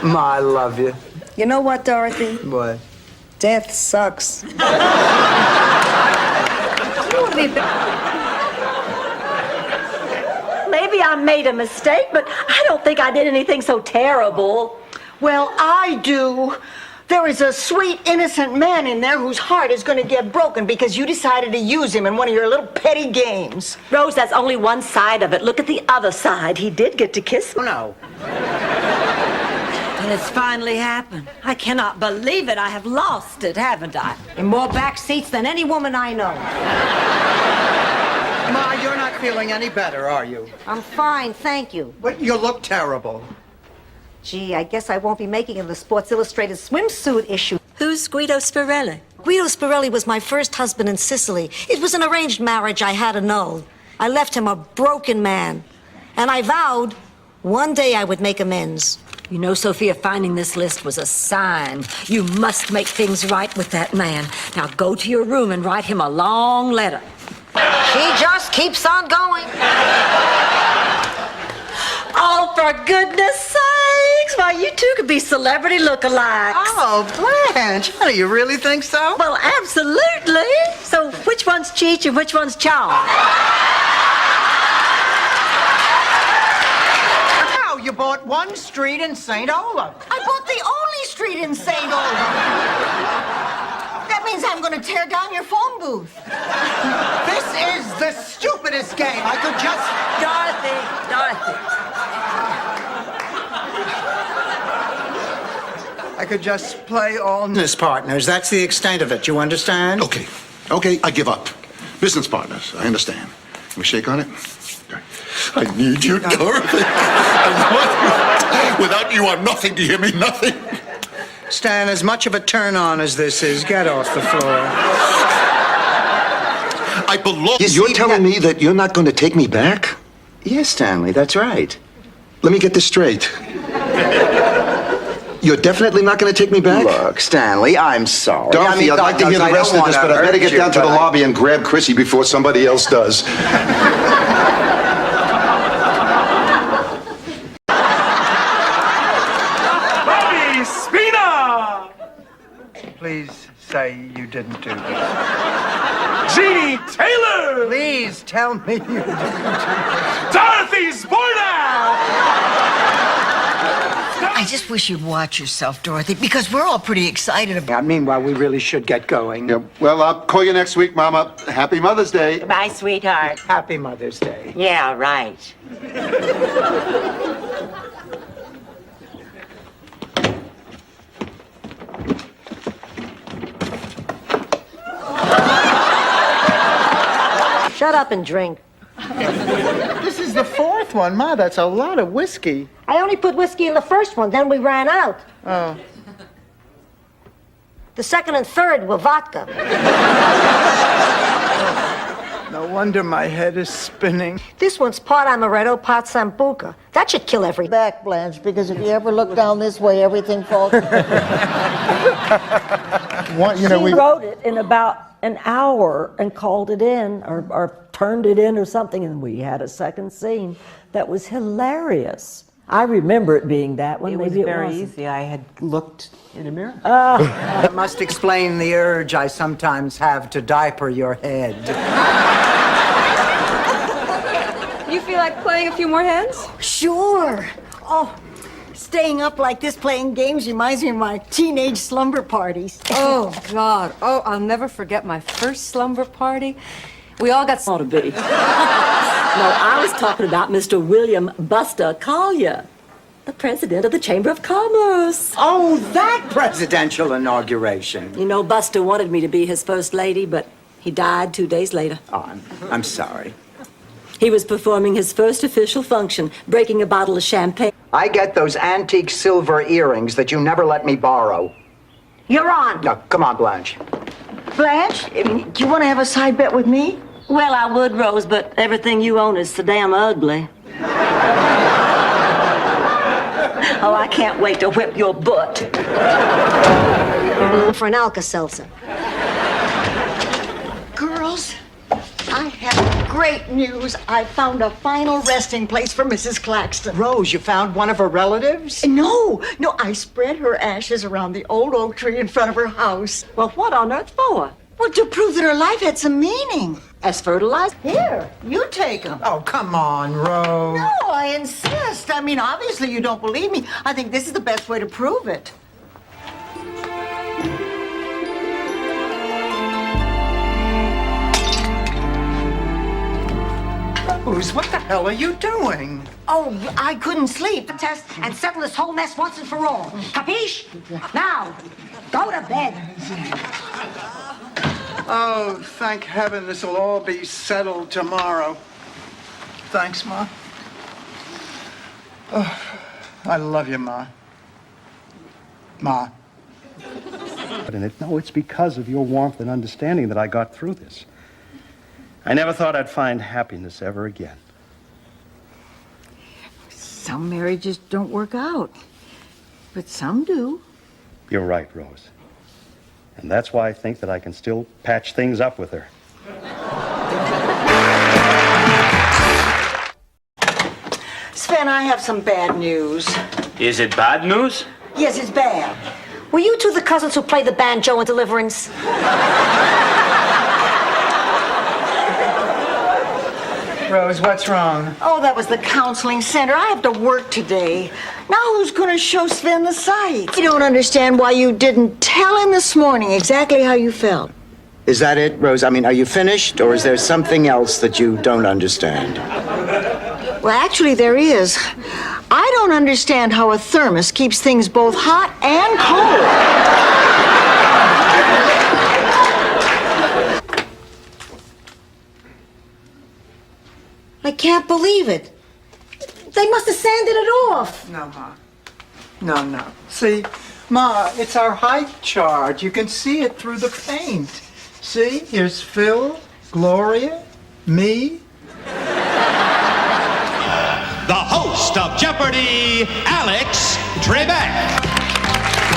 Ma, I love you. You know what, Dorothy? What? Death sucks. Maybe I made a mistake, but I don't think I did anything so terrible. Well, I do. There is a sweet, innocent man in there whose heart is going to get broken because you decided to use him in one of your little petty games. Rose, that's only one side of it. Look at the other side. He did get to kiss me. No. And it's finally happened. I cannot believe it. I have lost it, haven't I? In more back seats than any woman I know. Ma, you're not feeling any better, are you? I'm fine, thank you. But you look terrible. Gee, I guess I won't be making it in the Sports Illustrated swimsuit issue. Who's Guido Spirelli? Guido Spirelli was my first husband in Sicily. It was an arranged marriage I had annulled. I left him a broken man. And I vowed one day I would make amends. You know, Sophia, finding this list was a sign. You must make things right with that man. Now go to your room and write him a long letter. She just keeps on going. Oh, for goodness sakes! Why, you two could be celebrity lookalikes. Oh, Blanche, how do you really think so? Well, absolutely. So which one's Cheech and which one's Charles? How? You bought one street in St. Olaf. I bought the only street in St. Olaf. That means I'm going to tear down your phone booth. This is the stupidest game. I could just... Dorothy. I could just play all business partners. That's the extent of it. You understand? Okay, I give up. Business partners, I understand. Can we shake on it? I need you, Dorothy. Without you, I'm nothing. Do you hear me? Nothing. Stan, as much of a turn-on as this is, get off the floor. I belong... You're telling me that you're not going to take me back? Yes, Stanley, that's right. Let me get this straight. You're definitely not going to take me back? Look, Stanley, I'm sorry. Dorothy, I'd like to hear the rest of this, but I better get down to the lobby and grab Chrissy before somebody else does. Bobby Spina! Please say you didn't do this. Jeannie Taylor! Please tell me you didn't do this. Dorothy Zbornak! I just wish you'd watch yourself, Dorothy, because we're all pretty excited about... Meanwhile, we really should get going. Yeah, well, I'll call you next week, Mama. Happy Mother's Day. Bye, sweetheart. Happy Mother's Day. Yeah, right. Shut up and drink. This is the fourth one. Ma, that's a lot of whiskey. I only put whiskey in the first one, then we ran out. Oh. The second and third were vodka. No wonder my head is spinning. This one's part amaretto, part sambuca. That should kill every... Back, Blanche, because if you ever look down this way, everything falls... She wrote it in about an hour and called it in or turned it in or something, and we had a second scene that was hilarious. I remember it being that one. It was very easy. I had looked in a mirror. That must explain the urge I sometimes have to diaper your head. You feel like playing a few more hands? Sure. Oh, staying up like this playing games reminds me of my teenage slumber parties. Oh, God. Oh, I'll never forget my first slumber party. We all got... Ought to be. No, I was talking about Mr. William Buster Collier, the president of the Chamber of Commerce. Oh, that presidential inauguration. You know, Buster wanted me to be his first lady, but he died 2 days later. Oh, I'm sorry. He was performing his first official function, breaking a bottle of champagne. I get those antique silver earrings that you never let me borrow. You're on. No, come on, Blanche. Blanche, do you want to have a side bet with me? Well, I would, Rose, but everything you own is so damn ugly. Oh, I can't wait to whip your butt. For an Alka-Seltzer. Girls, I have great news. I found a final resting place for Mrs. Claxton. Rose, you found one of her relatives? No, I spread her ashes around the old oak tree in front of her house. Well, what on earth for? Well, to prove that her life had some meaning. As fertilizer? Here, you take them. Oh, come on, Rose. No, I insist. I mean, obviously you don't believe me. I think this is the best way to prove it. Rose, what the hell are you doing? Oh, I couldn't sleep. Test and settle this whole mess once and for all. Capiche? Now, go to bed. Oh, thank heaven this will all be settled tomorrow. Thanks, Ma. Oh, I love you, Ma. Ma. in it. No, it's because of your warmth and understanding that I got through this. I never thought I'd find happiness ever again. Some marriages don't work out, but some do. You're right, Rose. And that's why I think that I can still patch things up with her. Sven, I have some bad news. Is it bad news? Yes, it's bad. Were you two the cousins who played the banjo in Deliverance? Rose, what's wrong? Oh, that was the counseling center. I have to work today. Now who's going to show Sven the sights? I don't understand why you didn't tell him this morning exactly how you felt. Is that it, Rose? I mean, are you finished, or is there something else that you don't understand? Well, actually, there is. I don't understand how a thermos keeps things both hot and cold. I can't believe it. They must have sanded it off. No, Ma. No. See, Ma, it's our height chart. You can see it through the paint. See, here's Phil, Gloria, me. The host of Jeopardy, Alex Trebek.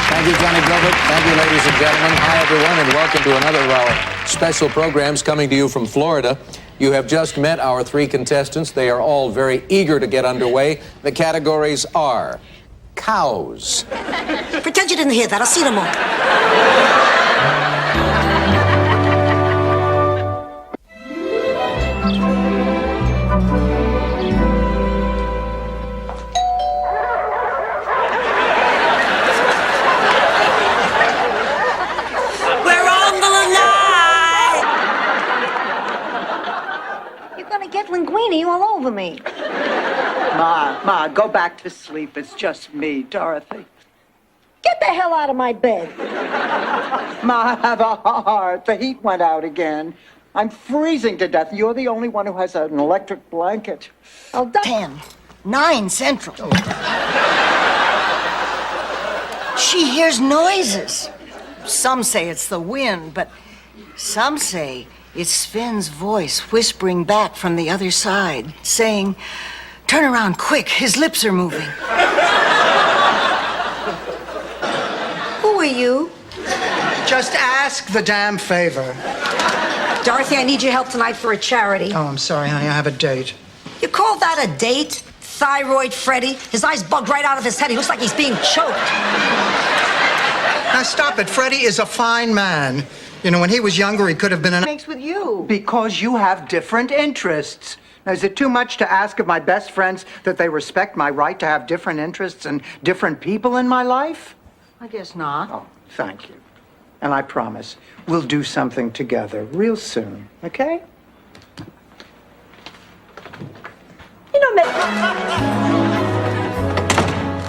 Thank you, Johnny Gilbert. Thank you, ladies and gentlemen. Hi, everyone, and welcome to another of our special programs coming to you from Florida. You have just met our 3 contestants. They are all very eager to get underway. The categories are cows. Pretend you didn't hear that. I'll see them all. We're on the line! You're gonna get linguine all over me. Ma, go back to sleep. It's just me, Dorothy. Get the hell out of my bed. Ma, I have a heart. The heat went out again. I'm freezing to death. You're the only one who has an electric blanket. Oh, 10, 9 Central. She hears noises. Some say it's the wind, but some say it's Sven's voice whispering back from the other side, saying, "Turn around quick, his lips are moving." Who are you? Just ask the damn favor. Dorothy, I need your help tonight for a charity. Oh, I'm sorry, honey. I have a date. You call that a date? Thyroid Freddy? His eyes bugged right out of his head. He looks like he's being choked. Now, stop it. Freddie is a fine man. You know, when he was younger, he could have been an... Makes with you. Because you have different interests. Now, is it too much to ask of my best friends that they respect my right to have different interests and different people in my life? I guess not. Oh, thank you. And I promise we'll do something together real soon, okay? You know,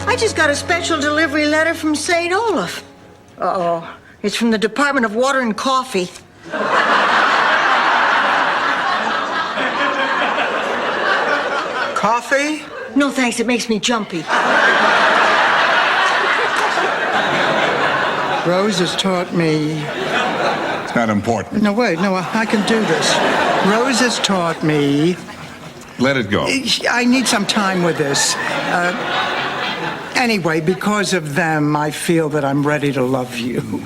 I just got a special delivery letter from St. Olaf. Uh-oh. It's from the Department of Water and Coffee. Coffee? No, thanks. It makes me jumpy. Rose has taught me... It's not important. No, wait. No, I can do this. Rose has taught me... Let it go. I need some time with this. Anyway, because of them, I feel that I'm ready to love you.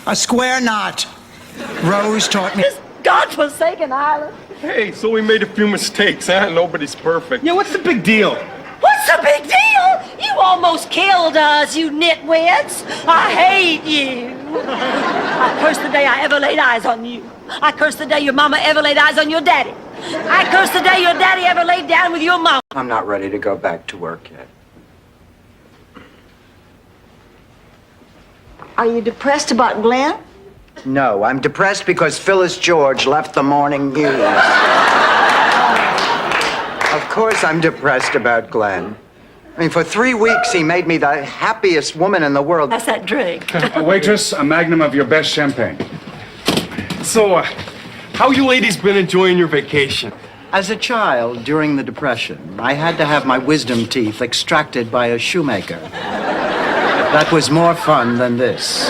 A square knot. Rose taught me... This godforsaken island. Hey, so we made a few mistakes, huh? Nobody's perfect. Yeah, what's the big deal? What's the big deal? You almost killed us, you nitwits. I hate you. I curse the day I ever laid eyes on you. I curse the day your mama ever laid eyes on your daddy. I curse the day your daddy ever laid down with your mama. I'm not ready to go back to work yet. Are you depressed about Glenn? No, I'm depressed because Phyllis George left the morning news. Of course I'm depressed about Glenn. I mean, for 3 weeks he made me the happiest woman in the world. That's that drink. Waitress, a magnum of your best champagne. So, how you ladies been enjoying your vacation? As a child, during the Depression, I had to have my wisdom teeth extracted by a shoemaker. That was more fun than this.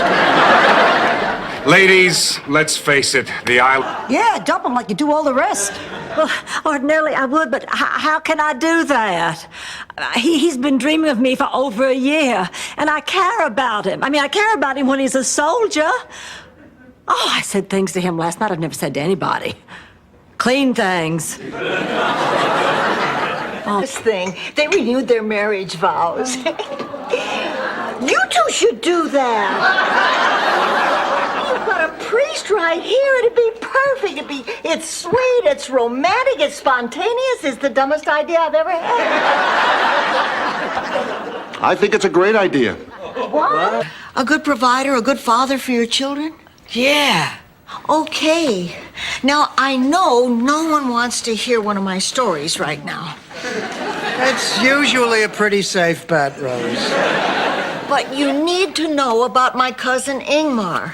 Ladies, let's face it, the island. Yeah, dump him like you do all the rest. Well, ordinarily I would, but how can I do that? He's been dreaming of me for over a year, and I care about him. I mean, I care about him when he's a soldier. Oh, I said things to him last night I've never said to anybody. Clean things. This thing, they renewed their marriage vows. You two should do that. You've got a priest right here. It'd be perfect. It's sweet, it's romantic, it's spontaneous. It's the dumbest idea I've ever had. I think it's a great idea. What? A good provider, a good father for your children? Yeah. Okay. Now, I know no one wants to hear one of my stories right now. It's usually a pretty safe bet, Rose. But you need to know about my cousin Ingmar.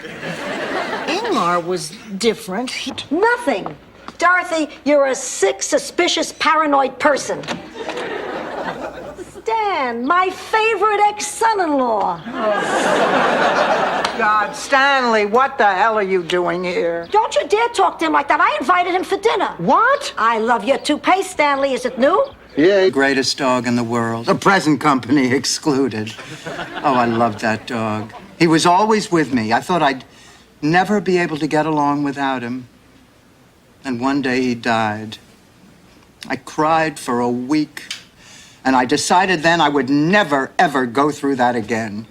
Ingmar was different. Nothing. Dorothy, you're a sick, suspicious, paranoid person. Stan, my favorite ex-son-in-law. God, Stanley, what the hell are you doing here? Don't you dare talk to him like that. I invited him for dinner. What? I love your toupee, Stanley. Is it new? Yeah. Greatest dog in the world. The present company excluded. Oh, I loved that dog. He was always with me. I thought I'd never be able to get along without him. And one day he died. I cried for a week. And I decided then I would never, ever go through that again.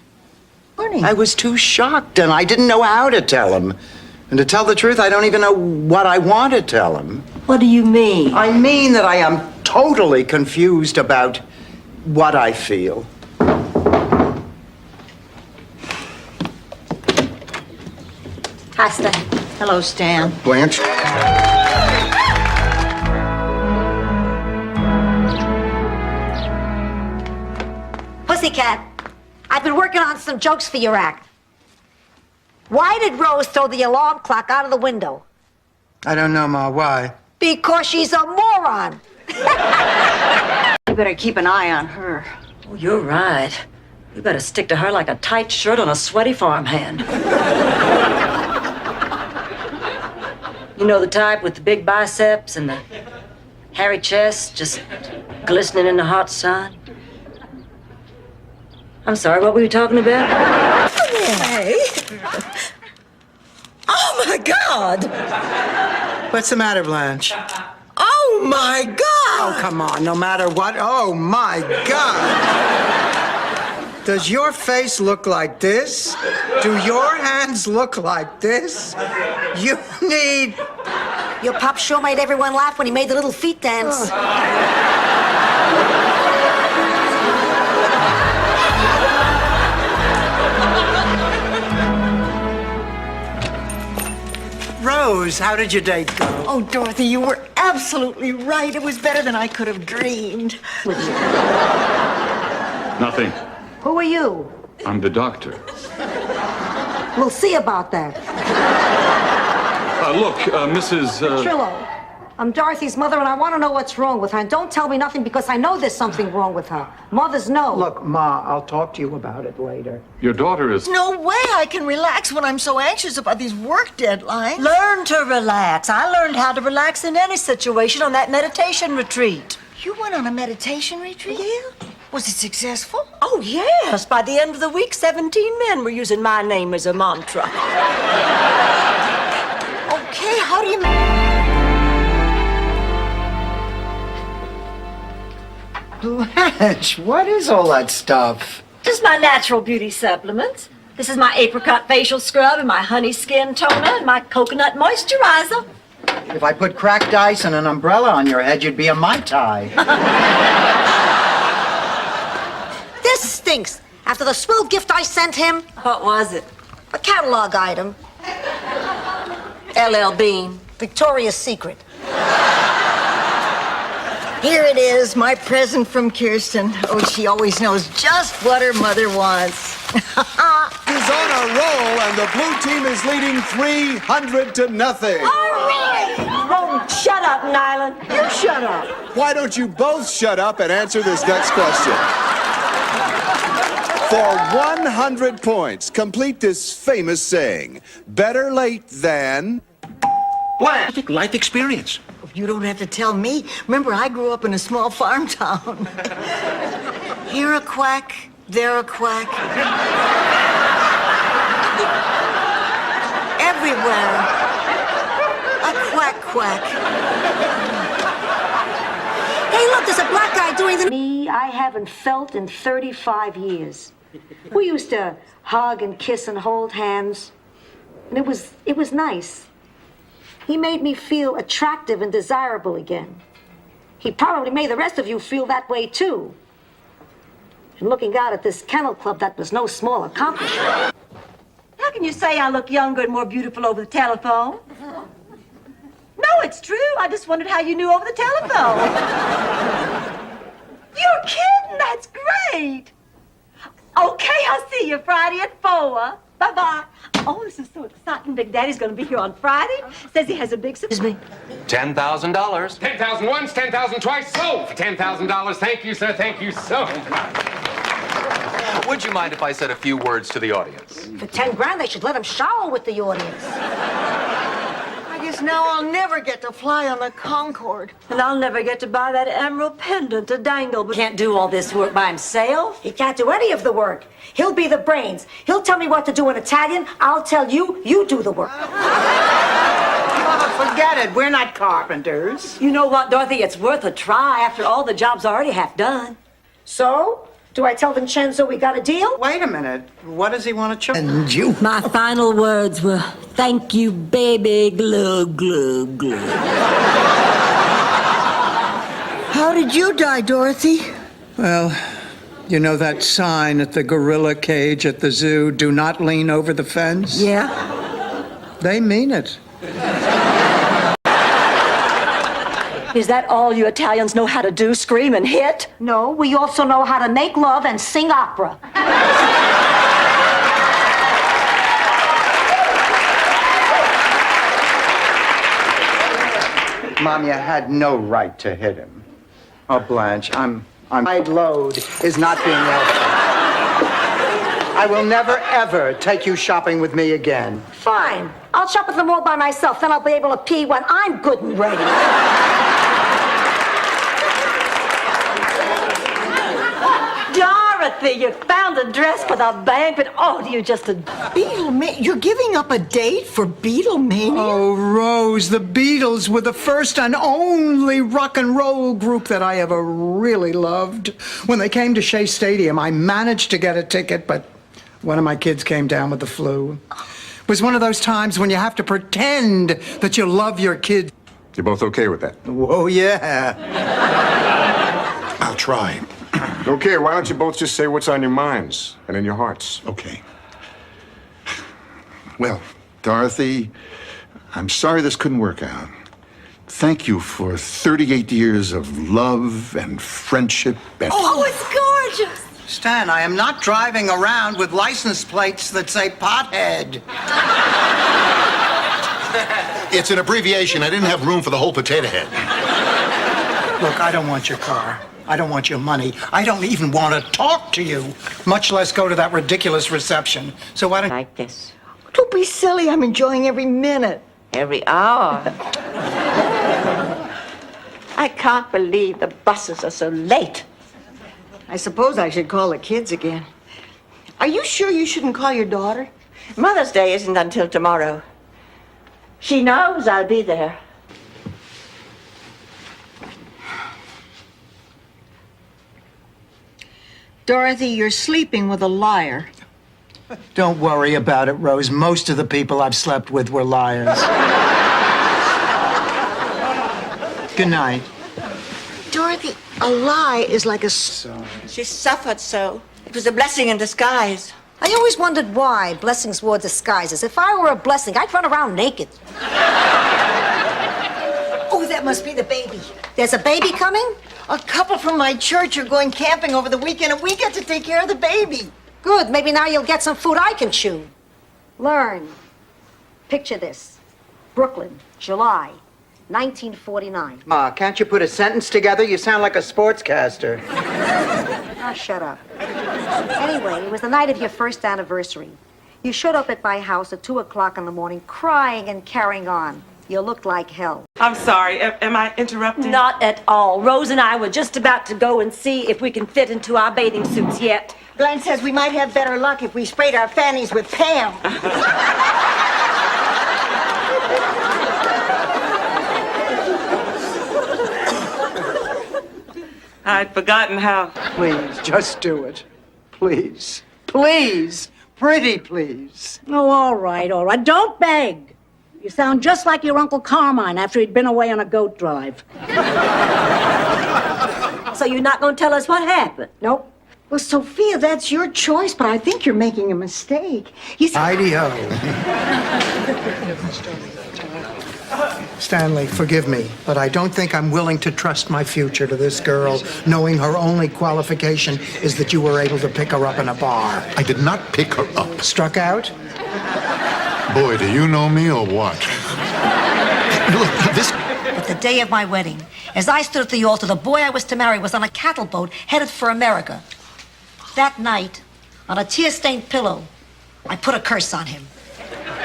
Morning. I was too shocked, and I didn't know how to tell him. And to tell the truth, I don't even know what I want to tell him. What do you mean? I mean that I am totally confused about what I feel. Hi, Stan. Hello, Stan. Blanche? Pussycat, I've been working on some jokes for your act. Why did Rose throw the alarm clock out of the window? I don't know, Ma. Why? Because she's a moron. You better keep an eye on her. Oh, you're right. You better stick to her like a tight shirt on a sweaty farmhand. You know the type with the big biceps and the hairy chest just glistening in the hot sun? I'm sorry, what were you talking about? Hey. Oh, my God! What's the matter, Blanche? Oh, my God! Oh, come on, no matter what. Oh, my God! Does your face look like this? Do your hands look like this? You need... Your pop sure made everyone laugh when he made the little feet dance. Rose, how did your date go? Oh, Dorothy, you were absolutely right. It was better than I could have dreamed. Nothing. Who are you? I'm the doctor. We'll see about that. Look, Mrs. Trillo, I'm Dorothy's mother, and I want to know what's wrong with her. And don't tell me nothing because I know there's something wrong with her. Mothers know. Look, Ma, I'll talk to you about it later. Your daughter is... No way I can relax when I'm so anxious about these work deadlines. Learn to relax. I learned how to relax in any situation on that meditation retreat. You went on a meditation retreat? Yeah. Was it successful? Oh, yes. By the end of the week, 17 men were using my name as a mantra. Okay, how do you... Blanche, what is all that stuff? Just my natural beauty supplements. This is my apricot facial scrub and my honey skin toner and my coconut moisturizer. If I put cracked ice and an umbrella on your head, you'd be a Mai Tai. This stinks. After the swell gift I sent him. What was it? A catalog item. LL Bean. Victoria's Secret. Here it is, my present from Kirsten. Oh, she always knows just what her mother wants. Is on a roll, and the blue team is leading 300-0. Oh, shut up, Nyland. You shut up. Why don't you both shut up and answer this next question? For 100 points, complete this famous saying, better late than... Blank. Life experience. You don't have to tell me. Remember, I grew up in a small farm town. Here a quack, there a quack. Everywhere. A quack quack. Hey, look, there's a black guy doing the... Me, I haven't felt in 35 years. We used to hug and kiss and hold hands. And it was nice. He made me feel attractive and desirable again. He probably made the rest of you feel that way, too. And looking out at this kennel club, that was no small accomplishment. How can you say I look younger and more beautiful over the telephone? No, it's true. I just wondered how you knew over the telephone. You're kidding. That's great. Okay, I'll see you Friday at 4. Bye-bye. Oh, this is so exciting. Big Daddy's going to be here on Friday. Says he has a big surprise. $10,000. 10,000 once, 10,000 twice. Sold for $10,000. Thank you, sir. Thank you so much. Would you mind if I said a few words to the audience? For 10 grand, they should let him shower with the audience. I guess now I'll never get to fly on the Concorde. And I'll never get to buy that emerald pendant to dangle. But can't do all this work by himself. He can't do any of the work. He'll be the brains. He'll tell me what to do in Italian. I'll tell you, you do the work. Oh, forget it. We're not carpenters. You know what, Dorothy? It's worth a try after all the job's already half done. So? Do I tell Vincenzo we got a deal? Wait a minute. What does he want to charge you? My final words were, thank you, baby, glue, glue, glue. How did you die, Dorothy? Well, you know that sign at the gorilla cage at the zoo, do not lean over the fence? Yeah. They mean it. Is that all you Italians know how to do, scream and hit? No, we also know how to make love and sing opera. Mom, you had no right to hit him. Oh, Blanche, my load is not being welcome. I will never, ever take you shopping with me again. Fine. I'll shop at the mall by myself. Then I'll be able to pee when I'm good and ready. Dorothy, you found a dress for the banquet. Oh, you just... Beatlemania? You're giving up a date for Beatlemania? Oh, Rose, the Beatles were the first and only rock and roll group that I ever really loved. When they came to Shea Stadium, I managed to get a ticket, but one of my kids came down with the flu. It was one of those times when you have to pretend that you love your kid. You're both okay with that? Oh, yeah. I'll try. Okay, why don't you both just say what's on your minds and in your hearts? Okay. Well, Dorothy, I'm sorry this couldn't work out. Thank you for 38 years of love and friendship. And Oh, it's gorgeous. Stan, I am not driving around with license plates that say pothead. It's an abbreviation. I didn't have room for the whole potato head. Look, I don't want your car. I don't want your money. I don't even want to talk to you, much less go to that ridiculous reception. So why don't... Like this. Don't be silly. I'm enjoying every minute. Every hour. I can't believe the buses are so late. I suppose I should call the kids again. Are you sure you shouldn't call your daughter? Mother's Day isn't until tomorrow. She knows I'll be there. Dorothy, you're sleeping with a liar. Don't worry about it, Rose. Most of the people I've slept with were liars. Good night. Dorothy, a lie is like a... She suffered so. It was a blessing in disguise. I always wondered why blessings wore disguises. If I were a blessing, I'd run around naked. Oh, that must be the baby. There's a baby coming? A couple from my church are going camping over the weekend, and we get to take care of the baby. Good. Maybe now you'll get some food I can chew. Learn. Picture this. Brooklyn, July, 1949. Ma, can't you put a sentence together? You sound like a sportscaster. Ah, shut up. Anyway, it was the night of your first anniversary. You showed up at my house at 2 o'clock in the morning, crying and carrying on. You looked like hell. I'm sorry. Am I interrupting? Not at all. Rose and I were just about to go and see if we can fit into our bathing suits yet. Glenn says we might have better luck if we sprayed our fannies with Pam. I'd forgotten how. Please, just do it. Please. Please. Pretty please. Oh, all right, all right. Don't beg. You sound just like your Uncle Carmine after he'd been away on a goat drive. So you're not going to tell us what happened? Nope. Well, Sophia, that's your choice, but I think you're making a mistake. Ideo. Stanley, forgive me, but I don't think I'm willing to trust my future to this girl, knowing her only qualification is that you were able to pick her up in a bar. I did not pick her up. Struck out? Boy, do you know me or what? Look, this... But the day of my wedding, as I stood at the altar, the boy I was to marry was on a cattle boat headed for America. That night, on a tear-stained pillow, I put a curse on him.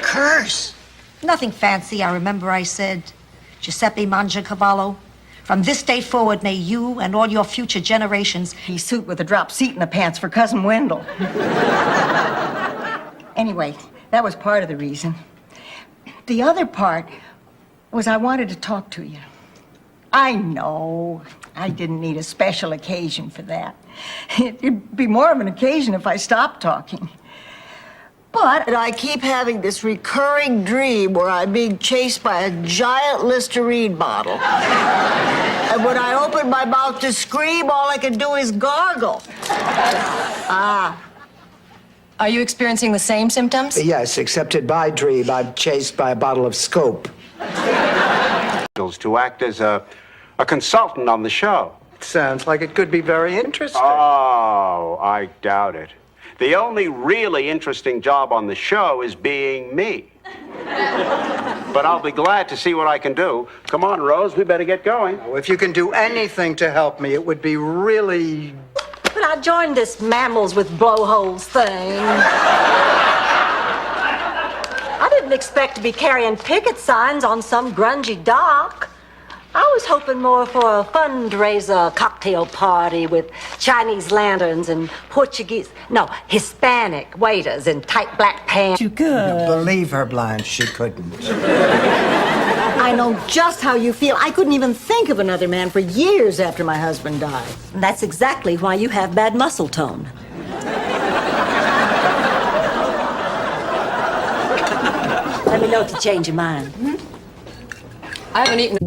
Curse? Nothing fancy. I remember I said, Giuseppe Mangiacavallo, from this day forward, may you and all your future generations... He suit with a drop seat in the pants for Cousin Wendell. Anyway, that was part of the reason. The other part was I wanted to talk to you. I know I didn't need a special occasion for that. It'd be more of an occasion if I stopped talking. But I keep having this recurring dream where I'm being chased by a giant Listerine bottle. And when I open my mouth to scream, all I can do is gargle. Are you experiencing the same symptoms? Yes, except at my dream, I'm chased by a bottle of Scope. To act as a consultant on the show. Sounds like it could be very interesting. Oh, I doubt it. The only really interesting job on the show is being me. But I'll be glad to see what I can do. Come on, Rose, we better get going. Oh, if you can do anything to help me, it would be really... But I joined this mammals with blowholes thing. I didn't expect to be carrying picket signs on some grungy dock. I was hoping more for a fundraiser cocktail party with Chinese lanterns and Hispanic waiters in tight black pants. You could. Believe her, Blanche, she couldn't. I know just how you feel. I couldn't even think of another man for years after my husband died. And that's exactly why you have bad muscle tone. Let me know if you change your mind. Hmm? I haven't eaten.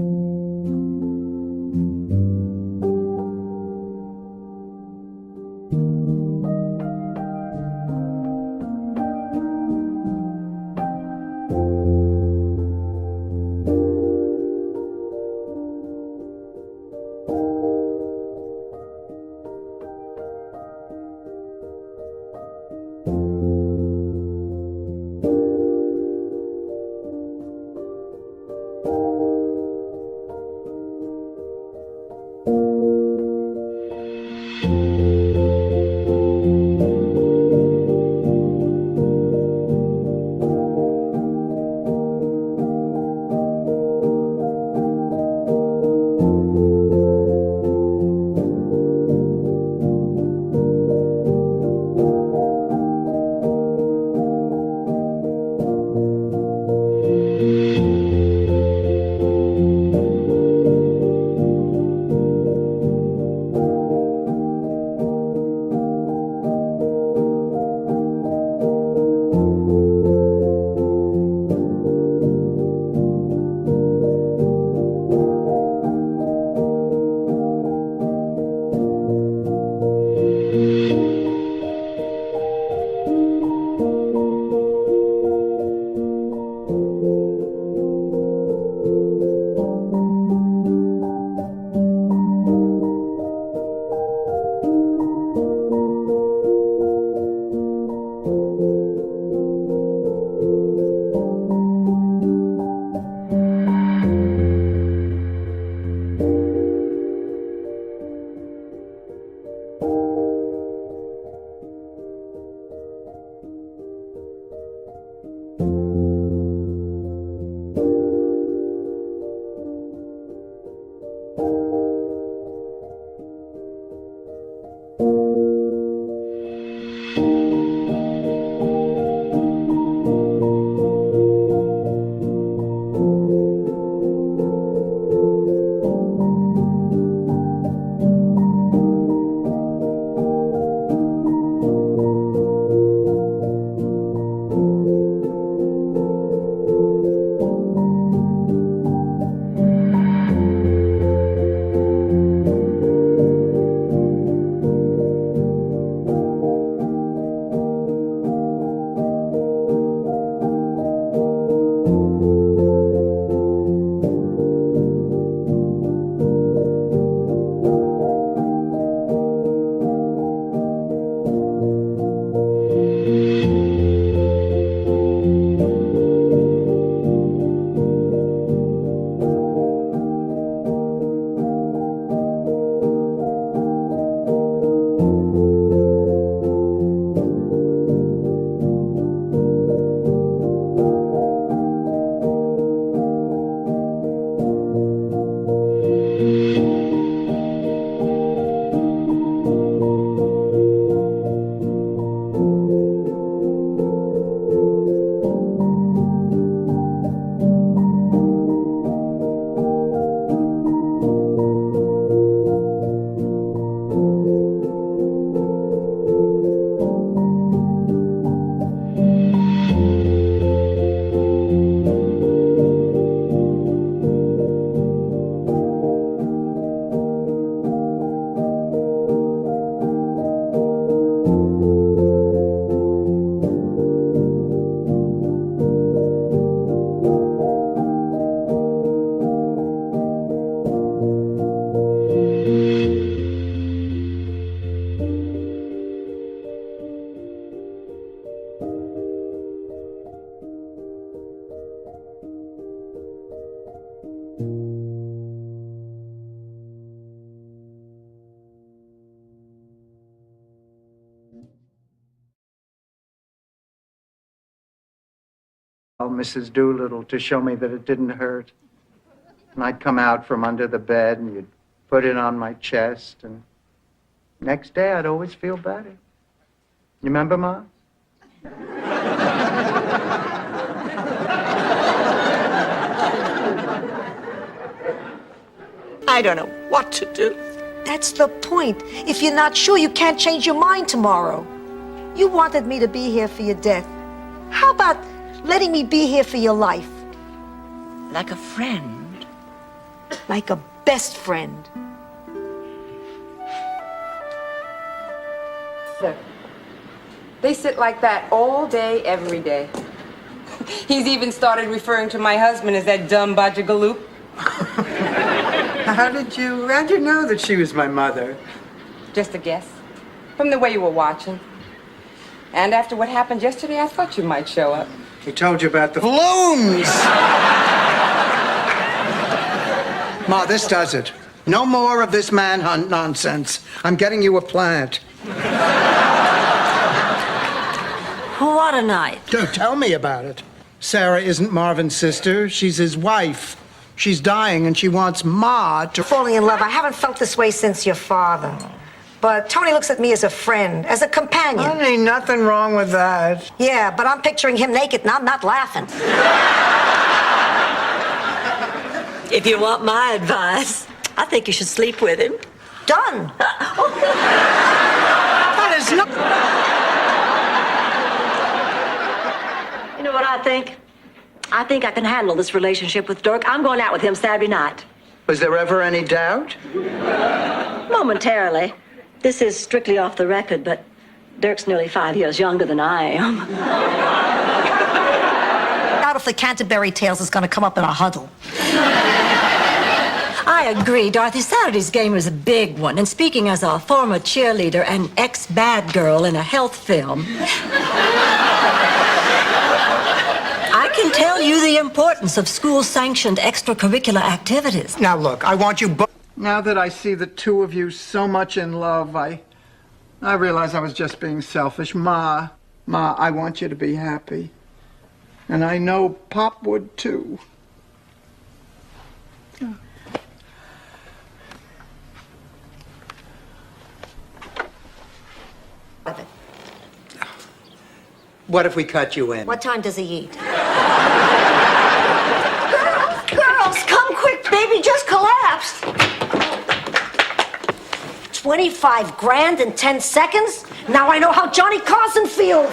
Mrs. Doolittle to show me that it didn't hurt. And I'd come out from under the bed and you'd put it on my chest, and next day I'd always feel better. You remember, Ma? I don't know what to do. That's the point. If you're not sure, you can't change your mind tomorrow. You wanted me to be here for your death. How about letting me be here for your life? Like a friend. Like a best friend. They sit like that all day, every day. He's even started referring to my husband as that dumb Bajagaloop. How'd you know that she was my mother? Just a guess. From the way you were watching. And after what happened yesterday, I thought you might show up. He told you about the balloons! Ma, this does it. No more of this manhunt nonsense. I'm getting you a plant. What a night. Don't tell me about it. Sarah isn't Marvin's sister. She's his wife. She's dying and she wants Ma to... Falling in love. I haven't felt this way since your father. But Tony looks at me as a friend, as a companion. There ain't nothing wrong with that. Yeah, but I'm picturing him naked and I'm not laughing. If you want my advice, I think you should sleep with him. Done. That is not... You know what I think? I think I can handle this relationship with Dirk. I'm going out with him Saturday night. Was there ever any doubt? Momentarily. This is strictly off the record, but Dirk's nearly 5 years younger than I am. Doubt if the Canterbury Tales is going to come up in a huddle. I agree, Dorothy. Saturday's game was a big one. And speaking as a former cheerleader and ex-bad girl in a health film, I can tell you the importance of school-sanctioned extracurricular activities. Now, look, I want you both... Now that I see the two of you so much in love, I realize I was just being selfish. Ma, I want you to be happy. And I know Pop would, too. of it. What if we cut you in? What time does he eat? Girls, come quick, baby just collapsed. 25 grand in 10 seconds? Now I know how Johnny Carson feels.